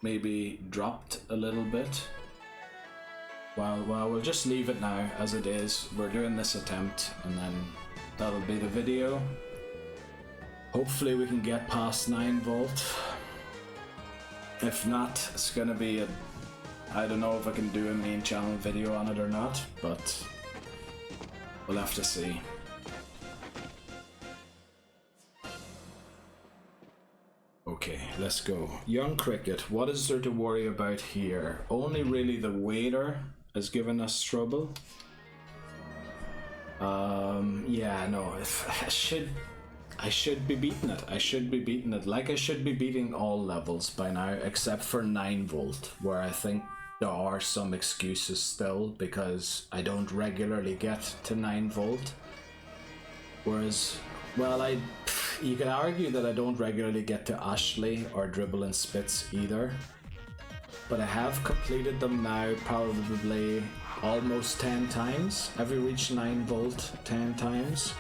maybe dropped a little bit? Well, we'll just leave it now as it is. We're doing this attempt and then that'll be the video. Hopefully we can get past 9 volt. If not, it's gonna be a... I don't know if I can do a main channel video on it or not, but we'll have to see. Okay, let's go. Young Cricket, what is there to worry about here? Only really the waiter has given us trouble. Yeah, no, if I should be beating it. I should be beating it. Like I should be beating all levels by now, except for 9 volt, where I think there are some excuses still because I don't regularly get to 9 volt. Whereas, well, you can argue that I don't regularly get to Ashley or Dribble and Spitz either. But I have completed them now probably almost 10 times. Have we reached 9 volt 10 times?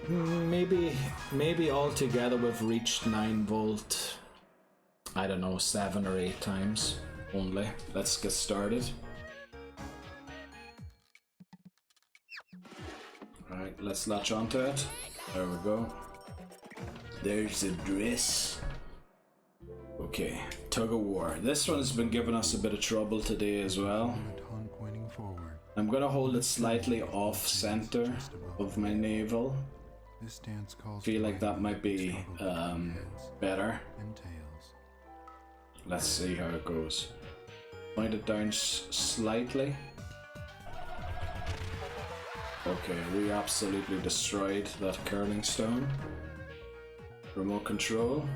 Maybe altogether we've reached 9 volt, I don't know, 7 or 8 times only. Let's get started. Alright, let's latch onto it. There we go. There's the dress. Okay, tug of war. This one has been giving us a bit of trouble today as well. I'm gonna hold it slightly off center of my navel. Feel like that might be better. Let's see how it goes. Point it down slightly. Okay, we absolutely destroyed that curling stone. Remote control.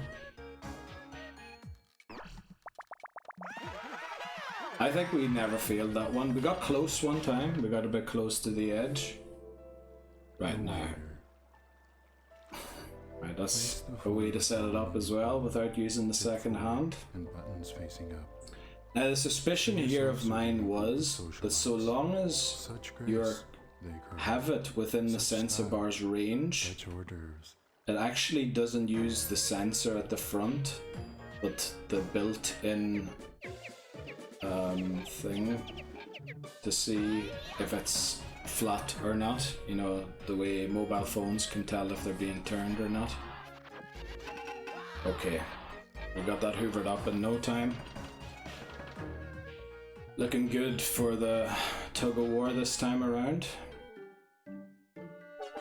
I think we never failed that one. We got close one time. We got a bit close to the edge. Right now. Right, that's a way to set it up as well without using the second hand. Now the suspicion here of mine was that so long as you have it within the sensor bar's range, it actually doesn't use the sensor at the front, but the built-in thing to see if it's flat or not. You know, the way mobile phones can tell if they're being turned or not. Okay, we got that hoovered up in no time. Looking good for the tug of war this time around.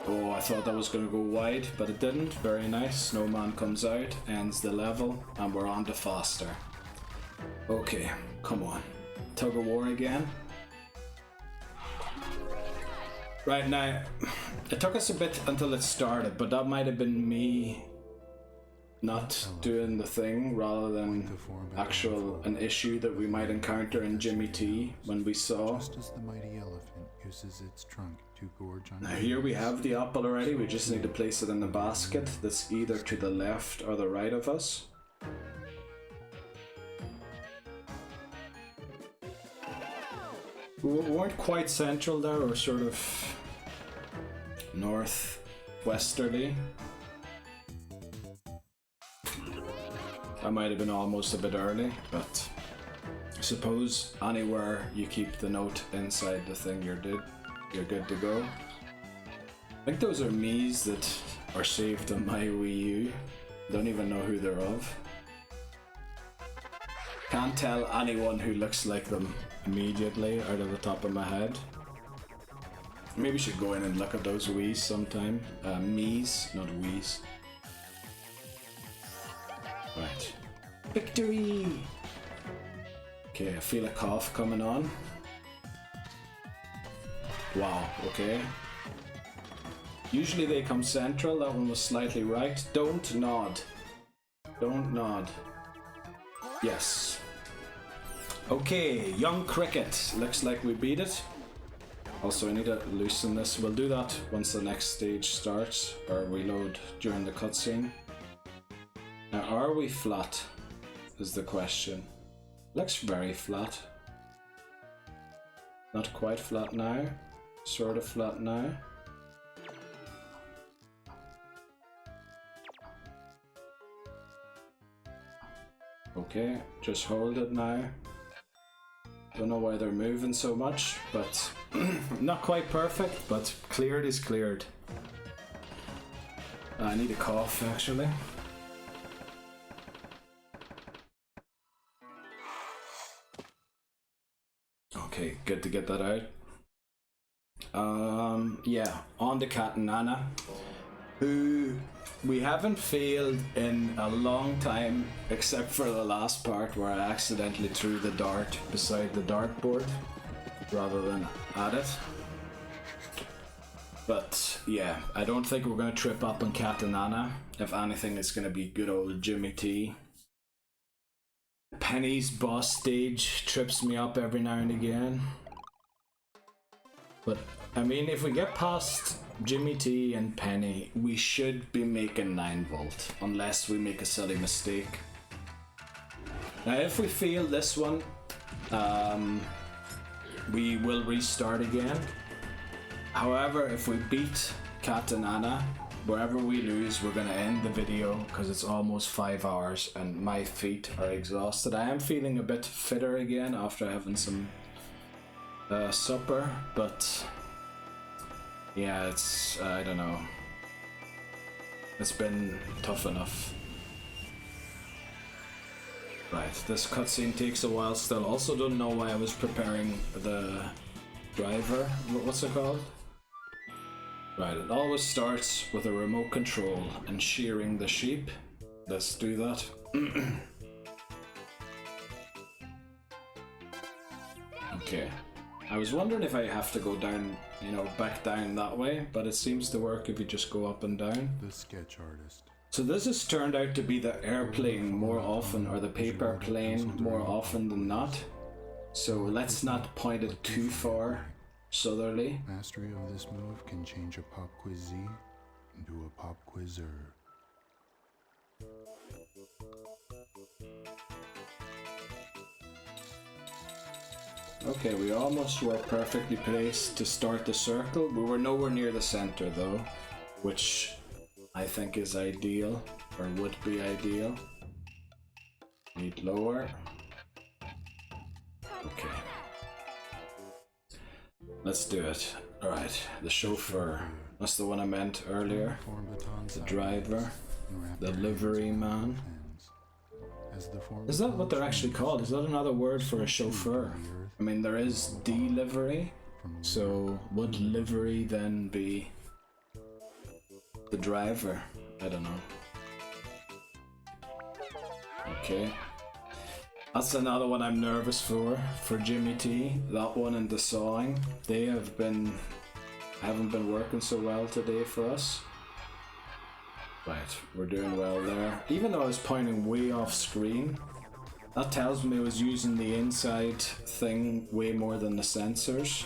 Oh, I thought that was going to go wide, but it didn't. Very nice. Snowman comes out, ends the level, and we're on to faster. Okay, come on. Tug of war again. Right now, it took us a bit until it started, but that might have been me not doing the thing rather than an issue that we might encounter in Jimmy T when we saw. Now here we have the apple already, we just need to place it in the basket that's either to the left or the right of us. We weren't quite central there, we're sort of northwesterly. That might have been almost a bit early, but I suppose anywhere you keep the note inside the thing you're good to go. I think those are Mii's that are saved on my Wii U. Don't even know who they're of. Can't tell anyone who looks like them immediately out of the top of my head. Maybe we should go in and look at those Wii's sometime. Mii's, not Wii's. Right. Victory! Okay, I feel a cough coming on. Wow, okay. Usually they come central, that one was slightly right. Don't nod. Don't nod. Yes. Okay, Young Cricket. Looks like we beat it. Also, I need to loosen this. We'll do that once the next stage starts, or reload during the cutscene. Now, are we flat? Is the question. Looks very flat. Not quite flat now. Sort of flat now. Okay, just hold it now. Don't know why they're moving so much, but not quite perfect, but cleared is cleared. I need a cough actually. Okay, good to get that out. Yeah, on to Cat and Nana, who we haven't failed in a long time, except for the last part where I accidentally threw the dart beside the dartboard rather than at it. But yeah, I don't think we're going to trip up on Cat and Nana. If anything, it's going to be good old Jimmy T. Penny's boss stage trips me up every now and again. But I mean, if we get past Jimmy T and Penny, we should be making 9 volt, unless we make a silly mistake. Now if we fail this one, we will restart again. However, if we beat Cat and Anna, wherever we lose, we're going to end the video because it's almost 5 hours and my feet are exhausted. I am feeling a bit fitter again after having some supper, but yeah, it's, I don't know. It's been tough enough. Right, this cutscene takes a while still. Also don't know why I was preparing the driver. What's it called? Right, it always starts with a remote control and shearing the sheep. Let's do that. Okay. I was wondering if I have to go down, you know, back down that way, but it seems to work if you just go up and down. The sketch artist. So this has turned out to be the airplane more often, or the paper plane more often than not. So let's not point it too far southerly. Mastery of this move can change a pop quiz Z into a pop quizzer. Okay, we almost were perfectly placed to start the circle. We were nowhere near the center though, which I think is ideal, or would be ideal. Need lower. Okay. Let's do it. Alright, the chauffeur. That's the one I meant earlier. The driver. The livery man. Is that what they're actually called? Is that another word for a chauffeur? I mean, there is delivery, so would livery then be the driver? I don't know. Okay. That's another one I'm nervous for Jimmy T. That one and the sawing. They haven't been working so well today for us. Right, we're doing well there. Even though I was pointing way off screen, that tells me I was using the inside thing way more than the sensors.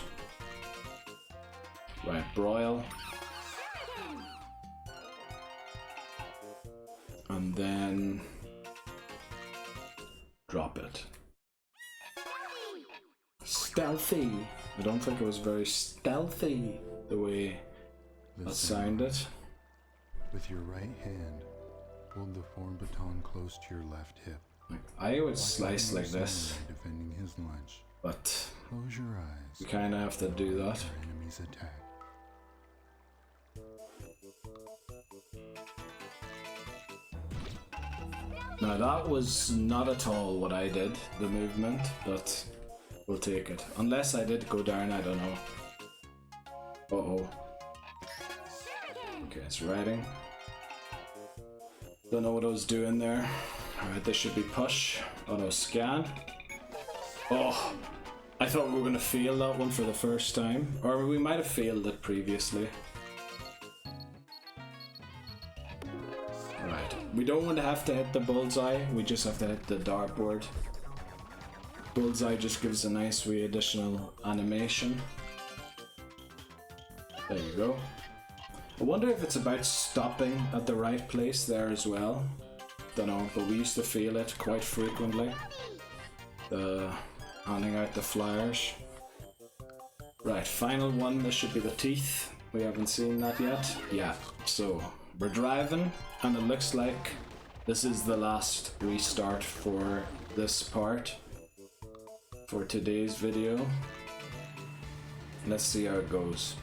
Right, broil. And then drop it. Stealthy. I don't think it was very stealthy the way that sounded. With your right hand, hold the form baton close to your left hip. I would slice like this, defending his lunch. but Close your eyes. you kind of have to do that. Your enemy's attack. Now that was not at all what I did, the movement, but we'll take it. Unless I did go down, I don't know. Uh-oh. Okay, it's riding. Don't know what I was doing there. Alright, this should be push. Oh no, scan. Oh, I thought we were going to fail that one for the first time. Or we might have failed it previously. Right, we don't want to have to hit the bullseye, we just have to hit the dartboard. Bullseye just gives a nice wee additional animation. There you go. I wonder if it's about stopping at the right place there as well. Don't know, but we used to feel it quite frequently. The handing out the flyers. Right, final one, this should be the teeth. We haven't seen that yet. Yeah, so we're driving and it looks like this is the last restart for this part for today's video. Let's see how it goes.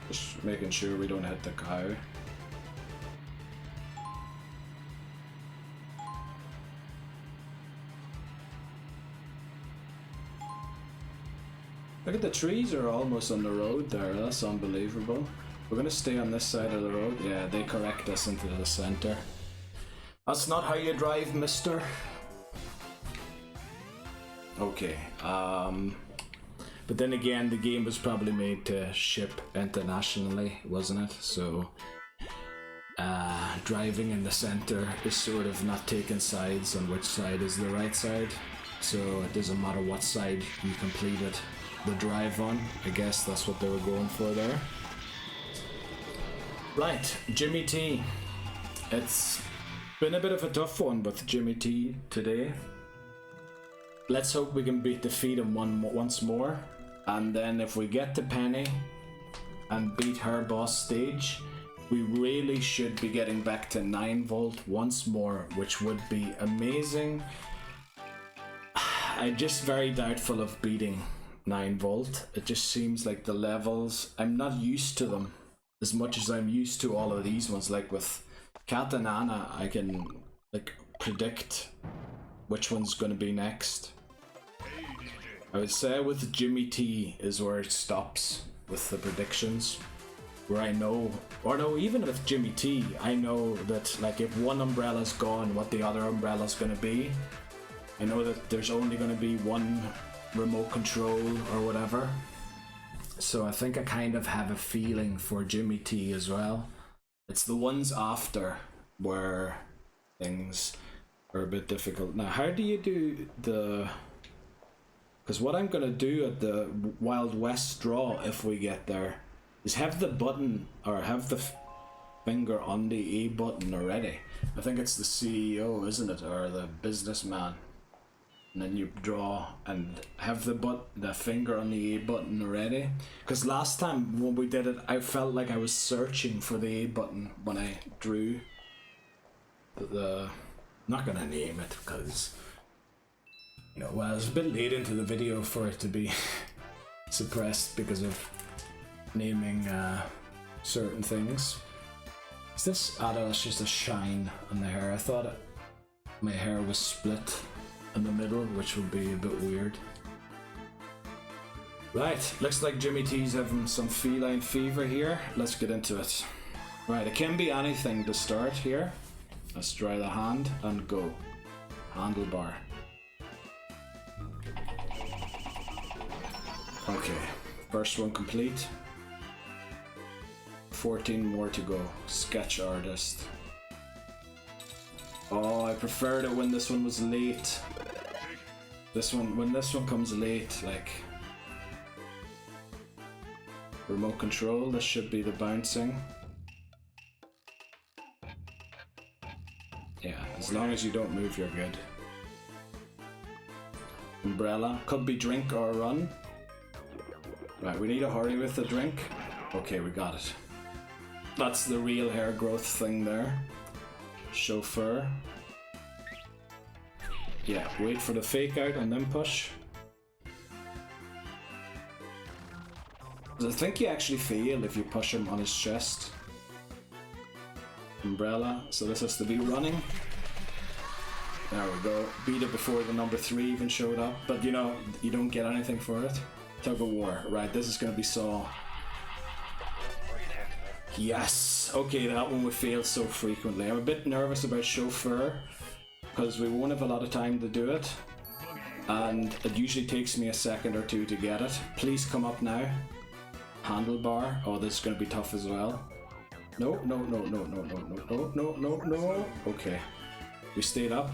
Just making sure we don't hit the cow. Look at the trees are almost on the road there, that's unbelievable. We're gonna stay on this side of the road. Yeah, they correct us into the center. That's not how you drive, mister. Okay, but then again, the game was probably made to ship internationally, wasn't it? So, driving in the center is sort of not taking sides on which side is the right side. So it doesn't matter what side you completed the drive on. I guess that's what they were going for there. Right, Jimmy T. It's been a bit of a tough one with Jimmy T today. Let's hope we can defeat him once more. And then if we get to Penny and beat her boss stage, we really should be getting back to 9 volt once more, which would be amazing. I'm just very doubtful of beating 9 volt. It just seems like the levels, I'm not used to them as much as I'm used to all of these ones. Like with Cat and Anna, I can like predict which one's going to be next. I would say with Jimmy T is where it stops with the predictions, where I know, or no, even with Jimmy T, I know that like if one umbrella's gone, what the other umbrella's going to be. I know that there's only going to be one remote control or whatever. So I think I kind of have a feeling for Jimmy T as well. It's the ones after where things are a bit difficult. Now, how do you do the... Because what I'm going to do at the Wild West draw, if we get there, is have the button, or have the finger on the A button already. I think it's the CEO, isn't it? Or the businessman. And then you draw and have the finger on the A button already. Because last time when we did it, I felt like I was searching for the A button when I drew the not gonna name it because, you know, well, I was a bit late into the video for it to be suppressed because of naming certain things. Is this? Ah, no, it's just a shine on the hair. I thought my hair was split in the middle, which would be a bit weird. Right, looks like Jimmy T's having some feline fever here. Let's get into it. Right, it can be anything to start here. Let's try the hand and go. Handlebar. Okay, first one complete. 14 more to go. Sketch artist. Oh, I preferred it when this one was late. When this one comes late, like remote control, this should be the bouncing. Yeah, as long as you don't move, you're good. Umbrella, could be drink or run. Right, we need to hurry with the drink. Okay, we got it. That's the real hair growth thing there. Chauffeur. Yeah, wait for the fake out and then push. I think you actually fail if you push him on his chest. Umbrella, so this has to be running. There we go. Beat it before the number 3 even showed up, but you know, you don't get anything for it. Tug of war. Right, this is gonna be Saw. Yes! Okay, that one would fail so frequently. I'm a bit nervous about Chauffeur, because we won't have a lot of time to do it. And it usually takes me a second or two to get it. Please come up now. Handlebar. Oh, this is gonna be tough as well. No, no, no, no, no, no, no, no, no, no, no. Okay. We stayed up.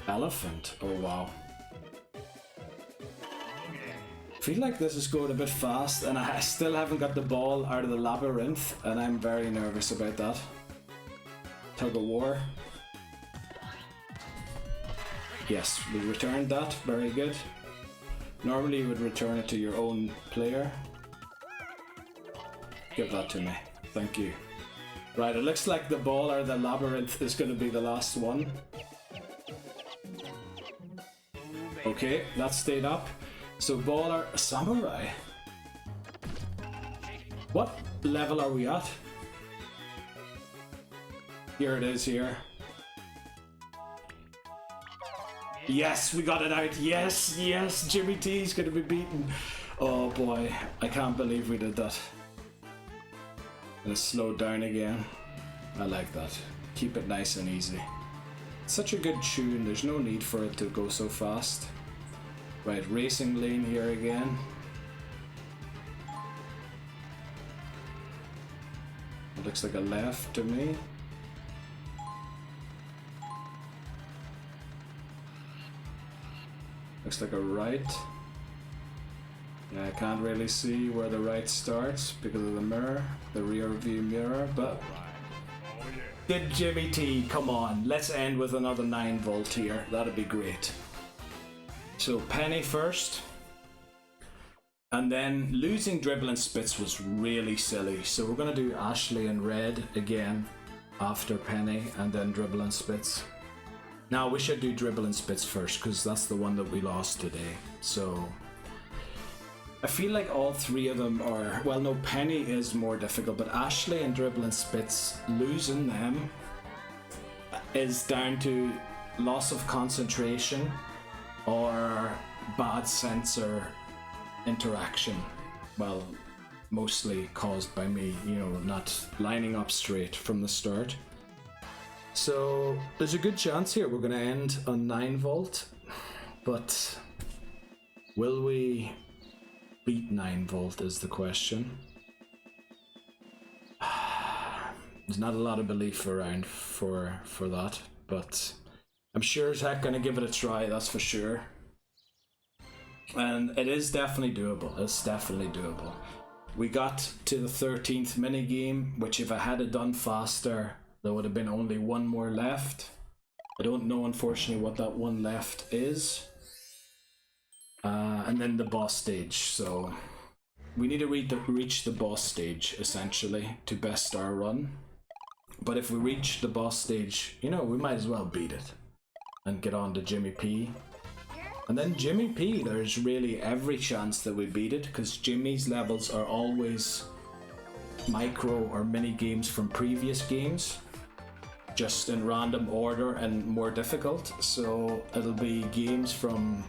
Elephant. Oh, wow. I feel like this is going a bit fast and I still haven't got the ball out of the labyrinth and I'm very nervous about that. Tug of war. Yes, we returned that. Very good. Normally you would return it to your own player. Give that to me. Thank you. Right, it looks like the ball out of the labyrinth is going to be the last one. Okay, that stayed up. So ball or samurai. What level are we at? Here it is here. Yes, we got it out. Yes, yes, Jimmy T's gonna be beaten. Oh boy, I can't believe we did that. Let's slow down again. I like that. Keep it nice and easy. It's such a good tune, there's no need for it to go so fast. Right, racing lane here again. It looks like a left to me. Looks like a right. Yeah, I can't really see where the right starts because of the mirror, the rear view mirror, but good Jimmy T, come on, let's end with another 9 volt here, that'd be great. So Penny first, and then losing Dribble and Spitz was really silly, so we're gonna do Ashley and Red again after Penny, and then Dribble and Spitz. Now we should do Dribble and Spitz first because that's the one that we lost today. So I feel like all 3 of them are, well no, Penny is more difficult, but Ashley and Dribble and Spitz, losing them is down to loss of concentration or bad sensor interaction. Well, mostly caused by me, you know, not lining up straight from the start. So there's a good chance here we're going to end on 9 volt, but will we beat 9 volt is the question. There's not a lot of belief around for that, but I'm sure as heck going to give it a try, that's for sure. And it is definitely doable, it's definitely doable. We got to the 13th minigame, which if I had it done faster, there would have been only 1 more left. I don't know, unfortunately, what that 1 left is. And then the boss stage, so we need to reach the boss stage, essentially, to best our run. But if we reach the boss stage, you know, we might as well beat it and get on to Jimmy P. And then Jimmy P, there's really every chance that we beat it, because Jimmy's levels are always micro or mini games from previous games, just in random order and more difficult. So it'll be games from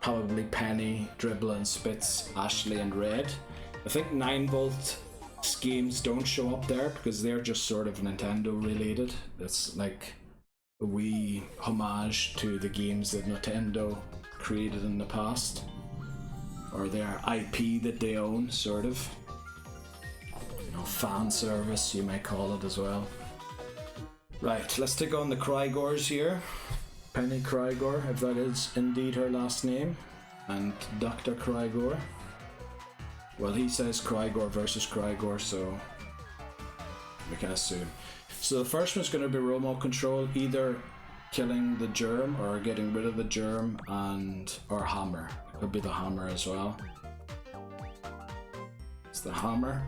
probably Penny, Dribble and Spitz, Ashley and Red. I think 9 volt games don't show up there because they're just sort of Nintendo related. It's like a wee homage to the games that Nintendo created in the past, or their IP that they own, sort of. You know, fan service, you might call it as well. Right, let's take on the Krygors here. Penny Krygor, if that is indeed her last name, and Dr. Krygor. Well, he says Krygor versus Krygor, so we can assume. So the first one's going to be remote control, either killing the germ or getting rid of the germ, and or hammer. It could be the hammer as well. It's the hammer.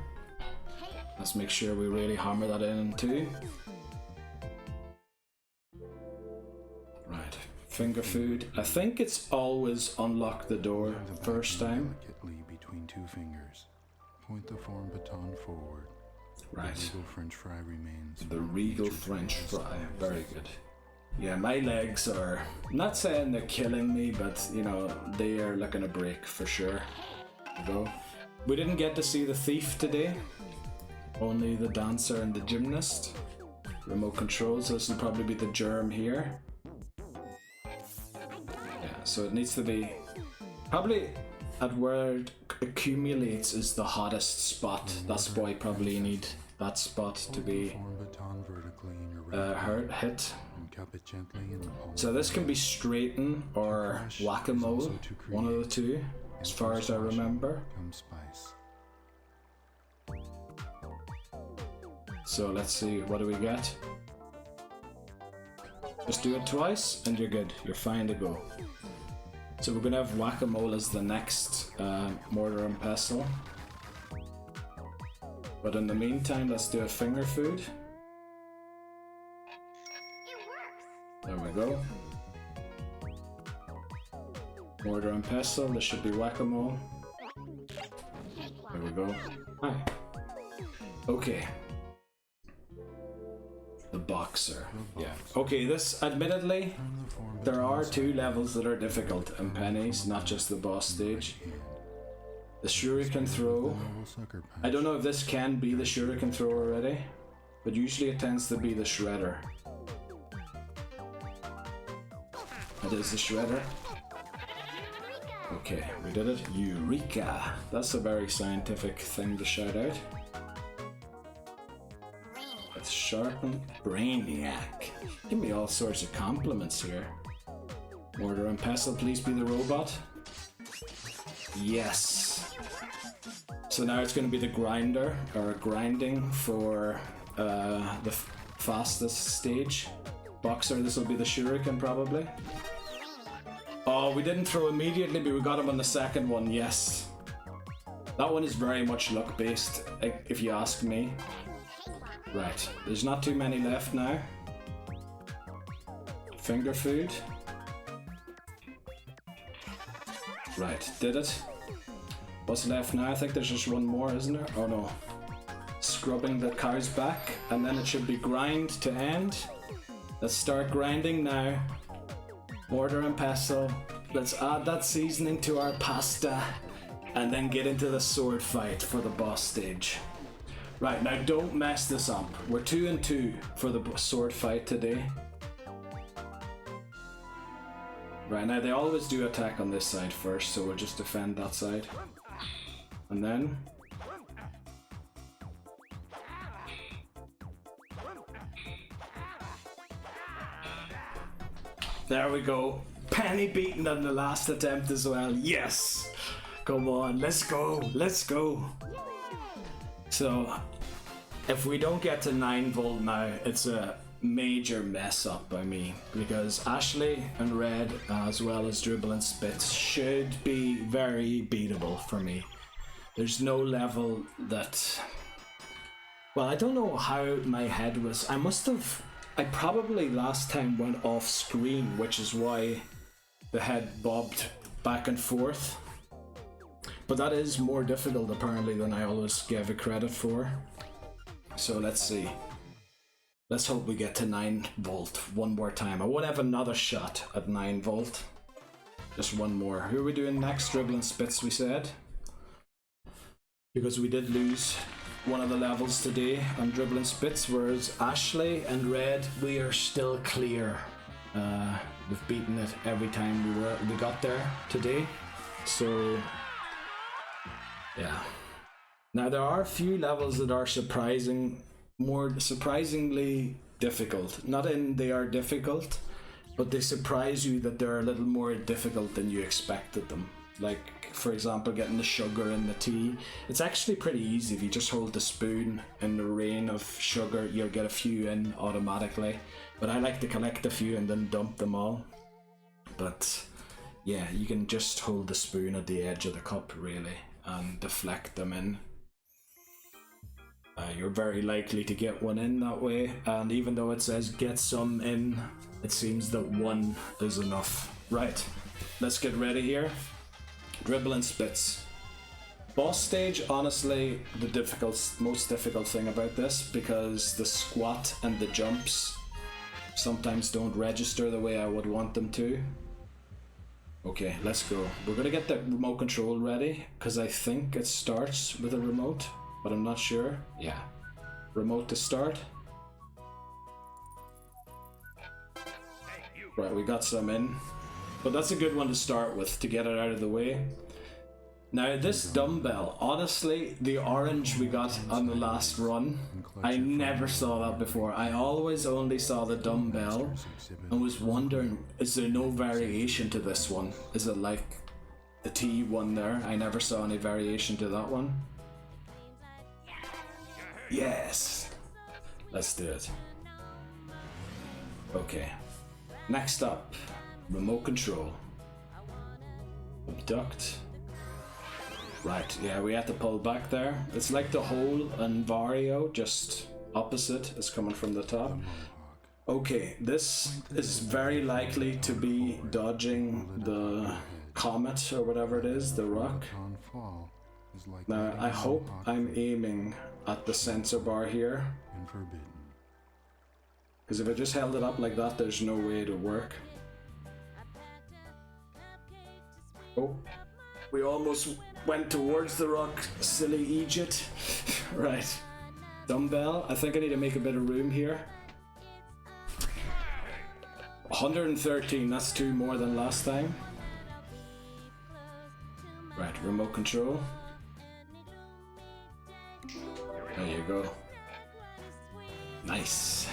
Let's make sure we really hammer that in too. Right, finger food. I think it's always unlock the door first time. Delicately between 2 fingers. Point the form baton forward. Right. The regal French fry remains. The regal French fry. Very good. Yeah, my legs are, I'm not saying they're killing me, but you know, they are looking a break for sure. Go. We didn't get to see the thief today. Only the dancer and the gymnast. Remote controls. This will probably be the germ here. Yeah, so it needs to be probably at where it accumulates is the hottest spot. That's why probably you need that spot to be hit. So this can be straighten or whack-a-mole, one of the two, as far as I remember. So let's see, what do we get? Just do it twice and you're good, you're fine to go. So we're gonna have whack-a-mole as the next mortar and pestle. But in the meantime, let's do a finger food. There we go. Mortar and pestle, this should be whack-a-mole. There we go. Hi. Okay. The boxer. Yeah. Okay, this, admittedly, there are 2 levels that are difficult in Pennies, not just the boss stage. The shuriken throw. I don't know if this can be the shuriken throw already, but usually it tends to be the shredder. It is the shredder. Okay, we did it. Eureka! That's a very scientific thing to shout out. Let's sharpen Brainiac. Give me all sorts of compliments here. Mortar and pestle, please be the robot. Yes. So now it's going to be the grinder, or grinding for the fastest stage. Boxer, this will be the shuriken probably. Oh, we didn't throw immediately, but we got him on the second one, yes. That one is very much luck based, if you ask me. Right, there's not too many left now. Finger food. Right, did it. What's left now? I think there's just one more, isn't there? Oh no. Scrubbing the cow's back, and then it should be grind to end. Let's start grinding now. Mortar and pestle. Let's add that seasoning to our pasta, and then get into the sword fight for the boss stage. Right, now don't mess this up. We're 2 and 2 for the sword fight today. Right, now they always do attack on this side first, so we'll just defend that side. And then... there we go. Penny beaten on the last attempt as well. Yes! Come on, let's go, let's go. So, if we don't get to 9 volt now, it's a major mess up by me, because Ashley and Red, as well as Dribble and Spitz, should be very beatable for me. There's no level that... well, I don't know how my head was. I probably last time went off screen, which is why the head bobbed back and forth. But that is more difficult apparently than I always gave it credit for. So let's see. Let's hope we get to 9 volt one more time. I won't have another shot at 9 volt. Just one more. Who are we doing next? Dribble and Spitz, we said. Because we did lose one of the levels today on Dribble and Spitz, whereas Ashley and Red, we are still clear. We've beaten it every time we got there today. So yeah. Now there are a few levels that are more surprisingly difficult. Not in they are difficult, but they surprise you that they're a little more difficult than you expected them. Like, for example, getting the sugar in the tea. It's actually pretty easy. If you just hold the spoon in the rain of sugar, you'll get a few in automatically. But I like to collect a few and then dump them all. But yeah, you can just hold the spoon at the edge of the cup, really, and deflect them in. You're very likely to get one in that way, and even though it says get some in, it seems that one is enough. Right, let's get ready here. Dribble and Spitz. Boss stage, honestly, the most difficult thing about this, because the squat and the jumps sometimes don't register the way I would want them to. Okay, let's go. We're gonna get the remote control ready, because I think it starts with a remote, but I'm not sure. Yeah. Remote to start. Right, we got some in. But that's a good one to start with, to get it out of the way. Now this dumbbell, honestly, the orange we got on the last run, I never saw that before. I always only saw the dumbbell and was wondering, is there no variation to this one? Is it like the T one there? I never saw any variation to that one. Yes! Let's do it. Okay. Next up, remote control. Abduct. Right, yeah, we had to pull back there. It's like the hole and Wario, just opposite. It's coming from the top. Okay, this is very likely to be dodging the comet or whatever it is, the rock. Now, I hope I'm aiming at the sensor bar here. and forbidden. Because if I just held it up like that, there's no way to work. Oh, we almost went towards the rock, silly Egypt. Right. Dumbbell, I think I need to make a bit of room here. 113, that's 2 more than last time. Right, remote control. There you go. Nice.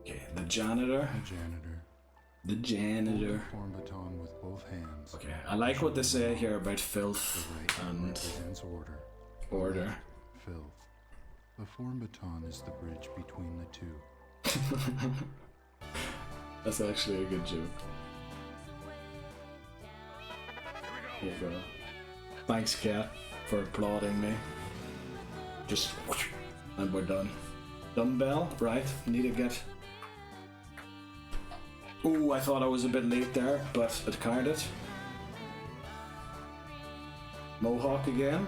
Okay, the janitor. The janitor. The janitor. Form baton with both hands. Okay, I like what they say here about filth and Represents order. order. Filth. The form baton is the bridge between the two. That's actually a good joke. Here you go. Thanks, Cat, for applauding me. Just whoosh, and we're done. Dumbbell, right? Need to get. Ooh, I thought I was a bit late there, but it carried it. Mohawk again.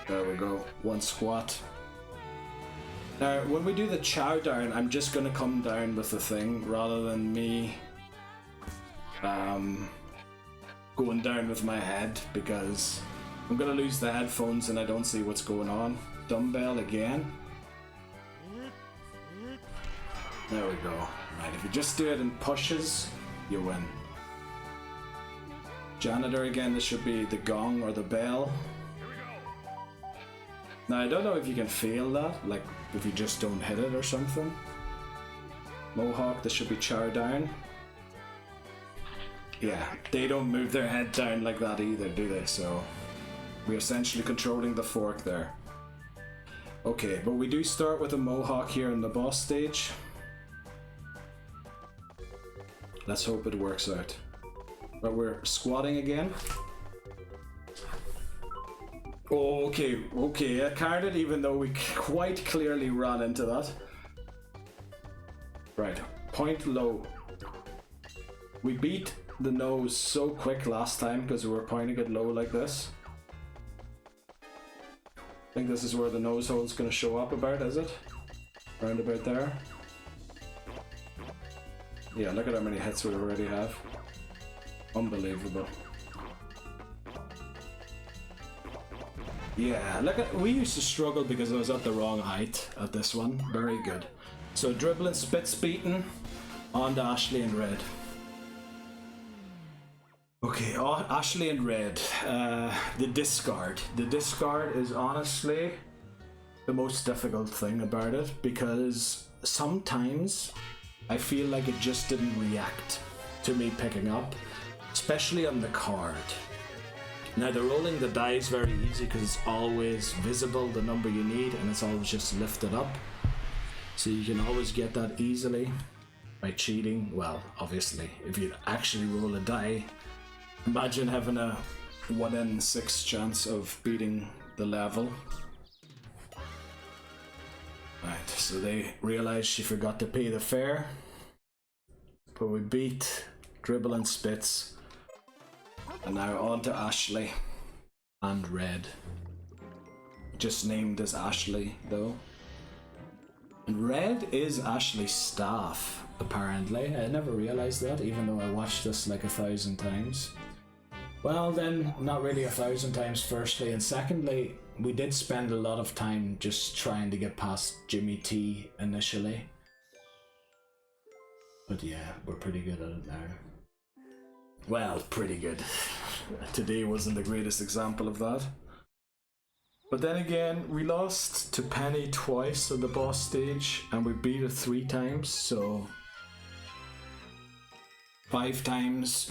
There we go. 1 squat. Now, when we do the chow down, I'm just gonna come down with the thing rather than me going down with my head, because I'm gonna lose the headphones and I don't see what's going on. Dumbbell again. There we go. Right, if you just do it in pushes, you win. Janitor again, this should be the gong or the bell. Now, I don't know if you can feel that, like if you just don't hit it or something. Mohawk, this should be chow down. Yeah, they don't move their head down like that either, do they? So we're essentially controlling the fork there. Okay, but we do start with a Mohawk here in the boss stage. Let's hope it works out. But we're squatting again. Oh, okay, I carried it even though we quite clearly ran into that. Right, point low. We beat the nose so quick last time because we were pointing it low like this. I think this is where the nose hole's going to show up about, is it? Round about there. Yeah, look at how many hits we already have. Unbelievable. Yeah, look at, we used to struggle because I was at the wrong height at this one. Very good. So dribbling, spits beaten, on to Ashley and Red. Okay, Ashley and Red. The discard. The discard is honestly the most difficult thing about it, because sometimes I feel like it just didn't react to me picking up, especially on the card. Now, the rolling the die is very easy because it's always visible, the number you need, and it's always just lifted up. So you can always get that easily by cheating. Well, obviously, if you actually roll a die, imagine having a 1 in 6 chance of beating the level. Right, so they realized she forgot to pay the fare. But we beat Dribble and Spits. And now on to Ashley and Red. Just named as Ashley though. And Red is Ashley's staff, apparently. I never realized that, even though I watched this like 1,000 times. Well then, not really 1,000 times firstly, and secondly, we did spend a lot of time just trying to get past Jimmy T initially. But yeah, we're pretty good at it now. Well, pretty good. Today wasn't the greatest example of that. But then again, we lost to Penny twice at the boss stage, and we beat her 3 times, so 5 times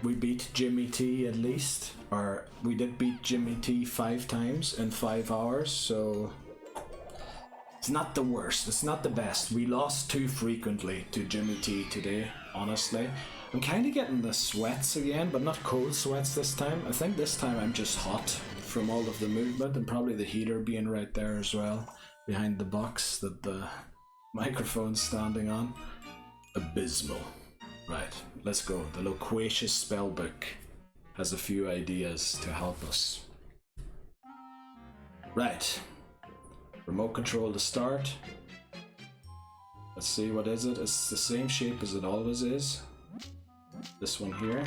we beat Jimmy T at least. Or we did beat Jimmy T 5 times in 5 hours, so it's not the worst, it's not the best. We lost too frequently to Jimmy T today, honestly. I'm kind of getting the sweats again, but not cold sweats this time. I think this time I'm just hot from all of the movement, and probably the heater being right there as well, behind the box that the microphone's standing on. Abysmal. Right, let's go. The loquacious spellbook has a few ideas to help us. Right. Remote control to start. Let's see, what is it? It's the same shape as it always is. This one here.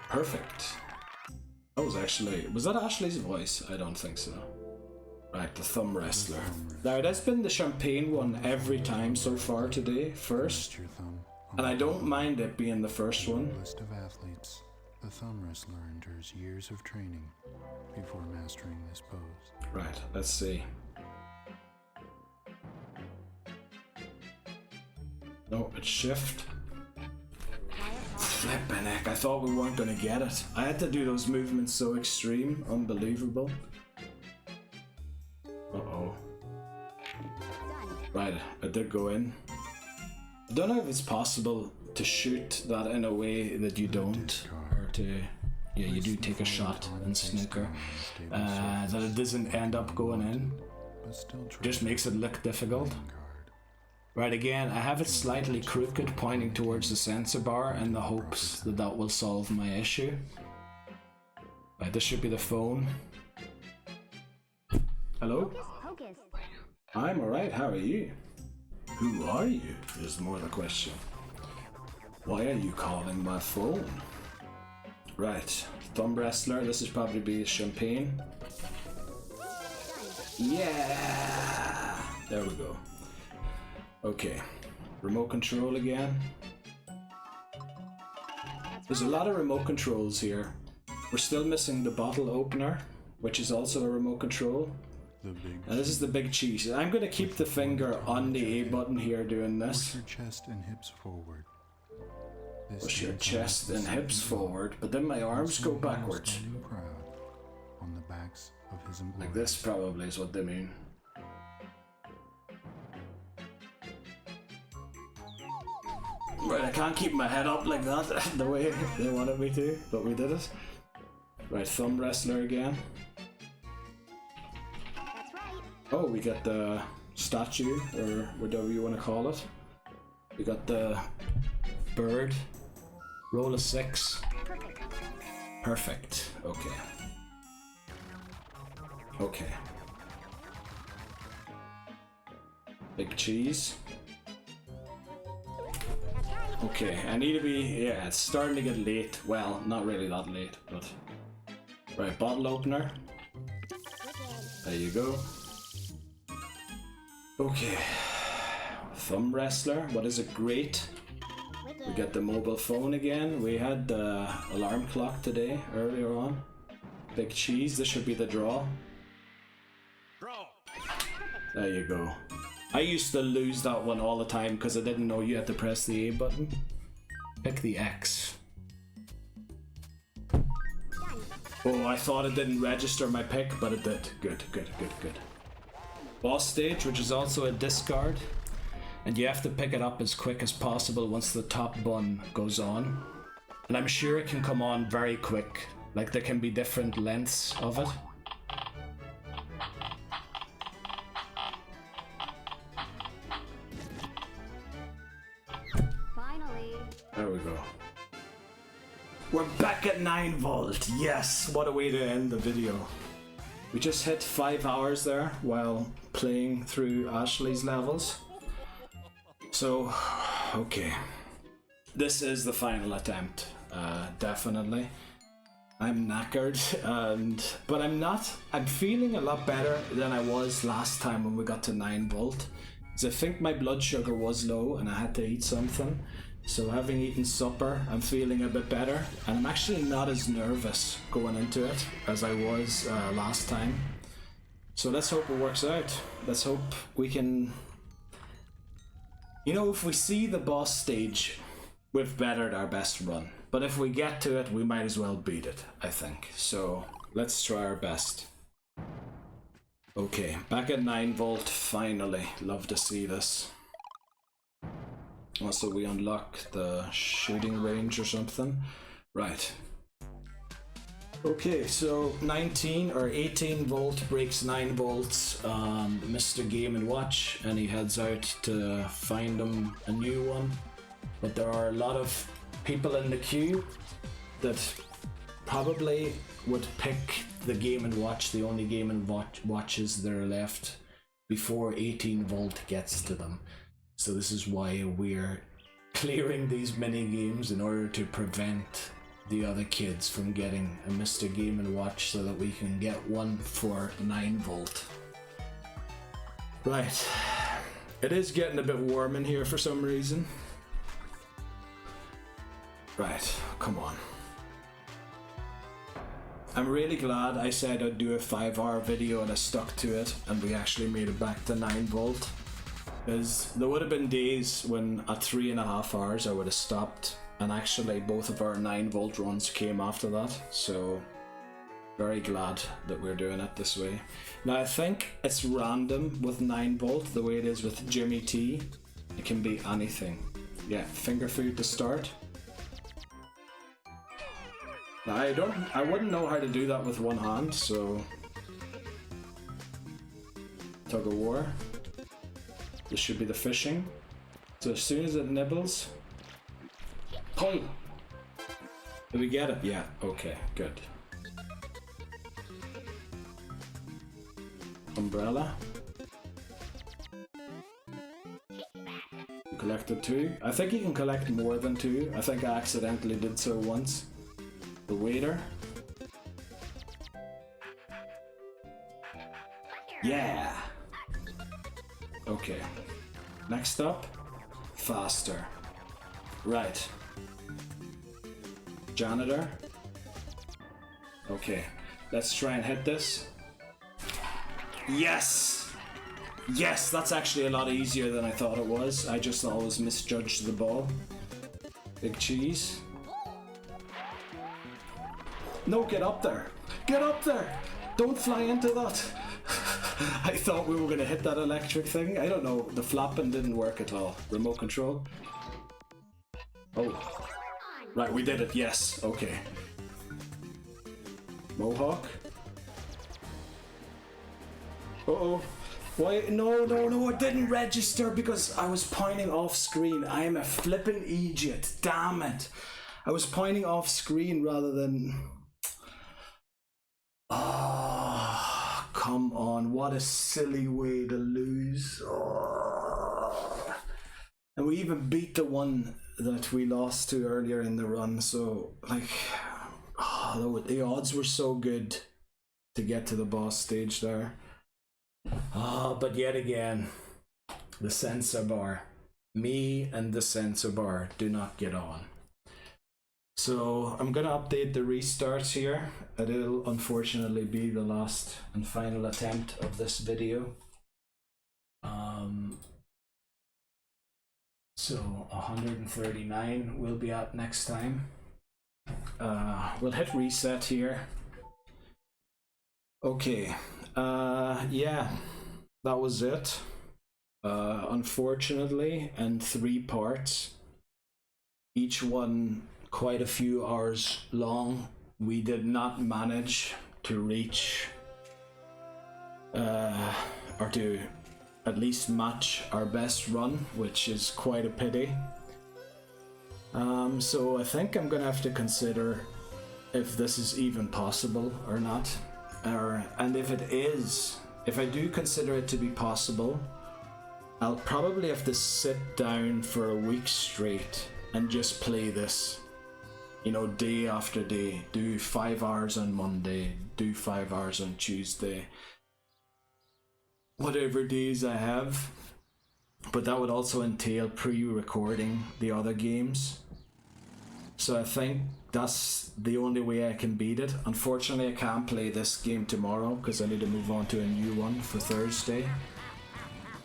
Perfect. That was that Ashley's voice? I don't think so. Right, the thumb wrestler. Now it has been the champagne one every time so far today, first. And I don't mind it being the first one. List of athletes. The thumb wrestler endures years of training before mastering this pose. Right, let's see. No, it's shift. Flippin' heck, I thought we weren't gonna get it. I had to do those movements so extreme, unbelievable. Uh-oh. Right, I did go in. I don't know if it's possible to shoot that in a way that you don't, or to, yeah, you do take a shot in snooker, that it doesn't end up going in. Just makes it look difficult. Right, again, I have it slightly crooked, pointing towards the sensor bar in the hopes that that will solve my issue. Right, this should be the phone. Hello? I'm alright, how are you? Who are you? Is more the question. Why are you calling my phone? Right, thumb wrestler, this is probably be champagne. Yeah! There we go. Okay, remote control again. There's a lot of remote controls here. We're still missing the bottle opener, which is also a remote control. And this is the big cheese. I'm going to keep the finger on the A button here doing this. Push your chest and hips forward. Push your chest and hips forward, but then my arms go backwards. On the backs of his employees. Like this probably is what they mean. Right, I can't keep my head up like that the way they wanted me to, but we did it. Right, thumb wrestler again. That's right. Oh, we got the statue, or whatever you want to call it. We got the bird. Roll a 6. Perfect. Okay. Okay. Big cheese. Okay, I need to be, yeah, it's starting to get late. Well, not really that late, but... Right, bottle opener. There you go. Okay. Thumb wrestler, what is it? Great. We got the mobile phone again. We had the alarm clock today, earlier on. Big cheese, this should be the draw. Draw. There you go. I used to lose that one all the time because I didn't know you had to press the A button. Pick the X. Oh, I thought it didn't register my pick, but it did. Good, good, good, good. Boss stage, which is also a discard. And you have to pick it up as quick as possible once the top button goes on. And I'm sure it can come on very quick. Like there can be different lengths of it. There we go. We're back at 9 volt. Yes, what a way to end the video. We just hit 5 hours there while playing through Ashley's levels. So, okay. This is the final attempt, definitely. I'm knackered, but I'm not. I'm feeling a lot better than I was last time when we got to 9 volt. Because I think my blood sugar was low and I had to eat something. So having eaten supper, I'm feeling a bit better, and I'm actually not as nervous going into it as I was last time. So let's hope it works out. Let's hope we can... You know, if we see the boss stage, we've bettered our best run. But if we get to it, we might as well beat it, I think. So let's try our best. Okay, back at 9 volt, finally. Love to see this. Also, we unlock the shooting range or something. Right. Okay, so 19 or 18 volt breaks 9 volts. Mr. Game & Watch, and he heads out to find him a new one. But there are a lot of people in the queue that probably would pick the Game & Watch, the only Game & Watches that are left before 18 volt gets to them. So this is why we're clearing these mini games in order to prevent the other kids from getting a Mr. Game & Watch, so that we can get one for 9 volt. Right, it is getting a bit warm in here for some reason. Right, come on. I'm really glad I said I'd do a 5-hour video and I stuck to it, and we actually made it back to 9 volt. Because there would have been days when at 3.5 hours I would have stopped, and actually both of our 9 volt runs came after that, so very glad that we're doing it this way. Now I think it's random with 9 volt, the way it is with Jimmy T. It can be anything. Yeah, finger food to start. Now I wouldn't know how to do that with one hand, so tug of war. This should be the fishing. So as soon as it nibbles, pull. Did we get it? Yeah, okay, good. Umbrella. You collected 2. I think you can collect more than 2. I think I accidentally did so once. The waiter. Yeah. Okay. Next up, faster. Right. Janitor. Okay. Let's try and hit this. Yes! Yes, that's actually a lot easier than I thought it was. I just always misjudged the ball. Big cheese. No, get up there! Get up there! Don't fly into that! I thought we were gonna hit that electric thing. I don't know, the flapping didn't work at all. Remote control. Oh. Right, we did it, yes, okay. Mohawk. Uh-oh. Why? No, it didn't register because I was pointing off screen. I am a flippin' idiot, damn it. I was pointing off screen rather than... Oh, come on, what a silly way to lose. Oh. And we even beat the one that we lost to earlier in the run, so, like, oh, the odds were so good to get to the boss stage there. But yet again, the sensor bar. Me and the sensor bar do not get on. So I'm gonna update the restarts here. It'll unfortunately be the last and final attempt of this video. So 139 will be out next time. We'll hit reset here. Okay, yeah, that was it. Unfortunately, in 3 parts, each one quite a few hours long, we did not manage to reach or to at least match our best run, which is quite a pity. So I think I'm gonna have to consider if this is even possible or not. And if it is, if I do consider it to be possible, I'll probably have to sit down for a week straight and just play this, you know, day after day. Do 5 hours on Monday, do 5 hours on Tuesday, whatever days I have. But that would also entail pre-recording the other games. So I think that's the only way I can beat it. Unfortunately, I can't play this game tomorrow because I need to move on to a new one for Thursday.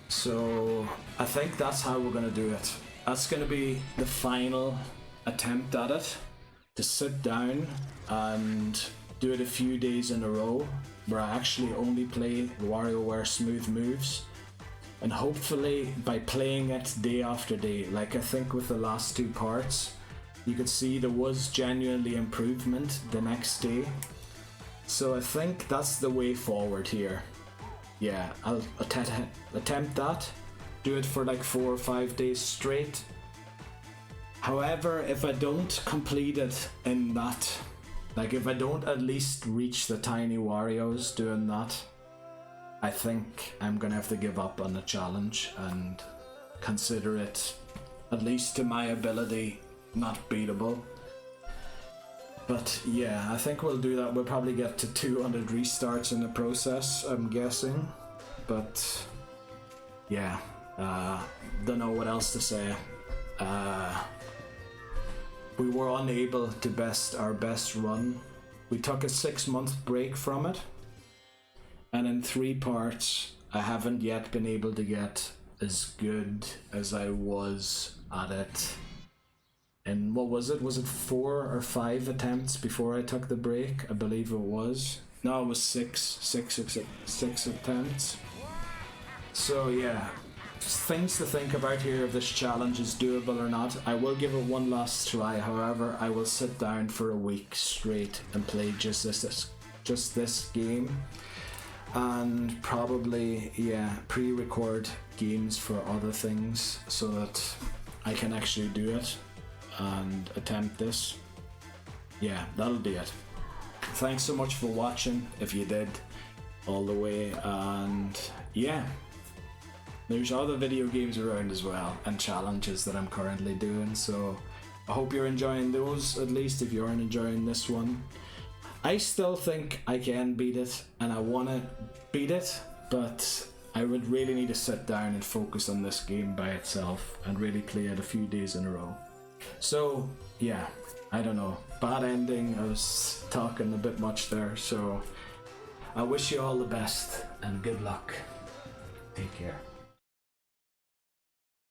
So I think that's how we're going to do it. That's going to be the final attempt at it. To sit down and do it a few days in a row where I actually only play WarioWare Smooth Moves. And hopefully by playing it day after day, like I think with the last 2 parts, you could see there was genuinely improvement the next day. So I think that's the way forward here. Yeah, I'll attempt that. Do it for like 4 or 5 days straight. However, if I don't complete it in that Like, if I don't at least reach the tiny Warios doing that, I think I'm gonna have to give up on the challenge and consider it, at least to my ability, not beatable. But yeah, I think we'll do that. We'll probably get to 200 restarts in the process, I'm guessing. But yeah, don't know what else to say. We were unable to best our best run. We took a 6-month break from it, and in 3 parts I haven't yet been able to get as good as I was at it. And what was it? Was it 4 or 5 attempts before I took the break? I believe it was. No, it was 6 attempts. So yeah, things to think about here if this challenge is doable or not. I will give it one last try. However, I will sit down for a week straight and play just this game, and probably pre-record games for other things so that I can actually do it and attempt this. Yeah, that'll be it. Thanks so much for watching, if you did all the way, and yeah, there's other video games around as well and challenges that I'm currently doing, so I hope you're enjoying those, at least if you aren't enjoying this one. I still think I can beat it, and I want to beat it, but I would really need to sit down and focus on this game by itself and really play it a few days in a row. So yeah, I don't know, bad ending. I was talking a bit much there, so I wish you all the best and good luck. Take care.